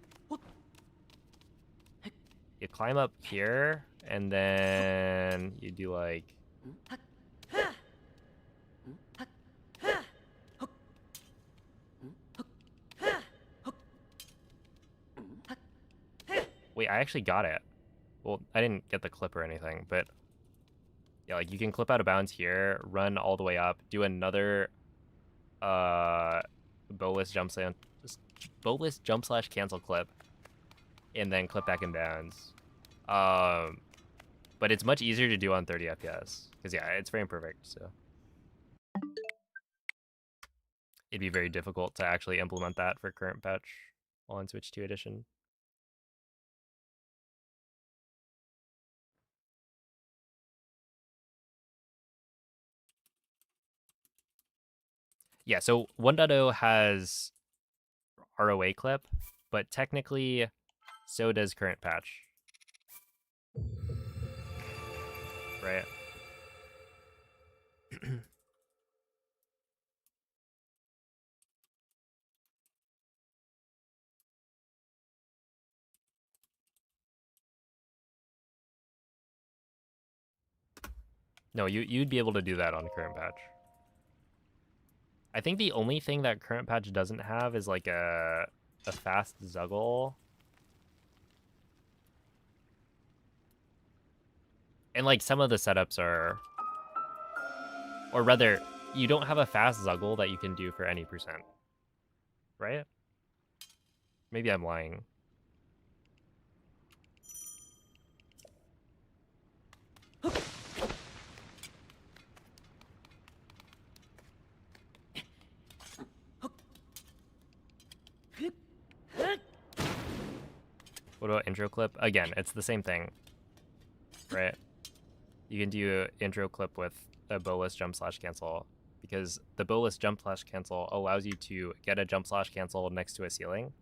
climb up here, and then you do like. Wait, I actually got it. Well, I didn't get the clip or anything, but yeah, like you can clip out of bounds here, run all the way up, do another bowless jump slash cancel clip, and then clip back in bounds. But it's much easier to do on 30 FPS because yeah, it's frame perfect. So it'd be very difficult to actually implement that for current patch on Switch 2 edition. Yeah, so 1.0 has ROA clip, but technically so does current patch. Right? No, you'd be able to do that on current patch. I think the only thing that current patch doesn't have is like a fast zuggle. And like some of the setups are, or rather, you don't have a fast zuggle that you can do for any percent, right? Maybe I'm lying. What about intro clip? Again, it's the same thing, right? You can do an intro clip with a bowless jump slash cancel because the bowless jump slash cancel allows you to get a jump slash cancel next to a ceiling.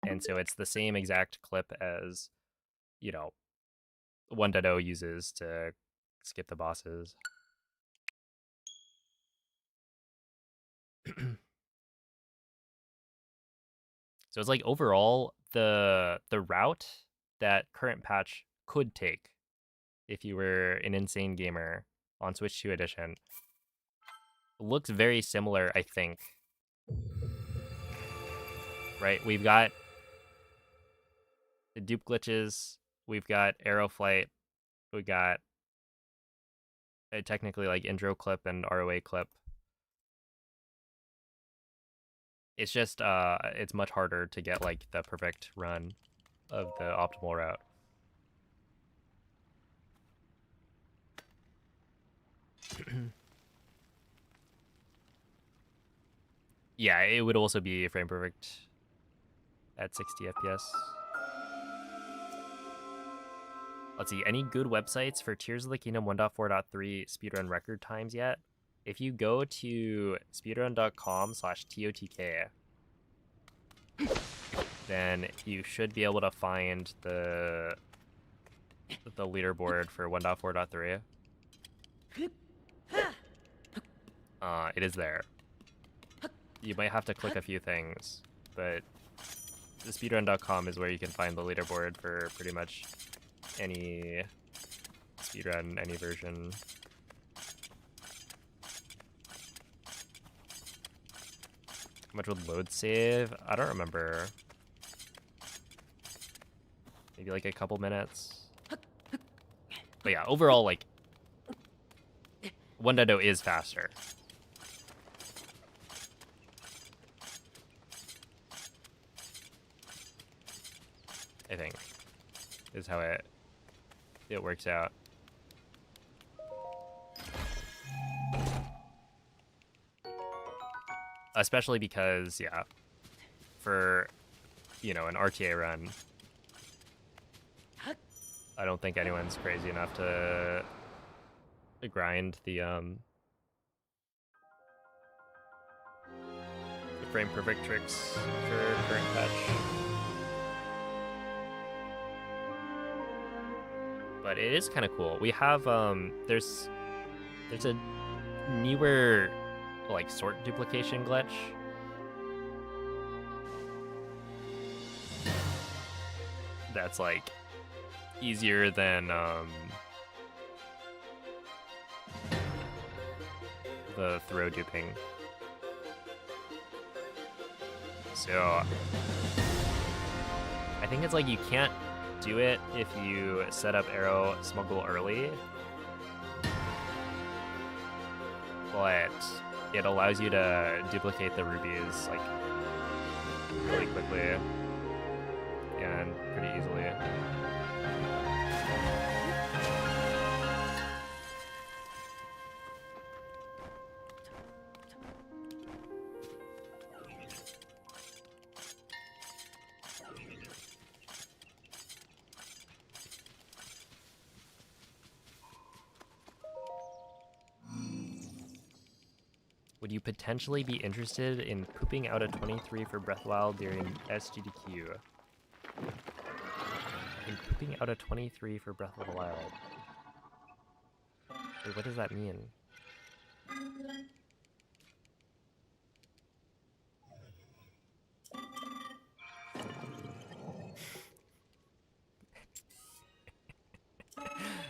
And so it's the same exact clip as, 1.0 uses to skip the bosses. So it's like overall the route that current patch could take if you were an insane gamer on Switch 2 edition looks very similar, I think. Right? We've got the dupe glitches, we've got arrow flight, we got technically like intro clip and ROA clip. It's just it's much harder to get like the perfect run of the optimal route. Yeah, it would also be frame perfect at 60 FPS. Let's see, any good websites for Tears of the Kingdom 1.4.3 speedrun record times yet? If you go to speedrun.com/TOTK, then you should be able to find the the leaderboard for 1.4.3. It is there. You might have to click a few things, but the speedrun.com is where you can find the leaderboard for pretty much any speedrun, any version. How much would load save? I don't remember. Maybe like a couple minutes. But yeah, overall, like, 1.0 is faster. I think, is how it works out. Especially because, yeah, for, you know, an RTA run, I don't think anyone's crazy enough to grind the frame perfect tricks for current patch. But it is kind of cool. We have there's a newer like sort duplication glitch. That's like easier than the throw duping. So I think it's like you can't do it if you set up arrow smuggle early, but it allows you to duplicate the rubies like really quickly and pretty easily. Would you potentially be interested in pooping out a 23 for Breath of the Wild during SGDQ? In pooping out a 23 for Breath of the Wild. Wait, what does that mean?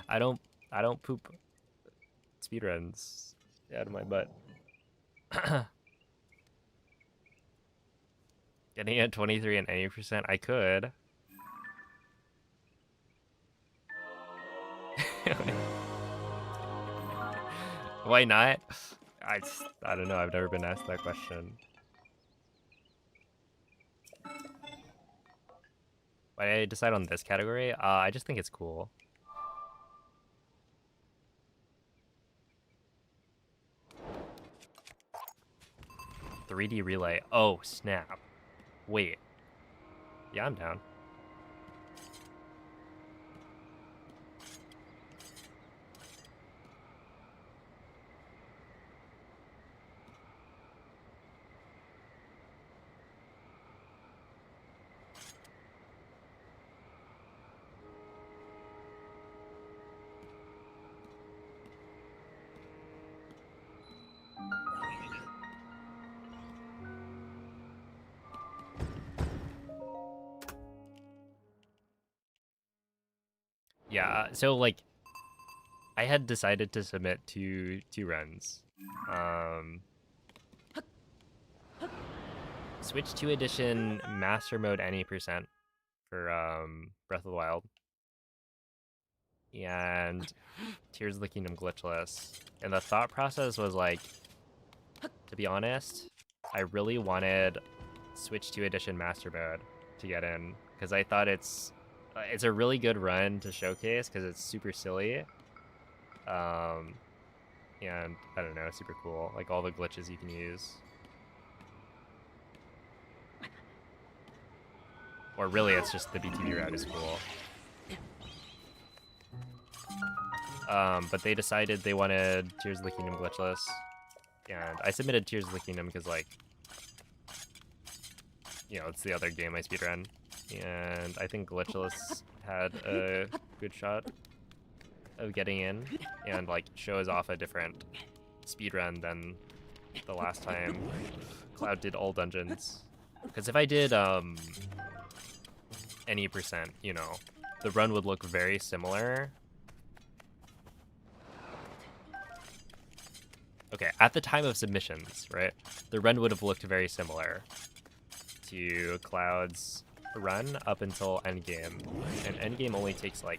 I don't poop speedruns out of my butt. Getting a 23 and any percent, I could. Why not? I don't know. I've never been asked that question. Why did I decide on this category? I just think it's cool. .3D relay. Oh, snap. Wait. Yeah, I'm down. Yeah, so like I had decided to submit two runs. Switch 2 edition master mode any percent for Breath of the Wild. And Tears of the Kingdom glitchless. And the thought process was like, to be honest, I really wanted Switch 2 edition master mode to get in because I thought it's a really good run to showcase because it's super silly. And I don't know, super cool. Like all the glitches you can use. Or really, it's just the BTB route is cool. But they decided they wanted Tears of the Kingdom glitchless. And I submitted Tears of the Kingdom because, like, you know, it's the other game I speedrun. and I think Glitchless had a good shot of getting in and like shows off a different speedrun than the last time Cloud did all dungeons. Because if I did any percent, you know, the run would look very similar. Okay, at the time of submissions, right, the run would have looked very similar to Cloud's run up until endgame, and endgame only takes like,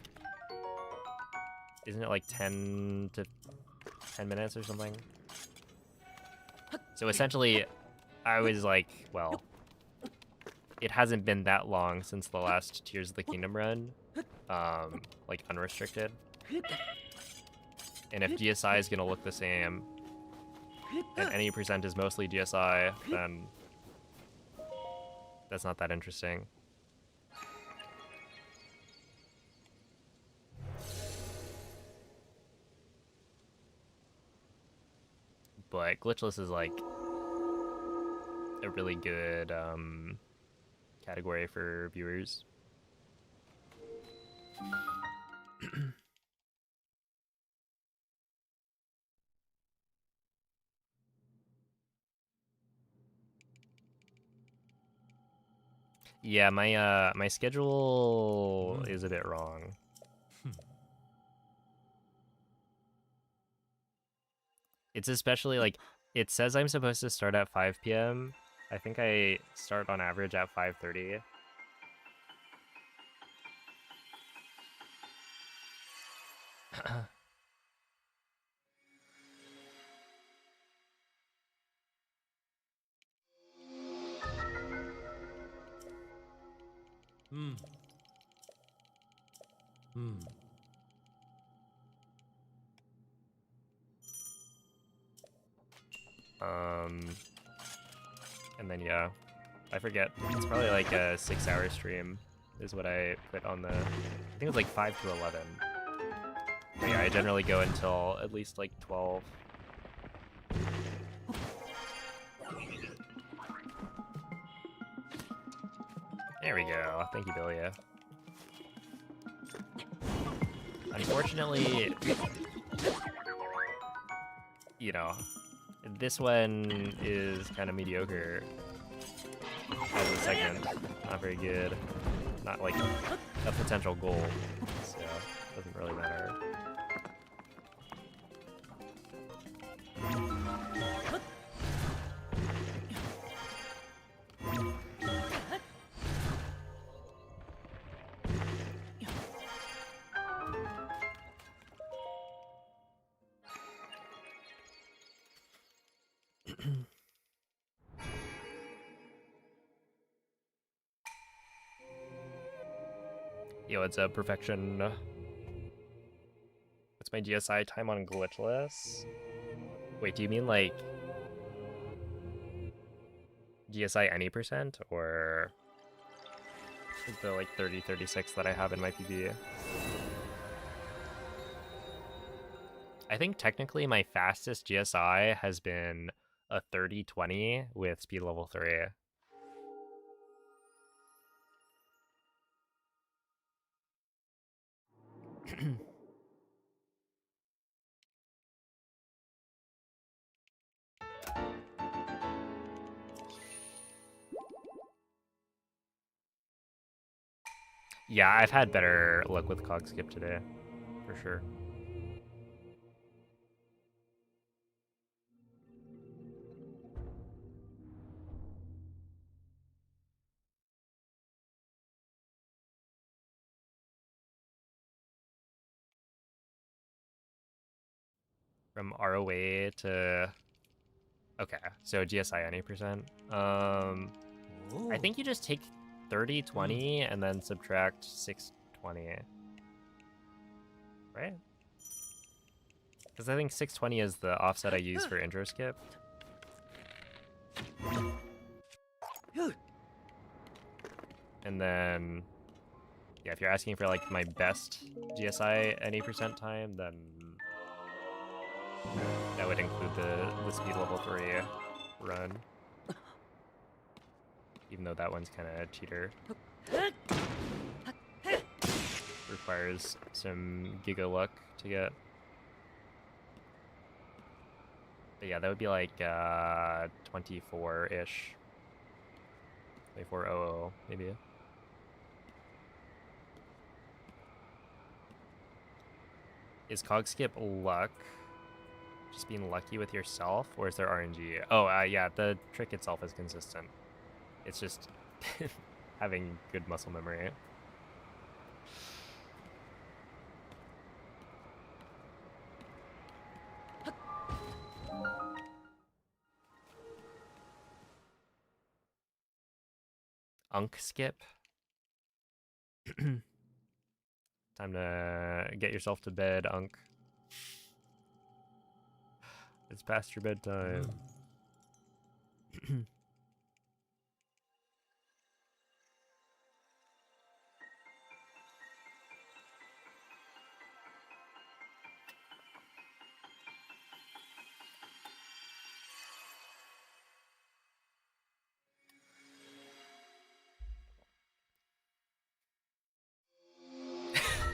isn't it like 10 minutes or something? So essentially, I was like, well, it hasn't been that long since the last Tears of the Kingdom run, like unrestricted. And if GSI is gonna look the same, and any percent is mostly GSI, then that's not that interesting. But Glitchless is like a really good category for viewers. Yeah, my schedule is a bit wrong. It's especially like, it says I'm supposed to start at 5 p.m. I think I start on average at 5:30. And then yeah, I forget. It's probably like a 6-hour stream is what I put on the, I think it was like 5 to 11. But yeah, I generally go until at least like 12. There we go. Thank you, Billy. Unfortunately, you know, this one is kind of mediocre as a segment. Not very good. Not like a potential goal, so it doesn't really matter. Yo, it's a perfection. What's my GSI time on Glitchless? Wait, do you mean like GSI any percent, or the like 30-36 that I have in my PB? I think technically my fastest GSI has been a 30-20 with speed level 3. Yeah, I've had better luck with cog skip today, for sure. From ROA to... Okay, so GSI any percent. I think you just take 30-20 and then subtract 620. Right? Because I think 620 is the offset I use for intro skip. And then, yeah, if you're asking for like my best GSI any percent time, then that would include the speed level 3 run. Even though that one's kind of cheater. requires some giga luck to get. But yeah, that would be like 24-ish. 2400 maybe. Is cog skip luck? Just being lucky with yourself, or is there RNG? Oh, yeah, the trick itself is consistent. It's just having good muscle memory. Unk skip. Time to get yourself to bed, Unk. It's past your bedtime.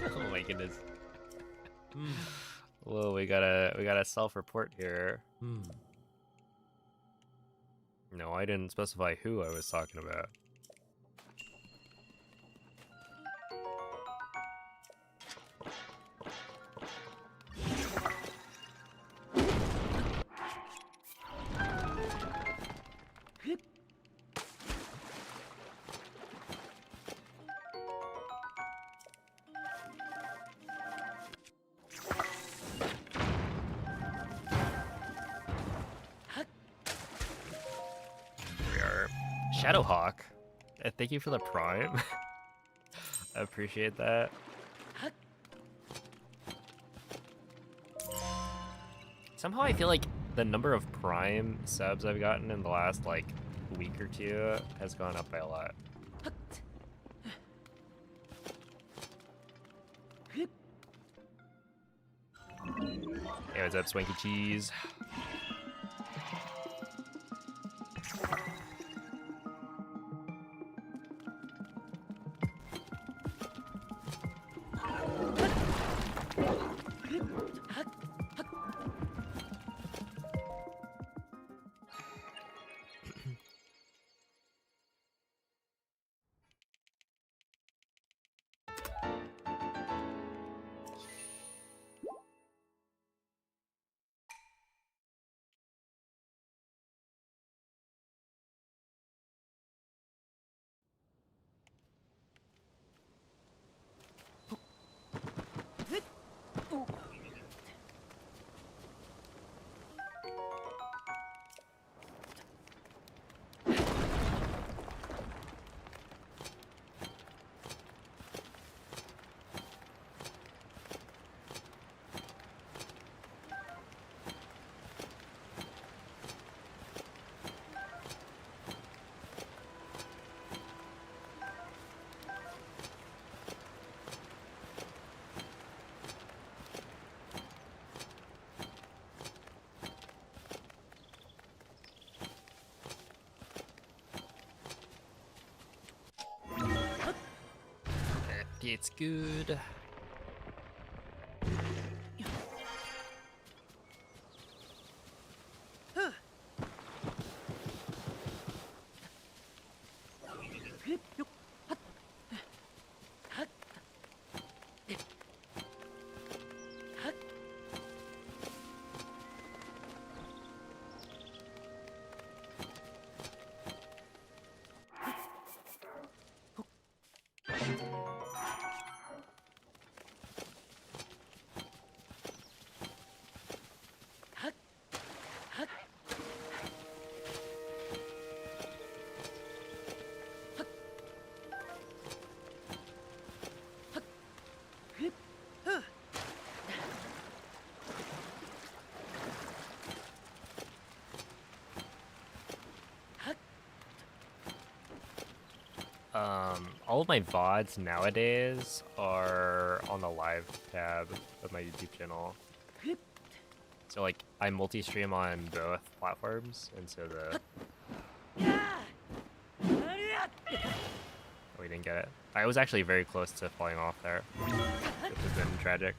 Oh my goodness. Whoa, we gotta self-report here. No, I didn't specify who I was talking about. Shadowhawk, thank you for the prime. I appreciate that. Somehow I feel like the number of prime subs I've gotten in the last like week or two has gone up by a lot. Hey, what's up, Swanky Cheese? It's good. All of my VODs nowadays are on the live tab of my YouTube channel. So like I multi-stream on both platforms, and so the oh we didn't get it. I was actually very close to falling off there, which has been tragic.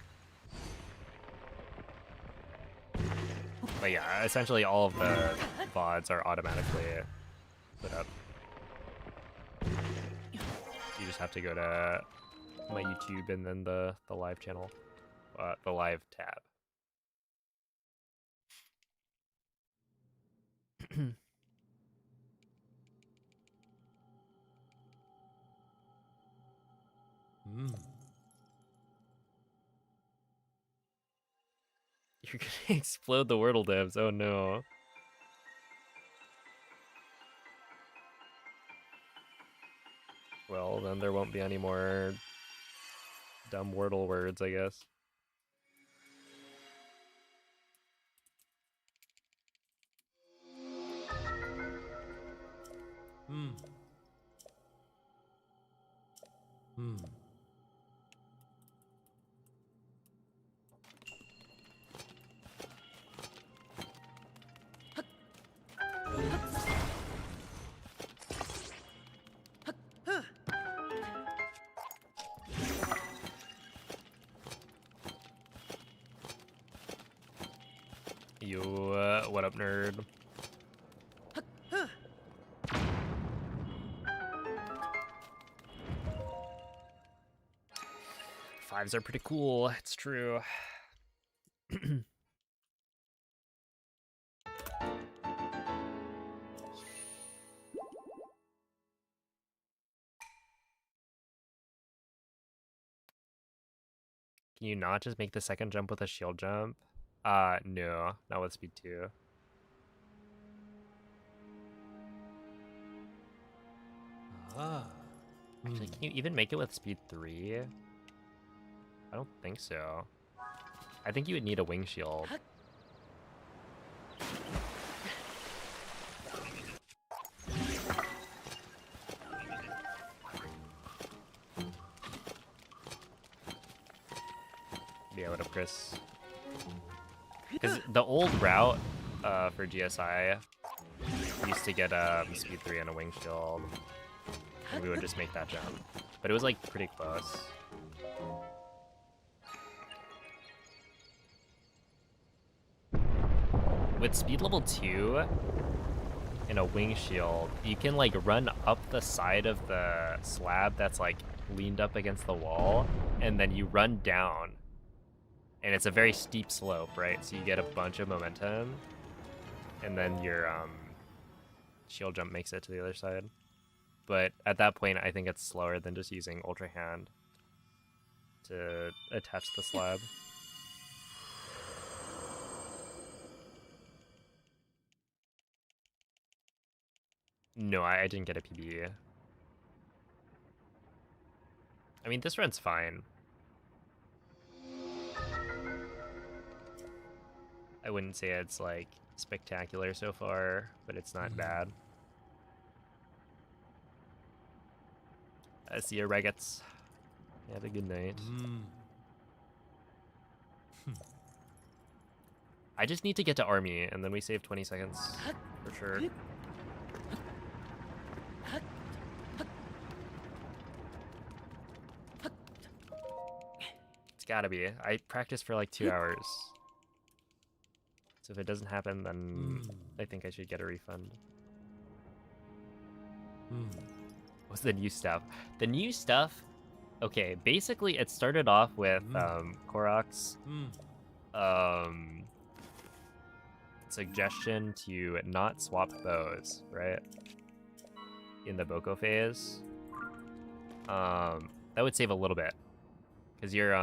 But yeah, essentially all of the VODs are automatically put up. You just have to go to my YouTube and then the live channel, the live tab. You're gonna explode the Wordle devs. Oh no. Well, then there won't be any more dumb Wordle words, I guess. You, what up, nerd? Fives are pretty cool, it's true. Can you not just make the second jump with a shield jump? No, not with speed 2. Actually, can you even make it with speed 3? I don't think so. I think you would need a wing shield. Yeah, what up, Chris? Because the old route for GSI used to get speed 3 and a wing shield, and we would just make that jump. But it was like pretty close. With speed level 2 and a wing shield, you can like run up the side of the slab that's like leaned up against the wall, and then you run down. And it's a very steep slope, right? So you get a bunch of momentum, and then your shield jump makes it to the other side. But at that point, I think it's slower than just using Ultra Hand to attach the slab. No, I didn't get a PB. I mean, this run's fine. I wouldn't say it's like spectacular so far, but it's not bad. I see you, Reggets. Have a good night. I just need to get to army, and then we save 20 seconds for sure. It's gotta be. I practiced for like 2 hours. So if it doesn't happen, then I think I should get a refund. What's the new stuff? The new stuff, okay, basically it started off with Korok's suggestion to not swap bows, right? In the Boko phase. That would save a little bit. Because your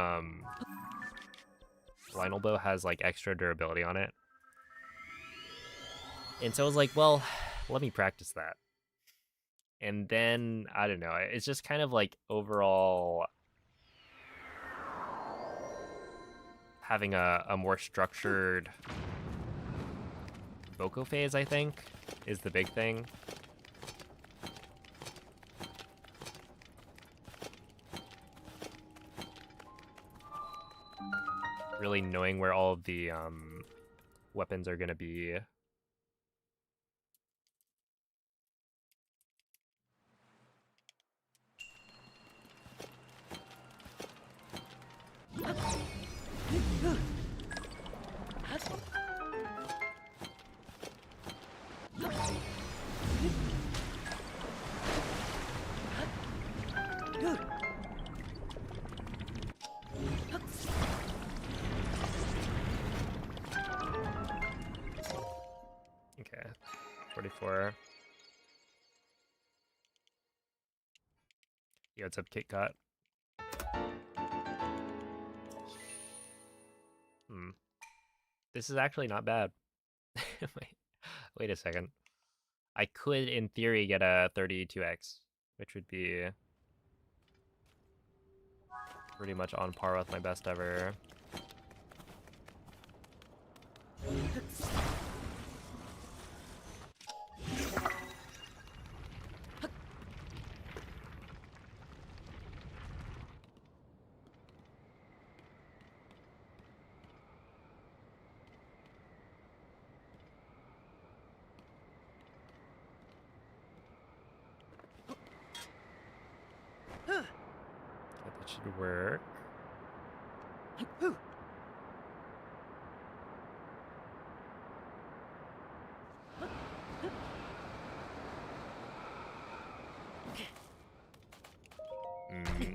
Lionel bow has like extra durability on it. And so I was like, well, let me practice that. And then, I don't know, it's just kind of like overall having a more structured Boko phase, I think, is the big thing. Really knowing where all of the weapons are going to be. Okay, 44. Yo, what's up, KitKat? This is actually not bad. Wait a second. I could, in theory, get a 32x, which would be pretty much on par with my best ever. That should work.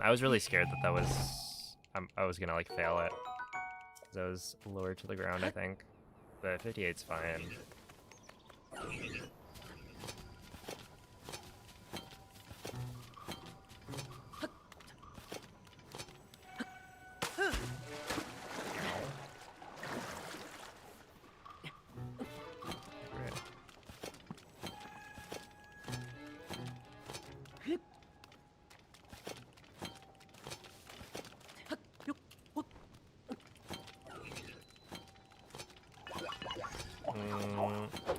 I was really scared that was I was gonna like fail it, because I was lower to the ground, I think. But 58's fine.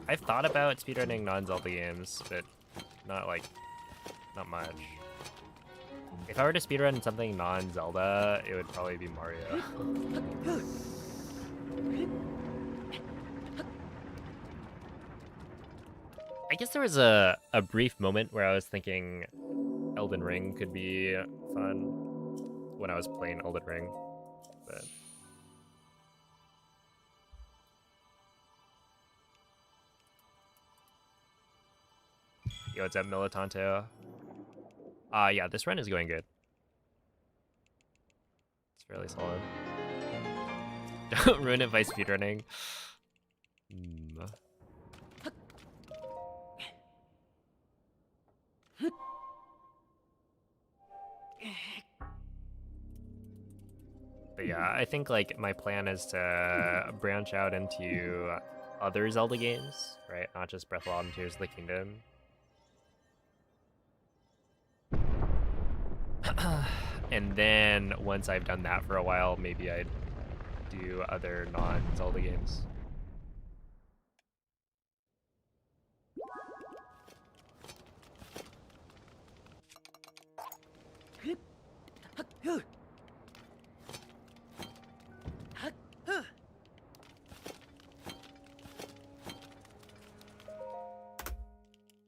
I've thought about speedrunning non-Zelda games, but not much. If I were to speedrun something non-Zelda, it would probably be Mario. I guess there was a brief moment where I was thinking Elden Ring could be fun when I was playing Elden Ring, but... Yo, what's up, Militanto? Yeah, this run is going good. It's fairly solid. Don't ruin it by speedrunning. But yeah, I think like my plan is to branch out into other Zelda games, right? Not just Breath of the Wild and Tears of the Kingdom. And then once I've done that for a while, maybe I'd do other non-Zelda games.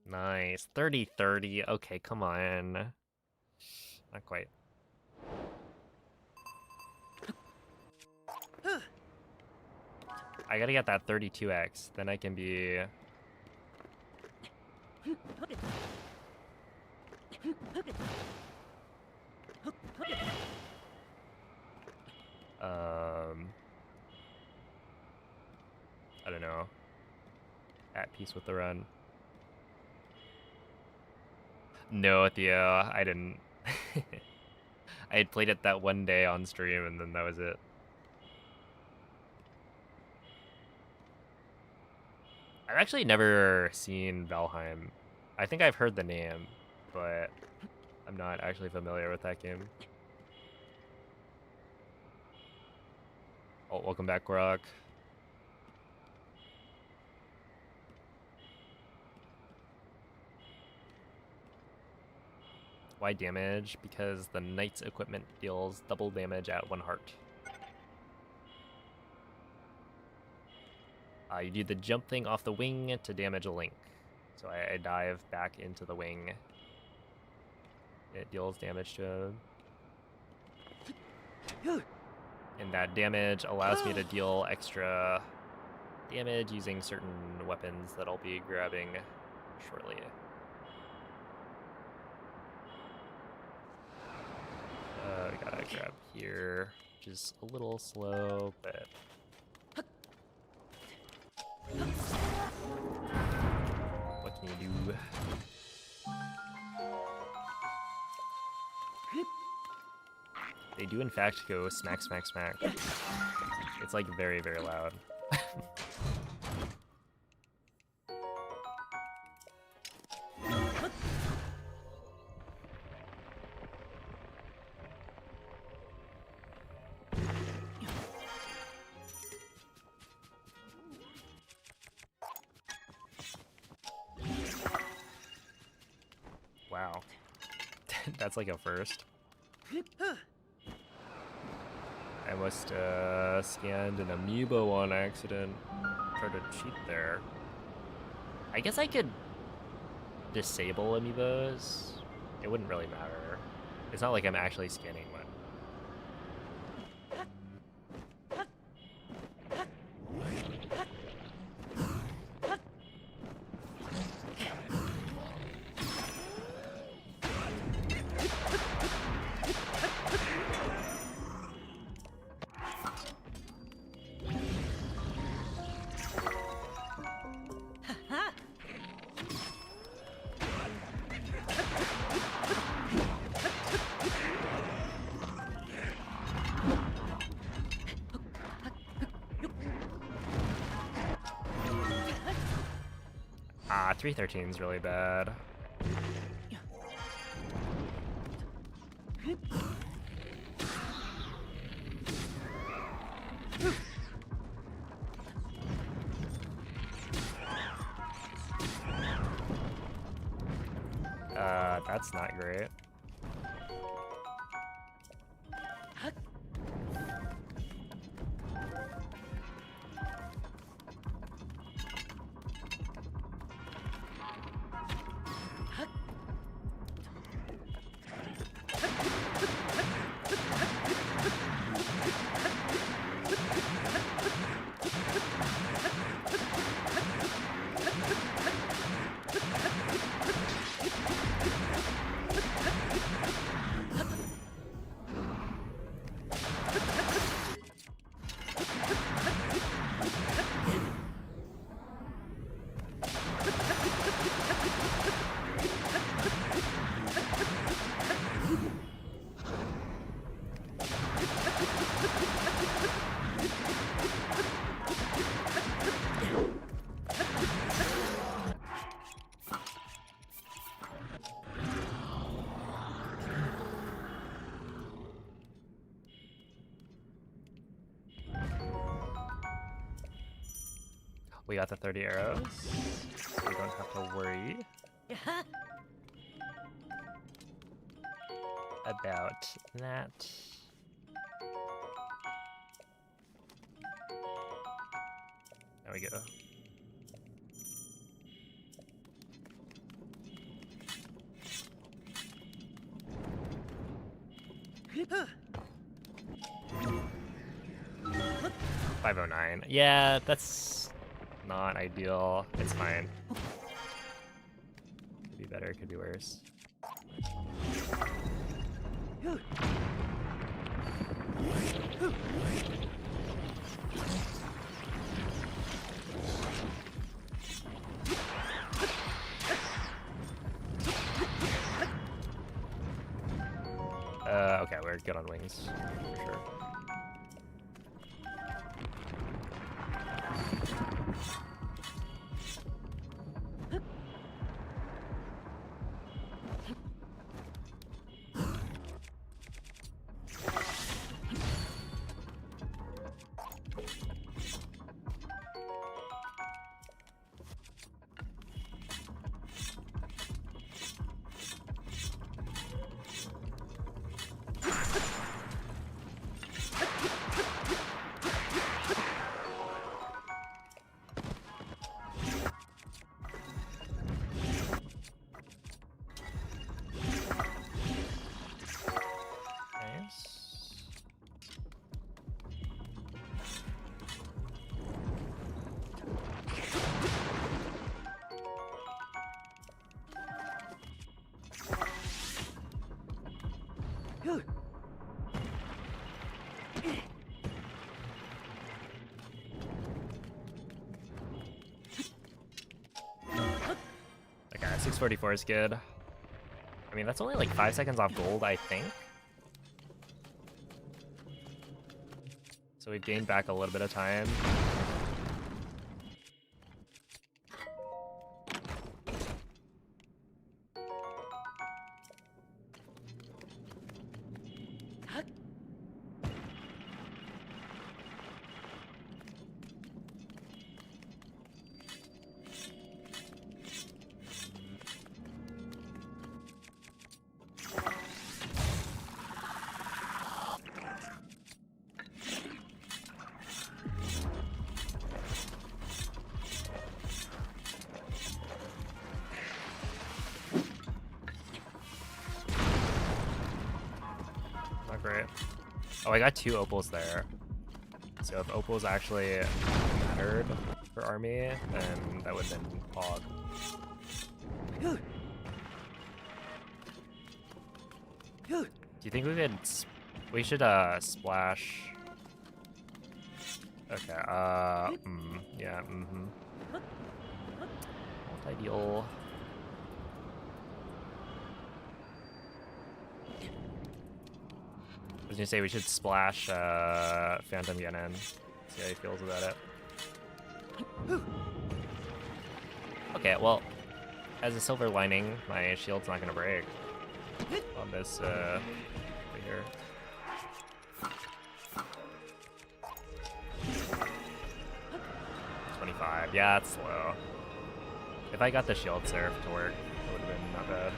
Nice. 30-30. Okay, come on. Not quite. I gotta get that 32x, then I can be... I don't know. At peace with the run. No, Theo, I didn't. I had played it that one day on stream and then that was it. I've actually never seen Valheim. I think I've heard the name, but I'm not actually familiar with that game. Oh, welcome back, Grok. Why damage? Because the knight's equipment deals double damage at 1 heart. You do the jump thing off the wing to damage a link. So I dive back into the wing. It deals damage to him. And that damage allows me to deal extra damage using certain weapons that I'll be grabbing shortly. grab here, which is a little slow, but what can you do? They do in fact go smack, smack, smack. It's like very, very loud. Wow. That's like a first. I must scanned an amiibo on accident. Tried to cheat there. I guess I could disable amiibos. It wouldn't really matter. It's not like I'm actually scanning one. Ah, 313 is really bad. That's not great. We got the 30 arrows, so we don't have to worry about that. There we go. $509. Yeah, that's not ideal. It's fine. Could be better, could be worse. Okay, we're good on wings, for sure. 644 is good. I mean, that's only like 5 seconds off gold, I think. So we've gained back a little bit of time. Great. Oh, I got 2 opals there. So if opals actually mattered for army, then that would have been hog. Do you think we could... We should splash... Okay, yeah, Multi-deal. I was gonna say we should splash Phantom Genin. See how he feels about it. Okay, well, as a silver lining, my shield's not gonna break on this right here. Yeah, it's slow. If I got the shield surf to work, it would have been not bad.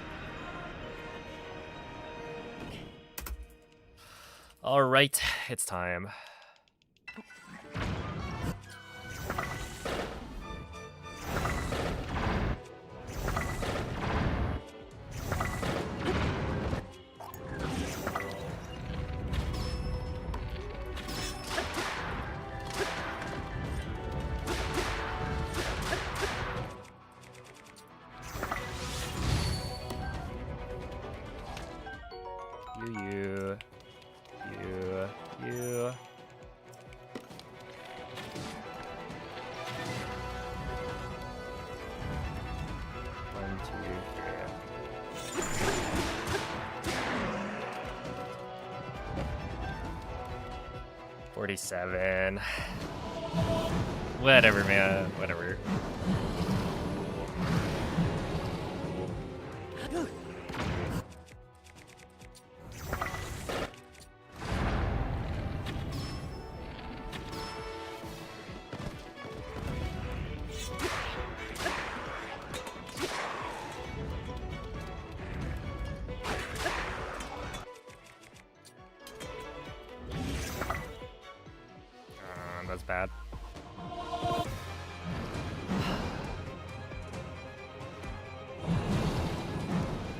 All right, it's time. You. 1, 2, 3. $47. Whatever, man. Whatever. That's bad.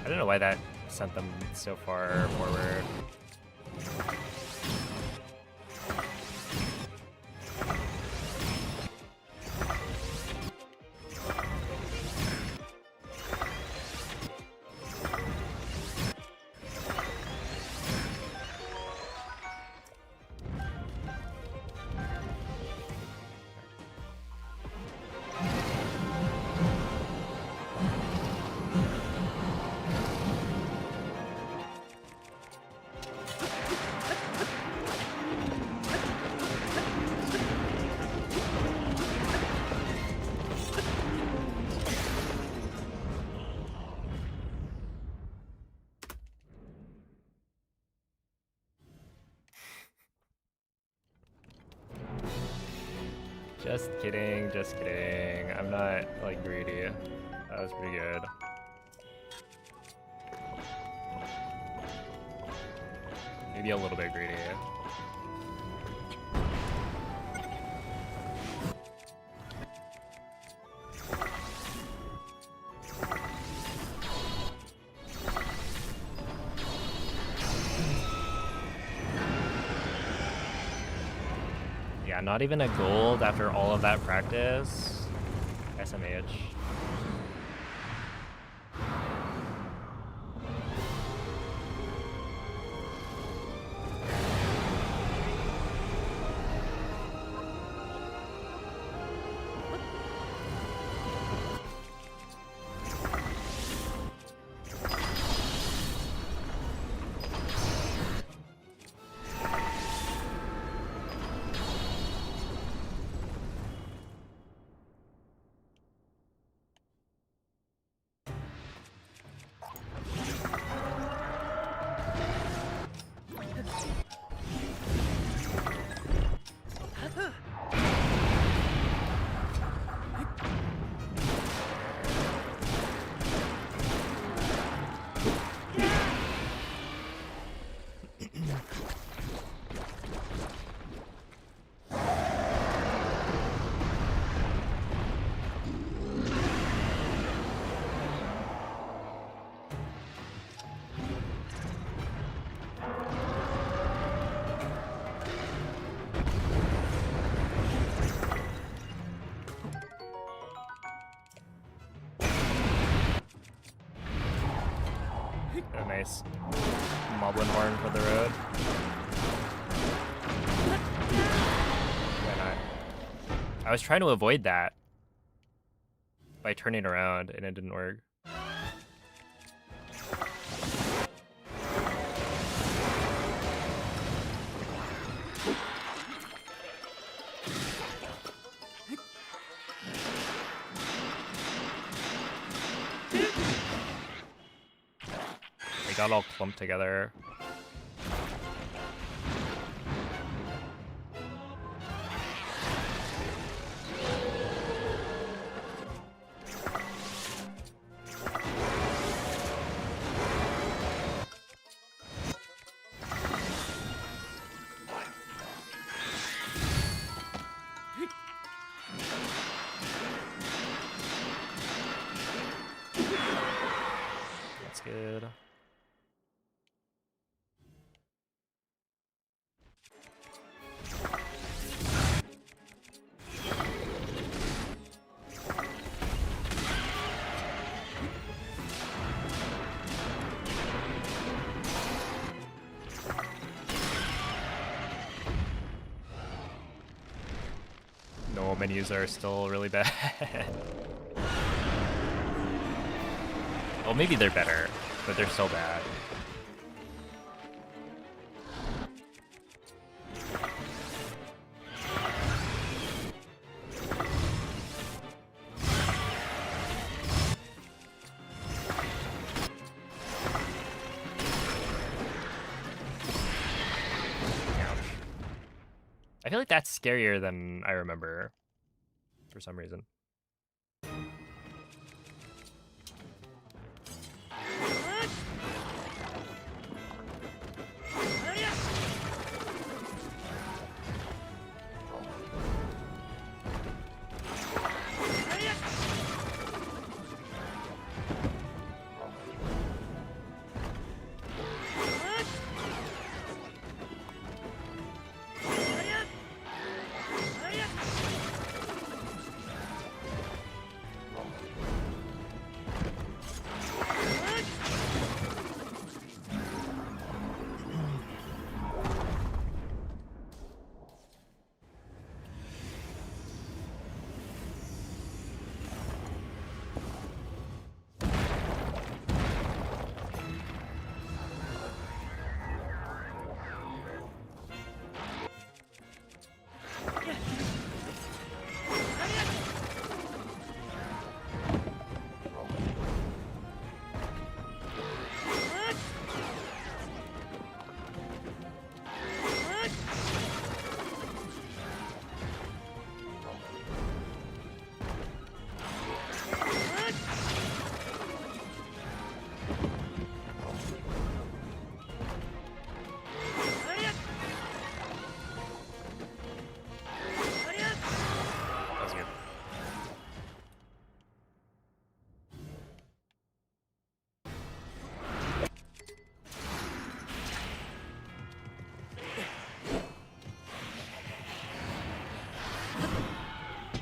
I don't know why that sent them so far forward. Just kidding, just kidding. I'm not, like, greedy. That was pretty good. Maybe a little bit greedy. Yeah, not even a gold after all of that practice. SMH. A nice moblin horn for the road. Why not? I was trying to avoid that by turning around and it didn't work. They got all clumped together. That's good. No, menus are still really bad. Well, maybe they're better, but they're still bad. I feel like that's scarier than I remember for some reason.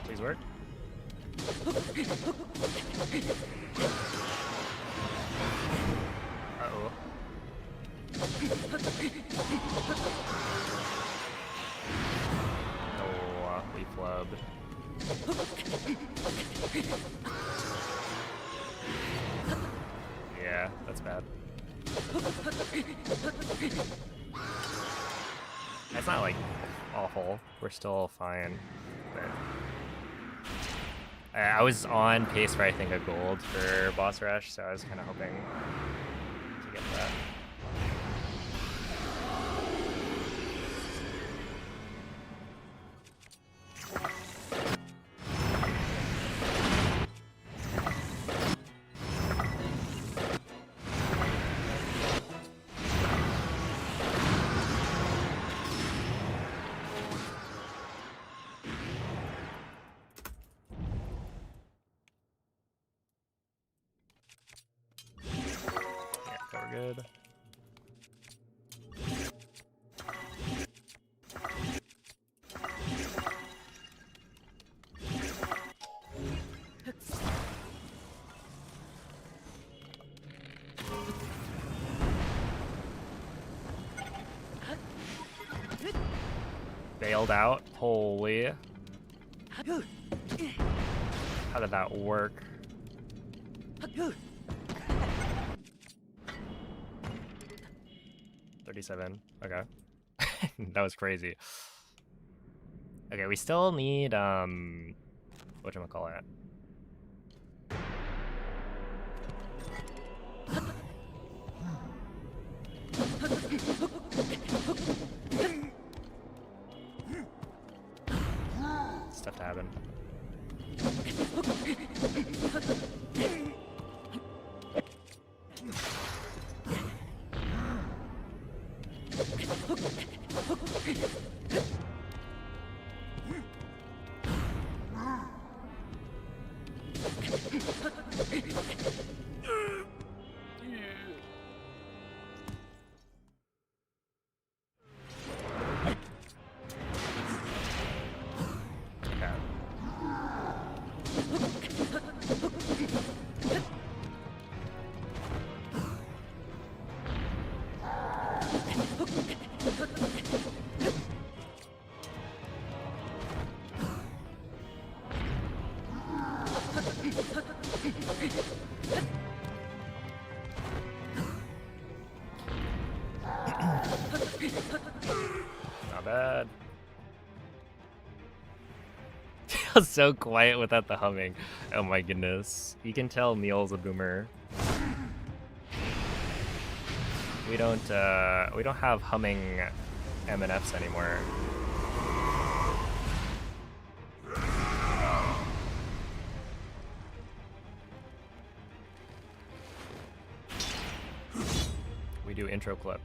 Please work. Uh-oh. Oh, we flubbed. Yeah, that's bad. That's not like awful. We're still fine. But I was on pace for I think a gold for boss rush, so I was kind of hoping to get that. bailed out. Holy. How did that work? 37. Okay. That was crazy. Okay, we still need whatchamacallit. Stuff to happen. Not bad. It was so quiet without the humming. Oh my goodness. You can tell Neil's a boomer. We don't have humming M&Fs anymore. We do intro clip.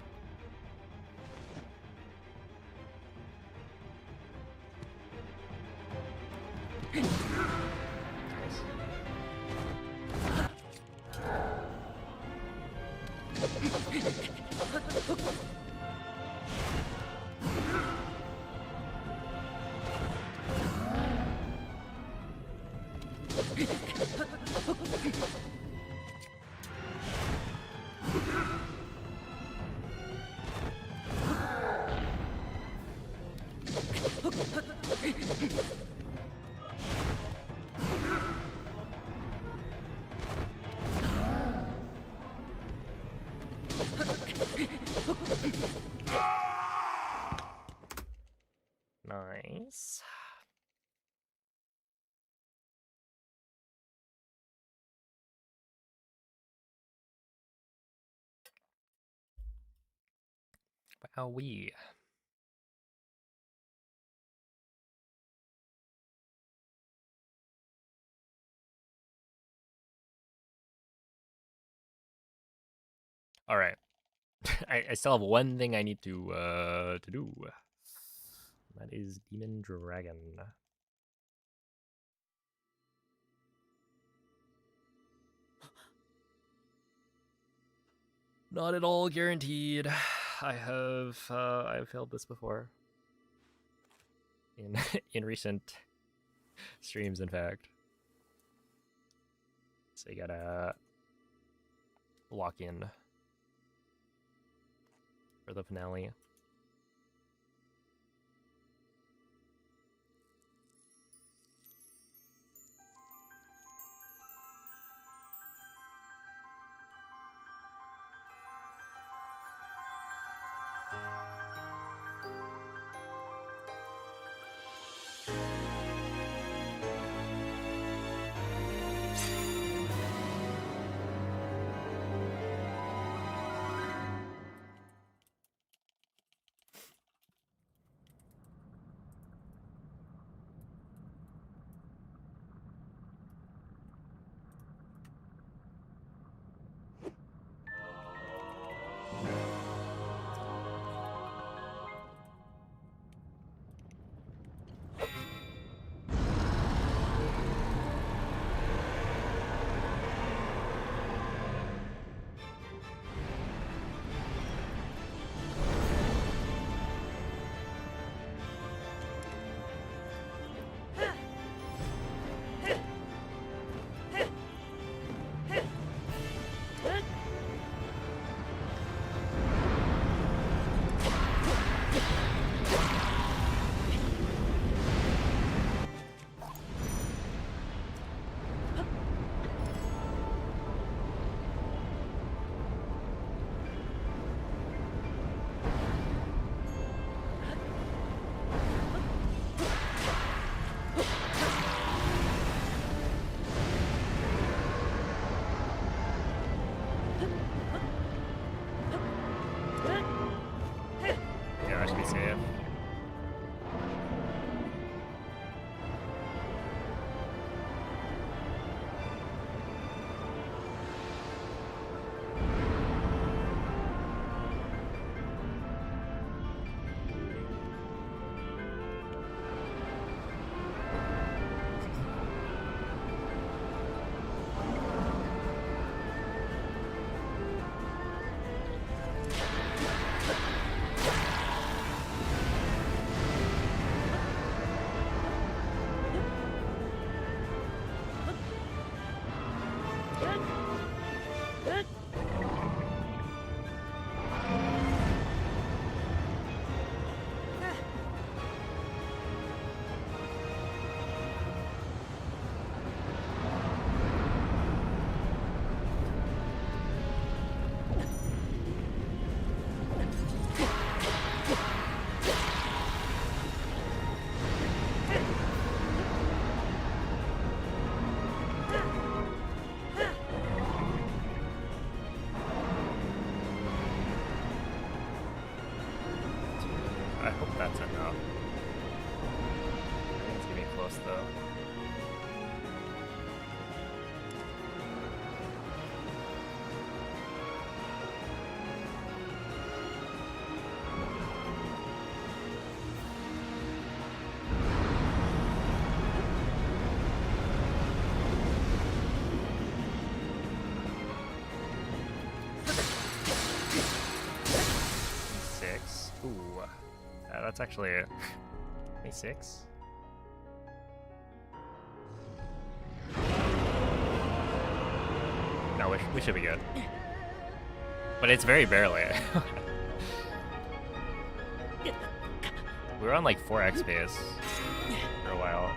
Nice. Wowee. All right. I still have one thing I need to do. That is Demon Dragon. Not at all guaranteed. I have failed this before. In recent streams, in fact. So you gotta lock in for the finale. I hope that's enough. I think it's getting close though. Ooh, that's actually a 26. No, we should be good. But it's very barely. We were on like 4x pace for a while.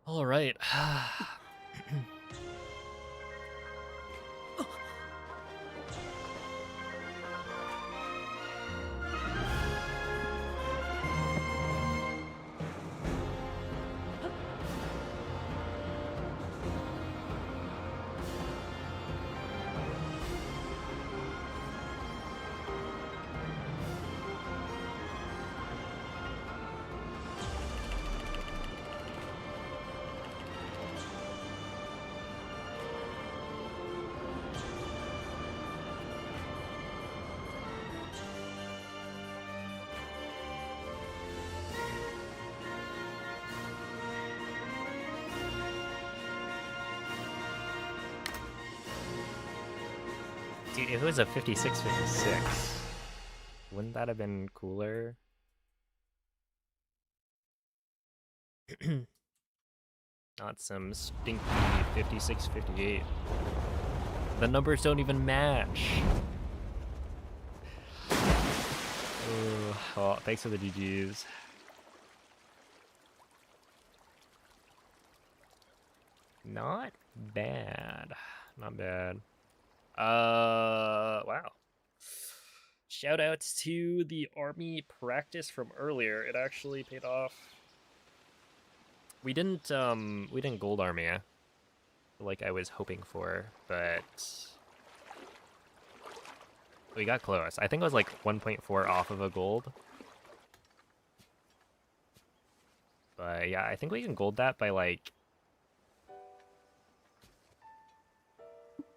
All right. Dude, if it was a 56-56, wouldn't that have been cooler? Not some stinky 56-58. The numbers don't even match. Oh, well, thanks for the GGs. Not bad. Not bad. Wow. Shout outs to the army practice from earlier. It actually paid off. We didn't gold army like I was hoping for, but we got close. I think it was like 1.4 off of a gold. But yeah, I think we can gold that by like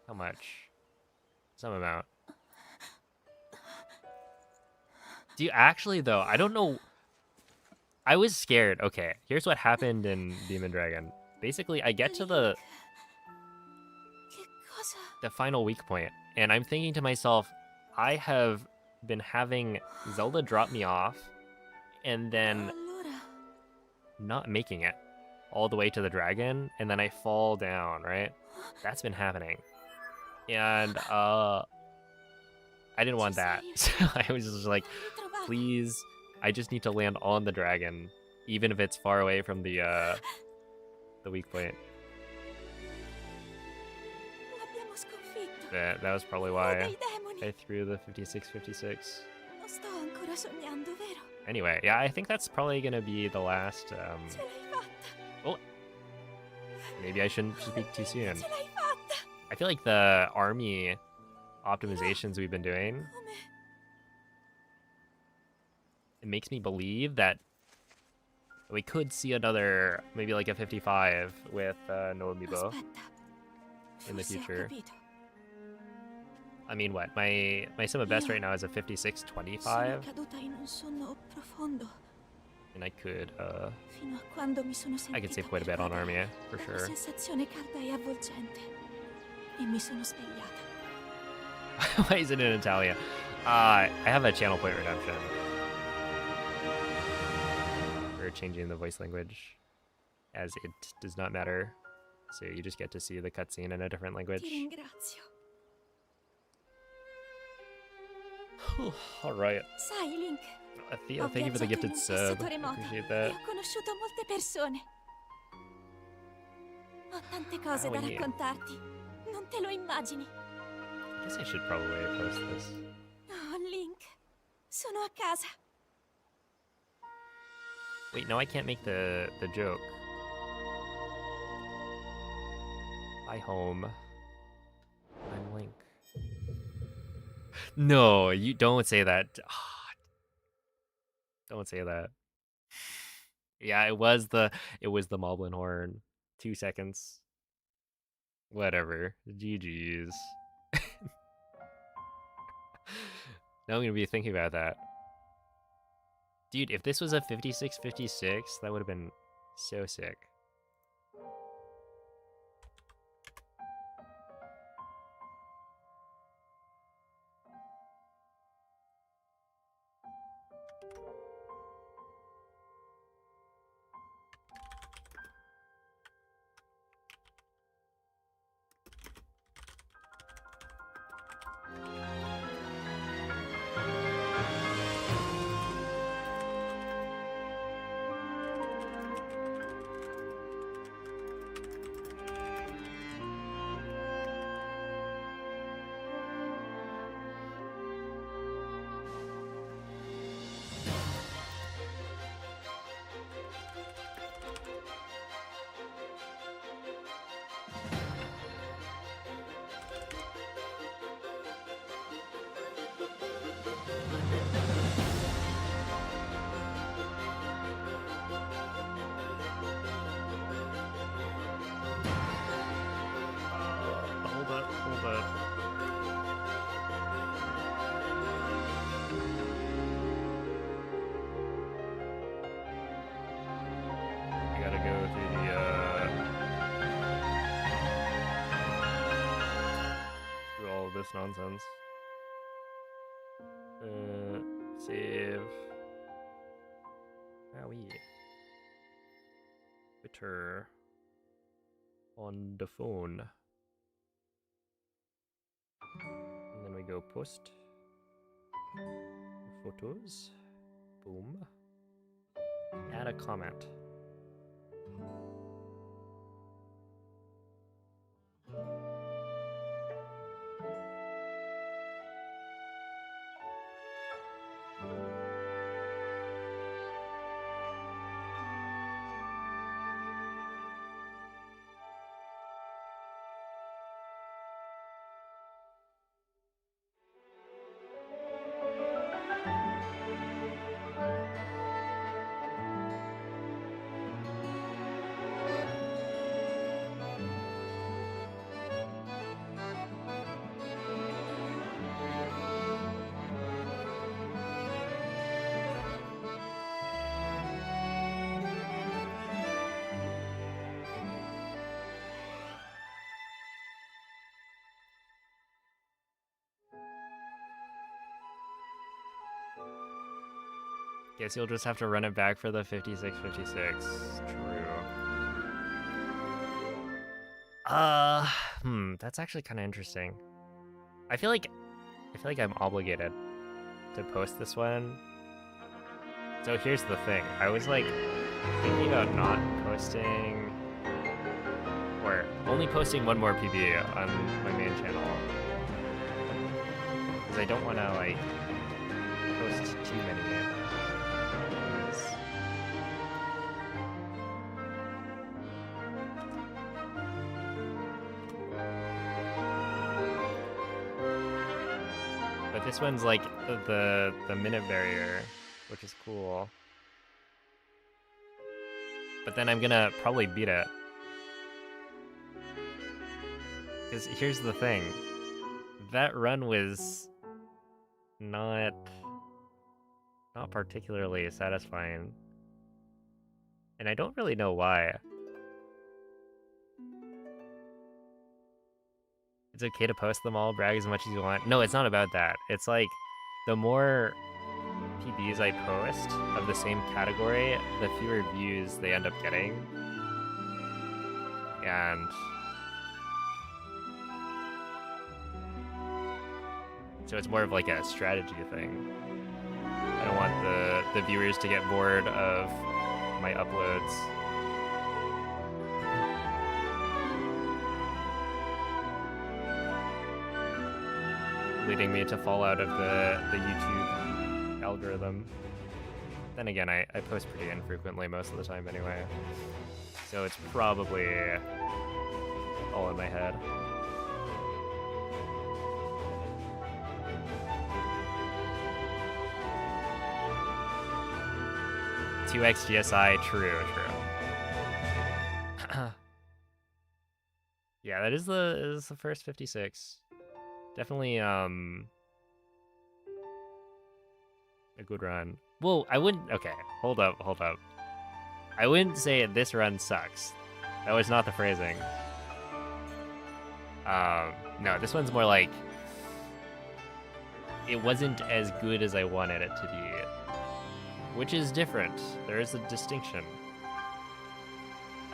how much? Some amount. Do you actually though? I don't know. I was scared. Okay, here's what happened in Demon Dragon. Basically, I get to the final weak point, and I'm thinking to myself, I have been having Zelda drop me off, and then not making it all the way to the dragon, and then I fall down, right? That's been happening. And I didn't want that. So I was just like, please, I just need to land on the dragon, even if it's far away from the weak point. That was probably why I threw the 56-56. Anyway, yeah, I think that's probably gonna be the last. Oh, maybe I shouldn't speak too soon. I feel like the army optimizations we've been doing, it makes me believe that we could see another, maybe like a 55 with no amiibo in the future. I mean, what? My sim of best right now is a 56-25. And I could save quite a bit on army, for sure. Why is it in Italia? I have a channel point redemption. We're changing the voice language, as it does not matter. So you just get to see the cutscene in a different language. All right. Theo, thank you for the gifted sub. Appreciate that. I guess I should probably post this. Oh, Link, sono a casa. Wait, no, I can't make the joke. Hi, home. I'm Link. No, you don't say that. Don't say that. Yeah, it was the Moblin horn. 2 seconds. Whatever. GG's. Now I'm gonna be thinking about that. Dude, if this was a 56-56, that would have been so sick. Hold up. I gotta go through all of this nonsense. Save. Owie. Twitter. On the phone. And then we go post. Photos. Boom. Add a comment. Guess you'll just have to run it back for the 56-56. True. That's actually kind of interesting. I feel like I'm obligated to post this one. So here's the thing. I was like thinking about not posting or only posting one more PB on my main channel. Because I don't want to like post too many. But this one's like the minute barrier, which is cool. But then I'm gonna probably beat it. Because here's the thing. That run was not particularly satisfying. And I don't really know why. It's okay to post them all, brag as much as you want. No, it's not about that. It's like, the more PBs I post of the same category, the fewer views they end up getting. And so it's more of like a strategy thing. I don't want the viewers to get bored of my uploads. Leading me to fall out of the YouTube algorithm. Then again, I post pretty infrequently most of the time anyway. So it's probably all in my head. Two X GSI, true. Yeah, that is the first 56. Definitely a good run. Well, I wouldn't. Okay, hold up. I wouldn't say this run sucks. That was not the phrasing. No, this one's more like it wasn't as good as I wanted it to be, which is different. There is a distinction.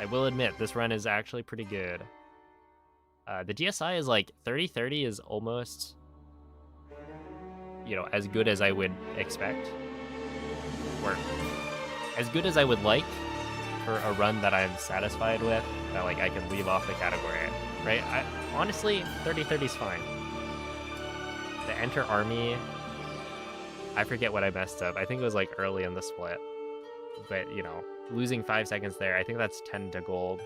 I will admit, this run is actually pretty good. The GSI is like 30-30 is almost, as good as I would expect, or as good as I would like for a run that I'm satisfied with, that like I can leave off the category, right? Honestly, 30-30 is fine. The Enter Army, I forget what I messed up. I think it was like early in the split, but losing 5 seconds there, I think that's 10 to gold,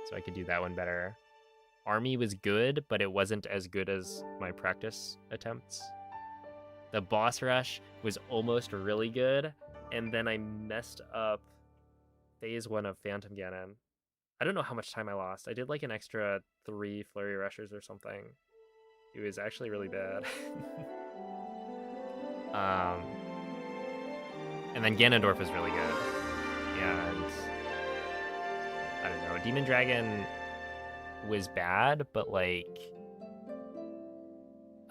so I could do that one better. Army was good, but it wasn't as good as my practice attempts. The boss rush was almost really good, and then I messed up phase 1 of Phantom Ganon. I don't know how much time I lost. I did like an extra 3 flurry rushes or something. It was actually really bad. And then Ganondorf was really good. And I don't know, Demon Dragon was bad, but like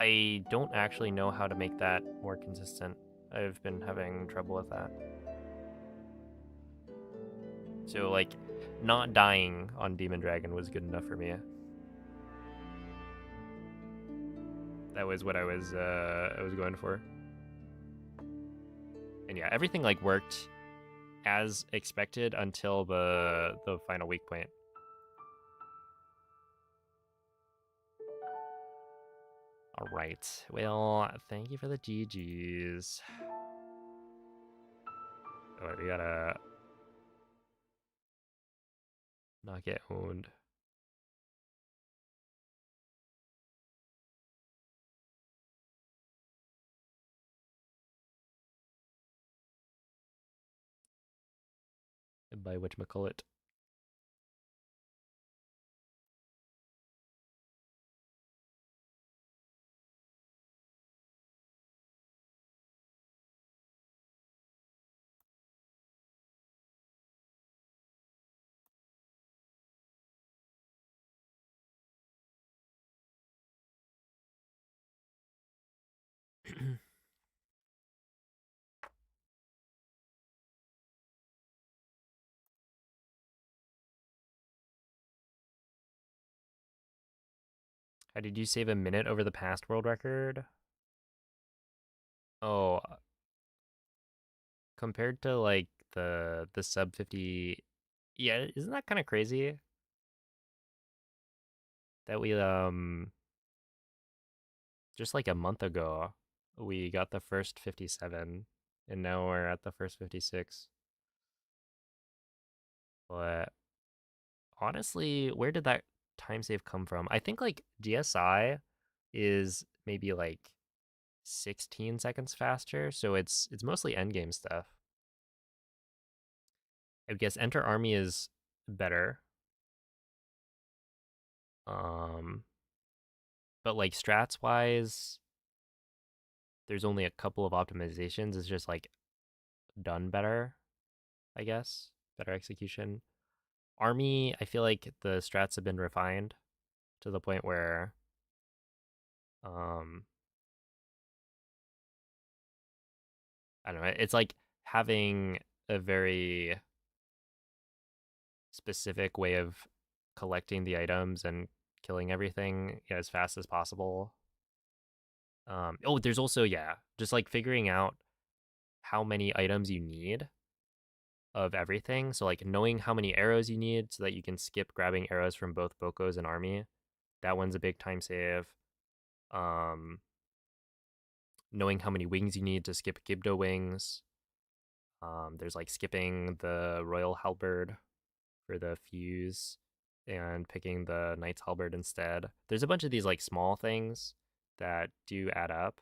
I don't actually know how to make that more consistent. I've been having trouble with that. So like not dying on Demon Dragon was good enough for me. That was what I was going for. And yeah, everything like worked as expected until the final weak point. All right. Well, thank you for the GGs. Oh, we gotta not get owned. By whatchamacallit. How did you save a minute over the past world record? Oh, compared to like the sub 50, yeah, isn't that kind of crazy? That we just like a month ago we got the first 57 and now we're at the first 56. But honestly, where did that time save come from? I think like GSI is maybe like 16 seconds faster, so it's mostly endgame stuff. I guess Enter Army is better. But like strats wise, there's only a couple of optimizations. It's just like done better, I guess. Better execution. Army, I feel like the strats have been refined to the point where I don't know, it's like having a very specific way of collecting the items and killing everything as fast as possible. Oh, there's also, yeah, just like figuring out how many items you need of everything. So like knowing how many arrows you need so that you can skip grabbing arrows from both Bokos and Army. That one's a big time save. Knowing how many wings you need to skip Gibdo wings. There's like skipping the Royal Halberd for the fuse and picking the Knight's Halberd instead. There's a bunch of these like small things that do add up.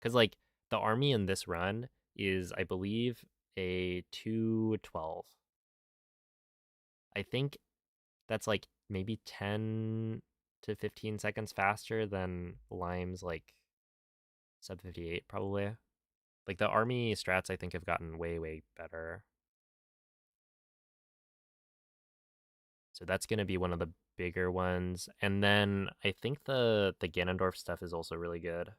Because like the army in this run is, I believe, a 212. I think that's like maybe 10 to 15 seconds faster than Lime's like sub 58 probably. Like the army strats I think have gotten way way better. So that's going to be one of the bigger ones. And then I think the Ganondorf stuff is also really good.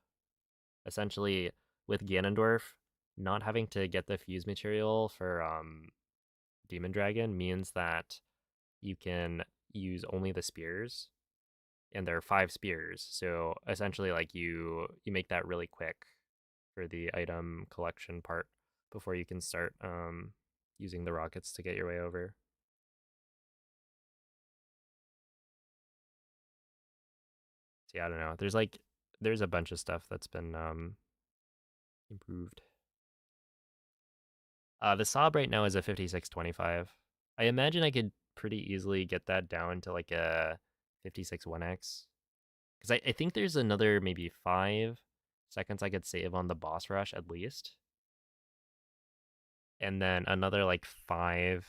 Essentially with Ganondorf not having to get the fuse material for Demon Dragon means that you can use only the spears, and there are 5 spears. So essentially, like you make that really quick for the item collection part before you can start using the rockets to get your way over. So yeah, I don't know. There's a bunch of stuff that's been improved. The Saab right now is a 5625. I imagine I could pretty easily get that down to like a 56 1x. Because I think there's another maybe 5 seconds I could save on the boss rush at least. And then another like 5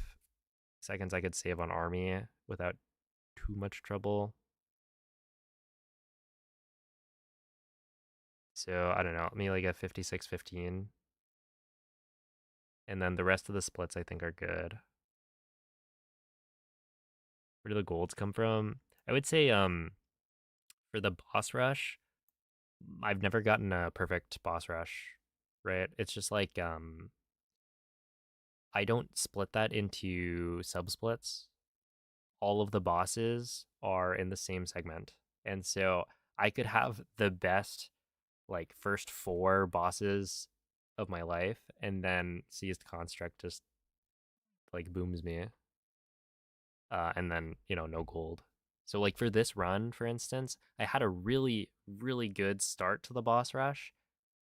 seconds I could save on army without too much trouble. So I don't know, maybe like a 56-15. And then the rest of the splits I think are good. Where do the golds come from? I would say for the boss rush, I've never gotten a perfect boss rush, right? It's just like I don't split that into sub splits. All of the bosses are in the same segment. And so I could have the best like first 4 bosses of my life and then Seized Construct just like booms me. And then, no gold. So like for this run, for instance, I had a really, really good start to the boss rush,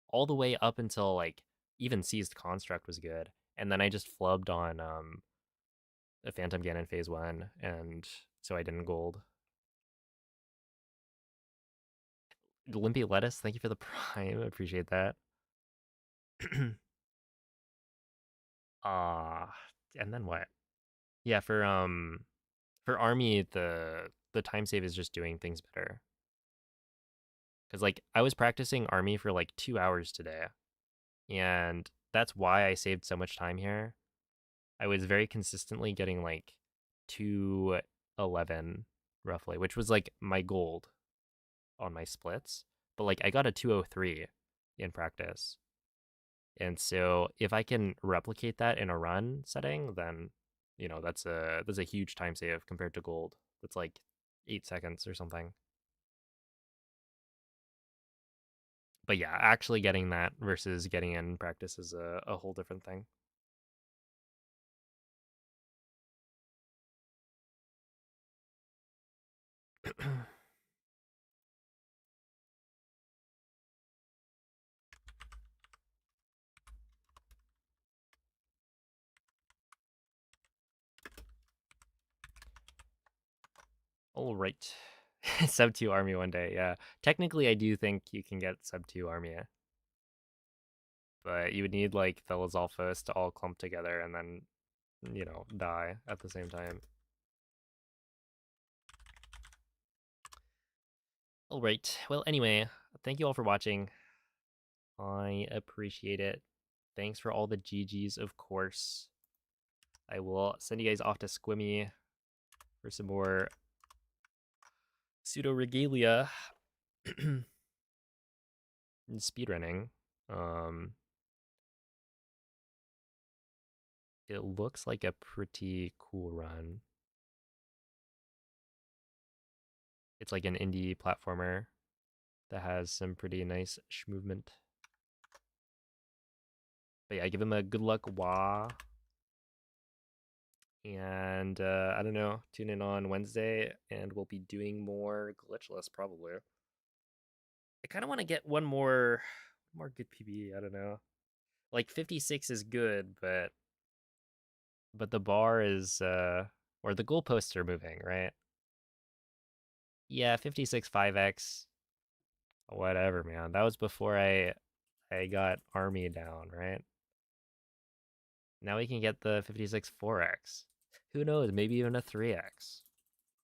all the way up until like even Seized Construct was good. And then I just flubbed on a Phantom Ganon phase 1, and so I didn't gold. Limpy Lettuce, thank you for the prime. Appreciate that. Ah, and then what? Yeah, for army, the time save is just doing things better. Cause like I was practicing army for like 2 hours today, and that's why I saved so much time here. I was very consistently getting like 211 roughly, which was like my gold on my splits. But like I got a 203 in practice. And so if I can replicate that in a run setting, then that's a huge time save compared to gold. That's like 8 seconds or something. But yeah, actually getting that versus getting in practice is a whole different thing. All right. Sub 2 army one day. Yeah. Technically, I do think you can get sub 2 army, but you would need like the Lizalfos to all clump together and then, die at the same time. All right. Well, anyway, thank you all for watching. I appreciate it. Thanks for all the GGs, of course. I will send you guys off to Squimmy for some more pseudo regalia and speedrunning. Um, it looks like a pretty cool run. It's like an indie platformer that has some pretty nice movement. But yeah, give him a good luck, wah. And I don't know, tune in on Wednesday and we'll be doing more glitchless probably. I kind of want to get one more good PB. I don't know. Like 56 is good, but the bar is or the goalposts are moving, right? Yeah, 56 5x. Whatever, man. That was before I got army down, right? Now we can get the 56 4x. Who knows? Maybe even a 3x.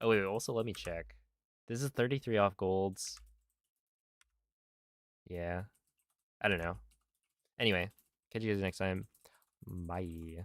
Oh wait, also let me check. This is 33 off golds. Yeah. I don't know. Anyway, catch you guys next time. Bye.